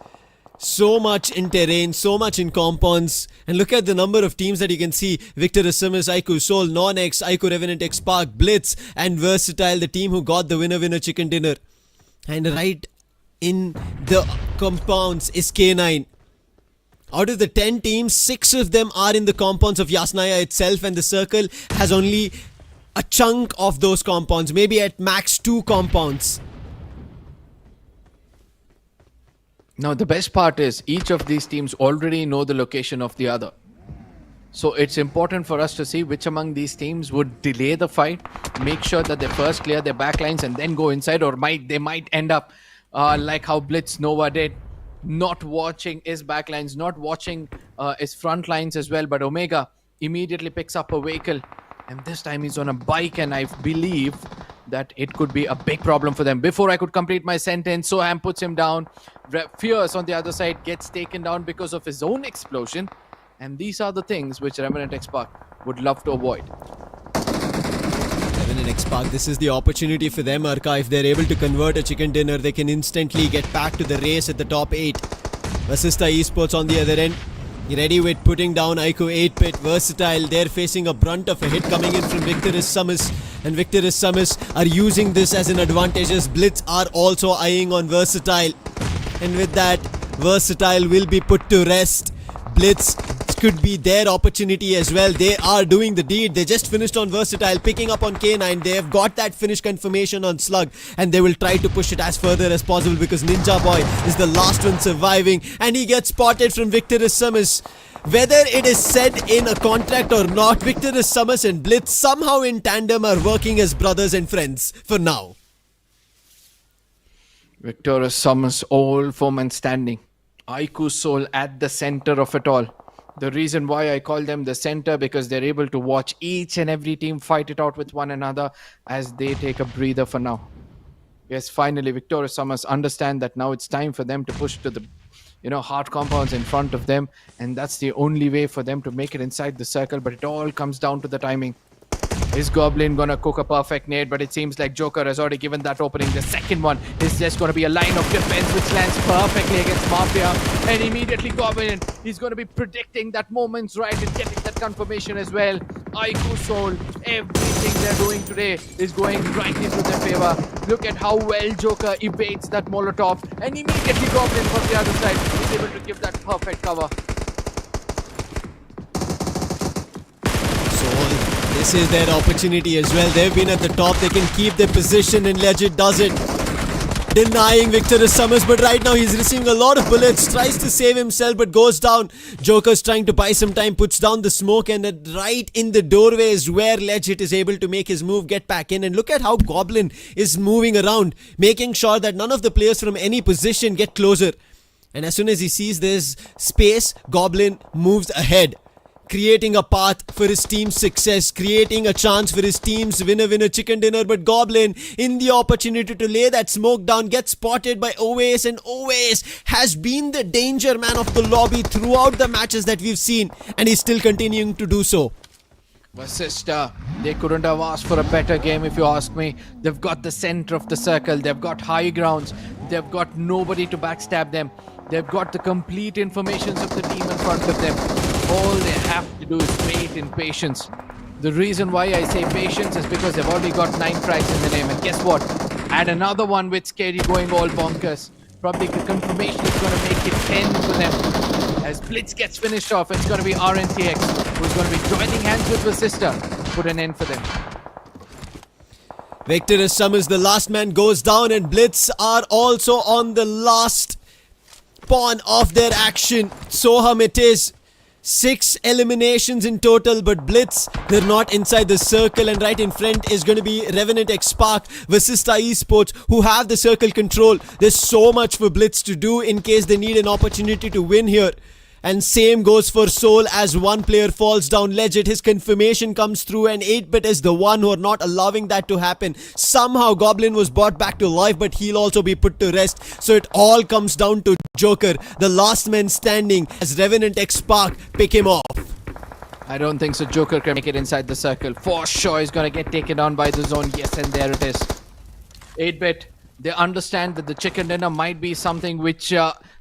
So much in terrain, so much in compounds. And look at the number of teams that you can see. Victor SUMUS, IQOOSOUL, NONX, IQOO REVENANT XSPARK, BLITZ and Versatile, the team who got the winner chicken dinner. And right in the compounds is K9. Out of the 10 teams, 6 of them are in the compounds of Yasnaya itself, and the circle has only a chunk of those compounds, maybe at max 2 compounds. Now the best part is each of these teams already know the location of the other. So it's important for us to see which among these teams would delay the fight, make sure that they first clear their backlines and then go inside, or they might end up like how Blitz Nova did, not watching his backlines, not watching his front lines as well. But Omega, immediately picks up a vehicle, and this time he's on a bike, and I believe that it could be a big problem for them. Before I could complete my sentence, Soham puts him down. Fierce on the other side gets taken down because of his own explosion, and these are the things which REVENANT XSPARK would love to avoid. REVENANT XSPARK, this is the opportunity for them, Arka. If they're able to convert a chicken dinner, they can instantly get back to the race at the top 8. VASISTA Esports on the other end, ready with putting down IQOO 8-bit. Versatile, they're facing a brunt of a hit coming in from SUMUS, and SUMUS are using this as an advantage as BLITZ are also eyeing on Versatile, and with that, Versatile will be put to rest. BLITZ could be their opportunity as well. They are doing the deed. They just finished on Versatile, picking up on K9. They have got that finish confirmation on Slug, and they will try to push it as further as possible because Ninja Boy is the last one surviving, and he gets spotted from SUMUS. Whether it is said in a contract or not, SUMUS and BLITZ somehow in tandem are working as brothers and friends for now. SUMUS, all four men standing. IQOOSOUL at the center of it all. The reason why I call them the center, because they're able to watch each and every team fight it out with one another as they take a breather for now. Yes, finally, SUMUS understand that now it's time for them to push to the hard compounds in front of them, and that's the only way for them to make it inside the circle, but it all comes down to the timing. Is Goblin gonna cook a perfect nade? But it seems like Joker has already given that opening. The second one is just gonna be a line of defense which lands perfectly against Mafia, and immediately Goblin is gonna be predicting that moment's right and getting that confirmation as well. IQOOSOUL, everything they're doing today is going right into their favor. Look at how well Joker evades that Molotov, and immediately Goblin from the other side is able to give that perfect cover. This is their opportunity as well. They've been at the top. They can keep their position, and Legit does it. Denying SUMUS, but right now he's receiving a lot of bullets. Tries to save himself, but goes down. Joker's trying to buy some time, puts down the smoke, and right in the doorway is where Legit is able to make his move, get back in. And look at how Goblin is moving around, making sure that none of the players from any position get closer. And as soon as he sees there's space, Goblin moves ahead, creating a path for his team's success, creating a chance for his team's winner chicken dinner. But Goblin, in the opportunity to lay that smoke down, gets spotted by Oasis, and Oasis has been the danger man of the lobby throughout the matches that we've seen, and he's still continuing to do so. VASISTA, they couldn't have asked for a better game if you ask me. They've got the center of the circle, they've got high grounds, they've got nobody to backstab them, they've got the complete informations of the team in front of them. All they have to do is wait in patience. The reason why I say patience is because they've already got 9 frags in the name, and guess what? Add another one with Scary going all bonkers. Probably the confirmation is going to make it 10 for them. As BLITZ gets finished off, it's going to be RNTX who's going to be joining hands with VASISTA to put an end for them. SUMUS, the last man, goes down, and BLITZ are also on the last pawn of their action. Soham it is. 6 eliminations in total, but BLITZ, they're not inside the circle, and right in front is going to be REVENANT XSPARK, VASISTA Esports, who have the circle control. There's so much for BLITZ to do in case they need an opportunity to win here. And same goes for Soul as one player falls down. Legit, his confirmation comes through, and 8-bit is the one who are not allowing that to happen. Somehow Goblin was brought back to life, but he'll also be put to rest. So it all comes down to Joker, the last man standing, as REVENANT XSPARK pick him off. I don't think so. Joker can make it inside the circle. For sure he's going to get taken down by the zone. Yes, and there it is. 8-bit, they understand that the chicken dinner might be something which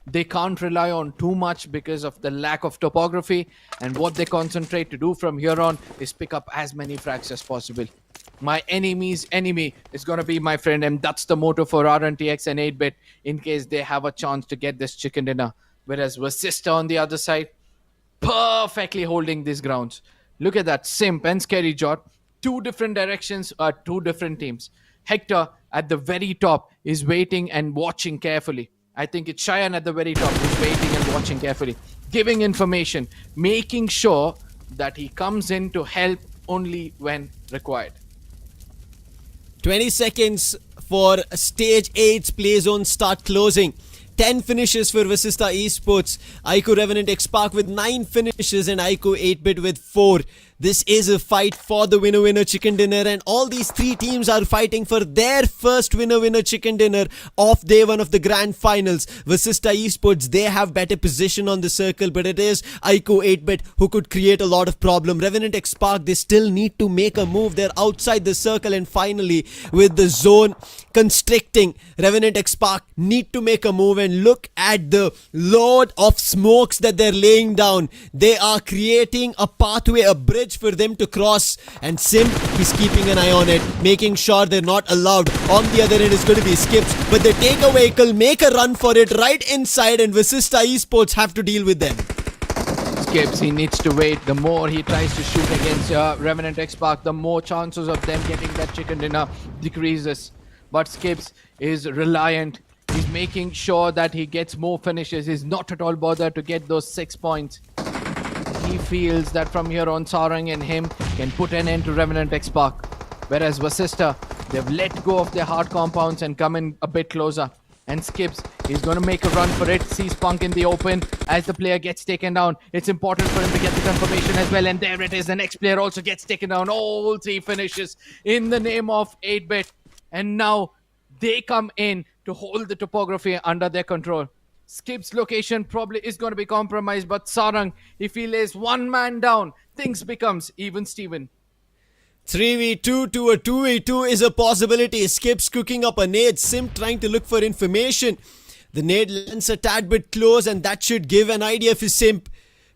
they can't rely on too much because of the lack of topography, and what they concentrate to do from here on is pick up as many frags as possible. My enemy's enemy is going to be my friend, and that's the motto for RNTX and 8-bit in case they have a chance to get this chicken dinner. Whereas VASISTA on the other side, perfectly holding these grounds. Look at that, Simp and Scary Jot, 2 different directions, 2 different teams. Hector at the very top is waiting and watching carefully. I think it's Cheyenne at the very top who's waiting and watching carefully, giving information, making sure that he comes in to help only when required. 20 seconds for stage 8's play zone start closing. 10 finishes for VASISTA Esports. IQOO Revenant XSPARK with 9 finishes and IQOO 8-bit with 4. This is a fight for the winner-winner chicken dinner, and all these 3 teams are fighting for their first winner-winner chicken dinner of day 1 of the grand finals. VASISTA Esports, they have better position on the circle, but it is IQOO 8-bit who could create a lot of problem. Revenant XSPARK, they still need to make a move. They're outside the circle, and finally with the zone constricting, Revenant XSPARK need to make a move, and look at the load of smokes that they're laying down. They are creating a pathway, a bridge for them to cross, and Sim, he's keeping an eye on it, making sure they're not allowed. On the other end is going to be Skips, but they take a vehicle, make a run for it right inside, and VASISTA Esports have to deal with them. Skips, he needs to wait. The more he tries to shoot against Revenant XSPARK, the more chances of them getting that chicken dinner decreases. But Skips is reliant. He's making sure that he gets more finishes. He's not at all bothered to get those 6 points. He feels that from here on, Sarang and him can put an end to Revenant XSPARK. Whereas VASISTA, they've let go of their hard compounds and come in a bit closer. And Skips, he's going to make a run for it. Sees Punk in the open as the player gets taken down. It's important for him to get the confirmation as well. And there it is. The next player also gets taken down. All 3 finishes in the name of 8-bit. And now they come in to hold the topography under their control. Skip's location probably is going to be compromised, but Sarang, if he lays one man down, things becomes even Steven. 3v2 to a 2v2 is a possibility. Skips cooking up a nade. Sim trying to look for information. The nade lands a tad bit close, and that should give an idea for Sim.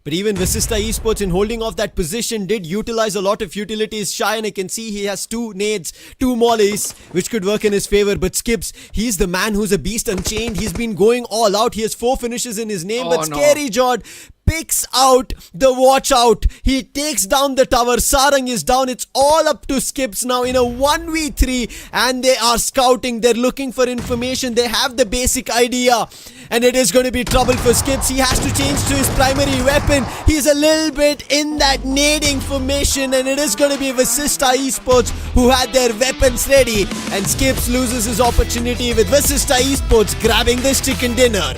But even VASISTA Esports, in holding off that position, did utilize a lot of utilities. Shy, and I can see he has 2 nades, 2 mollies, which could work in his favor. But Skips, he's the man who's a beast unchained. He's been going all out. He has 4 finishes in his name. But Scary Jord picks out the watch out. He takes down the tower. Sarang is down. It's all up to Skips now in a 1v3, and they are scouting. They're looking for information. They have the basic idea, and it is going to be trouble for Skips. He has to change to his primary weapon. He's a little bit in that nading formation, and it is going to be VASISTA Esports who had their weapons ready, and Skips loses his opportunity with VASISTA Esports grabbing this chicken dinner.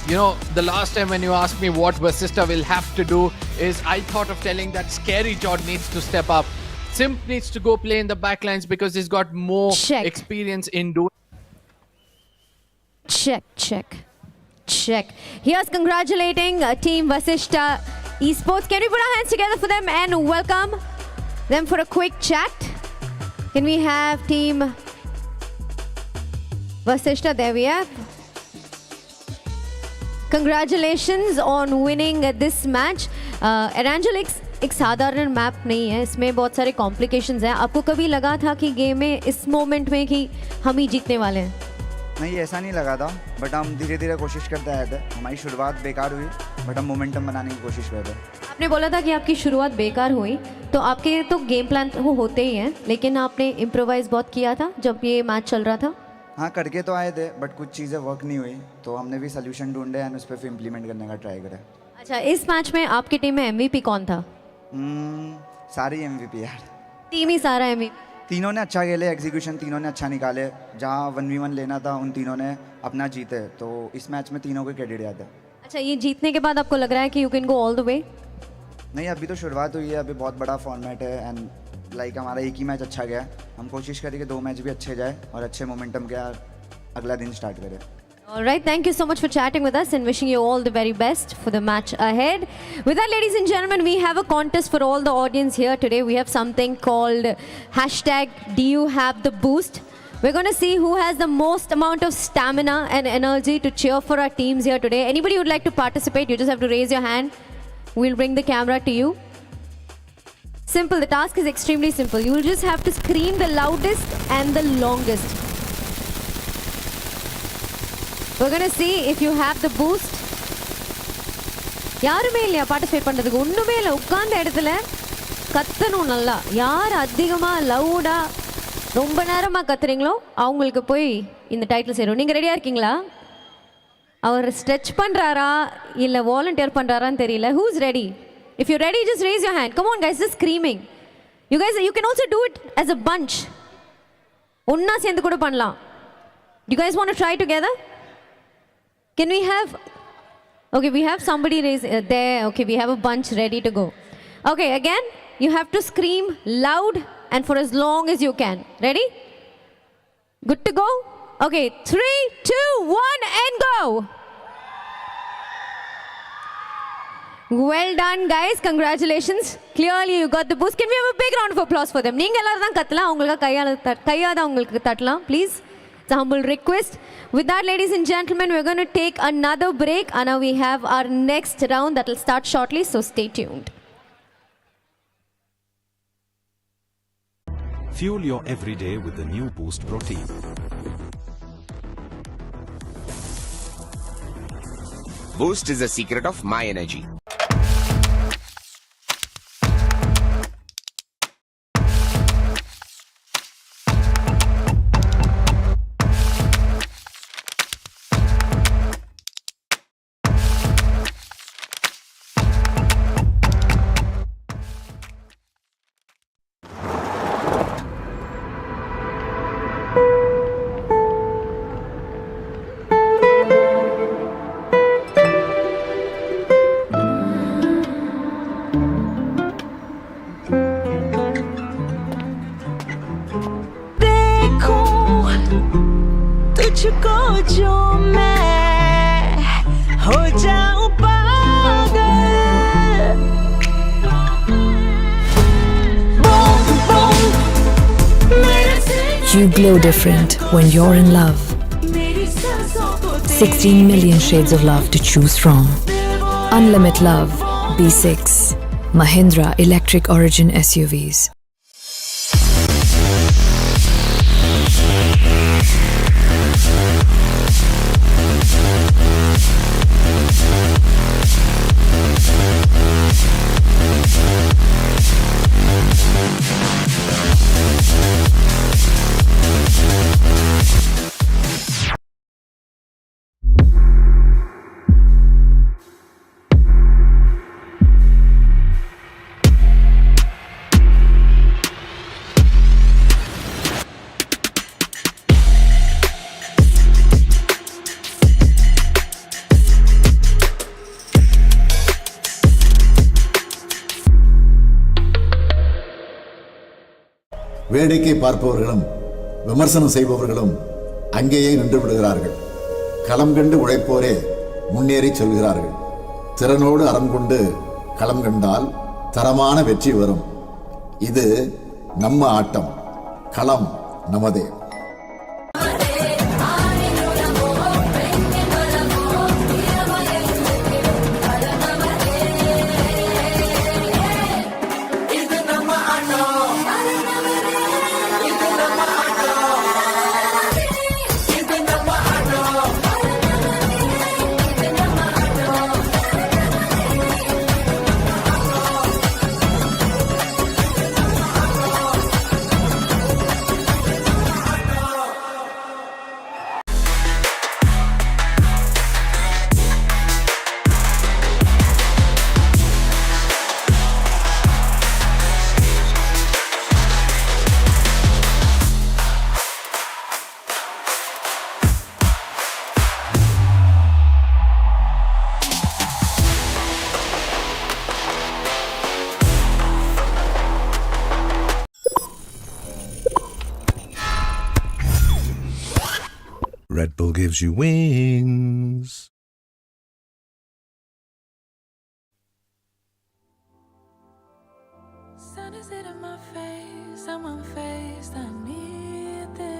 You know, the last time when you asked me what VASISTA will have to do is I thought of telling that Scary Jord needs to step up. Simp needs to go play in the backlines because he's got more experience in doing. Check. Here's congratulating Team VASISTA Esports. Can we put our hands together for them and welcome them for a quick chat? Can we have Team VASISTA? There we have. Congratulations on winning this match. ERANGEL एक साधारण map नहीं है, इसमें बहुत सारे complications हैं. आपको कभी लगा था कि गेम में इस मोमेंट में कि हम ही जीतने वाले हैं? नहीं, ऐसा नहीं लगा था, बट हम धीरे धीरे कोशिश करते आए थे. हमारी शुरुआत बेकार हुई, बट हम मोमेंटम बनाने की कोशिश कर रहे थे. आपने बोला था कि आपकी शुरुआत बेकार हुई, तो आपके तो गेम प्लान तो होते ही हैं, लेकिन आपने इम्प्रोवाइज बहुत किया था जब ये मैच चल रहा था. हाँ, करके तो आए थे, बट कुछ चीज़ें वर्क नहीं हुई, तो हमने भी सोल्यूशन ढूंढे एंड उस पर फिर इम्प्लीमेंट करने का ट्राई करें. अच्छा, इस मैच में आपकी टीम में MVP कौन था? सारी MVP यार. टीम ही सारा MVP. तीनों ने अच्छा खेले, एग्जीक्यूशन तीनों ने अच्छा निकाले. जहाँ 1v1 लेना था उन तीनों ने अपना जीते, तो इस मैच में तीनों को क्रेडिट जाता है. अच्छा, ये जीतने के बाद आपको लग रहा है कि you can go all the way? नहीं, अभी तो शुरुआत हुई है, अभी बहुत बड़ा फॉर्मेट है एंड लाइक हमारा एक ही मैच अच्छा गया. हम कोशिश करें कि 2 मैच भी अच्छे जाए और अच्छे मोमेंटम के अगला दिन स्टार्ट करें. All right, thank you so much for chatting with us and wishing you all the very best for the match ahead. With that, ladies and gentlemen, we have a contest for all the audience here today. We have something called #DoYouHaveTheBoost. We're going to see who has the most amount of stamina and energy to cheer for our teams here today. Anybody who would like to participate, you just have to raise your hand. We'll bring the camera to you. Simple, the task is extremely simple. You will just have to scream the loudest and the longest. We're going to see if you have the boost. யாருமே இல்லையா participate பண்றதுக்கு? ஒண்ணுமே இல்லை, உட்கார்ந்த இடத்துல கத்தணும் நல்லா. யார் அதிகமா லவுடா ரொம்ப நேரமா கத்துறீங்களோ அவங்களுக்கு போய் இந்த டைட்டில் சேரும். நீங்க ரெடியா இருக்கீங்களா? அவர் ஸ்ட்ரெச் பண்றாரா இல்ல வாலண்டியர் பண்றாரான்னு தெரியல. Who's ready? If you're ready, just raise your hand. Come on guys, just screaming. You guys, you can also do it as a bunch. ஒண்ணா சேர்ந்து கூட பண்ணலாம். Do you guys want to try together? Can we have... Okay, we have somebody there. Okay, we have a bunch ready to go. Okay, again, you have to scream loud and for as long as you can. Ready? Good to go? Okay, 3, 2, 1, and go! Well done, guys. Congratulations. Clearly, you got the boost. Can we have a big round of applause for them? நீங்க எல்லாரும் தான் கத்தலாம். உங்களுக்கு கையாத உங்களுக்கு தட்டலாம். Please. It's a humble request. With that, ladies and gentlemen, we're going to take another break. And now we have our next round that will start shortly. So stay tuned. Fuel your everyday with the new Boost Protein. Boost is the secret of my energy. You glow different when you're in love. 16 million shades of love to choose from. Unlimited love. B6. Mahindra Electric Origin SUVs. வேடிக்கை பார்ப்பவர்களும் விமர்சனம் செய்பவர்களும் அங்கேயே நின்று விடுகிறார்கள். களம் கண்டு உழைப்போரே முன்னேறி செல்கிறார்கள். திறனோடு அறம் கொண்டு களம் கண்டால் தரமான வெற்றி வரும். இது நம்ம ஆட்டம். களம் நமதே. Red Bull gives you wings. Sun is hitting my face, I'm unfazed, I need this.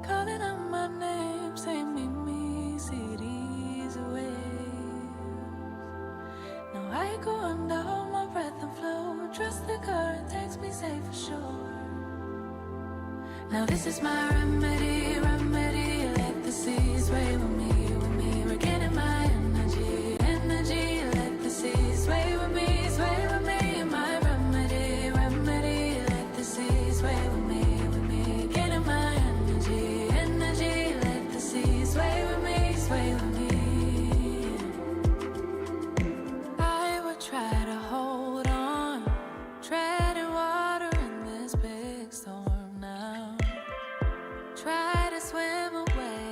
Calling out my name, say meet me, cities away. Now I go under, hold my breath and flow. Trust the current takes me safe for sure. Now this is my remedy, remedy. Let the seas sway with me, regaining my energy, energy. Let the seas sway with me, my remedy, remedy. Let the seas sway with me, regaining my energy, energy. Let the seas sway with me, I would try to hold on, treading water in this big storm now. Try to swim away,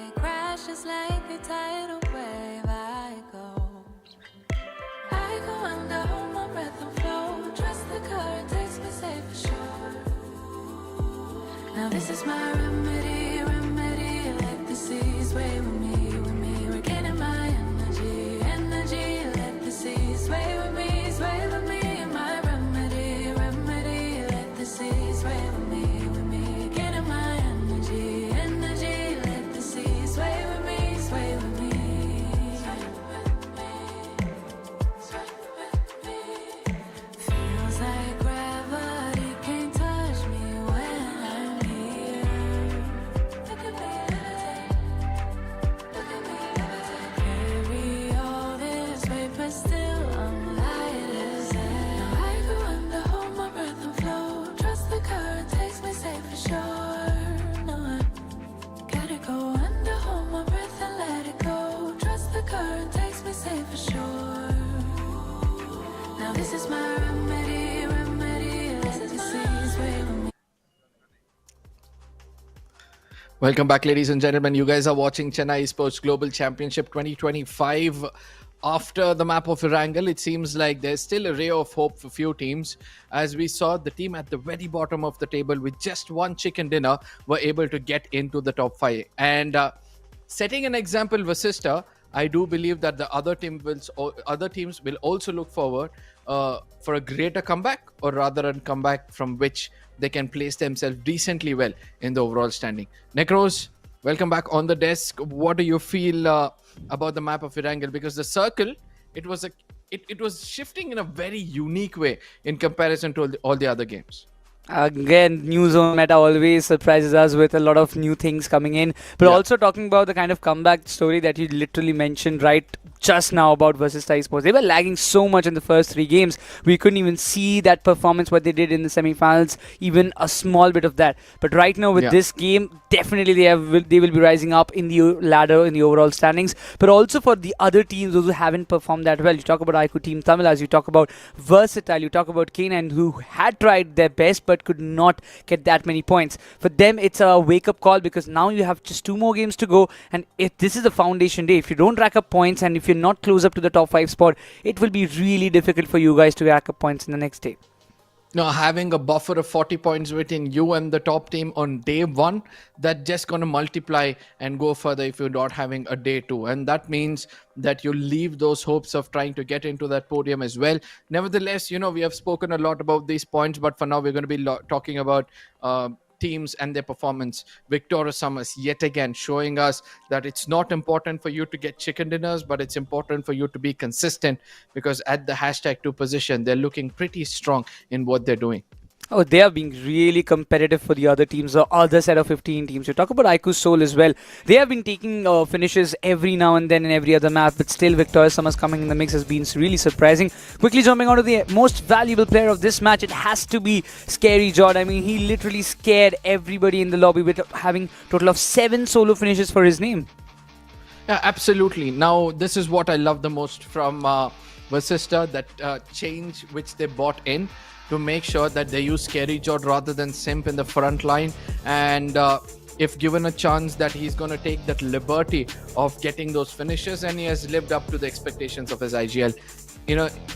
Now this is my remedy, remedy. Let the seas sway with me, with me. We're getting my energy, energy. Let the seas sway with me, sway with me. My remedy, remedy. Let the seas sway with me, with me. Getting my energy, energy. Let the seas sway with me, sway with me. Feels like gravity can't touch me when I'm here. Look at me levitate, look at me levitate. Carry all this weight, but still I'm light as air. Now I go under, hold my breath and flow. Trust the current takes me safe for sure. No, I gotta go under, hold my breath and let it go. Trust the current takes me safe for sure. Now this is my remedy, remedy. Let the seas sway with me. Welcome back, ladies and gentlemen. You guys are watching Chennai Esports Global Championship 2025. After the map of ERANGEL, it seems like there's still a ray of hope for few teams. As we saw, the team at the very bottom of the table with just one chicken dinner were able to get into the top 5. And setting an example, VASISTA, I do believe that the other teams will also look forward for a greater comeback, or rather a comeback from which they can place themselves decently well in the overall standing. Necros, welcome back on the desk. What do you feel about the map of ERANGEL? Because the circle, it was shifting in a very unique way in comparison to all the other games. Again, new zone meta always surprises us with a lot of new things coming in. But also talking about the kind of comeback story that you literally mentioned right just now about VASISTA Esports. They were lagging so much in the first 3 games. We couldn't even see that performance, what they did in the semi-finals, even a small bit of that. But right now with this game, definitely they will be rising up in the ladder, in the overall standings. But also for the other teams, those who haven't performed that well. You talk about IQOO Team TAMILAS, you talk about Versatile, you talk about K9, who had tried their best but could not get that many points. For them, it's a wake-up call, because now you have just 2 more games to go, and if this is the foundation day, if you don't rack up points and if you're not close up to the top 5 spot, it will be really difficult for you guys to rack up points in the next day. Now, having a buffer of 40 points between you and the top team on day 1, that's just going to multiply and go further if you're not having a day 2. And that means that you leave those hopes of trying to get into that podium as well. Nevertheless, we have spoken a lot about these points, but for now, we're going to be talking about teams and their performance. Victoria SUMUS yet again showing us that it's not important for you to get chicken dinners, but it's important for you to be consistent, because at the #2 position, they're looking pretty strong in what they're doing. Oh, they are being really competitive for the other teams, the other set of 15 teams. You talk about IQOOSOUL as well. They have been taking finishes every now and then in every other map, but still Victoria SUMUS coming in the mix has been really surprising. Quickly jumping on to the most valuable player of this match, it has to be Scary Jod. I mean, he literally scared everybody in the lobby with having total of 7 solo finishes for his name. Yeah, absolutely. Now, this is what I love the most from VASISTA, that change which they bought in to make sure that they use Scary Jod rather than Simp in the front line. And if given a chance, that he's going to take that liberty of getting those finishes, and he has lived up to the expectations of his IGL.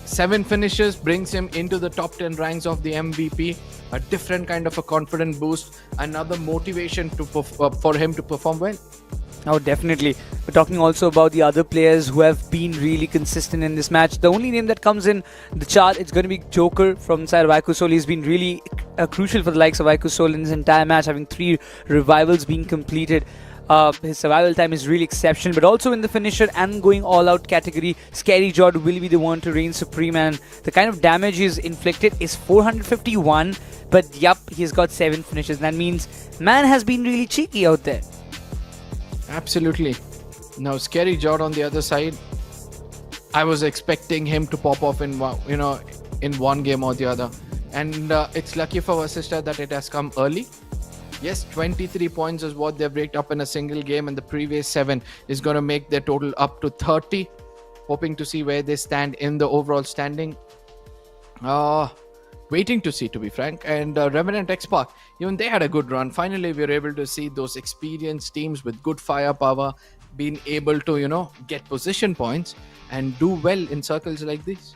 7 finishes brings him into the top 10 ranks of the MVP, a different kind of a confident boost, another motivation for him to perform well. Oh, definitely. We're talking also about the other players who have been really consistent in this match. The only name that comes in the chart, it's going to be Joker from inside of IQOOSOUL. He's been really crucial for the likes of IQOOSOUL in this entire match, having 3 revivals being completed. His survival time is really exceptional, but also in the finisher and going all-out category, Scary Jod will be the one to reign supreme, and the kind of damage he's inflicted is 451, but he's got 7 finishes. That means man has been really cheeky out there. Absolutely. Now, Scary Jod on the other side, I was expecting him to pop off in one game or the other, and it's lucky for VASISTA that it has come early. Yes, 23 points is what they've raked up in a single game, and the previous 7 is going to make their total up to 30. Hoping to see where they stand in the overall standing. Waiting to see, to be frank. And REVENANT XSPARK, even they had a good run. Finally, we were able to see those experienced teams with good firepower being able to, get position points and do well in circles like this.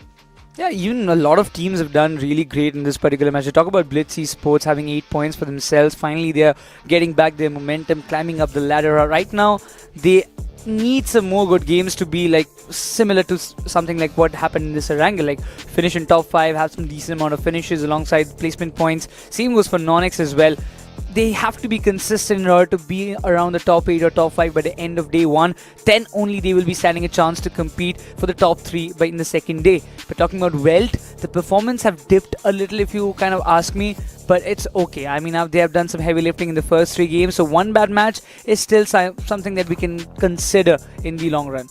Yeah, even a lot of teams have done really great in this particular match. You talk about BLITZ Esports having 8 points for themselves. Finally, they are getting back their momentum, climbing up the ladder. Right now, they need some more good games to be like similar to something like what happened in this ERANGEL, like finish in top 5, have some decent amount of finishes alongside placement points. Same goes for NONX as well. They have to be consistent in order to be around the top 8 or top 5 by the end of day 1. Then only they will be standing a chance to compete for the top 3 by in the second day. But talking about WELT, the performance have dipped a little if you kind of ask me, but it's okay. I mean, they have done some heavy lifting in the first 3 games, so one bad match is still something that we can consider in the long run.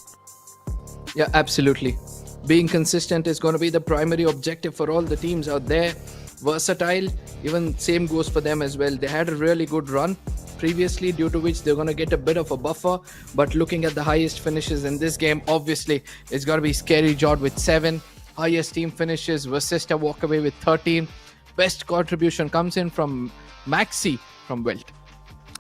Yeah, absolutely. Being consistent is going to be the primary objective for all the teams out there. Versatile, even same goes for them as well. They had a really good run previously, due to which they're going to get a bit of a buffer. But looking at the highest finishes in this game, obviously it's going to be Scary Jod with 7. Highest team finishes, VASISTA walk away with 13. Best contribution comes in from Maxi from WELT.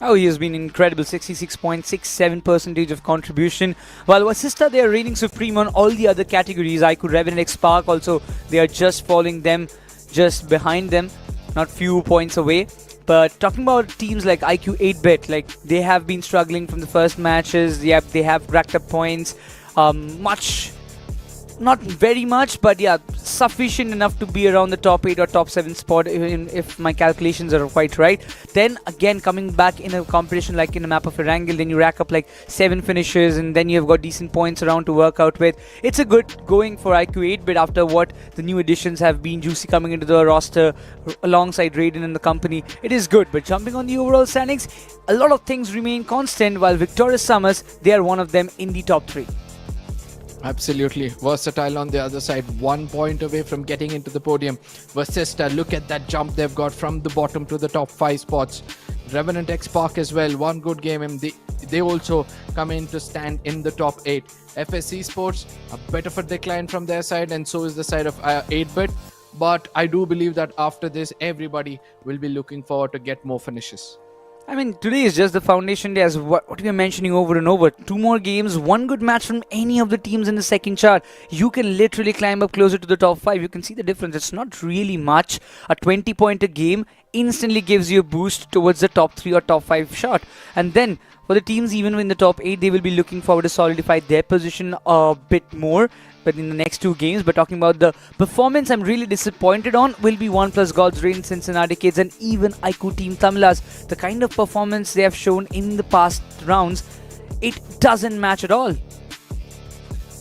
Oh, he has been incredible. 66.67% of contribution. While VASISTA, they are reigning supreme on all the other categories. IQOO, REVENANT, XSPARK also, they are just following them, just behind them, not few points away. But talking about teams like IQOO 8-bit, like they have been struggling from the first matches. Yeah, they have racked up points. Not very much, but yeah, sufficient enough to be around the top 8 or top 7 spot if my calculations are quite right. Then again, coming back in a competition like in a map of ERANGEL, then you rack up like 7 finishes and then you've got decent points around to work out with. It's a good going for IQOO 8-bit after what the new additions have been. Juicy coming into the roster alongside Raiden and the company. It is good, but jumping on the overall standings, a lot of things remain constant, while Victorious Summers, they are one of them in the top 3. Absolutely. Versatile on the other side, 1 point away from getting into the podium. VASISTA, look at that jump they've got from the bottom to the top 5 spots. REVENANT, XSPARK as well, one good game, and they also come in to stand in the top 8. FS Esports, a bit of a decline from their side, and so is the side of 8-bit. But I do believe that after this, everybody will be looking forward to get more finishes. I mean, today is just the foundation day, as what we are mentioning over and over. 2 more games, 1 good match from any of the teams in the second chart. You can literally climb up closer to the top 5. You can see the difference. It's not really much. A 20-pointer game instantly gives you a boost towards the top 3 or top 5 shot. And then for the teams even in the top 8, they will be looking forward to solidify their position a bit more. But in the next 2 games, but talking about the performance I'm really disappointed on will be ONEPLUS, God's Reign, Cincinnati Kids, and even IQOO Team TAMILAS. The kind of performance they have shown in the past rounds, it doesn't match at all.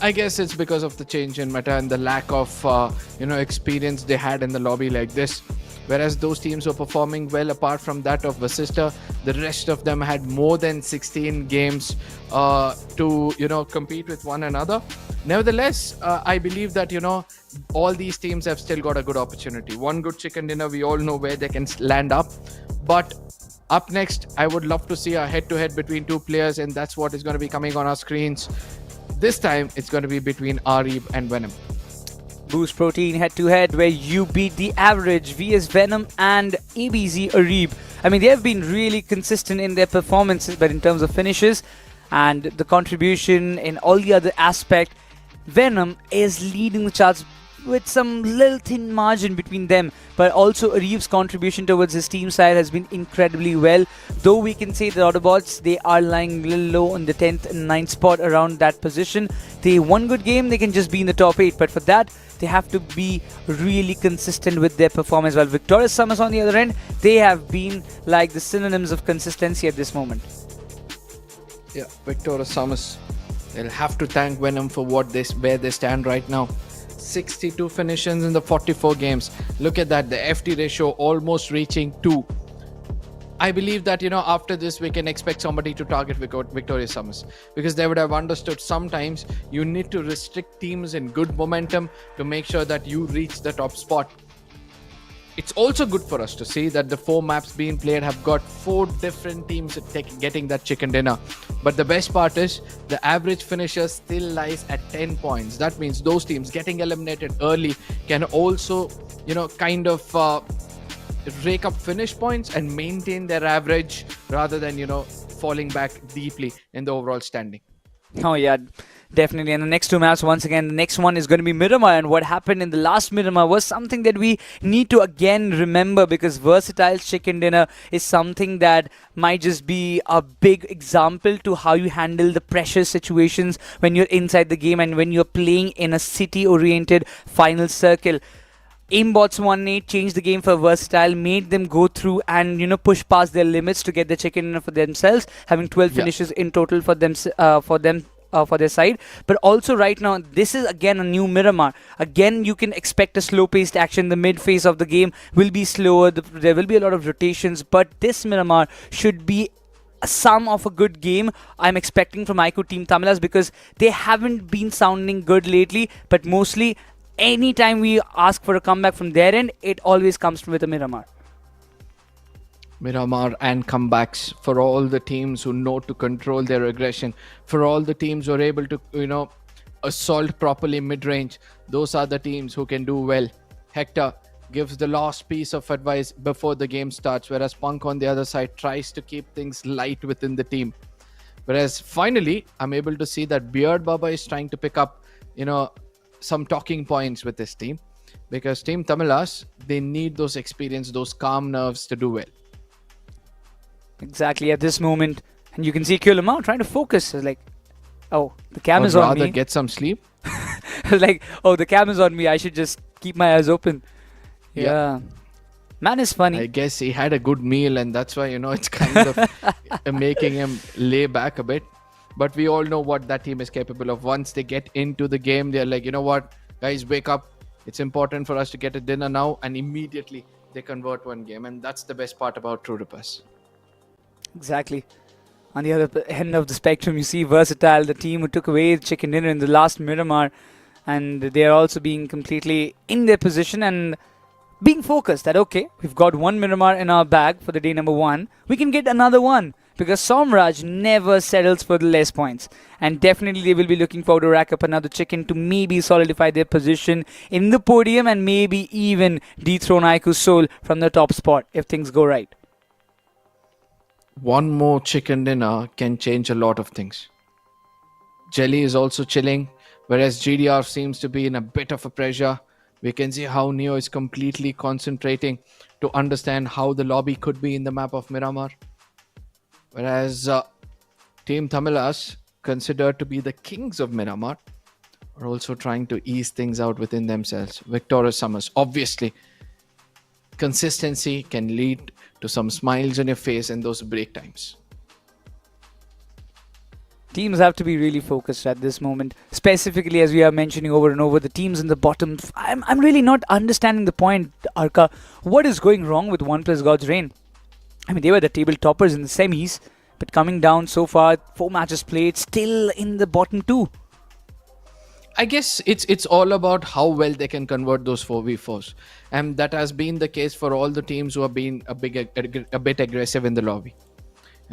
I guess it's because of the change in meta and the lack of experience they had in the lobby like this. Whereas those teams were performing well, apart from that of VASISTA, the rest of them had more than 16 games to compete with one another. Nevertheless, I believe that all these teams have still got a good opportunity. One good chicken dinner, we all know where they can land up. But up next, I would love to see a head-to-head between 2 players, and that's what is going to be coming on our screens. This time, it's going to be between Arib and Venom. Boost Protein head-to-head, where you beat the average VS Venom and ABZ Arib. I mean, they have been really consistent in their performances, but in terms of finishes and the contribution in all the other aspects, Venom is leading the charts with some little thin margin between them. But also Arib's contribution towards his team side has been incredibly well. Though we can say the AUTOBOTZ, they are lying a little low on the 10th and 9th spot around that position. They one good game, they can just be in the top 8. But for that, they have to be really consistent with their performance. While Victorious Summers on the other end, they have been like the synonyms of consistency at this moment. Yeah, Victorious Summers, they'll have to thank Venom for where they stand right now. 62 finishes in the 44 games. Look at that, the FT ratio almost reaching 2. I believe that after this we can expect somebody to target Victorious Summers, because they would have understood sometimes you need to restrict teams in good momentum to make sure that you reach the top spot. It's also good for us to see that the 4 maps being played have got 4 different teams getting that chicken dinner. But the best part is the average finisher still lies at 10 points. That means those teams getting eliminated early can also, rake up finish points and maintain their average rather than, falling back deeply in the overall standing. Oh yeah, Definitely. And the next two maps, once again, the next one is going to be Miramar. And what happened in the last Miramar was something that we need to again remember, because versatile chicken dinner is something that might just be a big example to how you handle the pressure situations when you're inside the game and when you're playing in a city-oriented final circle. Aimbots 1-8 changed the game for Versatile, made them go through and push past their limits to get the chicken dinner for themselves, having 12 finishes in total for them. For their side. But also right now, this is again a new Miramar. Again, you can expect a slow-paced action. The mid-phase of the game will be slower. There will be a lot of rotations. But this Miramar should be a sum of a good game I'm expecting from IQOO Team Tamilas, because they haven't been sounding good lately. But mostly, anytime we ask for a comeback from their end, it always comes with a Miramar. Miramar and comebacks for all the teams who know to control their aggression, for all the teams who are able to, assault properly mid-range. Those are the teams who can do well. Hector gives the last piece of advice before the game starts, whereas Punk on the other side tries to keep things light within the team. Whereas finally, I'm able to see that Beard Baba is trying to pick up, some talking points with this team, because Team Tamilas, they need those experience, those calm nerves to do well. Exactly at this moment, and you can see Kyolama trying to focus. Like, oh, the cam is on me. Rather get some sleep. Like, oh, the cam is on me. I should just keep my eyes open. Yeah. Man is funny. I guess he had a good meal, and that's why it's kind of making him lay back a bit. But we all know what that team is capable of. Once they get into the game, they're like, you know what, guys, wake up. It's important for us to get a dinner now, and immediately they convert one game, and that's the best part about True Rippers. Exactly. On the other end of the spectrum, you see Versatile, the team who took away chicken dinner in the last Miramar, and they are also being completely in their position and being focused that, okay, we've got one Miramar in our bag for the day number 1. We can get another one, because Somraj never settles for the less points. And definitely they will be looking forward to rack up another chicken to maybe solidify their position in the podium and maybe even dethrone IQOOSOUL from the top spot if things go right. One more chicken dinner can change a lot of things. Jelly is also chilling, whereas GDR seems to be in a bit of a pressure. We can see how Neo is completely concentrating to understand how the lobby could be in the map of Miramar. Whereas Team Tamilas, considered to be the kings of Miramar, are also trying to ease things out within themselves. Victorious Summers, obviously, consistency can lead to some smiles on your face in those break times. Teams have to be really focused at this moment. Specifically, as we are mentioning over and over, the teams in the bottom. I'm really not understanding the point, Arka. What is going wrong with ONEPLUS God's Reign? I mean, they were the table toppers in the semis, but coming down so far, 4 matches played, still in the bottom 2. I guess it's all about how well they can convert those 4v4s, and that has been the case for all the teams who have been a bit aggressive in the lobby,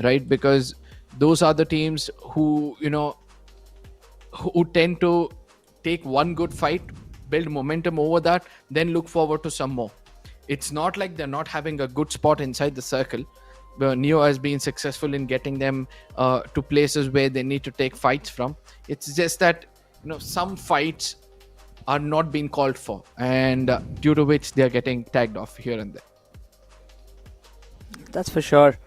right? Because those are the teams who who tend to take one good fight, build momentum over that, then look forward to some more. It's not like they're not having a good spot inside the circle. Neo has been successful in getting them to places where they need to take fights from. It's just that some fights are not being called for, and due to which they are getting tagged off here and there. That's for sure.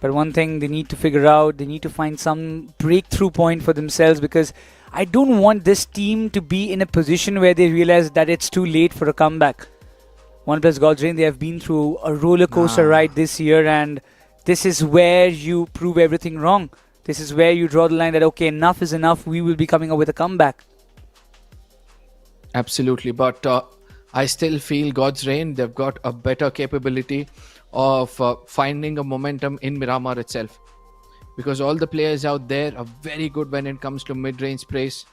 But one thing they need to figure out, they need to find some breakthrough point for themselves, because I don't want this team to be in a position where they realize that it's too late for a comeback. ONEPLUS God's Reign, they have been through a roller coaster ride this year, and this is where you prove everything wrong. This is where you draw the line that, okay, enough is enough. We will be coming up with a comeback. Absolutely. But I still feel God's Reign, they've got a better capability of finding a momentum in Miramar itself. Because all the players out there are very good when it comes to mid-range sprays.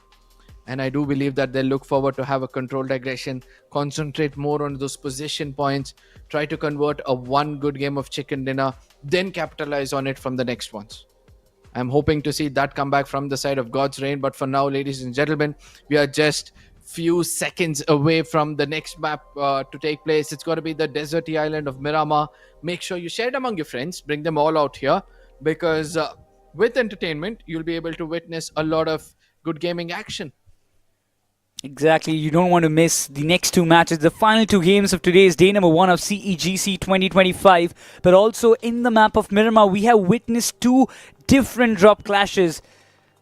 And I do believe that they'll look forward to have a controlled aggression, concentrate more on those position points, try to convert a one good game of chicken dinner, then capitalize on it from the next ones. I'm hoping to see that come back from the side of God's Reign. But for now, ladies and gentlemen, we are just few seconds away from the next map to take place. It's got to be the deserty island of Miramar. Make sure you share it among your friends. Bring them all out here, because with entertainment, you'll be able to witness a lot of good gaming action. Exactly, you don't want to miss the next two matches, the final two games of today's day number 1 of CEGC 2025. But also in the map of Miramar, we have witnessed two different drop clashes.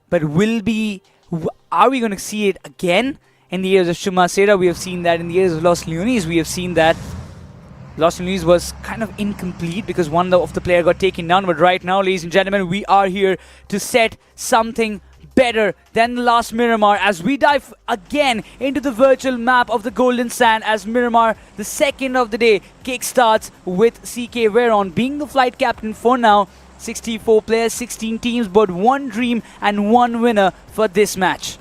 But are we going to see it again? In the years of Shumasera, we have seen that. In the years of Los Leones, we have seen that. Los Leones was kind of incomplete because one of the player got taken down. But right now, ladies and gentlemen, we are here to set something better than the last Miramar as we dive again into the virtual map of the Golden Sand as Miramar, the second of the day, kickstarts with CK Veron being the flight captain for now. 64 players, 16 teams, but one dream and one winner for this match.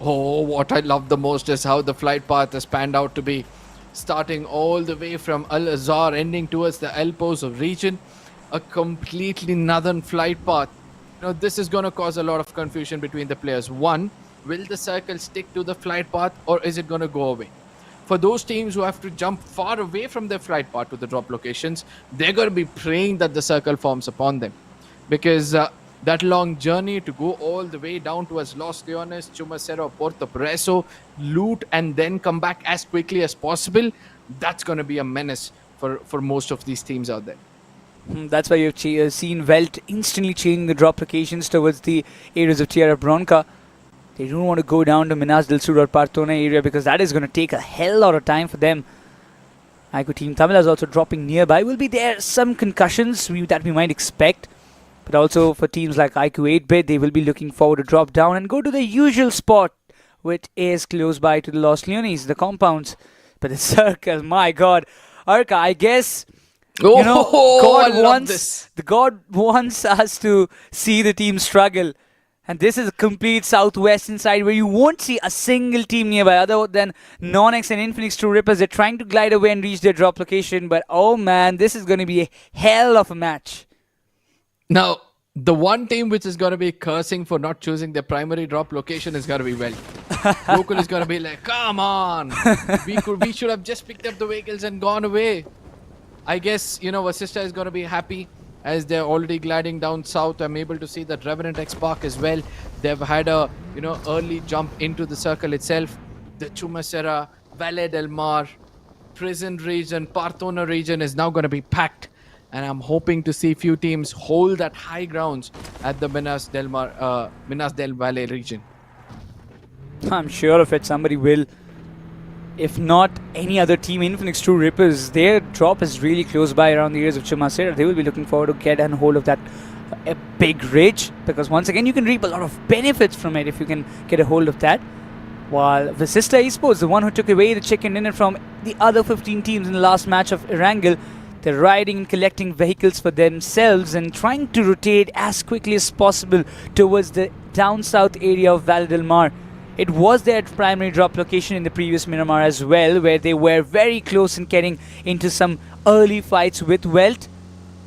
Oh, what I love the most is how the flight path has panned out to be. Starting all the way from Al-Azhar, ending towards the Elpos of region. A completely northern flight path. Now, this is going to cause a lot of confusion between the players. One, will the circle stick to the flight path or is it going to go away? For those teams who have to jump far away from their flight path to the drop locations, they're going to be praying that the circle forms upon them. Because that long journey to go all the way down towards Los Leones, Chumacero, Puerto Preso, loot and then come back as quickly as possible, that's going to be a menace for most of these teams out there. That's why you've seen Welt instantly changing the drop locations towards the areas of Tierra Bronca. They don't want to go down to Minas del Sur or Partona area because that is going to take a hell lot of time for them. IQOO team Tamilas also dropping nearby. Will be there some concussions that we might expect. But also for teams like IQOO 8-bit, they will be looking forward to drop down and go to the usual spot, which is close by to the Los Leones, the compounds. But the circle, my God. Arka, I guess... God wants us to see the team struggle. And this is a complete southwestern side where you won't see a single team nearby other than NONX and INFINIX True Rippers. They're trying to glide away and reach their drop location. But oh man, this is going to be a hell of a match. Now, the one team which is going to be cursing for not choosing their primary drop location is going to be Welt. Local is going to be like, come on. We should have just picked up the vehicles and gone away. I guess, VASISTA is going to be happy as they're already gliding down south. I'm able to see that REVENANT XSPARK as well. They've had a, early jump into the circle itself. The Chumacera, Valle del Mar, Prison region, Partona region is now going to be packed. And I'm hoping to see few teams hold that high grounds at the Minas del Valle region. I'm sure of it. Somebody will. If not any other team, INFINIX True Rippers, their drop is really close by around the areas of Chumacera. They will be looking forward to get a hold of that big ridge, because once again, you can reap a lot of benefits from it if you can get a hold of that. While VASISTA Esports, the one who took away the chicken dinner from the other 15 teams in the last match of ERANGEL, they're riding and collecting vehicles for themselves and trying to rotate as quickly as possible towards the down south area of Valle del Mar. It was their primary drop location in the previous Miramar as well, where they were very close in getting into some early fights with Welt.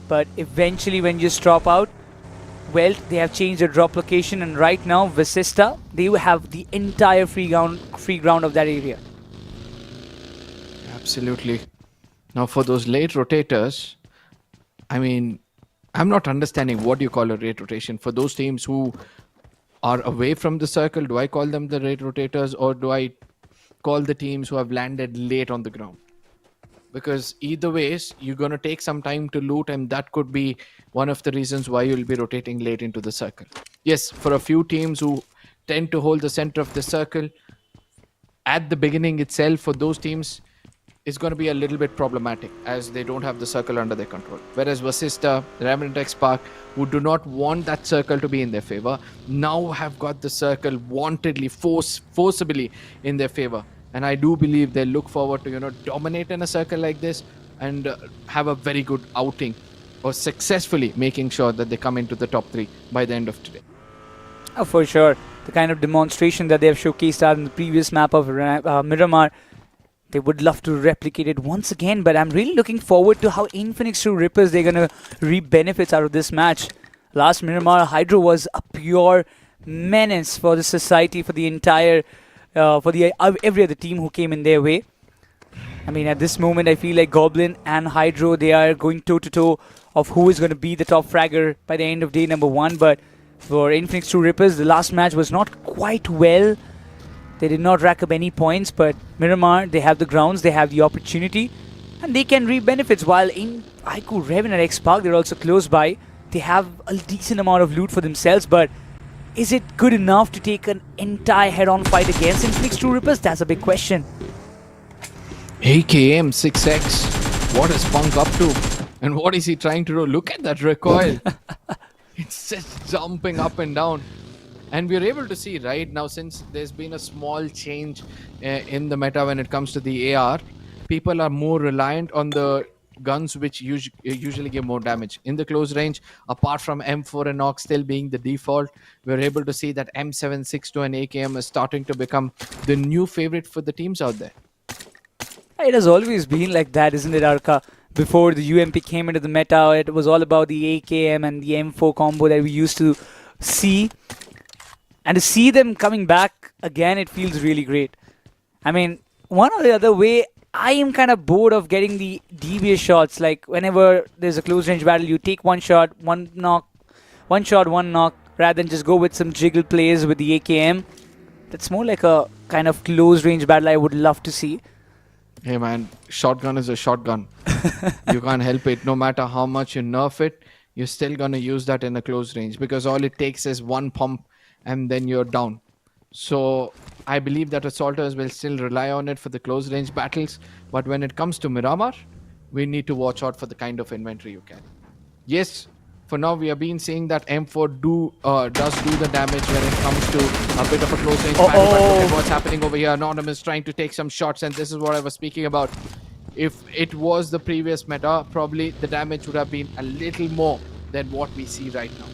But eventually when you just drop out, Welt, they have changed their drop location, and right now VASISTA, they have the entire free ground of that area. Absolutely. Now for those late rotators, I mean, I'm not understanding what you call a late rotation. For those teams who are away from the circle, do I call them the late rotators, or do I call the teams who have landed late on the ground? Because either ways, you're going to take some time to loot, and that could be one of the reasons why you'll be rotating late into the circle. Yes, for a few teams who tend to hold the center of the circle, at the beginning itself, for those teams, it's going to be a little bit problematic as they don't have the circle under their control. Whereas VASISTA, REVENANT XSPARK, who do not want that circle to be in their favor, now have got the circle wantedly, forcibly in their favor. And I do believe they look forward to, dominate in a circle like this and have a very good outing, or successfully making sure that they come into the top 3 by the end of today. Oh, for sure. The kind of demonstration that they have showcased in the previous map of Miramar, they would love to replicate it once again, but I'm really looking forward to how INFINIX True Rippers, they're going to reap benefits out of this match. Last Miramar, Hydro was a pure menace for the society, for the entire, every other team who came in their way. I mean, at this moment, I feel like Goblin and Hydro, they are going toe-to-toe of who is going to be the top fragger by the end of day number 1, but for INFINIX 2 Rippers. The last match was not quite well. They did not rack up any points, but Miramar, they have the grounds, they have the opportunity, and they can reap benefits. While in IQOO, REVENANT, XSPARK, they're also close by. They have a decent amount of loot for themselves, but is it good enough to take an entire head-on fight against INFINIX 2 Rippers? That's a big question. AKM 6X. What is Punk up to? And what is he trying to do? Look at that recoil. It's just jumping up and down. And we're able to see right now, since there's been a small change in the meta when it comes to the AR, people are more reliant on the guns which usually give more damage. In the close range, apart from M4 and NOX still being the default, we're able to see that M762 and AKM is starting to become the new favorite for the teams out there. It has always been like that, isn't it, Arka? Before the UMP came into the meta, it was all about the AKM and the M4 combo that we used to see. And to see them coming back again, it feels really great. I mean, one or the other way, I am kind of bored of getting the devious shots. Like, whenever there's a close range battle, you take one shot, one knock, rather than just go with some jiggle plays with the AKM. That's more like a kind of close range battle I would love to see. Hey man, shotgun is a shotgun. You can't help it. No matter how much you nerf it, you're still gonna use that in a close range, because all it takes is one pump and then you're down. So I believe that assaulters will still rely on it for the close range battles, but when it comes to Miramar, we need to watch out for the kind of inventory you carry. Yes, for now we have been seeing that M4 does do the damage when it comes to a bit of a close range battle. But look at what's happening over here. Anonymous trying to take some shots, and this is what I was speaking about. If it was the previous meta, probably the damage would have been a little more than what we see right now.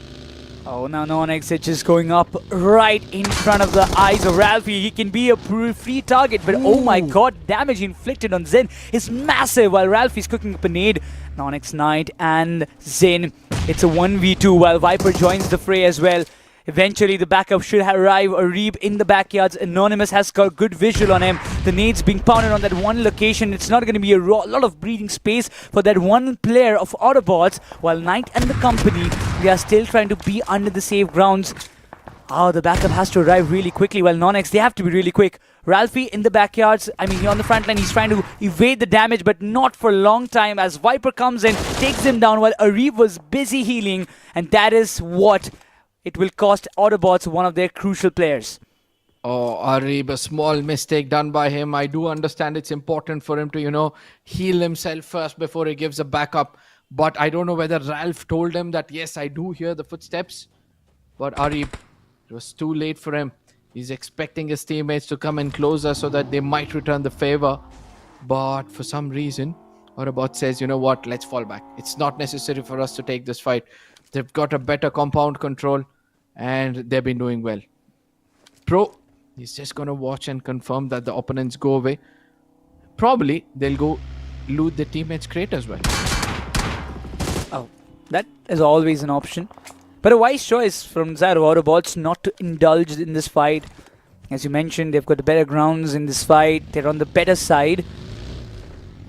Oh, now NONX is just going up right in front of the eyes of Ralphie. He can be a free target, but oh my god, damage inflicted on Zen is massive while Ralphie's cooking up a nade. NONX Knight and Zen. It's a 1v2 while Viper joins the fray as well. Eventually, the backup should arrive. Arib in the backyards. Anonymous has got good visual on him. The nades being pounded on that one location. It's not going to be a lot of breathing space for that one player of Autobots. While Knight and the company, they are still trying to be under the safe grounds. Oh, the backup has to arrive really quickly. While NONX, they have to be really quick. Ralphie in the backyards. I mean, on the front line, he's trying to evade the damage, but not for a long time as Viper comes in, takes him down while Arib was busy healing. And that is what it will cost Autobots one of their crucial players. Oh, Arib, a small mistake done by him. I do understand it's important for him to, heal himself first before he gives a backup. But I don't know whether Ralph told him that, yes, I do hear the footsteps. But Arib, it was too late for him. He's expecting his teammates to come in closer so that they might return the favor. But for some reason, Autobot says, you know what, let's fall back. It's not necessary for us to take this fight. They've got a better compound control and they've been doing well. Pro, he's just going to watch and confirm that the opponents go away. Probably they'll go loot the teammates' crate as well. Oh, that is always an option. But a wise choice from side of Autobots not to indulge in this fight. As you mentioned, they've got the better grounds in this fight. They're on the better side.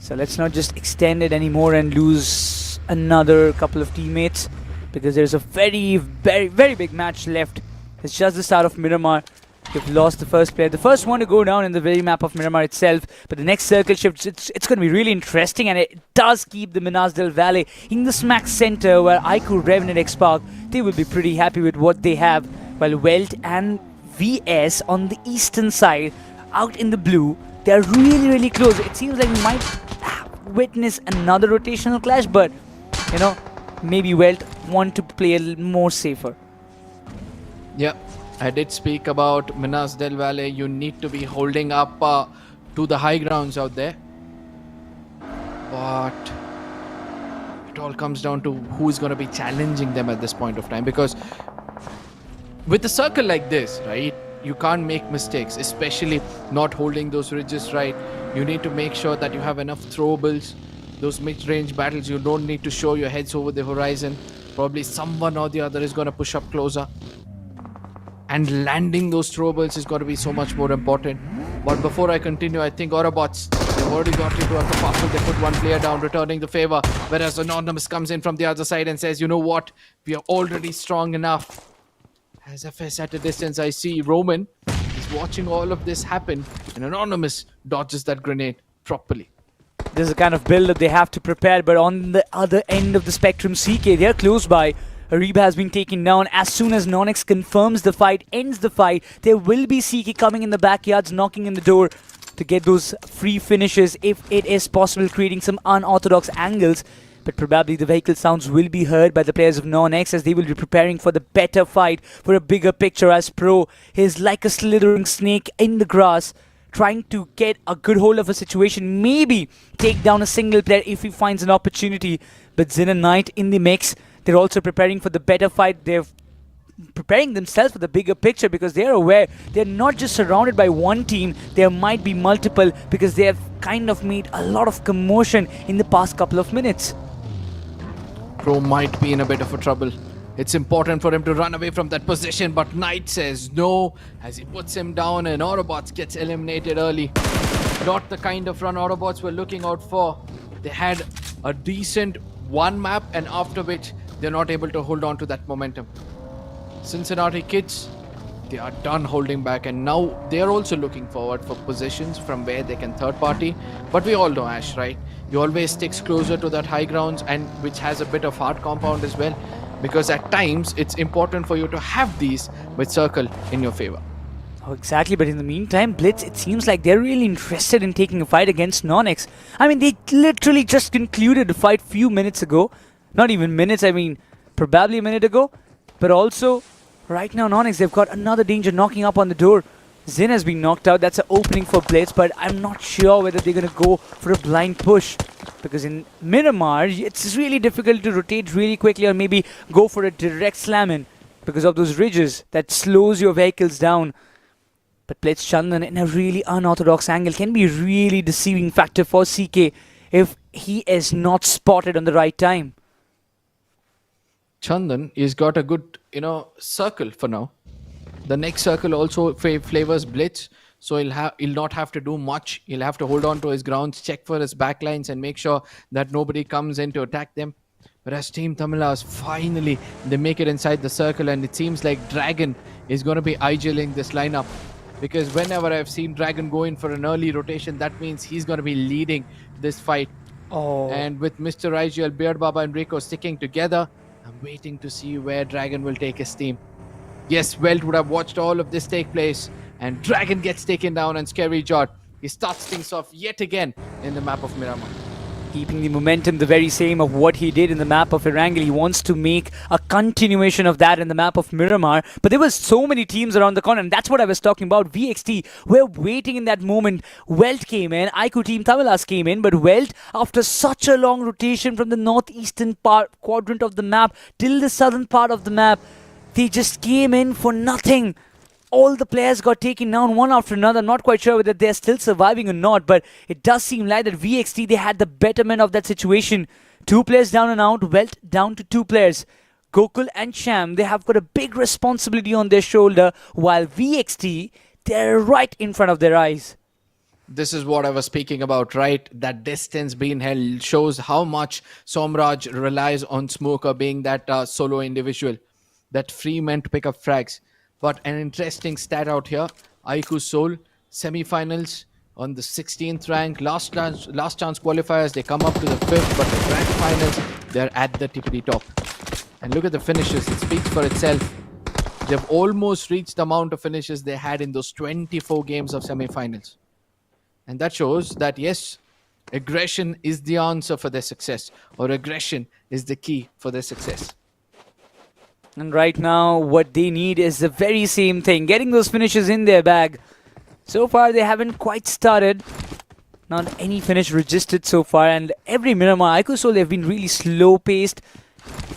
So let's not just extend it anymore and lose another couple of teammates, because there's a very, very, very big match left. It's just the start of Miramar. They've lost the first player. The first one to go down in the very map of Miramar itself. But the next circle shift, it's going to be really interesting. And it does keep the Minas del Valle in the smack center where IQOO, REVENANT, XSPARK, they will be pretty happy with what they have. While WELT and VS on the eastern side, out in the blue, they're really, really close. It seems like we might witness another rotational clash. But, maybe WELT want to play a little more safer. Yeah. I did speak about Minas del Valle. You need to be holding up to the high grounds out there. But it all comes down to who is going to be challenging them at this point of time. Because with a circle like this, right, you can't make mistakes, especially not holding those ridges right. You need to make sure that you have enough throwables. Those mid-range battles, you don't need to show your heads over the horizon. Probably someone or the other is going to push up closer. And landing those throwables is going to be so much more important. But before I continue, I think Autobots, they've already got into a kerfuffle. They put one player down, returning the favor. Whereas Anonymous comes in from the other side and says, you know what? We are already strong enough. As FS at a distance, I see Roman is watching all of this happen, and Anonymous dodges that grenade properly. This is the kind of build that they have to prepare, but on the other end of the spectrum, CK, they're close by. Ariba has been taken down. As soon as NONX confirms the fight, ends the fight, there will be CK coming in the backyards, knocking in the door to get those free finishes if it is possible, creating some unorthodox angles. But probably the vehicle sounds will be heard by the players of NONX as they will be preparing for the better fight, for a bigger picture, as Pro is like a slithering snake in the grass, trying to get a good hold of a situation, maybe take down a single player if he finds an opportunity. But Zin and Knight in the mix, they're also preparing for the better fight. They're preparing themselves for the bigger picture because they're aware they're not just surrounded by one team, there might be multiple, because they have kind of made a lot of commotion in the past couple of minutes. Pro might be in a bit of a trouble. It's important for him to run away from that position, but Knight says no as he puts him down, and AUTOBOTZ gets eliminated early. Not the kind of run AUTOBOTZ were looking out for. They had a decent one map, and after which they're not able to hold on to that momentum. Cincinnati kids, they are done holding back, and now they're also looking forward for positions from where they can third party. But we all know, Ash, right? You always sticks closer to that high grounds, and which has a bit of hard compound as well, because at times it's important for you to have these with circle in your favor. Oh, exactly. But in the meantime, Blitz, it seems like they're really interested in taking a fight against NONX. I mean, they literally just concluded the fight few minutes ago. Not even minutes, I mean, probably a minute ago. But also, right now, NONX, they've got another danger knocking up on the door. Zin has been knocked out. That's an opening for Blitz, but I'm not sure whether they're going to go for a blind push. Because in Miramar, it's really difficult to rotate really quickly or maybe go for a direct slam in because of those ridges that slows your vehicles down. But Blitz Chandan in a really unorthodox angle can be really deceiving factor for CK if he is not spotted on the right time. Chandan, he's got a good, circle for now. The next circle also flavors Blitz, so he'll not have to do much. He'll have to hold on to his grounds, check for his backlines, and make sure that nobody comes in to attack them. Whereas Team Tamilas, finally, they make it inside the circle, and it seems like Dragon is going to be IGLing this lineup. Because whenever I've seen Dragon go in for an early rotation, that means he's going to be leading this fight. Oh. And with Mr. IGL, Beard Baba, and Rico sticking together, I'm waiting to see where Dragon will take his team. Yes, Welt would have watched all of this take place, and Dragon gets taken down, and Scary Jot, he starts things off yet again in the map of Miramar. Keeping the momentum the very same of what he did in the map of ERANGEL. He wants to make a continuation of that in the map of Miramar. But there were so many teams around the corner, and that's what I was talking about. VXT, we're waiting in that moment. Welt came in, IQOO Team Tamilas came in, but Welt, after such a long rotation from the northeastern quadrant of the map till the southern part of the map, they just came in for nothing. All the players got taken down one after another. I'm not quite sure whether they're still surviving or not, but it does seem like that VXT, they had the betterment of that situation. 2 players down and out, Welt down to 2 players. Gokul and Sham, they have got a big responsibility on their shoulder, while VXT, they're right in front of their eyes. This is what I was speaking about, right? That distance being held shows how much Somraj relies on Smoker being that solo individual, that free man to pick up frags. But an interesting stat out here, IQOOSOUL semi-finals on the 16th rank, last chance qualifiers, they come up to the 5th, but the Grand-Finals, they're at the tippity top. And look at the finishes, it speaks for itself. They've almost reached the amount of finishes they had in those 24 games of semi-finals. And that shows that yes, aggression is the answer for their success, or aggression is the key for their success. And right now, what they need is the very same thing, getting those finishes in their bag. So far, they haven't quite started. Not any finish registered so far. And every Miramar, IQOOSOUL, they've been really slow-paced.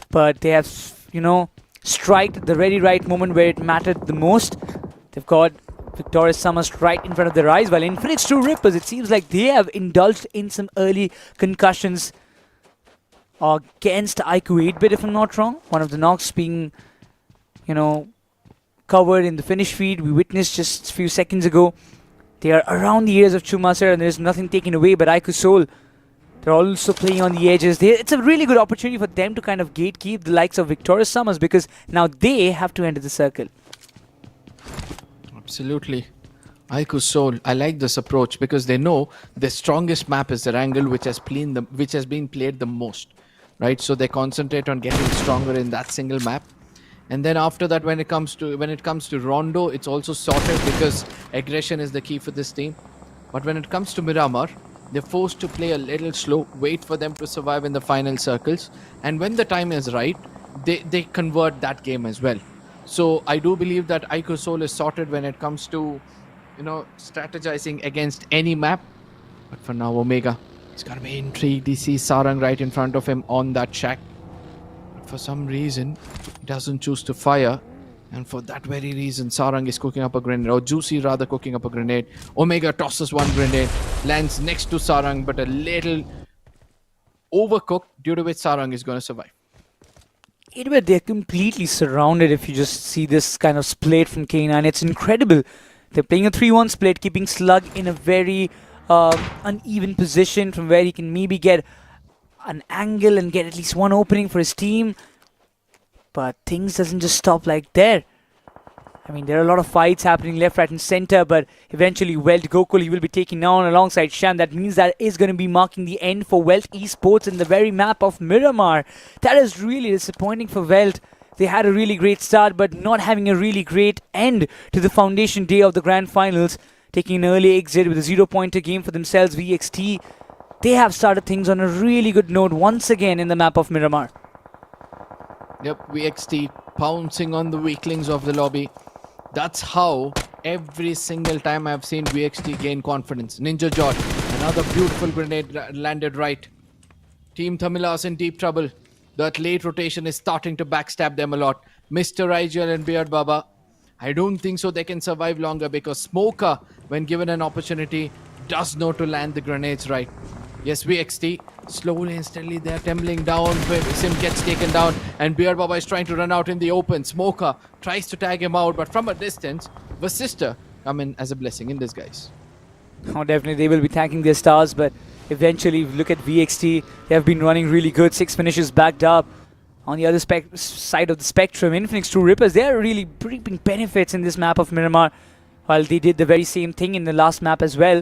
But they have, striked at the very right moment where it mattered the most. They've got Victorious Summers right in front of their eyes. While INFINIX 2 Rippers, it seems like they have indulged in some early concussions against IQOO 8-bit, if I'm not wrong. One of the knocks being, covered in the finish feed. We witnessed just a few seconds ago. They are around the ears of Chumaser, and there's nothing taken away, but IQOOSOUL, they're also playing on the edges. It's a really good opportunity for them to kind of gatekeep the likes of Victorious Summers, because now they have to enter the circle. Absolutely. IQOOSOUL, I like this approach because they know the strongest map is ERANGEL, which has been played the most, right? So they concentrate on getting stronger in that single map. And then after that, when it comes to RONDO, it's also sorted because aggression is the key for this team. But when it comes to Miramar, they're forced to play a little slow, wait for them to survive in the final circles, and when the time is right, they convert that game as well. So I do believe that IQOOSOUL is sorted when it comes to, strategizing against any map. But for now, Omega, he's got to be intrigued. He sees Sarang right in front of him on that shack. But for some reason, he doesn't choose to fire. And for that very reason, Sarang is cooking up a grenade, or Juicy rather cooking up a grenade. Omega tosses one grenade, lands next to Sarang, but a little overcooked, due to which Sarang is going to survive. They're completely surrounded if you just see this kind of split from K9. It's incredible. They're playing a 3-1 split, keeping Slug in a very uneven position from where he can maybe get an angle and get at least one opening for his team. But things doesn't just stop like there. I mean, there are a lot of fights happening left, right and center, but eventually WELT Gokul, he will be taking down alongside Sham. That means that is going to be marking the end for WELT Esports in the very map of Miramar. That is really disappointing for WELT. They had a really great start, but not having a really great end to the foundation day of the Grand Finals. Taking an early exit with a 0-pointer game for themselves, VXT. They have started things on a really good note once again in the map of Miramar. Yep, VXT pouncing on the weaklings of the lobby. That's how every single time I've seen VXT gain confidence. Ninja Jot, another beautiful grenade landed right. Team Tamilas in deep trouble. That late rotation is starting to backstab them a lot. Mr. IGL and Beard Baba, I don't think so they can survive longer because Smoker, when given an opportunity, does know to land the grenades right. Yes, VXT, slowly and steadily they're tumbling down. Sim gets taken down and Beard Baba is trying to run out in the open. Smoker tries to tag him out, but from a distance, VASISTA come in as a blessing in disguise. Oh, definitely they will be thanking their stars, but eventually look at VXT. They have been running really good. 6 finishes backed up. On the other side of the spectrum, INFINIX, True Rippers, they are really reaping benefits in this map of Miramar, while they did the very same thing in the last map as well.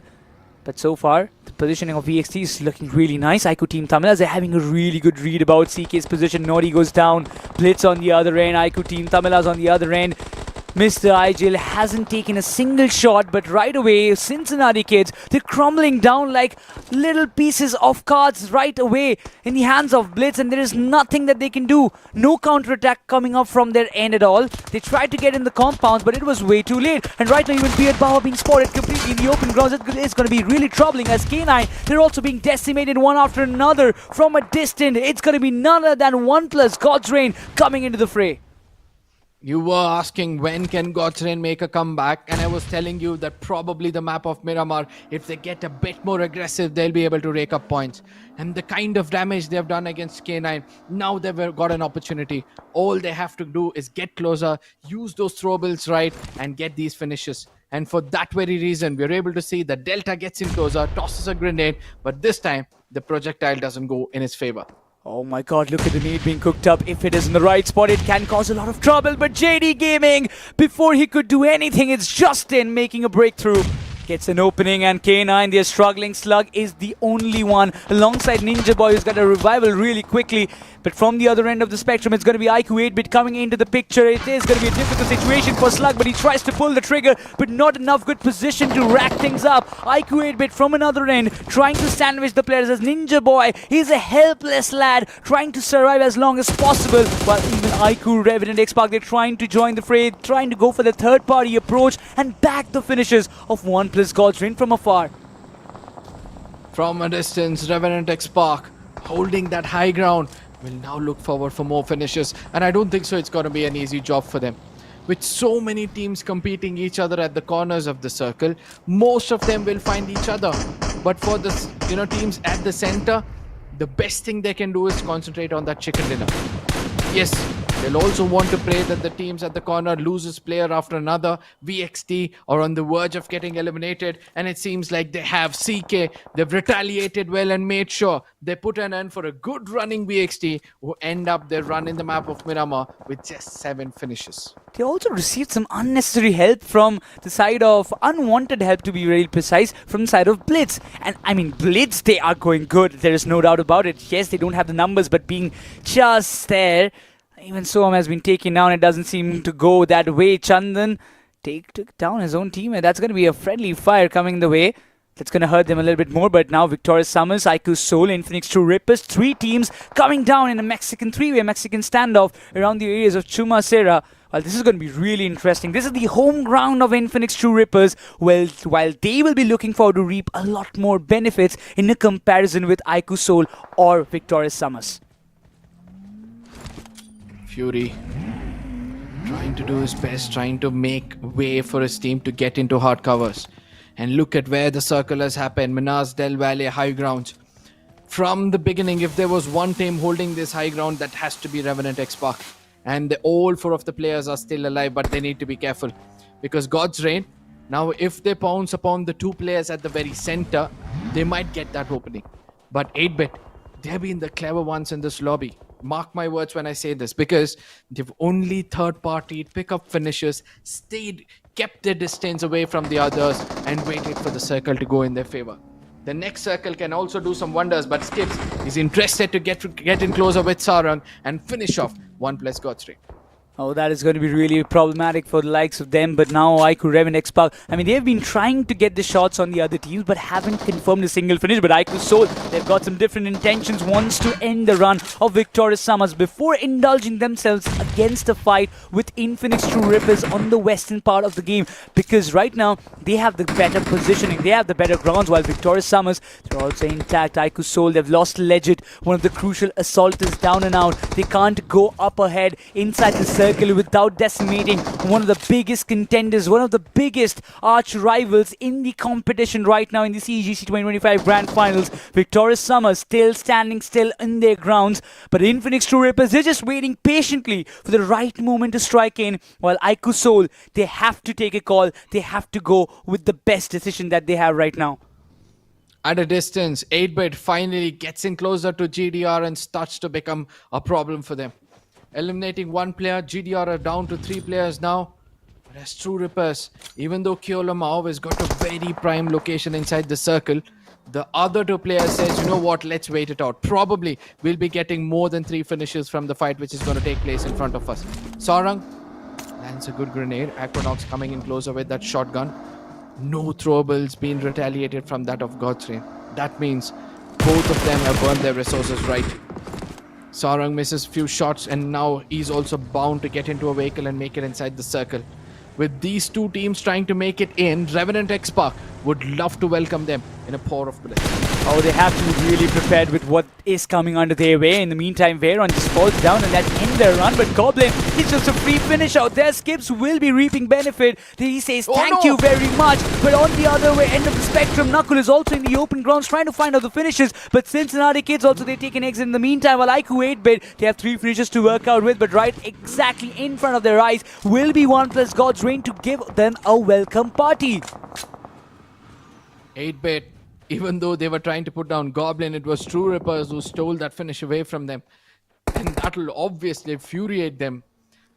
But so far, the positioning of VXT is looking really nice. IQOO Team Tamilas, they're having a really good read about CK's position. Naughty goes down. Blitz on the other end. IQOO Team Tamilas on the other end. Mr. IGL hasn't taken a single shot, but right away, Cincinnati kids, they're crumbling down like little pieces of cards right away in the hands of Blitz, and there is nothing that they can do. No counterattack coming up from their end at all. They tried to get in the compounds, but it was way too late. And right now, even Beard Baba being spotted completely in the open grounds. It's going to be really troubling as K9, they're also being decimated one after another from a distance. It's going to be none other than ONEPLUS, God's Reign, coming into the fray. You were asking when can God's Reign make a comeback, and I was telling you that probably the map of Miramar, if they get a bit more aggressive, they'll be able to rake up points. And the kind of damage they've done against K9, now they've got an opportunity. All they have to do is get closer, use those throwables right, and get these finishes. And for that very reason, we're able to see that Delta gets in closer, tosses a grenade, but this time, the projectile doesn't go in his favor. Oh my god, look at the nade being cooked up. If it is in the right spot, it can cause a lot of trouble. But JD Gaming, before he could do anything, it's Justin making a breakthrough. Gets an opening, and K9, they're struggling. Slug is the only one alongside Ninja Boy, who's got a revival really quickly. But from the other end of the spectrum, it's going to be IQOO 8-bit coming into the picture. It is going to be a difficult situation for Slug, but he tries to pull the trigger, but not enough good position to rack things up. IQOO 8-bit from another end, trying to sandwich the players as Ninja Boy. He's a helpless lad, trying to survive as long as possible. While even IQOO, Revenant, XSPARK, they're trying to join the fray, trying to go for the third-party approach and back the finishes of ONEPLUS God's Reign from afar. From a distance, Revenant, XSPARK holding that high ground. Will now look forward for more finishes, and I don't think so it's going to be an easy job for them. With so many teams competing each other at the corners of the circle, most of them will find each other. But for the teams at the center, the best thing they can do is concentrate on that chicken dinner. yes, they'll also want to pray that the teams at the corner loses player after another. VXT are on the verge of getting eliminated, and it seems like they have. CK, they've retaliated well and made sure they put an end for a good running VXT, who end up their run in the map of Miramar with just 7 finishes. They also received some unnecessary help from the side of unwanted help, to be very precise, from the side of BLITZ. And I mean, BLITZ, they are going good. There is no doubt about it. Yes, they don't have the numbers, but being just there, even Soham has been taken down. It doesn't seem to go that way. Chandan took down his own team, and that's going to be a friendly fire coming the way. That's going to hurt them a little bit more, but now Victorious Summers, IQOOSOUL, INFINIX, True Rippers, 3 teams coming down in a Mexican 3-way Mexican standoff around the areas of Chumacera. Well, this is going to be really interesting. This is the home ground of INFINIX True Rippers, while they will be looking forward to reap a lot more benefits in a comparison with IQOOSOUL or Victorious Summers. Fury trying to do his best, trying to make way for his team to get into hard covers. And look at where the circle has happened. Minas Del Valle high ground. From the beginning, if there was one team holding this high ground, that has to be Revenant XSPARK. And all 4 of the players are still alive, but they need to be careful. Because God's Reign, now if they pounce upon the 2 players at the very center, they might get that opening. But 8-bit, they've been the clever ones in this lobby. Mark my words when I say this, because they've only third-party pick-up finishers, kept their distance away from the others, and waited for the circle to go in their favor. The next circle can also do some wonders, but Skips is interested to get in closer with Sarang and finish off ONEPLUS God's Reign. Oh, that is going to be really problematic for the likes of them. But now IQOO, Revenant, XSPARK, I mean, they've been trying to get the shots on the other teams, but haven't confirmed a single finish. But IQOOSOUL, they've got some different intentions, wants to end the run of Victorious Summers before indulging themselves against a fight with INFINIX True Rippers on the western part of the game. Because right now, they have the better positioning, they have the better grounds, while Victorious Summers, they're also intact. IQOOSOUL, they've lost Legit, one of the crucial assaulters, down and out. They can't go up ahead inside the circle without decimating one of the biggest contenders, one of the biggest arch rivals in the competition right now in the CEGC 2025 Grand-Finals. Victorious Summers still standing still in their grounds, but INFINIX True Rippers, they're just waiting patiently for the right moment to strike in, while IQOOSOUL, they have to take a call, they have to go with the best decision that they have right now. At a distance, 8-bit finally gets in closer to GDR and starts to become a problem for them. Eliminating 1 player, GDR are down to 3 players now. But as True Rippers, even though Keola Mao has got a very prime location inside the circle, the other 2 players says, you know what, let's wait it out. Probably we'll be getting more than 3 finishes from the fight which is going to take place in front of us. Sarang lands a good grenade. Equinox coming in closer with that shotgun. No throwables being retaliated from that of God's Reign. That means both of them have burned their resources right. Sarang misses few shots, and now he's also bound to get into a vehicle and make it inside the circle. With these 2 teams trying to make it in, Revenant XSPARK would love to welcome them in a pour of bullets. Oh, they have to be really prepared with what is coming under their way. In the meantime, Veyron just falls down and that's end their run. But Goblin, it's just a free finish out there. Skips will be reaping benefit. He says thank you very much. But on the other way, end of the spectrum, Knuckle is also in the open grounds trying to find out the finishes. But Cincinnati kids also, they take an exit in the meantime. While IQOO 8-bit, they have 3 finishes to work out with. But right exactly in front of their eyes will be ONEPLUS God's Reign to give them a welcome party. 8-bit, even though they were trying to put down Goblin, it was True Rippers who stole that finish away from them. And that will obviously infuriate them.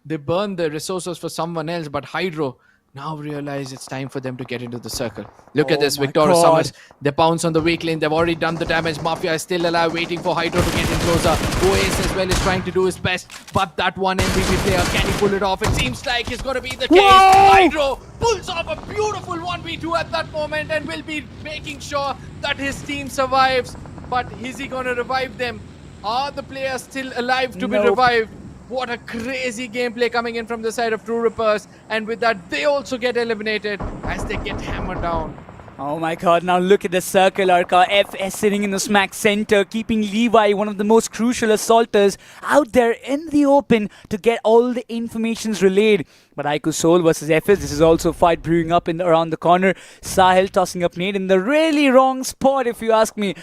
They burned their resources for someone else, but Hydro now realize it's time for them to get into the circle. Look at this, Victorious Summers. They pounce on the weak lane. They've already done the damage. Mafia is still alive, waiting for Hydro to get in closer. OAS as well is trying to do his best, but that one MVP player, can he pull it off? It seems like it's going to be the case. Hydro pulls off a beautiful 1v2 at that moment and will be making sure that his team survives. But is he going to revive them? Are the players still alive to be revived? What a crazy gameplay coming in from the side of True Rippers. And with that, they also get eliminated as they get hammered down. Oh my god, now look at the circle Arca. FS sitting in the smack center, keeping Levi, one of the most crucial assaulters, out there in the open to get all the informations relayed. But IQOOSOUL versus FS, this is also a fight brewing up around the corner. Sahil tossing up nade in the really wrong spot, if you ask me.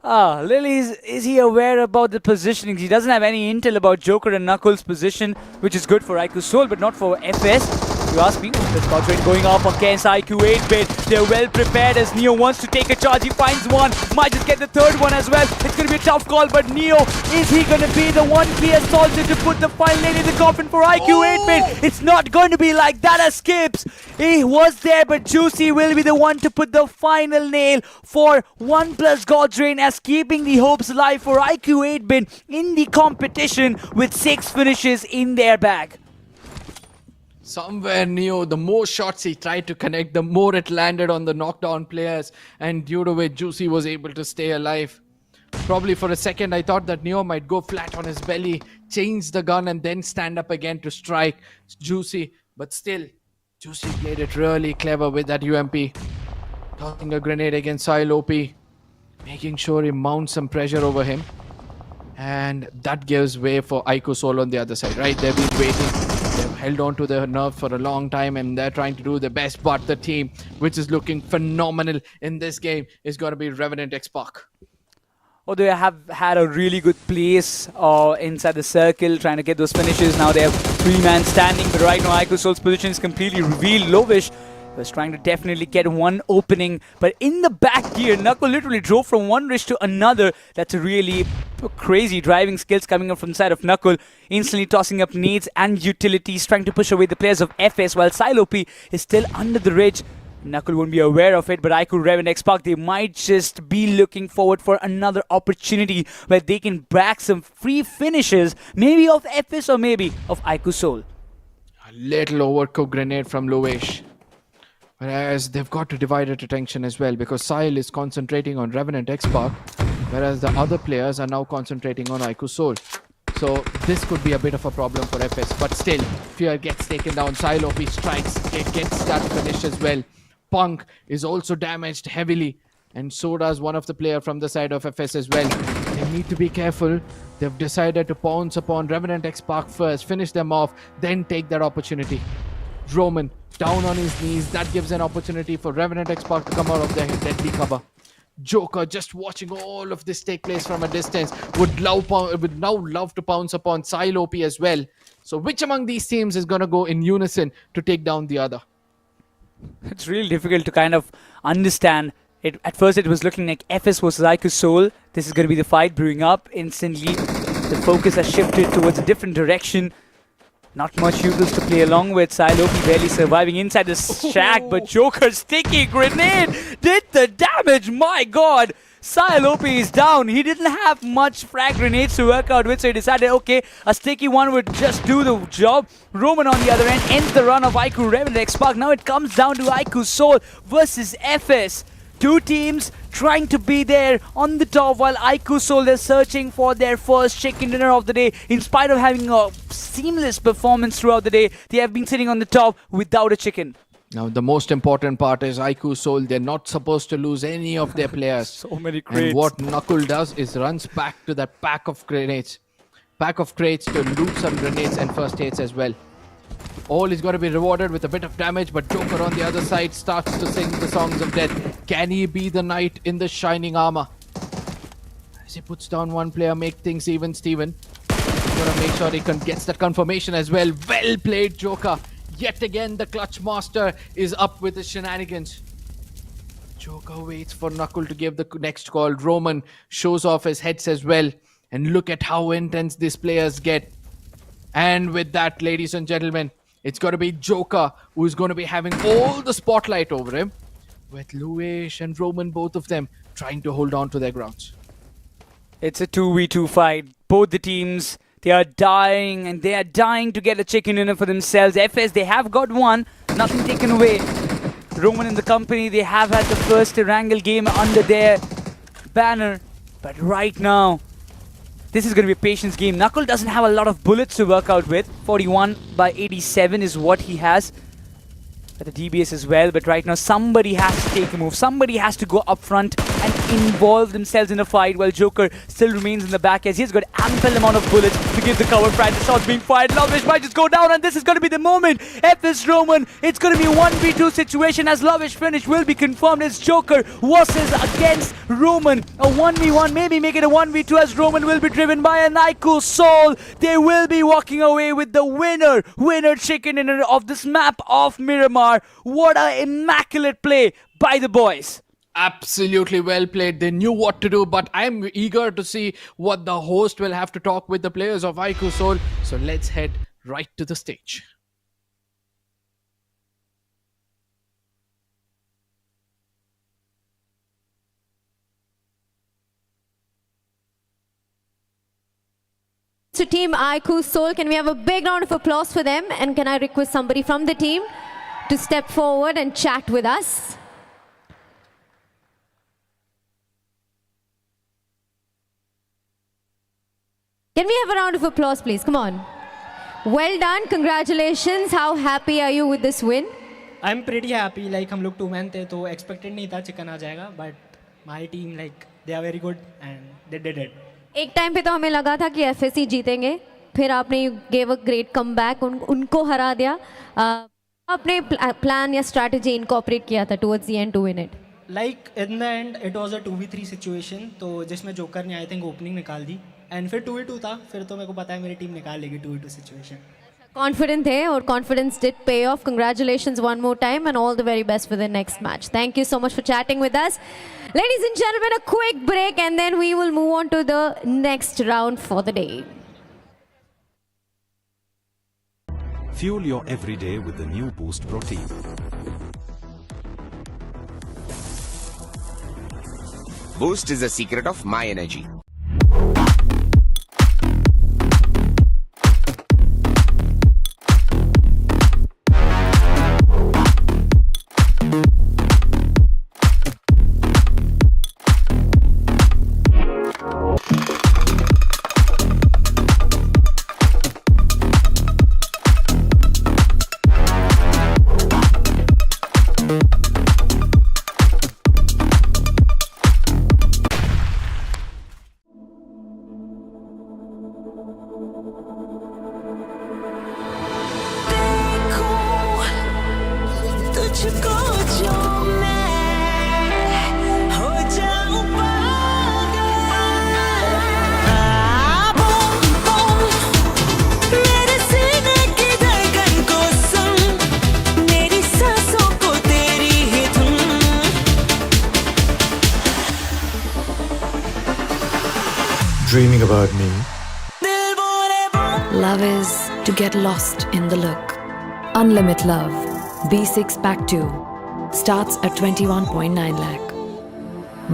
Lily, is he aware about the positioning? He doesn't have any intel about Joker and Knuckles' position, which is good for IQOOSOUL, but not for FS. You ask me, the Scott Rain going up against IQ 8-bit. They're well prepared as Neo wants to take a charge. He finds one, might just get the third one as well. It's going to be a tough call, but Neo, is he going to be the one key assaulted to put the final nail in the coffin for IQ 8-bit? It's not going to be like that as Skips. He was there, but Juicy will be the one to put the final nail for OnePlus God's Reign, as keeping the hopes alive for IQ 8-bit in the competition with 6 finishes in their bag. Somewhere Neo, the more shots he tried to connect, the more it landed on the knockdown players, and due to which Juicy was able to stay alive. Probably for a second I thought that Neo might go flat on his belly, change the gun and then stand up again to strike Juicy, but still Juicy played it really clever with that UMP, tossing a grenade against Sile OP, making sure he mounts some pressure over him, and that gives way for IQOOSOUL on the other side, right? They've been waiting. They've held on to their nerve for a long time and they're trying to do their best, but the team which is looking phenomenal in this game is going to be REVENANT XSPARK. Oh, they have had a really good place inside the circle, trying to get those finishes. Now they have 3-man standing, but right now IQOOSOUL's position is completely revealed. Lovish was trying to definitely get one opening, but in the back gear, Knuckle literally drove from one ridge to another. That's a really crazy driving skills coming up from the side of Knuckle, instantly tossing up nades and utilities, trying to push away the players of FS, while Sile OP is still under the ridge. Knuckle won't be aware of it, but IQOO, REVENANT XSPARK, they might just be looking forward for another opportunity where they can back some free finishes, maybe of FS or maybe of IQOOSOUL. A little overcooked grenade from Lovesh. Whereas they've got to divide it attention as well, because Sile is concentrating on REVENANT XSPARK, whereas the other players are now concentrating on IQOOSOUL. So this could be a bit of a problem for FS, but still, Fear gets taken down, Sile OP strikes, it gets that finish as well. Punk is also damaged heavily, and so does one of the player from the side of FS as well. They need to be careful. They've decided to pounce upon REVENANT XSPARK first, finish them off, then take that opportunity. Roman down on his knees, that gives an opportunity for REVENANT XSPARK to come out of their deadly cover. Joker, just watching all of this take place from a distance, would now love to pounce upon Sile OP as well. So which among these teams is going to go in unison to take down the other? It's really difficult to kind of understand. At first it was looking like FS versus IQOOSOUL. This is going to be the fight brewing up. Instantly the focus has shifted towards a different direction. Not much utils to play along with. Sile OP barely surviving inside the shack, but Joker's sticky grenade did the damage. My god, Sile OP is down. He didn't have much frag grenades to work out with, so he decided, okay, a sticky one would just do the job. Roman on the other end ends the run of IQOO, REVENANT XSPARK. Now it comes down to IQOOSOUL versus FS. Two teams trying to be there on the top, while IQOOSOUL is searching for their first chicken dinner of the day. In spite of having a seamless performance throughout the day, they have been sitting on the top without a chicken. Now the most important part is IQOOSOUL. They're not supposed to lose any of their players. So many crates. And what Knuckle does is runs back to that pack of grenades. Pack of crates to loot some grenades and first aids as well. All is going to be rewarded with a bit of damage, but Joker on the other side starts to sing the songs of death. Can he be the knight in the shining armor? As he puts down one player, make things even, Steven. He's going to make sure he gets that confirmation as well. Well played, Joker. Yet again, the clutch master is up with his shenanigans. Joker waits for Knuckle to give the next call. Roman shows off his heads as well. And look at how intense these players get. And with that, ladies and gentlemen, it's going to be Joker who's going to be having all the spotlight over him, with Luish and Roman, both of them, trying to hold on to their grounds. It's a 2v2 fight. Both the teams, they are dying, and they are dying to get a chicken dinner for themselves. FS, they have got one, nothing taken away. Roman and the company, they have had the first ERANGEL game under their banner. But right now, this is going to be a patience game. Knuckle doesn't have a lot of bullets to work out with. 41 by 87 is what he has. At the DBS as well. But right now, somebody has to take a move. Somebody has to go up front and involve themselves in a fight while Joker still remains in the back as he's got ample amount of bullets to give the cover fire. The shots being fired. Lovish might just go down, and this is going to be the moment. FS Roman, it's going to be a 1v2 situation as Lovish finish will be confirmed as Joker versus against Roman. A 1v1, maybe make it a 1v2 as Roman will be driven by an IQOOSOUL. They will be walking away with the winner chicken dinner of this map of Miramar. What an immaculate play by the boys. Absolutely well played. They knew what to do, but I'm eager to see what the host will have to talk with the players of IQOOSOUL. So let's head right to the stage. To Team IQOOSOUL, can we have a big round of applause for them? And can I request somebody from the team to step forward and chat with us? Can we have a round of applause, please? Come on. Well done. Congratulations. How happy are you with this win? I'm pretty happy. Like हम लोग 2 man थे तो expected नहीं था chicken आ जाएगा. But my team like they are very good and they did it. एक time पे तो हमें लगा था कि एफएससी जीतेंगे, फिर आपने गेव अ ग्रेट कमबैक, उनको हरा दिया. आपने प्लान या स्ट्रैटेजी इनकॉर्पोरेट किया था towards the end to win it? Like in the end it was a 2v3 situation तो जिसमें जोकर ने आई थिंक ओपनिंग निकाल दी एंड फिर 2v2 था. फिर तो मेरे को पता है मेरी टीम निकाल लेगी 2v2 सिचुएशन. Confident थे और confidence did pay off. Congratulations one more time and all the very best for the next match. Thank you so much for chatting with us. Ladies and gentlemen, a quick break and then we will move on to the next round for the day. Fuel your everyday with the new Boost Protein. Boost is the secret of my energy. Dreaming about me? Love is to get lost in the look. Unlimited Love B6 Pack 2 starts at 21.9 lakh.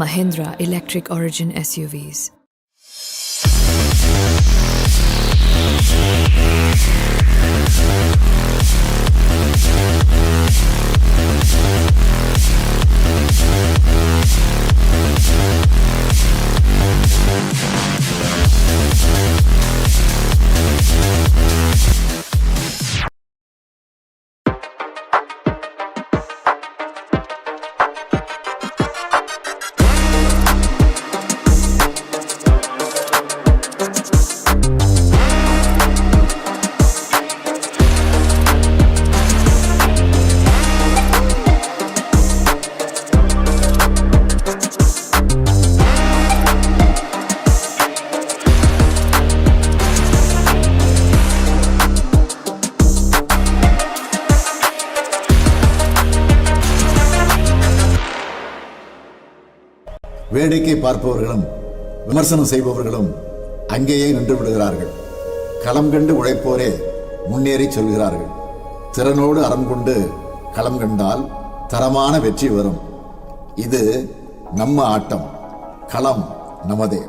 Mahindra Electric Origin SUVs. வேடிக்கை பார்ப்பவர்களும் விமர்சனம் செய்பவர்களும் அங்கேயே நின்று விடுகிறார்கள். களம் கண்டு உழைப்போரே முன்னேறி செல்கிறார்கள். திறனோடு அறம் கொண்டு களம் கண்டால் தரமான வெற்றி வரும். இது நம்ம ஆட்டம். களம் நமதே.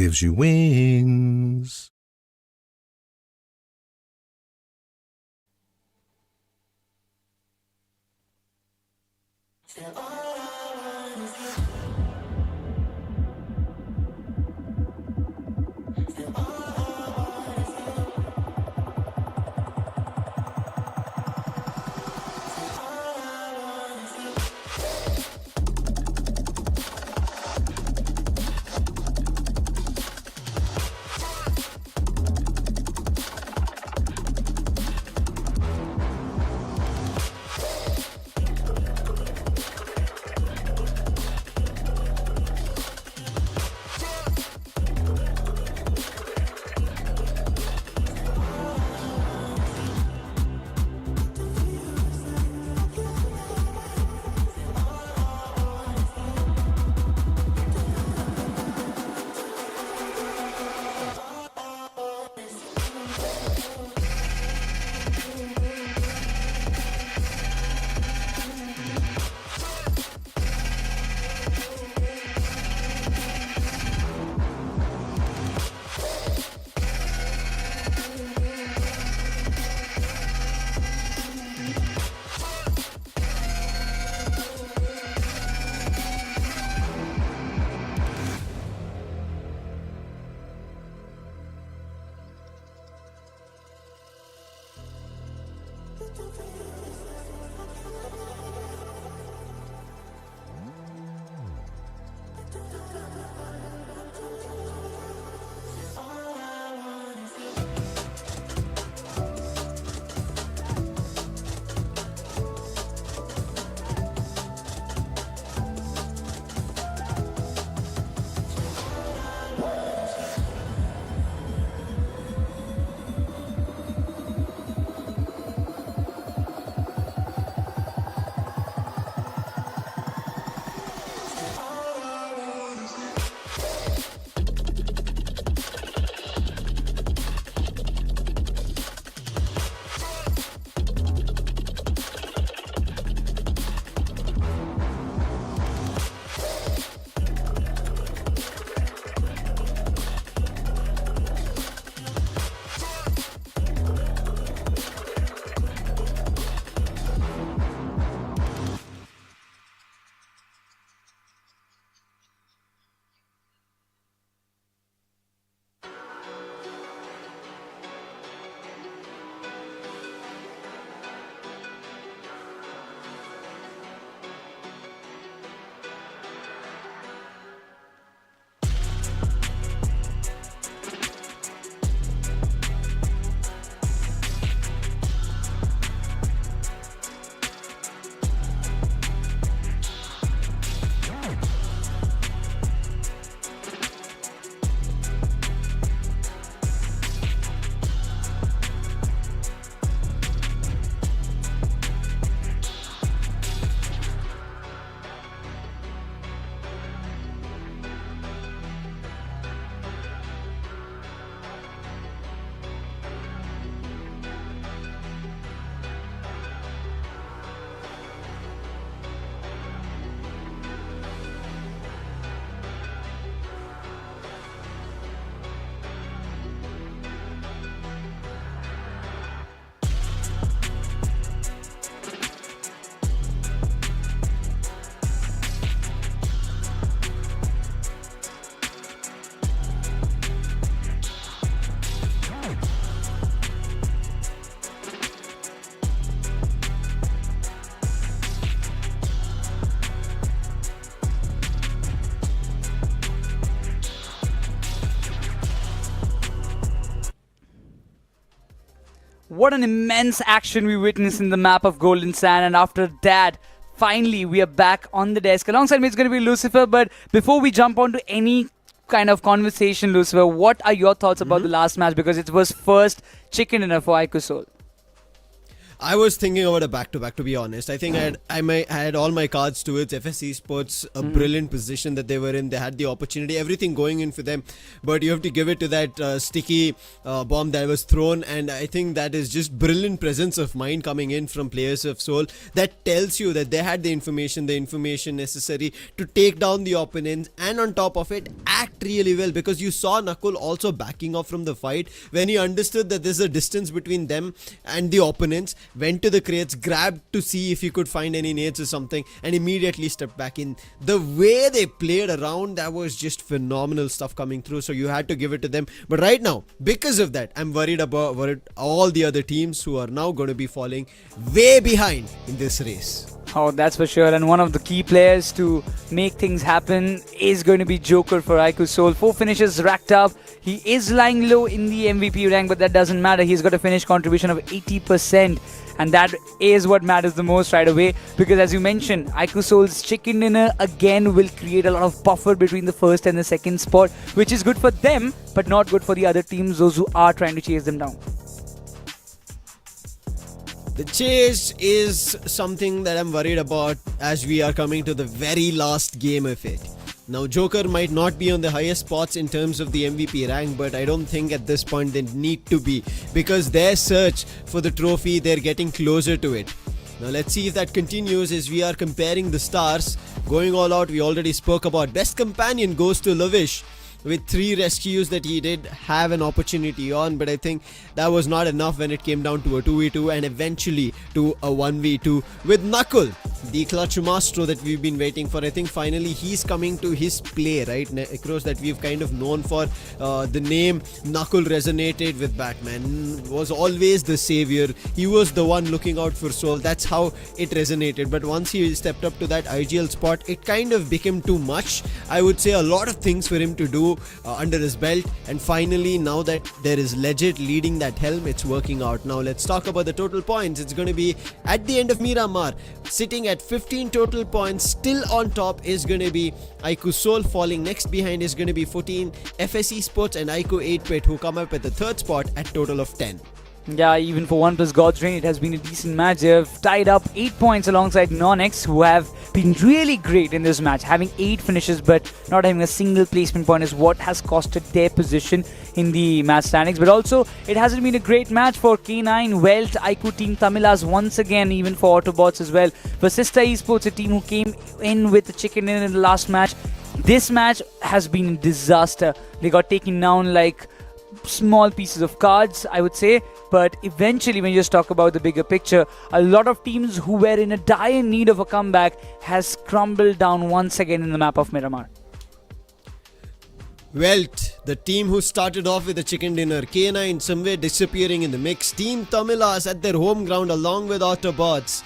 gives you wings. What an immense action we witnessed in the map of Golden Sand, and after that, finally, we are back on the desk. Alongside me, it's going to be Lucifer, but before we jump on to any kind of conversation, Lucifer, what are your thoughts about the last match? Because it was first chicken dinner for IQOOSOUL. I was thinking about a back-to-back, to be honest. I think I had all my cards towards FS Esports, a brilliant position that they were in. They had the opportunity, everything going in for them. But you have to give it to that sticky bomb that was thrown. And I think that is just brilliant presence of mind coming in from players of Seoul. That tells you that they had the information necessary to take down the opponents. And on top of it, act really well. Because you saw Nakul also backing off from the fight. When he understood that there's a distance between them and the opponents, went to the crates, grabbed to see if he could find any nades or something, and immediately stepped back in. The way they played around, that was just phenomenal stuff coming through. So you had to give it to them. But right now, because of that, I'm worried about all the other teams who are now going to be falling way behind in this race. Oh, that's for sure. And one of the key players to make things happen is going to be Joker for IQOOSOUL. 4 finishes racked up. He is lying low in the MVP rank, but that doesn't matter. He's got a finish contribution of 80%. And that is what matters the most right away. Because as you mentioned, IQOOSOUL's chicken dinner again will create a lot of buffer between the first and the second spot, which is good for them, but not good for the other teams, those who are trying to chase them down. The chase is something that I'm worried about as we are coming to the very last game of it. Now, Joker might not be on the highest spots in terms of the MVP rank, but I don't think at this point they need to be, because their search for the trophy, they're getting closer to it. Now, let's see if that continues as we are comparing the stars. Going all out, we already spoke about. Best companion goes to Lavish, with 3 rescues that he did have an opportunity on, but I think that was not enough when it came down to a 2v2 and eventually to a 1v2 with Nakul, the clutch maestro that we've been waiting for. I think finally he's coming to his play, right? Across that we've kind of known for. The name Nakul resonated with Batman, was always the savior. He was the one looking out for Seoul. That's how it resonated. But once he stepped up to that IGL spot, it kind of became too much. I would say a lot of things for him to do under his belt, and finally now that there is Legit leading that helm, it's working out. Now let's talk about the total points. It's going to be at the end of Miramar, sitting at 15 total points. Still on top is going to be IQOOSOUL. Falling next behind is going to be 14 FS Esports and IQOO 8-Pit, who come up at the third spot at total of 10. Yeah, even for ONEPLUS God's Reign, it has been a decent match. They've tied up 8 points alongside NONX, who have been really great in this match. Having 8 finishes but not having a single placement point is what has costed their position in the match standings. But also, it hasn't been a great match for K9, WELT, IQOO team, TAMILAS once again, even for AUTOBOTZ as well. VASISTA Esports, a team who came in with the chicken in the last match. This match has been a disaster. They got taken down like small pieces of cards, I would say. But eventually, when you just talk about the bigger picture, a lot of teams who were in a dire need of a comeback has crumbled down once again in the map of Miramar. Welt, the team who started off with a chicken dinner, K9 somewhere disappearing in the mix. Team TAMILAS at their home ground along with AUTOBOTZ.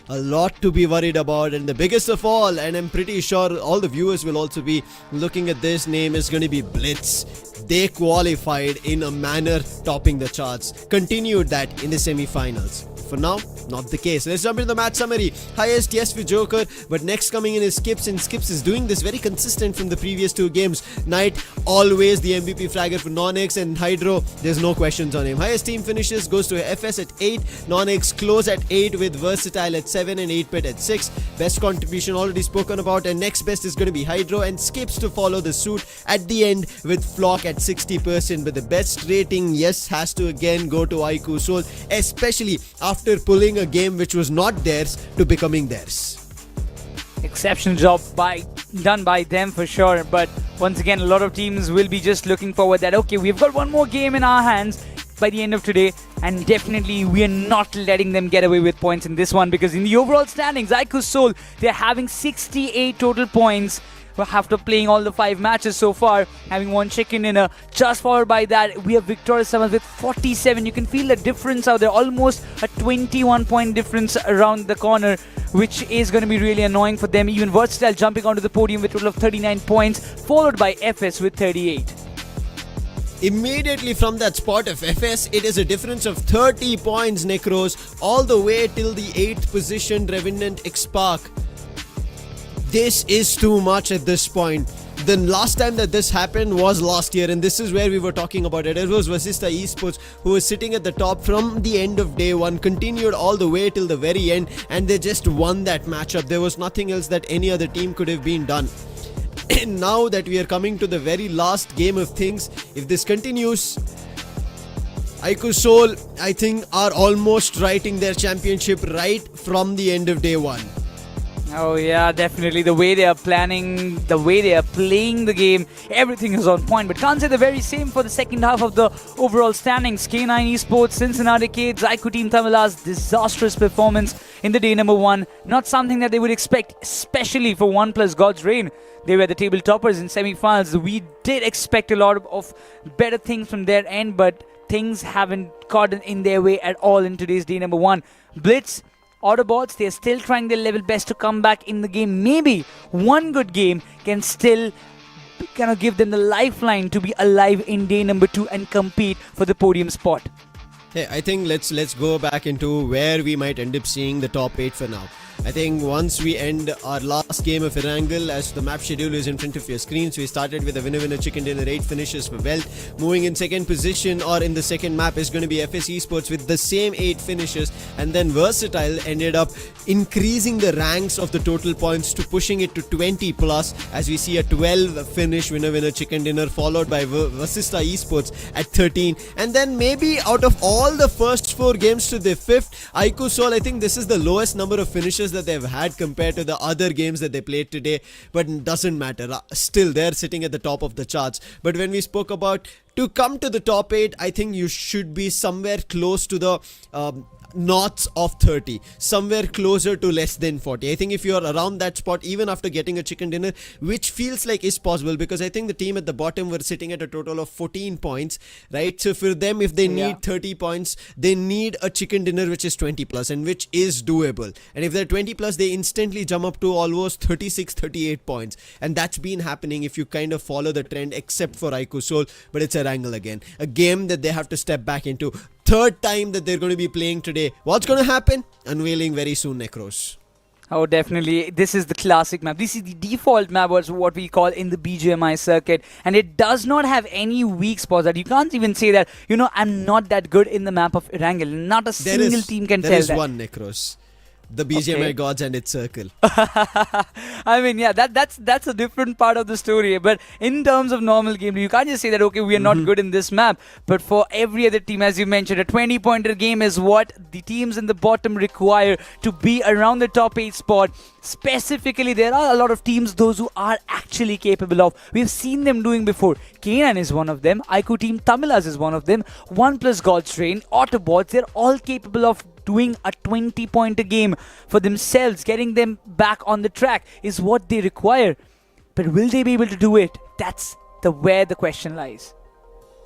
A lot to be worried about, and the biggest of all, and I'm pretty sure all the viewers will also be looking at this name, is going to be BLITZ. They qualified in a manner topping the charts. Continued that in the semi-finals. For now, not the case. Let's jump into the match summary. Highest, yes, for Joker, but next coming in is Skips, and Skips is doing this very consistent from the previous 2 games. Knight, always the MVP flagger for NONX, and Hydro, there's no questions on him. Highest team finishes goes to FS at 8, NONX close at 8 with Versatile at 7 and 8-Pit at 6. Best contribution already spoken about, and next best is going to be Hydro, and Skips to follow the suit at the end with Flock at 60%. But the best rating, yes, has to again go to IQOOSOUL, especially after pulling a game which was not theirs to becoming theirs. Exceptional job done by them for sure. But once again, a lot of teams will be just looking forward that, okay, we've got one more game in our hands by the end of today, and definitely we are not letting them get away with points in this one, because in the overall standings, IQOOSOUL, they're having 68 total points after playing all the 5 matches so far, having 1 chicken dinner. Just followed by that, we have Victorious Summers with 47. You can feel the difference out there, almost a 21-point difference around the corner, which is going to be really annoying for them. Even Versatile jumping onto the podium with a total of 39 points, followed by FS with 38. Immediately from that spot of FS, it is a difference of 30 points, Necros, all the way till the 8th position, Revenant XSPARK. This is too much at this point. the last time that this happened was last year, and this is where we were talking about it. It was VASISTA Esports who was sitting at the top from the end of day one, continued all the way till the very end, and they just won that matchup. There was nothing else that any other team could have been done. And now that we are coming to the very last game of things, if this continues, IQOOSOUL, I think, are almost writing their championship right from the end of day one. Oh yeah, definitely. The way they are planning, the way they are playing the game, everything is on point. But can't say the very same for the second half of the overall standings. K9 Esports, Cincinnati Kids, IQOO Team Tamilas, disastrous performance in the day number one. Not something that they would expect, especially for ONEPLUS God's Reign. They were the table toppers in semi-finals. We did expect a lot of better things from their end, but things haven't gotten in their way at all in today's day number one. BLITZ, AUTOBOTZ, they're still trying their level best to come back in the game. Maybe one good game can still kind of give them the lifeline to be alive in day number two and compete for the podium spot. Hey, I think let's go back into where we might end up seeing the top 8 for now. I think once we end our last game of ERANGEL, as the map schedule is in front of your screens, we started with a winner chicken dinner, 8 finishes for WELT. Moving in second position or in the second map is going to be FS Esports with the same 8 finishes, and then Versatile ended up increasing the ranks of the total points to pushing it to 20 plus, as we see a 12 finish winner chicken dinner, followed by VASISTA Esports at 13. And then maybe out of all the first 4 games to the 5th, IQOOSOUL, I think this is the lowest number of finishes that they've had compared to the other games that they played today, but it doesn't matter. Still, they're sitting at the top of the charts. But when we spoke about to come to the top 8, I think you should be somewhere close to the knots of 30, somewhere closer to less than 40. I think if you're around that spot, even after getting a chicken dinner, which feels like is possible, because I think the team at the bottom were sitting at a total of 14 points, right? So for them, if they need 30 points, they need a chicken dinner which is 20 plus, and which is doable. And if they're 20 plus, they instantly jump up to almost 36, 38 points. And that's been happening if you kind of follow the trend, except for IQOOSOUL. But it's ERANGEL again, a game that they have to step back into. Third time that they're going to be playing today. What's going to happen? Unveiling very soon, Necros. Oh, definitely. This is the classic map. This is the default map, or what we call in the BGMI circuit. And it does not have any weak spots that you can't even say that, you know, I'm not that good in the map of ERANGEL. Not a single team can tell that. There is one, Necros. The BGMI gods and its circle. I mean, yeah, that's a different part of the story. But in terms of normal game, you can't just say that, okay, we are not good in this map. But for every other team, as you mentioned, a 20-pointer game is what the teams in the bottom require to be around the top 8 spot. Specifically, there are a lot of teams, those who are actually capable of. We've seen them doing before. K9 is one of them. IQOO Team Tamilas is one of them. ONEPLUS God's Reign, AUTOBOTZ, they're all capable of doing a 20-pointer game for themselves. Getting them back on the track is what they require. But will they be able to do it? That's where the question lies.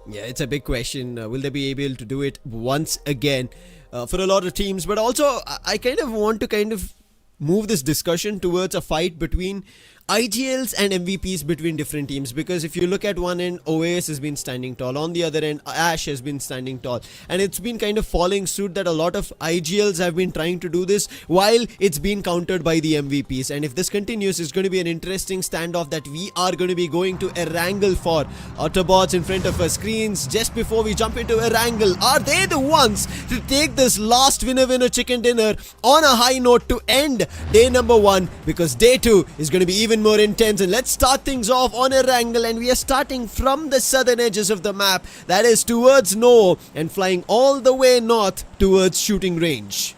Yeah, it's a big question. Will they be able to do it once again for a lot of teams? But also, I kind of want to move this discussion towards a fight between IGLs and MVPs between different teams, because if you look at one end, OAS has been standing tall, on the other end Ash has been standing tall, and it's been kind of following suit that a lot of IGLs have been trying to do this while it's been countered by the MVPs. And if this continues, it's going to be an interesting standoff that we are going to be going to ERANGEL for. AUTOBOTZ in front of our screens. Just before we jump into ERANGEL, are they the ones to take this last winner chicken dinner on a high note to end day number 1, because day 2 is going to be even more intense? And let's start things off on ERANGEL, and we are starting from the southern edges of the map, that is towards No, and flying all the way north towards shooting range.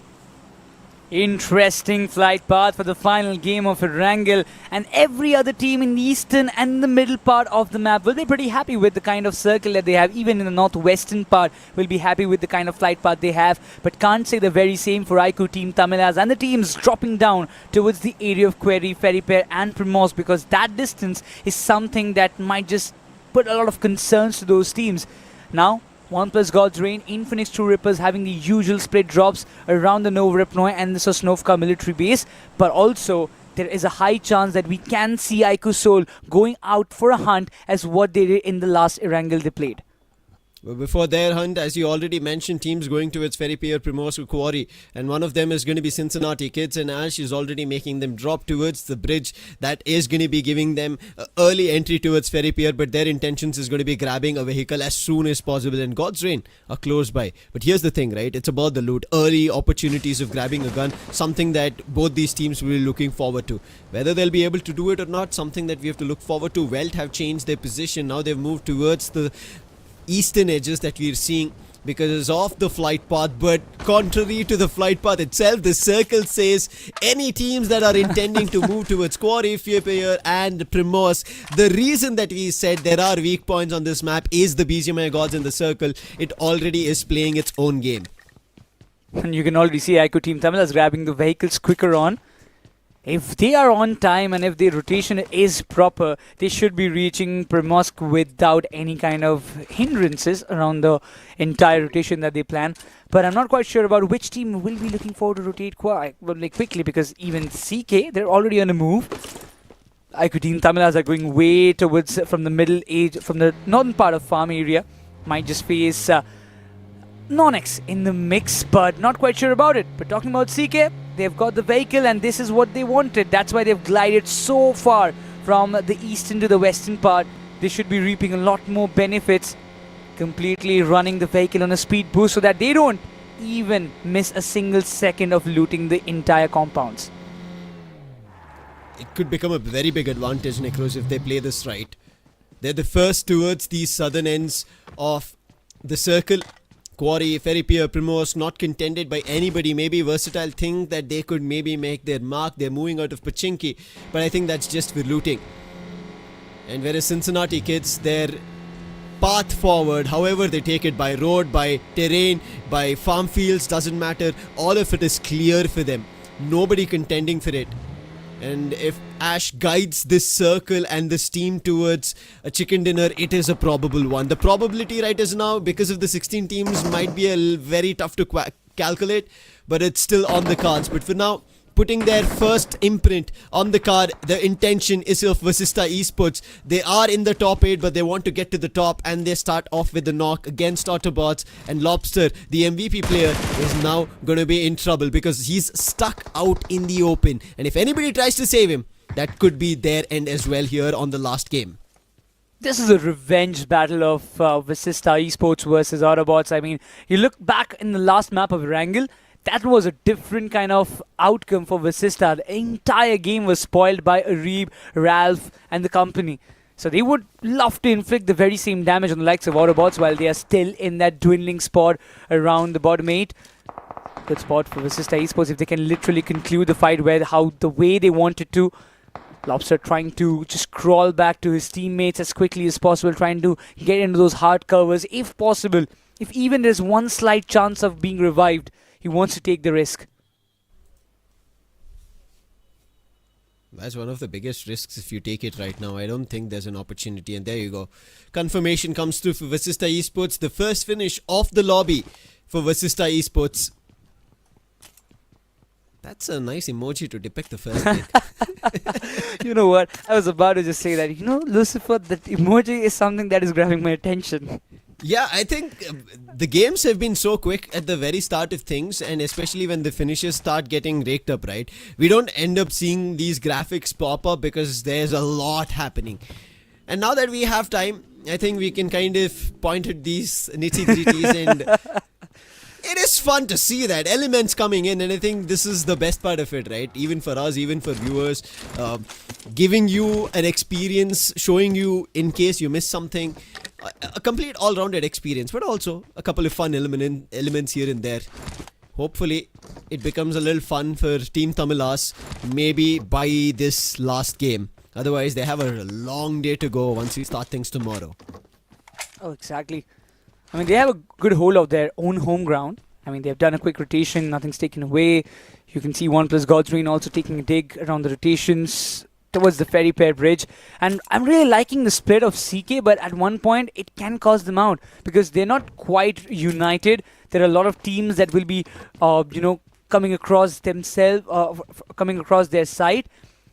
Interesting flight path for the final game of ERANGEL, and every other team in the eastern and the middle part of the map will be pretty happy with the kind of circle that they have. Even in the northwestern part will be happy with the kind of flight path they have, but can't say the very same for IQOO Team Tamilas and the teams dropping down towards the area of Query, Ferrypair and Primos, because that distance is something that might just put a lot of concerns to those teams. Now, ONEPLUS God's Reign, INFINIX True Rippers having the usual split drops around the Novoripnoi and the Sosnovka military base, but also there is a high chance that we can see IQOOSOUL going out for a hunt as what they did in the last ERANGEL they played. But before their hunt, as you already mentioned, teams going towards Ferry Pier, Primorsk, Quarry, and one of them is going to be Cincinnati Kids, and Ash is already making them drop towards the bridge that is going to be giving them early entry towards Ferry Pier, but their intentions is going to be grabbing a vehicle as soon as possible, and God's Rain are close by. But here's the thing, right? It's about the loot. Early opportunities of grabbing a gun, something that both these teams will be looking forward to. Whether they'll be able to do it or not, something that we have to look forward to. Welt have changed their position. Now they've moved towards the eastern edges that we're seeing because of the flight path, but contrary to the flight path itself, the circle says any teams that are intending to move towards Quarry, Fier and Primorsk, the reason that we said there are weak points on this map is the BGMI gods in the circle. It already is playing its own game. And you can already see IQOO team TAMILAS grabbing the vehicles quicker on. If they are on time and if their rotation is proper, they should be reaching Primorsk without any kind of hindrances around the entire rotation that they plan. But I'm not quite sure about which team will be looking forward to rotate quite quickly, because even CK, they're already on a move. IQOO team TAMILAS are going way towards from the middle age, from the northern part of farm area. Might just face NONX in the mix, but not quite sure about it. But talking about CK, they've got the vehicle and this is what they wanted. That's why they've glided so far from the eastern to the western part. They should be reaping a lot more benefits, completely running the vehicle on a speed boost so that they don't even miss a single second of looting the entire compounds. It could become a very big advantage, Necros, if they play this right. They're the first towards these southern ends of the circle. Quarry, Ferry Pier, Primorsk, not contended by anybody. Maybe Versatile think that they could maybe make their mark. They're moving out of Pachinki, but I think that's just for looting. And whereas Cincinnati Kids, their path forward, however they take it, by road, by terrain, by farm fields, doesn't matter. All of it is clear for them. Nobody contending for it. And if Ash guides this circle and this team towards a chicken dinner, it is a probable one. The probability right is now, because of the 16 teams, might be very tough to calculate, but it's still on the cards. But for now, putting their first imprint on the card, the intention is of VASISTA Esports. They are in the top 8, but they want to get to the top, and they start off with the knock against AUTOBOTZ. And Lobster, the MVP player, is now going to be in trouble because he's stuck out in the open. And if anybody tries to save him, that could be their end as well here on the last game. This is a revenge battle of VASISTA Esports versus AUTOBOTZ. I mean, you look back in the last map of ERANGEL, that was a different kind of outcome for VASISTA. The entire game was spoiled by Arib, Ralph and the company. So they would love to inflict the very same damage on the likes of AUTOBOTZ while they are still in that dwindling spot around the bottom 8. Good spot for VASISTA Esports if they can literally conclude the fight the way they wanted to. Lobster trying to just crawl back to his teammates as quickly as possible, trying to get into those hard covers if possible. If even there's one slight chance of being revived, he wants to take the risk. That's one of the biggest risks if you take it right now. I don't think there's an opportunity. And there you go. Confirmation comes through for VASISTA Esports. The first finish off the lobby for VASISTA Esports. That's a nice emoji to depict the first hit. You know what? I was about to just say that. You know, Lucifer, that emoji is something that is grabbing my attention. Yeah, I think the games have been so quick at the very start of things, and especially when the finishes start getting raked up, right? We don't end up seeing these graphics pop up because there's a lot happening. And now that we have time, I think we can kind of point at these nitty-gritties and it is fun to see that elements coming in, and I think this is the best part of it, right? Even for us, even for viewers, giving you an experience, showing you in case you miss something, a complete all-rounded experience, but also a couple of fun elements here and there. Hopefully, it becomes a little fun for Team TAMILAS, maybe by this last game. Otherwise, they have a long day to go once we start things tomorrow. Oh, exactly. I mean, they have a good hold of their own home ground. I mean, they've done a quick rotation, nothing's taken away. You can see ONEPLUS God's Rain also taking a dig around the rotations towards the Ferry Pair Bridge. And I'm really liking the split of CK, but at one point, it can cause them out because they're not quite united. There are a lot of teams that will be, coming across themselves, coming across their side.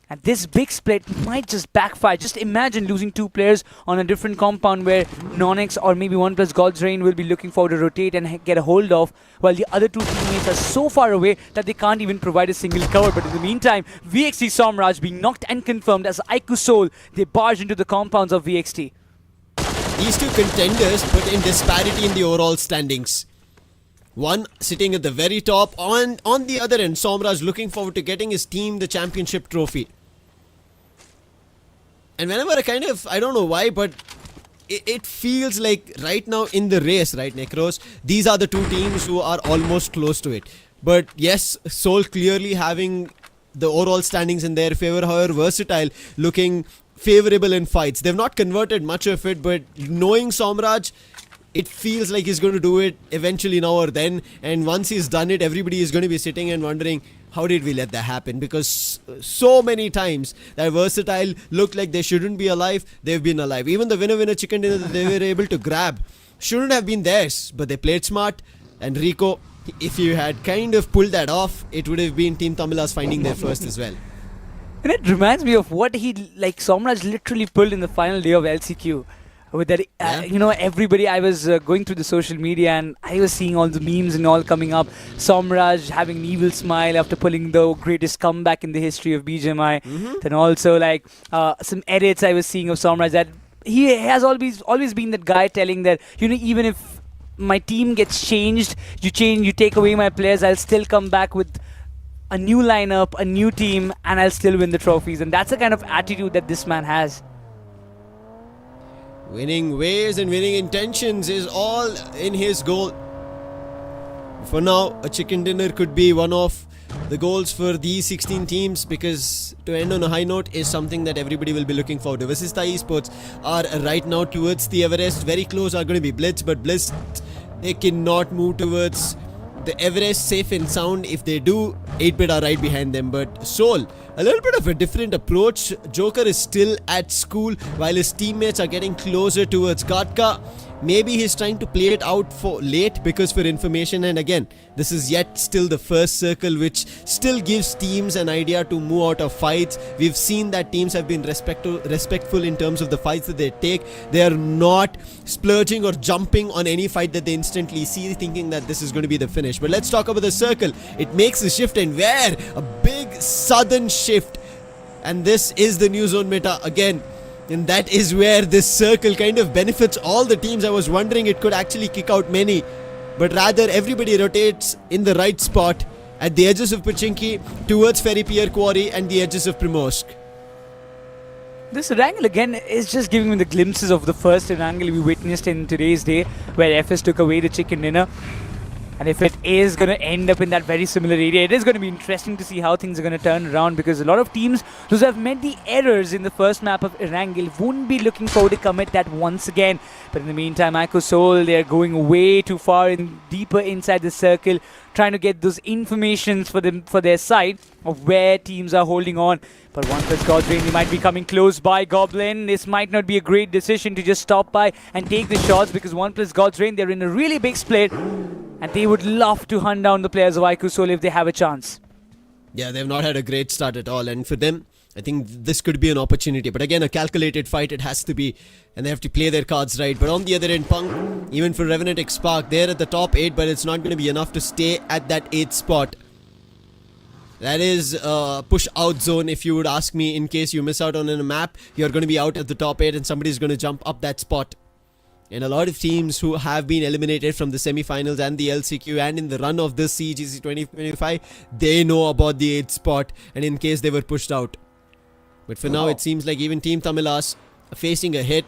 And this big split might just backfire. Just imagine losing 2 players on a different compound where NONX or maybe ONEPLUS God's Reign will be looking forward to rotate and get a hold of, while the other 2 teammates are so far away that they can't even provide a single cover. But in the meantime, VXT Somraj being knocked and confirmed as IQOOSOUL, they barge into the compounds of VXT. These 2 contenders, but in disparity in the overall standings. One sitting at the very top, on the other end, Somraj looking forward to getting his team the championship trophy. And whenever I don't know why, but it feels like right now in the race, right, Necros, these are the 2 teams who are almost close to it. But yes, Soul clearly having the overall standings in their favor, however, Versatile looking favorable in fights. They've not converted much of it, but knowing Somraj, it feels like he's going to do it eventually now or then. And once he's done it, everybody is going to be sitting and wondering, how did we let that happen? Because so many times that Versatile looked like they shouldn't be alive, they've been alive. Even the winner chicken dinner that they were able to grab shouldn't have been theirs, but they played smart. And Rico, if you had kind of pulled that off, it would have been Team Tamilas finding their first as well. And it reminds me of what Somraj literally pulled in the final day of LCQ. With that, everybody, I was going through the social media and I was seeing all the memes and all coming up. Somraj having an evil smile after pulling the greatest comeback in the history of BGMI. Then also some edits I was seeing of Somraj, that he has always been that guy telling that, even if my team gets changed, you take away my players, I'll still come back with a new lineup, a new team, and I'll still win the trophies. And that's the kind of attitude that this man has. Winning ways and winning intentions is all in his goal. For now, a chicken dinner could be one of the goals for these 16 teams, because to end on a high note is something that everybody will be looking forward to. VASISTA Esports are right now towards the Everest. Very close are going to be BLITZ, but BLITZ, they cannot move towards the Everest safe and sound. If they do, 8-bit are right behind them. But Soul, a little bit of a different approach. Joker is still at school while his teammates are getting closer towards Gatka. Maybe he's trying to play it out for late because for information, and again, this is yet still the first circle, which still gives teams an idea to move out of fights. We've seen that teams have been respectful in terms of the fights that they take. They are not splurging or jumping on any fight that they instantly see, thinking that this is going to be the finish. But let's talk about the circle. It makes a shift, and where? A big sudden shift. And this is the new zone meta again. And that is where this circle kind of benefits all the teams. I was wondering it could actually kick out many, but rather everybody rotates in the right spot at the edges of Pochinki, towards Ferry Pier Quarry and the edges of Primorsk. This ERANGEL again is just giving me the glimpses of the first ERANGEL we witnessed in today's day, where FS took away the chicken dinner. And if it is going to end up in that very similar area, it is going to be interesting to see how things are going to turn around, because a lot of teams who have made the errors in the first map of ERANGEL won't be looking forward to commit that once again. But in the meantime, IQOOSOUL, they're going way too far deeper inside the circle, trying to get those informations for their side of where teams are holding on. But ONEPLUS God's Reign, they might be coming close by Goblin. This might not be a great decision to just stop by and take the shots, because ONEPLUS God's Reign, they're in a really big split. And they would love to hunt down the players of IQOOSOUL if they have a chance. Yeah, they've not had a great start at all. And for them, I think this could be an opportunity. But again, a calculated fight, it has to be. And they have to play their cards right. But on the other end, Punk, even for REVENANT XSPARK, they're at the top 8. But it's not going to be enough to stay at that 8th spot. That is push out zone, if you would ask me. In case you miss out on a map, you're going to be out at the top 8 and somebody's going to jump up that spot. And a lot of teams who have been eliminated from the semi-finals and the LCQ and in the run of this CEGC 2025, they know about the 8th spot, and in case they were pushed out. But for now, it seems like even Team Tamilas are facing a hit.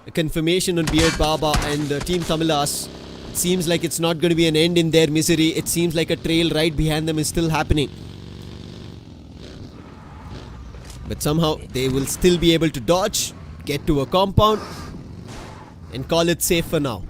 A confirmation on Beard Baba and Team Tamilas. It seems like it's not going to be an end in their misery. It seems like a trail right behind them is still happening. But somehow, they will still be able to dodge, get to a compound, and call it safe for now.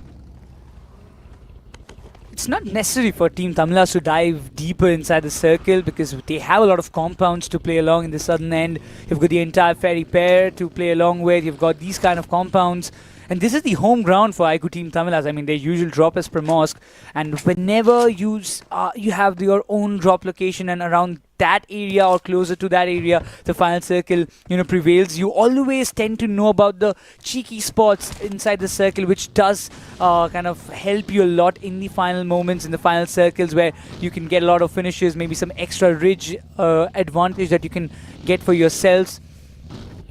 It's not necessary for Team Tamilas to dive deeper inside the circle, because they have a lot of compounds to play along in the southern end. You've got the entire ferry pair to play along with. You've got these kind of compounds. And this is the home ground for IQOO Team Tamilas. I mean, their usual drop is per mosque, and whenever you have your own drop location and around that area or closer to that area, the final circle, prevails. You always tend to know about the cheeky spots inside the circle, which does kind of help you a lot in the final moments, in the final circles, where you can get a lot of finishes, maybe some extra ridge advantage that you can get for yourselves.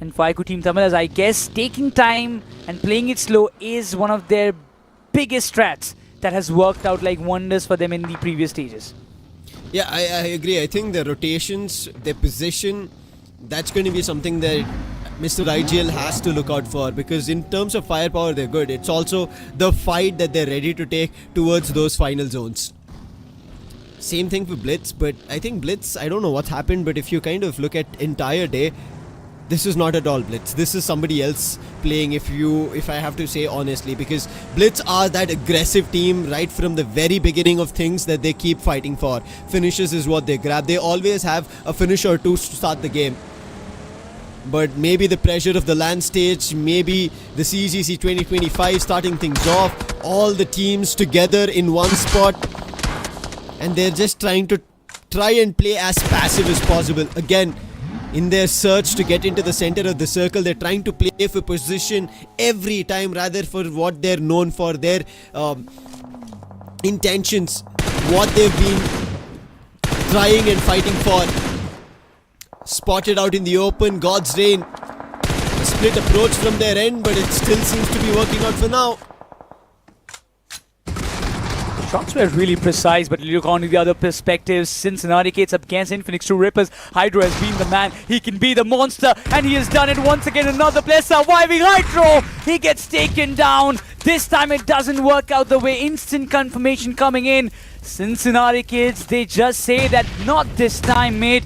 And for IQOO Team Tamilas, I guess taking time and playing it slow is one of their biggest strats that has worked out like wonders for them in the previous stages. Yeah, I agree. I think the rotations, their position, that's going to be something that Mr. IGL has to look out for, because in terms of firepower, they're good. It's also the fight that they're ready to take towards those final zones. Same thing for BLITZ, but I think BLITZ, I don't know what happened, but if you kind of look at entire day, this is not at all BLITZ. This is somebody else playing, if I have to say honestly, because BLITZ are that aggressive team right from the very beginning of things that they keep fighting for. Finishes is what they grab. They always have a finish or two to start the game. But maybe the pressure of the LAN stage, maybe the CEGC 2025 starting things off, all the teams together in one spot, and they're just trying and play as passive as possible. Again, in their search to get into the center of the circle, they're trying to play for position every time rather for what they're known for, their intentions, what they've been trying and fighting for. Spotted out in the open, God's Reign. A split approach from their end, but it still seems to be working out for now. Shots were really precise, but look on the other perspectives. Cincinnati Kids up against INFINIX 2 Rippers. Hydro has been the man. He can be the monster, and he has done it once again. Another player surviving. Hydro, he gets taken down. This time it doesn't work out the way. Instant confirmation coming in. Cincinnati Kids, they just say that not this time, mate,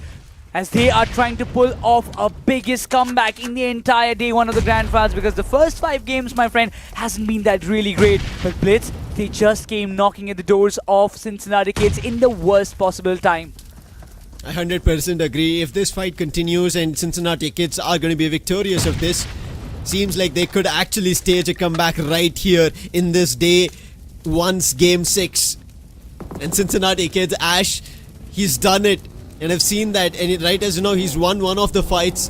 as they are trying to pull off a biggest comeback in the entire day one of the Grand Finals, because the first 5 games, my friend, hasn't been that really great. But BLITZ, they just came knocking at the doors of Cincinnati Kids in the worst possible time. I 100% agree. If this fight continues and Cincinnati Kids are going to be victorious of this, seems like they could actually stage a comeback right here in this day one's game 6. And Cincinnati Kids, Ash, he's done it. And I've seen that, and right as you know, he's won one of the fights.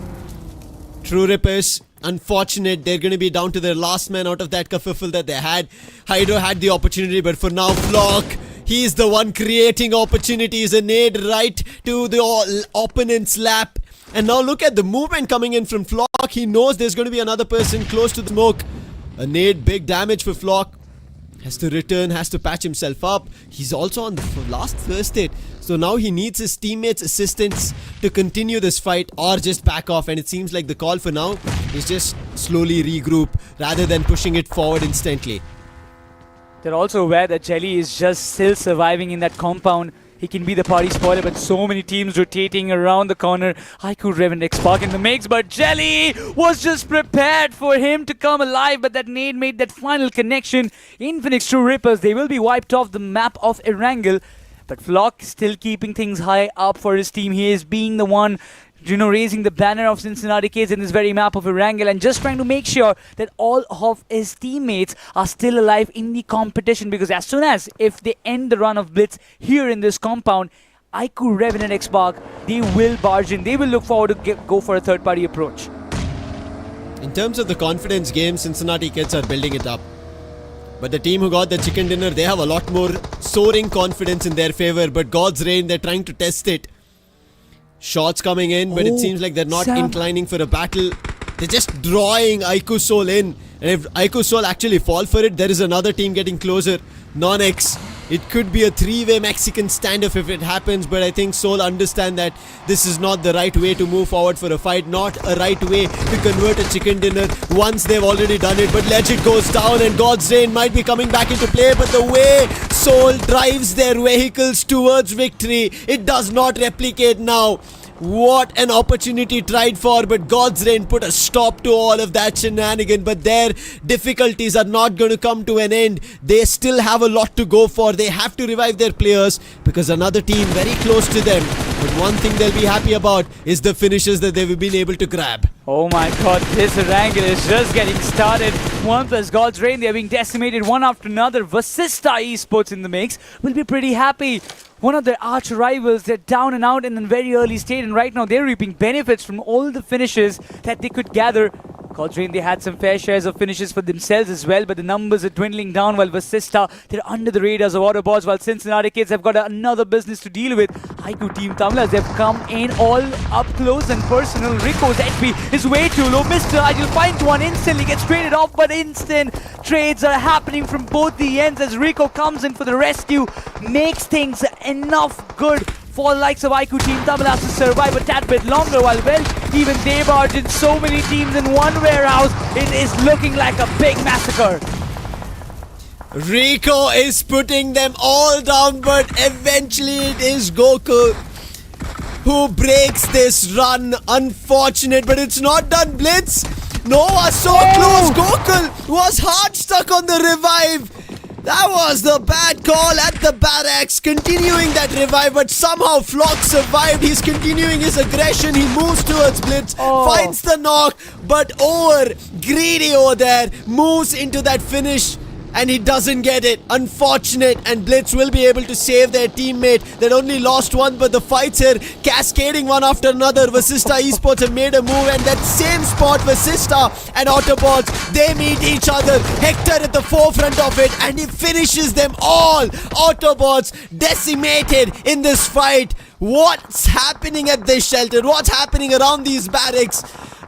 True Rippers, unfortunate, they're going to be down to their last man out of that kerfuffle that they had. Hydro had the opportunity, but for now, Flock, he's the one creating opportunities. A nade right to the opponent's lap. And now look at the movement coming in from Flock. He knows there's going to be another person close to the smoke. A nade, big damage for Flock. Has to return, has to patch himself up. He's also on the last first hit. So now he needs his teammates' assistance to continue this fight or just back off. And it seems like the call for now is just slowly regroup rather than pushing it forward instantly. They're also aware that Jelly is just still surviving in that compound. He can be the party spoiler, but so many teams rotating around the corner. IQOO, REVENANT, XSPARK in the mix, but Jelly was just prepared for him to come alive, but that nade made that final connection. INFINIX 2 Rippers, they will be wiped off the map of ERANGEL, but Flock still keeping things high up for his team. He is being the one, raising the banner of Cincinnati Kids in this very map of ERANGEL and just trying to make sure that all of his teammates are still alive in the competition, because as soon as if they end the run of BLITZ here in this compound, IQOO, REVENANT, XSPARK, they will barge in. They will look forward to go for a third-party approach. In terms of the confidence game, Cincinnati Kids are building it up. But the team who got the chicken dinner, they have a lot more soaring confidence in their favor. But God's Reign, they're trying to test it. Shots coming in, but it seems like they're not inclining for a battle. They're just drawing IQOOSOUL in. And if IQOOSOUL actually fall for it, there is another team getting closer. NONX. It could be a 3-way Mexican standoff if it happens, but I think Soul understand that this is not the right way to move forward for a fight, not a right way to convert a chicken dinner once they've already done it. But Legit goes down and God's Reign might be coming back into play, but the way Soul drives their vehicles towards victory, it does not replicate now. What an opportunity tried for, but God's Reign put a stop to all of that shenanigan. But their difficulties are not going to come to an end. They still have a lot to go for. They have to revive their players because another team very close to them. But one thing they'll be happy about is the finishes that they've been able to grab. Oh my god, this ERANGEL is just getting started. ONEPLUS, God's Reign, they're being decimated one after another. VASISTA Esports in the mix will be pretty happy. One of their arch rivals, they're down and out in a very early state, and right now they're reaping benefits from all the finishes that they could gather. God's Reign, they had some fair shares of finishes for themselves as well, but the numbers are dwindling down, while VASISTA, they're under the radars of AUTOBOTZ, while Cincinnati kids have got another business to deal with. IQOO team TAMILAS, they've come in all up close and personal. Rico's HP is way too low. Mr. Ideal finds one, instantly gets traded off, but instant trades are happening from both the ends as Rico comes in for the rescue, makes things enough good for the likes of IQOO team TAMILAS to survive a tad bit longer, while WELT, even they barge in so many teams in one warehouse. It is looking like a big massacre. Rico is putting them all down, but eventually it is Goku who breaks this run. Unfortunate, but it's not done. Blitz, Nova so close. Goku was hard stuck on the revive. That was the bad call at the barracks, continuing that revive, but somehow Flock survived. He's continuing his aggression. He moves towards Blitz, finds the knock, but greedy over there, moves into that finish, and he doesn't get it. Unfortunate, and Blitz will be able to save their teammate that only lost one, but the fights here cascading one after another. VASISTA Esports have made a move, and that same spot, VASISTA and AUTOBOTZ, they meet each other. Hector at the forefront of it, and he finishes them all. AUTOBOTZ decimated in this fight. What's happening at this shelter? What's happening around these barracks?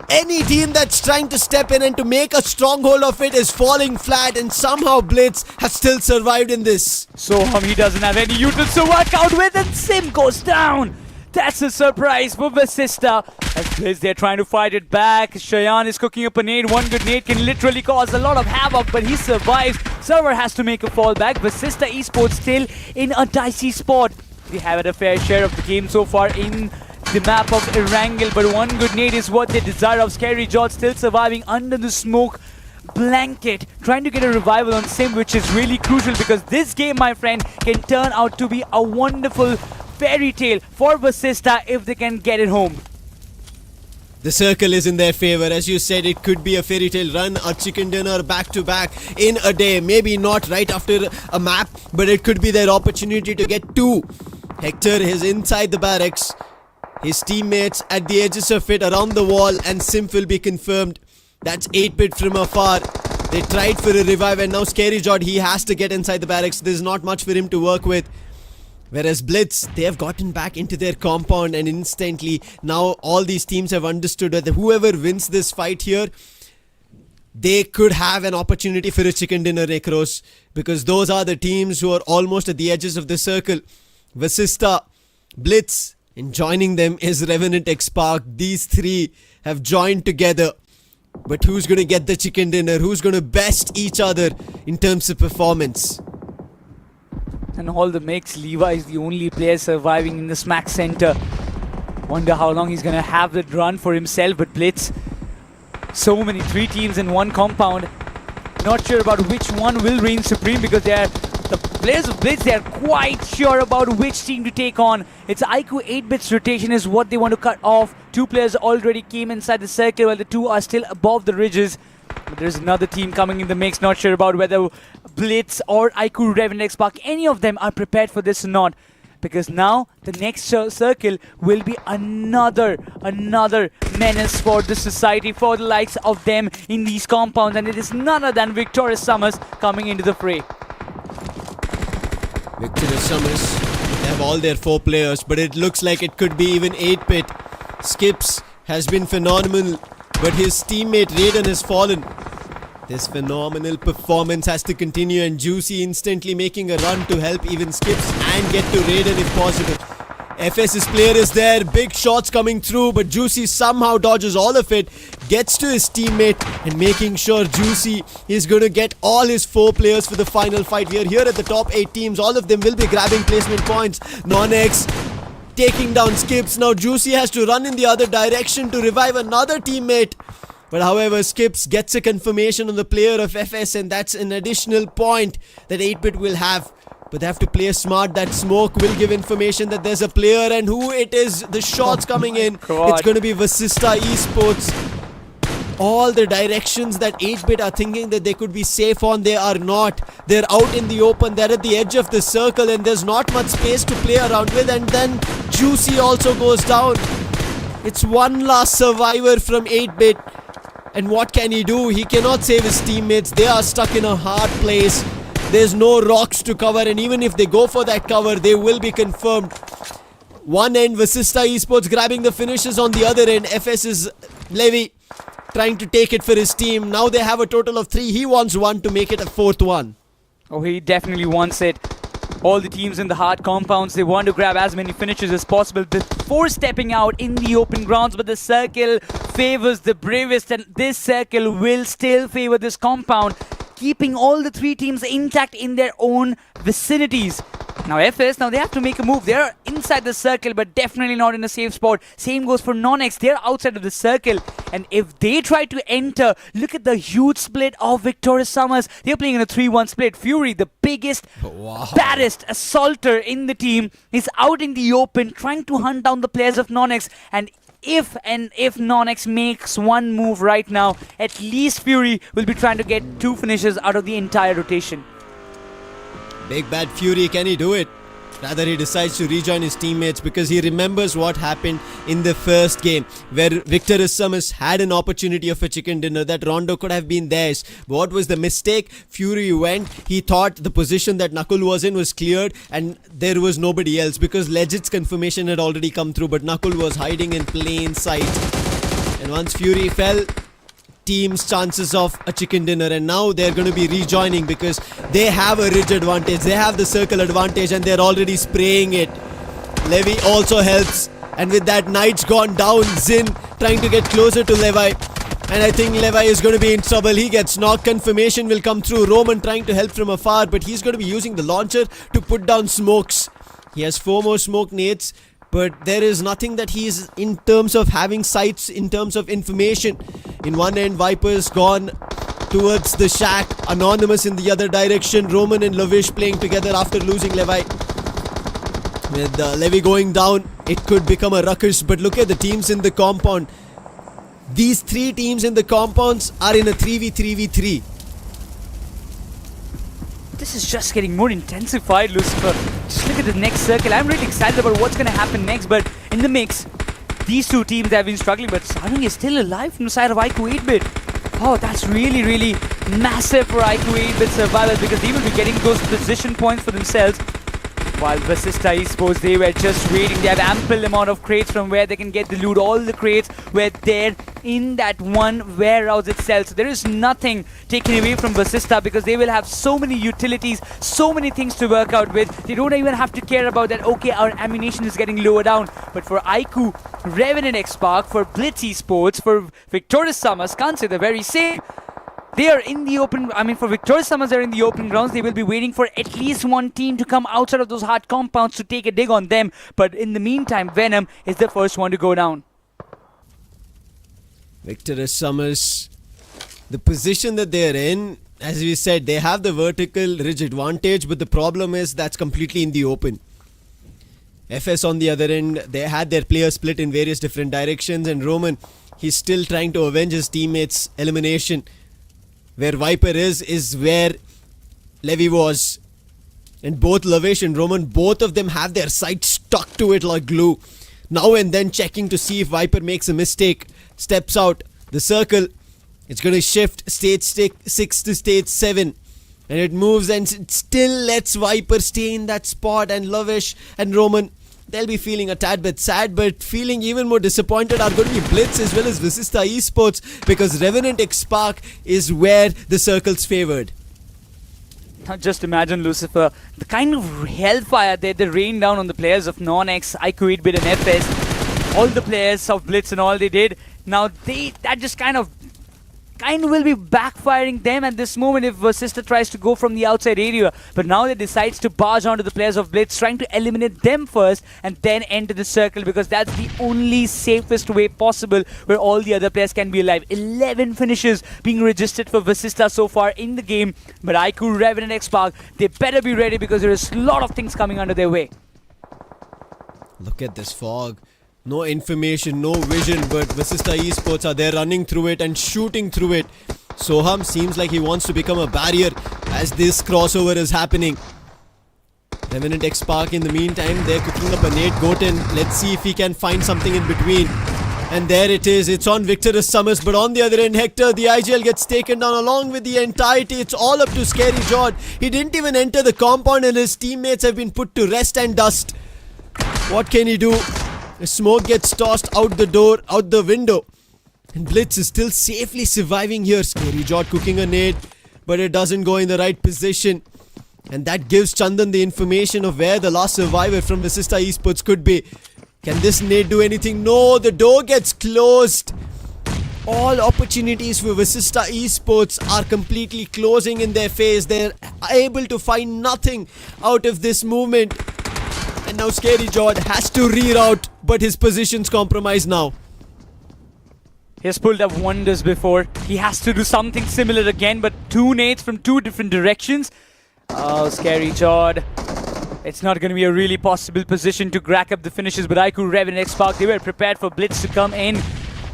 Any team that's trying to step in and to make a stronghold of it is falling flat, and somehow Blitz has still survived in this. So he doesn't have any utils to work out with, and Sim goes down. That's a surprise for VASISTA. As Blitz, they're trying to fight it back. Cheyenne is cooking up a nade. One good nade can literally cause a lot of havoc, but he survives. Server has to make a fallback. VASISTA Esports still in a dicey spot. They have had a fair share of the game so far in the map of ERANGEL, but one good nade is what they desire of. Scary George still surviving under the smoke blanket, trying to get a revival on Sim, which is really crucial because this game, my friend, can turn out to be a wonderful fairy tale for VASISTA if they can get it home. The circle is in their favor. As you said, it could be a fairy tale run, a chicken dinner back to back in a day. Maybe not right after a map, but it could be their opportunity to get two. Hector is inside the barracks. His teammates at the edges of it, around the wall, and Simp will be confirmed. That's 8-bit from afar. They tried for a revive, and now Scary Jod, he has to get inside the barracks. There's not much for him to work with. Whereas Blitz, they have gotten back into their compound, and instantly now all these teams have understood that whoever wins this fight here, they could have an opportunity for a chicken dinner, Necros, because those are the teams who are almost at the edges of the circle. VASISTA, Blitz, and joining them is REVENANT, XSPARK. These three have joined together. But who's going to get the chicken dinner? Who's going to best each other in terms of performance? And all the mix, Levi is the only player surviving in the smack center. Wonder how long he's going to have that run for himself. But Blitz, so many, 3 teams in one compound. Not sure about which one will reign supreme because they are the players of Blitz. They are quite sure about which team to take on. It's IQOO 8-bits rotation is what they want to cut off. 2 players already came inside the circle while the 2 are still above the ridges. But there's another team coming in the mix. Not sure about whether Blitz or IQOO, REVENANT, XSPARK, any of them are prepared for this or not. Because now the next circle will be another menace for the society, for the likes of them in these compounds, and it is none other than Victorious Summers coming into the fray. Victorious Summers, they have all their 4 players, but it looks like it could be even 8-bit. Skips has been phenomenal, but his teammate Raiden has fallen. This phenomenal performance has to continue, and Juicy instantly making a run to help even Skips and get to Raiden if possible. FS's player is there, big shots coming through, but Juicy somehow dodges all of it, gets to his teammate, and making sure Juicy is going to get all his 4 players for the final fight. We are here at the top 8 teams, all of them will be grabbing placement points. NONX taking down Skips. Now Juicy has to run in the other direction to revive another teammate. But however, Skips gets a confirmation on the player of FS, and that's an additional point that 8-bit will have. But they have to play smart. That smoke will give information that there's a player, and who it is. The shots coming in. It's going to be VASISTA Esports. all the directions that 8-bit are thinking that they could be safe on, they are not. They're out in the open, they're at the edge of the circle, and there's not much space to play around with. And then Juicy also goes down. It's one last survivor from 8-bit. And what can he do? He cannot save his teammates. They are stuck in a hard place. There's no rocks to cover, and even if they go for that cover, they will be confirmed. One end, VASISTA Esports grabbing the finishes. On the other end, FS is Levy trying to take it for his team. Now they have a total of 3. He wants one to make it a 4th one. Oh, he definitely wants it. All the teams in the hard compounds, they want to grab as many finishes as possible before stepping out in the open grounds. But the circle favors the bravest, and this circle will still favor this compound, keeping all the 3 teams intact in their own vicinities. Now FS, now they have to make a move. They're inside the circle, but definitely not in a safe spot. Same goes for NONX. They're outside of the circle. And if they try to enter, look at the huge split of Victorious Summers. They're playing in a 3-1 split. Fury, the biggest, baddest assaulter in the team, is out in the open trying to hunt down the players of NONX. And if NONX makes one move right now, at least Fury will be trying to get 2 finishes out of the entire rotation. Big bad Fury, can he do it? Rather, he decides to rejoin his teammates because he remembers what happened in the first game where Victorious Summers had an opportunity of a chicken dinner that Rondo could have been theirs. But what was the mistake? Fury went, he thought the position that Knuckle was in was cleared and there was nobody else because Legit's confirmation had already come through, but Knuckle was hiding in plain sight. And once Fury fell, team's chances of a chicken dinner, and now they're going to be rejoining because they have a ridge advantage, they have the circle advantage, and they're already spraying it. Levy also helps, and with that, Knight's gone down. Zin trying to get closer to Levi, and I think Levi is going to be in trouble. He gets knocked. Confirmation will come through. Roman trying to help from afar, but he's going to be using the launcher to put down smokes. He has 4 more smoke nades, but there is nothing that he is in terms of having sights, in terms of information. In one end, Viper's gone towards the shack. Anonymous in the other direction. Roman and Lavish playing together after losing Levi. With Levy going down, it could become a ruckus. But look at the teams in the compound. These 3 teams in the compounds are in a 3v3v3. This is just getting more intensified, Lucifer. Just look at the next circle. I'm really excited about what's going to happen next, but in the mix, these 2 teams have been struggling, but Sarung is still alive from the side of IQOO 8-bit. Oh, that's really, really massive for IQOO 8-bit survivors because they will be getting those position points for themselves. While VASISTA Esports, they were just waiting. They have ample amount of crates from where they can get the loot. All the crates were there in that one warehouse itself. So there is nothing taken away from VASISTA because they will have so many utilities, so many things to work out with. They don't even have to care about that, okay, our ammunition is getting lower down. But for IQOO, REVENANT XSPARK, for BLITZ Esports, for Victorious Summers, can't say the very same. They are in the open, for Victorious Summers, they're in the open grounds. They will be waiting for at least one team to come outside of those hard compounds to take a dig on them. But in the meantime, Venom is the first one to go down. Victorious Summers, the position that they're in, as we said, they have the vertical ridge advantage, but the problem is that's completely in the open. FS on the other end, they had their players split in various different directions, and Roman, he's still trying to avenge his teammates' elimination. Where Viper is where Levy was. And both Lavish and Roman, both of them have their sights stuck to it like glue. Now and then checking to see if Viper makes a mistake. Steps out the circle. It's going to shift stage 6 to stage 7. And it moves and it still lets Viper stay in that spot. And Lavish and Roman, they'll be feeling a tad bit sad, but feeling even more disappointed are going to be BLITZ as well as VASISTA Esports because REVENANT XSPARK is where the circle's favored. Now just imagine, Lucifer, the kind of hellfire that they rained down on the players of NONX, IQOO 8-bit and FS. All the players of BLITZ and all they did. Now that just kind of will be backfiring them at this moment if VASISTA tries to go from the outside area. But now they decides to barge onto the players of BLITZ, trying to eliminate them first and then enter the circle because that's the only safest way possible where all the other players can be alive. 11 finishes being registered for VASISTA so far in the game. But IQOO, REVENANT XSPARK, they better be ready because there is a lot of things coming under their way. Look at this fog. No information, no vision, but VASISTA Esports are there running through it and shooting through it. Soham seems like he wants to become a barrier as this crossover is happening. Revenant XSPARK in the meantime, they're cooking up a nade. Goten, let's see if he can find something in between. And there it is, it's on Victorous Summers, but on the other end, Hector, the IGL gets taken down along with the entirety. It's all up to Scary Jord. He didn't even enter the compound and his teammates have been put to rest and dust. What can he do? The smoke gets tossed out the door, out the window. And BLITZ is still safely surviving here. Scary Jord cooking a nade, but it doesn't go in the right position. And that gives Chandan the information of where the last survivor from VASISTA Esports could be. Can this nade do anything? No, the door gets closed. All opportunities for VASISTA Esports are completely closing in their face. They're able to find nothing out of this movement. And now Scary Jord has to reroute, but his position's compromised now. He has pulled up wonders before. He has to do something similar again, but two nades from two different directions. Oh, Scary Jord. It's not going to be a really possible position to crack up the finishes, but IQOO, Revenant, XSPARK, they were prepared for BLITZ to come in,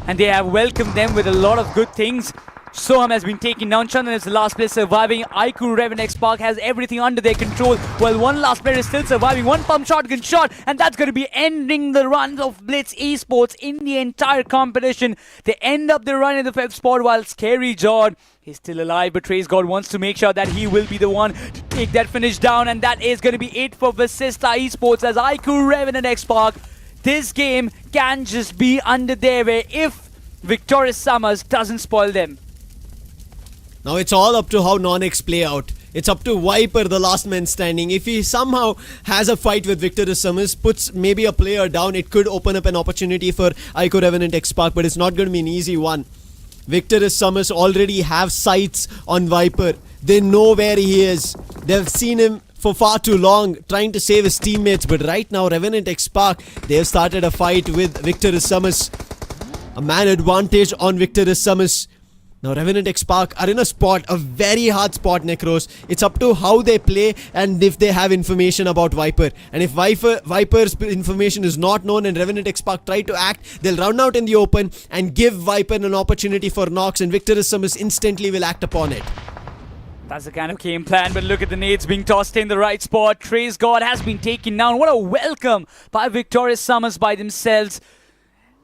and they have welcomed them with a lot of good things. Soham has been taken down. Chandan is the last player surviving. IQOO, Revenant, XSPARK has everything under their control, while one last player is still surviving. One pump shotgun shot, and that's going to be ending the run of BLITZ Esports in the entire competition. They end up the run in the 5th spot, while Scary Jord is still alive, but Trace God wants to make sure that he will be the one to take that finish down, and that is going to be it for VASISTA Esports as IQOO, Revenant, XSPARK. This game can just be under their way if Victorious Summers doesn't spoil them. Now it's all up to how NONX play out. It's up to Viper, the last man standing. If he somehow has a fight with Victorious Summers, puts maybe a player down, it could open up an opportunity for IQOO, Revenant, XSPARK, but it's not going to be an easy one. Victorious Summers already have sights on Viper. They know where he is. They've seen him for far too long trying to save his teammates, but right now Revenant XSPARK, they have started a fight with Victorious Summers. A man advantage on Victorious Summers. Now Revenant XSPARK are in a spot, a very hard spot, Necros. It's up to how they play and if they have information about Viper. And if Viper's information is not known and Revenant XSPARK try to act, they'll run out in the open and give Viper an opportunity for knocks, and Victorious Summers instantly will act upon it. That's the kind of game plan, but look at the nades being tossed in the right spot. Trace God has been taken down. What a welcome by Victorious Summers by themselves.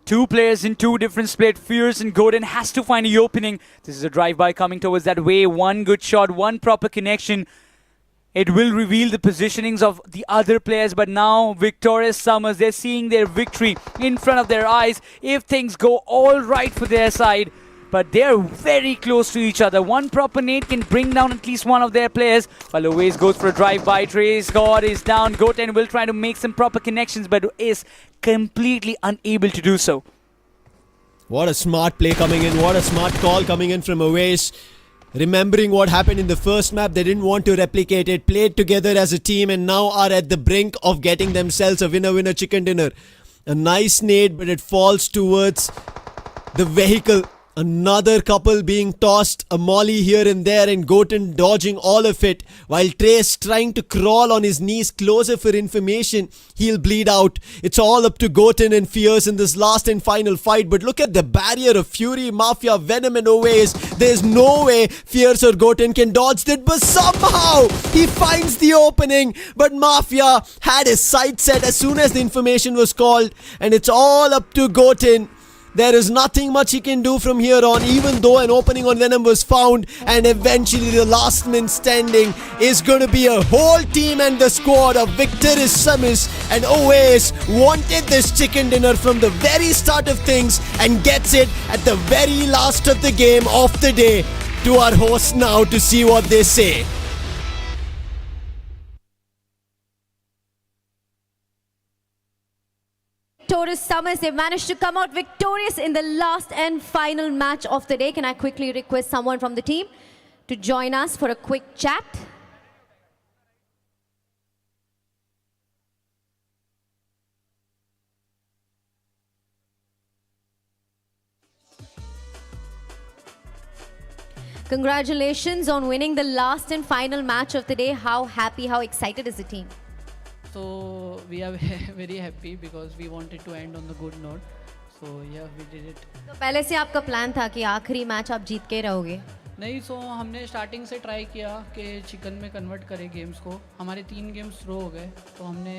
Two players in two different split. Fierce and Godin has to find the opening. This is a drive-by coming towards that way. One good shot, one proper connection. It will reveal the positionings of the other players, but now Victorious Summers, they're seeing their victory in front of their eyes. If things go all right for their side, but they're very close to each other. One proper nade can bring down at least one of their players. While always goes for a drive-by. Trace God is down. Goten will try to make some proper connections, but is completely unable to do so. What a smart play coming in. What a smart call coming in from Awais. Remembering what happened in the first map, they didn't want to replicate it. Played together as a team and now are at the brink of getting themselves a winner-winner chicken dinner. A nice nade, but it falls towards the vehicle. Another couple being tossed, a molly here and there, and Goten dodging all of it, while Trace trying to crawl on his knees closer for information. He'll bleed out. It's all up to Goten and Fierce in this last and final fight, but look at the barrier of Fury, Mafia, Venom and Awais. There's no way Fierce or Goten can dodge that, but somehow he finds the opening. But Mafia had his sight set as soon as the information was called, and it's all up to Goten. There is nothing much he can do from here on, even though an opening on Venom was found, and eventually the last man standing is going to be a whole team and the squad of Victorious Summers. And Awais wanted this chicken dinner from the very start of things and gets it at the very last of the game of the day. To our hosts now to see what they say. Victorious Summers, they managed to come out victorious in the last and final match of the day. Can I quickly request someone from the team to join us for a quick chat? Congratulations on winning the last and final match of the day. How happy, how excited is the team? So we are very happy because we wanted to end on the good note. So yeah, we did it. तो पहले से आपका plan था कि आखिरी match आप जीत के रहोगे? नहीं, सो हमने स्टार्टिंग से ट्राई किया कि चिकन में कन्वर्ट करें गेम्स को. हमारे 3 गेम्स थ्रो हो गए, तो हमने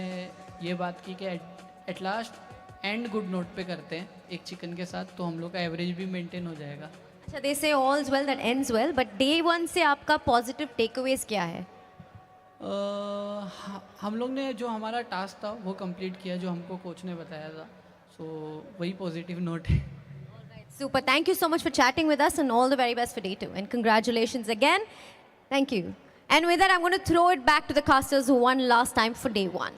ये बात की कि at last and good note पे करते हैं एक चिकन के साथ, तो हम लोग का एवरेज भी मेंटेन हो जाएगा. अच्छा, they say all's well that ends well, but day 1 से आपका पॉजिटिव टेकअवेज क्या है? हम लोग ने जो हमारा टास्क था वो कंप्लीट किया, जो हमको कोच ने बताया था. सो वही पॉजिटिव नोट है. Super. Thank you so much for chatting with us and all the very best for day 2. And congratulations again. Thank you. And with that, I'm going to throw it back to the casters who won last time for day 1.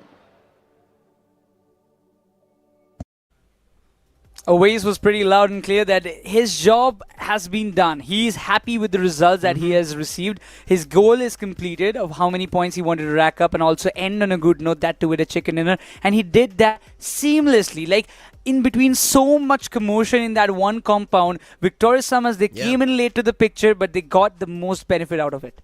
Oways was pretty loud and clear that his job has been done. He is happy with the results that he has received. His goal is completed of how many points he wanted to rack up and also end on a good note, that too with a chicken dinner. And he did that seamlessly. Like, in between so much commotion in that one compound, Victorious Summers, they came in late to the picture, but they got the most benefit out of it.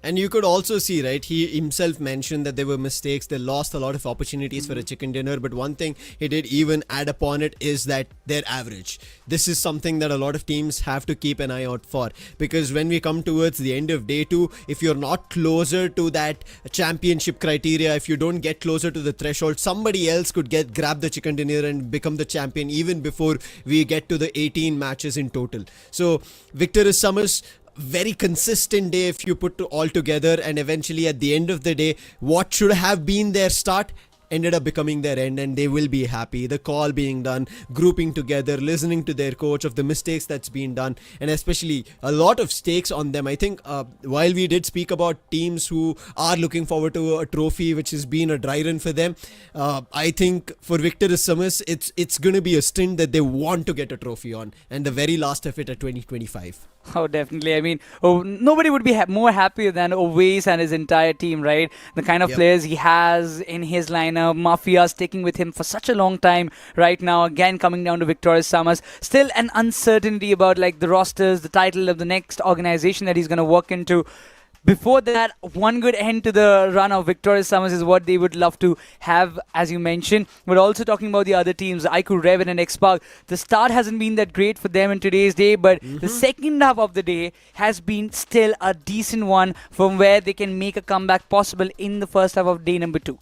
And you could also see, right, he himself mentioned that there were mistakes. They lost a lot of opportunities for a chicken dinner. But one thing he did even add upon it is that their average. This is something that a lot of teams have to keep an eye out for. Because when we come towards the end of day 2, if you're not closer to that championship criteria, if you don't get closer to the threshold, somebody else could grab the chicken dinner and become the champion even before we get to the 18 matches in total. So Victorious Summers, very consistent day if you put all together, and eventually at the end of the day, what should have been their start ended up becoming their end, and they will be happy. The call being done, grouping together, listening to their coach of the mistakes that's been done, and especially a lot of stakes on them. I think while we did speak about teams who are looking forward to a trophy which has been a dry run for them, I think for Victorious Summers, it's going to be a stint that they want to get a trophy on, and the very last of it at 2025. Oh, definitely. I mean, nobody would be more happier than Oways and his entire team, right? The kind of players he has in his lineup. Mafia sticking with him for such a long time right now. Again, coming down to Victorious Summers. Still an uncertainty about like the rosters, the title of the next organization that he's going to work into. Before that, one good end to the run of Victorious Summers is what they would love to have, as you mentioned. But also talking about the other teams, IQOO, REVENANT and XSPARK. The start hasn't been that great for them in today's day, but the second half of the day has been still a decent one from where they can make a comeback possible in the first half of day number 2.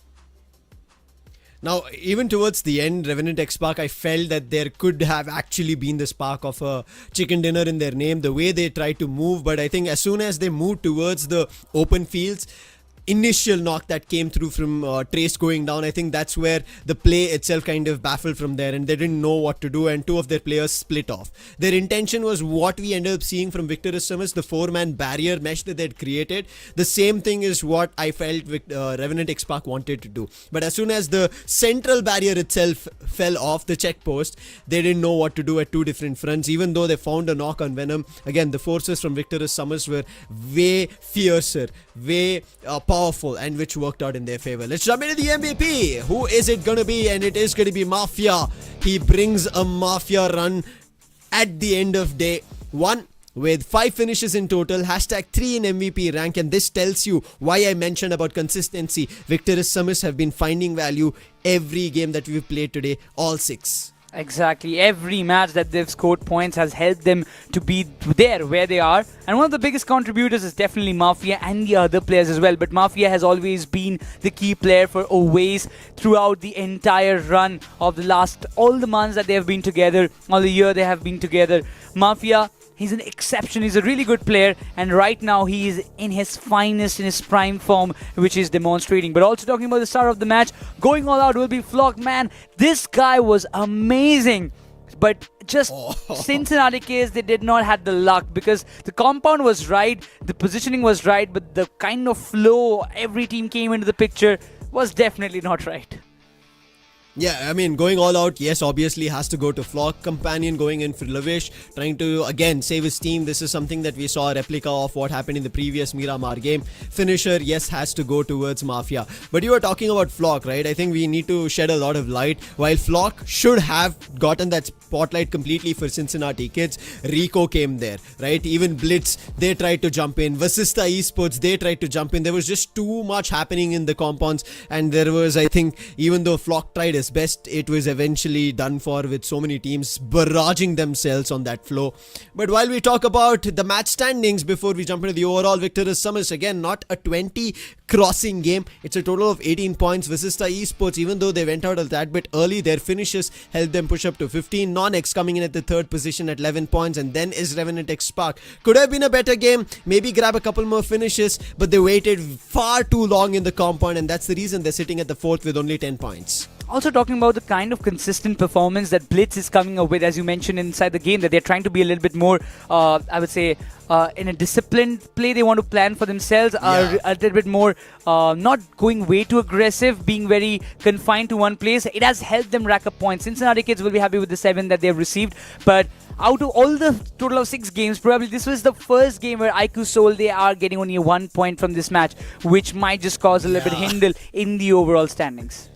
Now, even towards the end, REVENANT XSPARK, I felt that there could have actually been the spark of a chicken dinner in their name, the way they tried to move. But I think as soon as they moved towards the open fields, initial knock that came through from Trace going down, I think that's where the play itself kind of baffled from there, and they didn't know what to do, and 2 of their players split off. Their intention was what we ended up seeing from Victorious Summers, the 4-man barrier mesh that they had created. The same thing is what I felt REVENANT XSPARK wanted to do. But as soon as the central barrier itself fell off the check post, they didn't know what to do at 2 different fronts. Even though they found a knock on Venom, again, the forces from Victorious Summers were way fiercer, way powerful, and which worked out in their favor. Let's jump into the MVP. Who is it going to be? And it is going to be Mafia. He brings a Mafia run at the end of day 1 with 5 finishes in total, #3 in MVP rank, and this tells you why I mentioned about consistency. Victorious Summers have been finding value every game that we've played today, all 6. Exactly. Every match that they've scored points has helped them to be there where they are. And one of the biggest contributors is definitely Mafia and the other players as well. But Mafia has always been the key player for Oways throughout the entire run of the all the months that they have been together, all the year they have been together. Mafia, he's an exception. He's a really good player, and right now he is in his finest, in his prime form, which he's demonstrating. But also talking about the star of the match, going all out will be Flock. Man, this guy was amazing. But just Cincinnati case, they did not have the luck, because the compound was right, the positioning was right, but the kind of flow every team came into the picture was definitely not right. Yeah, I mean, going all out, yes, obviously has to go to Flock. Companion going in for Lavish, trying to, again, save his team. This is something that we saw a replica of what happened in the previous Miramar game. Finisher, yes, has to go towards Mafia. But you were talking about Flock, right? I think we need to shed a lot of light. While Flock should have gotten that spotlight completely for Cincinnati kids. Rico came there, right? Even BLITZ, they tried to jump in. VASISTA Esports, they tried to jump in. There was just too much happening in the compounds, and there was, I think, even though Flock tried his best, it was eventually done for with so many teams barraging themselves on that floor. But while we talk about the match standings, before we jump into the overall victor is SUMUS, again, not a 20 crossing game. It's a total of 18 points. VASISTA Esports, even though they went out a that bit early, their finishes helped them push up to 15. NONX coming in at the third position at 11 points, and then is REVENANT XSPARK. Could have been a better game, maybe grab a couple more finishes, but they waited far too long in the compound, and that's the reason they're sitting at the fourth with only 10 points. Also talking about the kind of consistent performance that BLITZ is coming up with, as you mentioned inside the game, that they're trying to be a little bit more, I would say, in a disciplined play. They want to plan for themselves, a little bit more, not going way too aggressive, being very confined to one place. It has helped them rack up points. Cincinnati kids will be happy with the 7 that they've received, but out of all the total of 6 games, probably this was the first game where IQOOSOUL, they are getting only 1 point from this match, which might just cause a little bit hindle in the overall standings.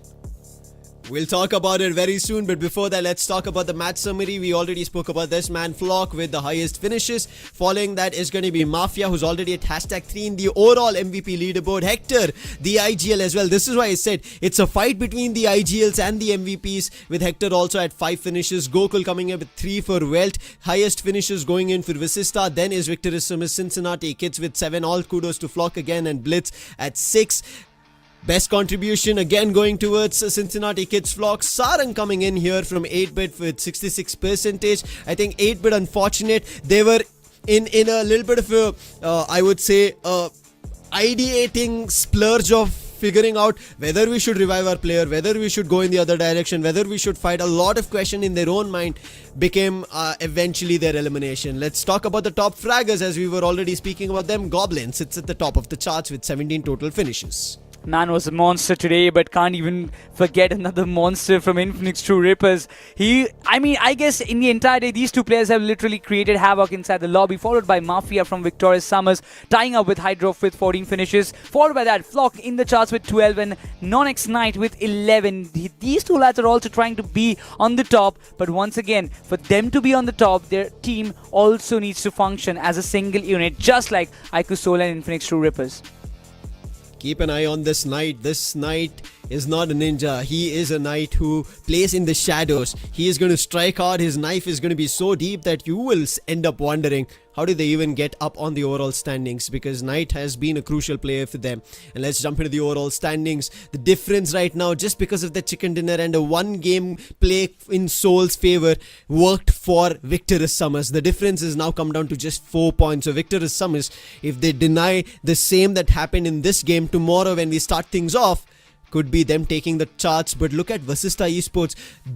We'll talk about it very soon, but before that, let's talk about the match summary. We already spoke about this man, Flock, with the highest finishes. Following that is going to be Mafia, who's already at #3 in the overall MVP leaderboard. Hector, the IGL as well. This is why I said it's a fight between the IGLs and the MVPs, with Hector also at 5 finishes. Gokul coming up with 3 for WELT. Highest finishes going in for VASISTA. Then is Victorism, Cincinnati kids with 7. All kudos to Flock again, and BLITZ at 6. Best contribution again going towards Cincinnati kids. Flock. Sarang coming in here from 8-bit with 66%. I think 8-bit unfortunate. They were in a little bit of a, I would say, ideating splurge of figuring out whether we should revive our player, whether we should go in the other direction, whether we should fight. A lot of question in their own mind became eventually their elimination. Let's talk about the top fraggers, as we were already speaking about them. Goblin sits at the top of the charts with 17 total finishes. Man was a monster today, but can't even forget another monster from INFINIX, True Rippers. I guess in the entire day, these two players have literally created havoc inside the lobby, followed by Mafia from Victorious Summers, tying up with Hydro with 14 finishes. Followed by that, Flock in the charts with 12 and NONX Knight with 11. These two lads are also trying to be on the top, but once again, for them to be on the top, their team also needs to function as a single unit, just like IQOOSOUL and INFINIX, True Rippers. Keep an eye on this knight. This knight is not a ninja. He is a knight who plays in the shadows. He is going to strike hard. His knife is going to be so deep that you will end up wondering, how did they even get up on the overall standings? Because Knight has been a crucial player for them. And let's jump into the overall standings. The difference right now, just because of the chicken dinner and a 1-game play in Seoul's favor, worked for Victorious Summers. The difference has now come down to just 4 points. So Victorious Summers, if they deny the same that happened in this game tomorrow when we start things off, could be them taking the charts. But look at VASISTA Esports.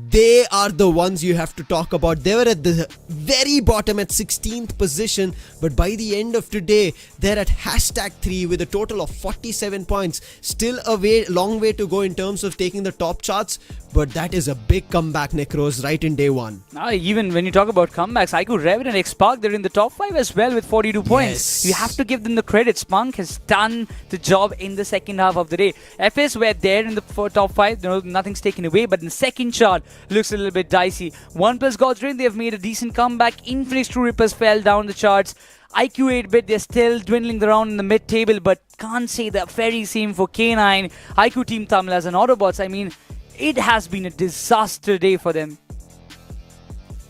They are the ones you have to talk about. They were at the very bottom at 16th position, but by the end of today, they're at #3 with a total of 47 points. Still a long way to go in terms of taking the top charts, but that is a big comeback, Necros, right in day one. Even when you talk about comebacks, IQOO, REVENANT, XSPARK, they're in the top 5 as well with 42 points. You have to give them the credit. Spunk has done the job in the second half of the day. FS were there in the top 5, nothing's taken away, but in the second chart looks a little bit dicey. ONEPLUS God's Reign, they have made a decent comeback. INFINIX, True Rippers fell down the charts. IQOO 8-bit, they're still dwindling around in the mid-table, but can't say the very same for K9, IQOO Team TAMILAS and AUTOBOTZ. I mean, it has been a disaster day for them.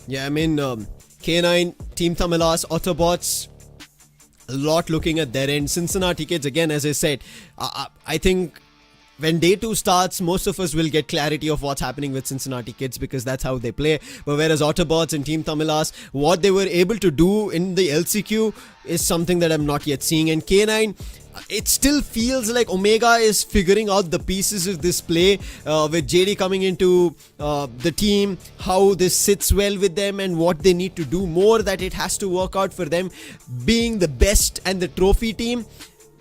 Yeah, K9, Team TAMILAS, AUTOBOTZ, a lot looking at their end. Cincinnati kids, again, as I said, I think when day 2 starts, most of us will get clarity of what's happening with Cincinnati kids, because that's how they play. But whereas AUTOBOTZ and Team TAMILAS, what they were able to do in the LCQ is something that I'm not yet seeing. And K9, it still feels like Omega is figuring out the pieces of this play, with JD coming into the team, how this sits well with them and what they need to do more, that it has to work out for them being the best and the trophy team.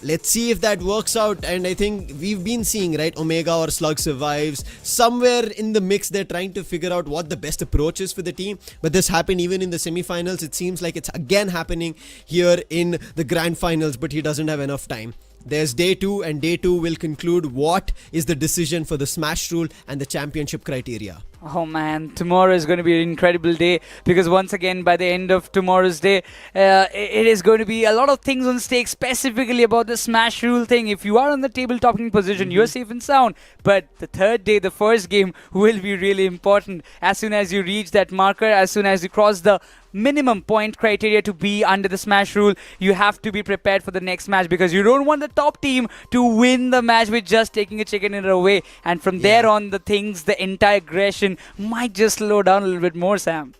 Let's see if that works out. And I think we've been seeing, right, Omega or Slug survives. Somewhere in the mix, they're trying to figure out what the best approach is for the team. But this happened even in the semi-finals. It seems like it's again happening here in the Grand-Finals, but he doesn't have enough time. There's day 2, and day 2 will conclude what is the decision for the smash rule and the championship criteria. Oh man, tomorrow is going to be an incredible day because once again, by the end of tomorrow's day, it is going to be a lot of things on stake, specifically about the smash rule thing. If you are on the table topping position, you're safe and sound. But the third day, the first game, will be really important. As soon as you reach that marker, as soon as you cross the minimum point criteria to be under the smash rule, you have to be prepared for the next match because you don't want the top team to win the match with just taking a chicken dinner away. And from there on, the entire aggression might just slow down a little bit more, Sam.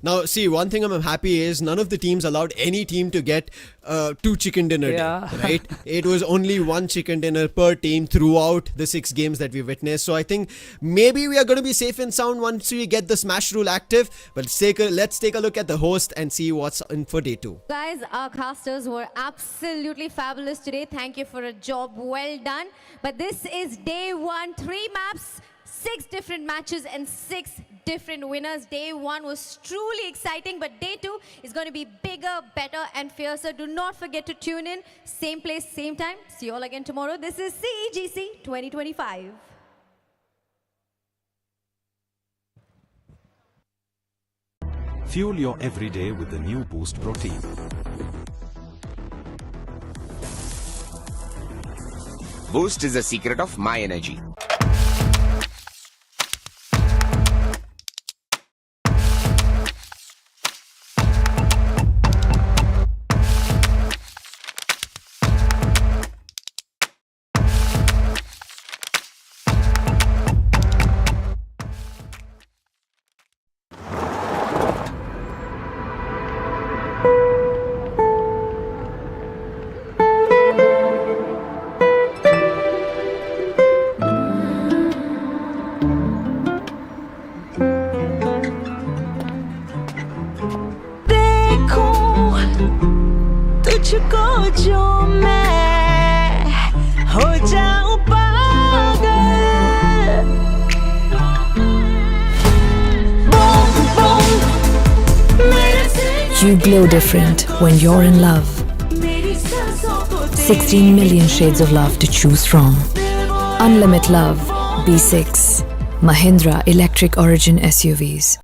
Now, see, one thing I'm happy is none of the teams allowed any team to get 2 chicken dinner day, right? It was only 1 chicken dinner per team throughout the 6 games that we witnessed. So I think maybe we are going to be safe and sound once we get the smash rule active. But let's take a look at the host and see what's in for day 2. Guys, our casters were absolutely fabulous today. Thank you for a job well done. But this is day 1, 3 maps, 6 different matches and 6 different winners. Day 1 was truly exciting, but day 2 is going to be bigger, better and fiercer. Do not forget to tune in. Same place, same time. See you all again tomorrow. This is CEGC 2025. Fuel your everyday with the new Boost Protein. Boost is the secret of my energy. You glow different when you're in love. 16 million shades of love to choose from. Unlimited love. B6. Mahindra Electric Origin SUVs.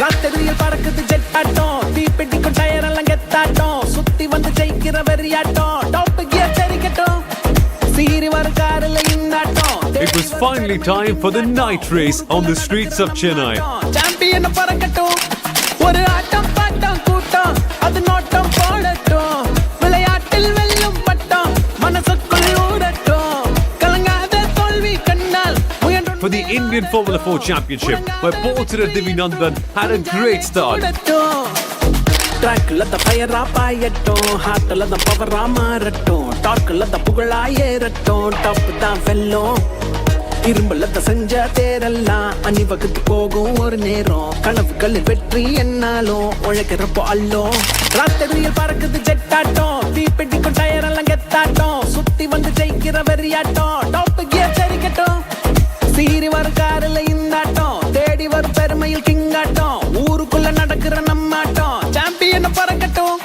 ராத்திரியில் பறக்குது jet ஆட்டம் தீப்பெட்டிக்கும் tyre எல்லாம் கெத்தாட்டம் சுத்தி வந்து ஜெயிக்கிற வெறியாட்டம் top gear தெரிக்கட்டும் சீரி வர காரில் இந்தாட்டம். It was finally time for the night race on the streets of Chennai. Champion பறக்கட்டும் ஒரு ஆட்டம் பாட்டம் கூட்டம் அது நோட்டம் போடட்டும் விளையாட்டில் வெல்லும் பட்டம் மனசுக்குள் ஊடட்டும் கலங்காத தோல்வி கண்ணால். For the Indian Formula 4 Championship, where Porter Divinandan had a great start. ட்ராக்ல த ஃபயரா பாயட்டும் ஹார்ட்ல த பவரா மாறட்டும் டார்க்ல த புகழா ஏறட்டும் டாப் தான் வெல்லும் இரும்புல த செஞ்ச தேரெல்லாம் அணிவகுத்து போகும் ஒரு நேரம் கனவுகளில் வெற்றி என்னாலும் உழைக்கிறப்போ அல்லோம். ராத்திரியில் பறக்குது ஜெட்டாட்டம் தீப்பெட்டிக்கும் டயர் எல்லாம் கெத்தாட்டம் சுத்தி வந்து ஜெயிக்கிற வெறியாட்டம் டாப் கியர் தெரிக்கட்டும் சீரி வர காரில் இந்தாட்டம் தேடி வரும் பெருமையில் கிங்காட்டம் ஊருக்குள்ள நடக்கிற நம்மாட்டம் சாம்பியன் பறக்கட்டும்.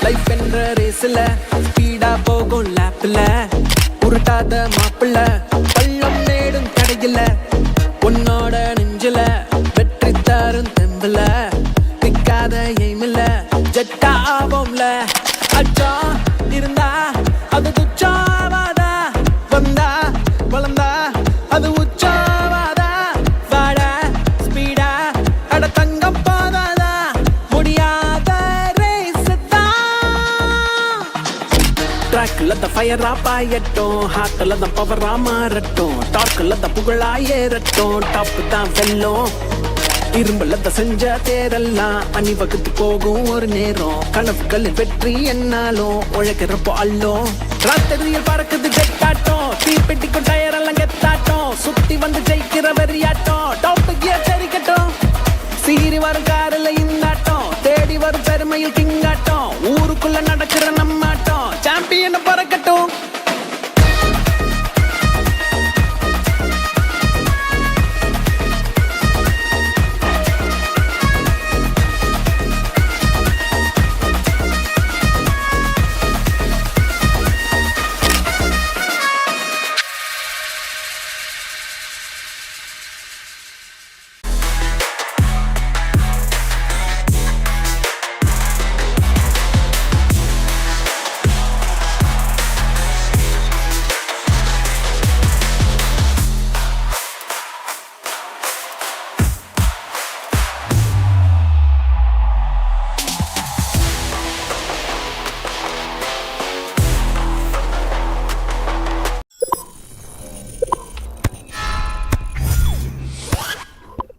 லைஃப் என்ற ரேஸ்ல ஸ்பீடா போகும் லேப்ல உருட்டாத மாப்பிள்ள பள்ளம் நேடும் கடையில உன்னோட நெஞ்சில வெற்றி தரும் தெம்புல நிக்காத எய்மில்ல ஜெட்டா ஆவோம்ல அச்சா இருந்தா அது துச்சாவாதா வந்தா வளர்ந்தா அது உச்சாவாதா வாட ஸ்பீடா அட தங்க ஃபயரா பாயட்டும் ஹார்ட்ல தான் பவரா மாறட்டும் டார்க்ல தான் புகழா ஏறட்டும் டாப் தான் வெல்லும் இரும்புல தான் செஞ்ச தேரெல்லாம் அணிவகுத்து போகும் ஒரு நேரம் கனவுகளின் வெற்றி என்னாலும் உழைக்கிறப்போ அல்லும் ராத்திரியில் பறக்குது கெட்டாட்டம் தீப்பெட்டிக்கும் டயர் எல்லாம் கெத்தாட்டம் சுத்தி வந்து ஜெயிக்கிற வெறியாட்டம் டாப் கியர் தெரிக்கட்டும் சீறி வரும் காரில் இந்தாட்டம் தேடி வரும் பெருமையில் கிங்காட்டம் ஊருக்குள்ள நடக்கிற நம்மாட்டம் champion பறக்கட்டும்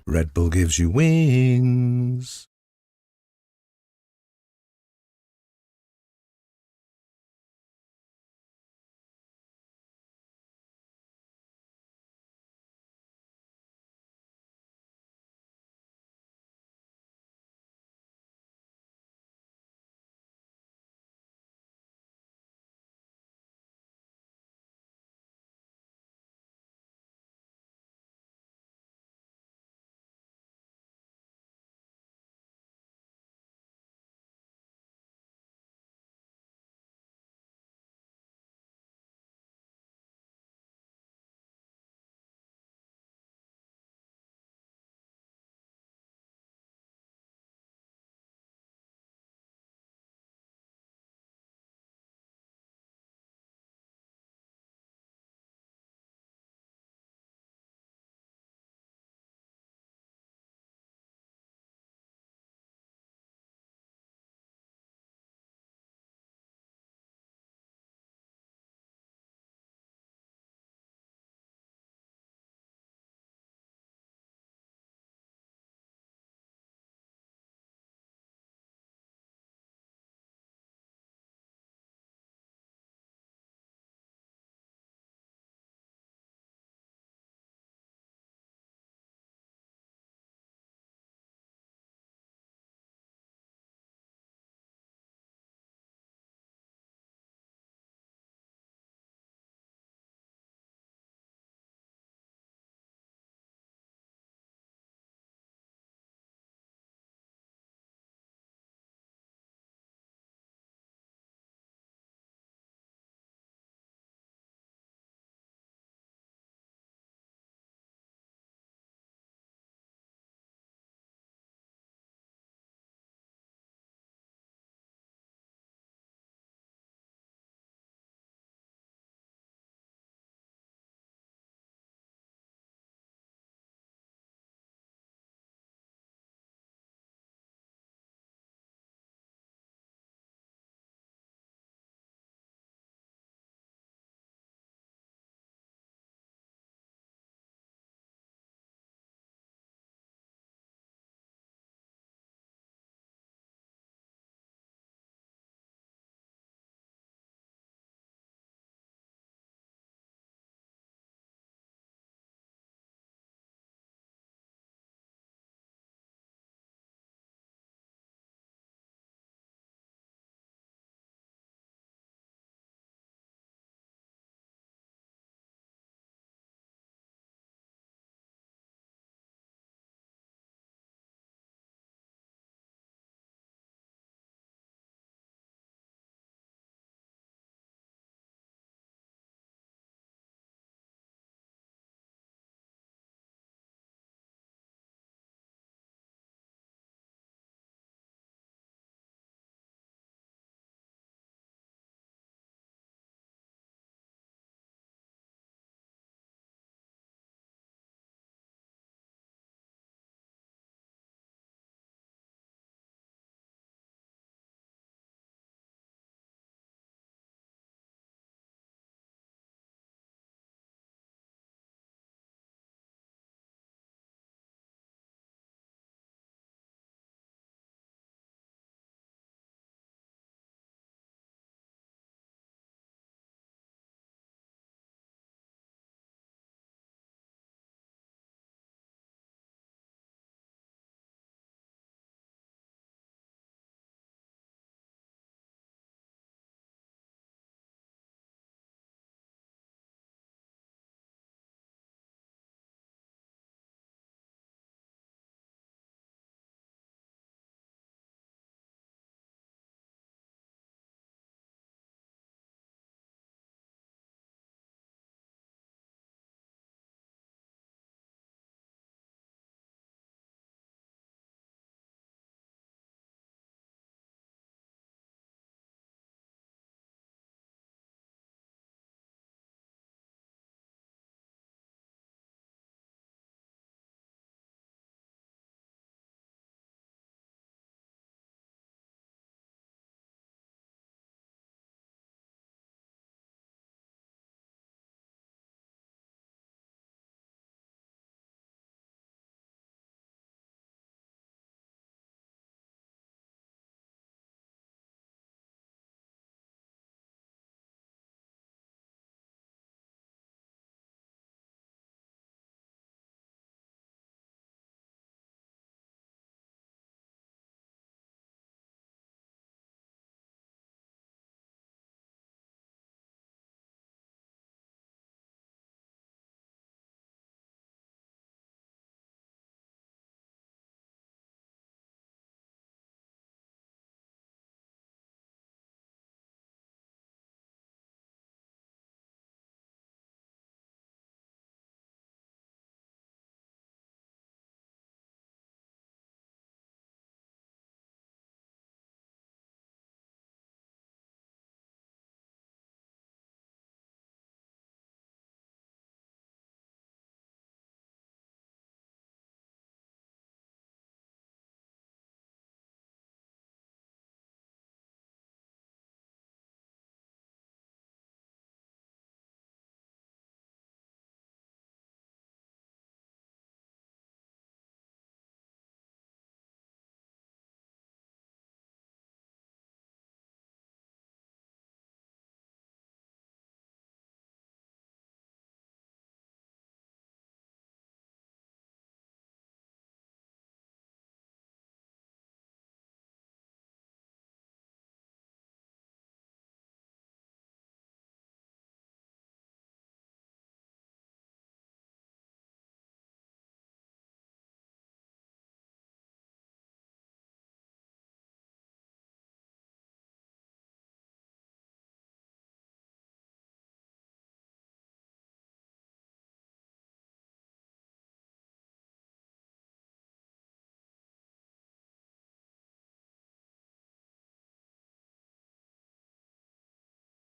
Red Bull gives you wings.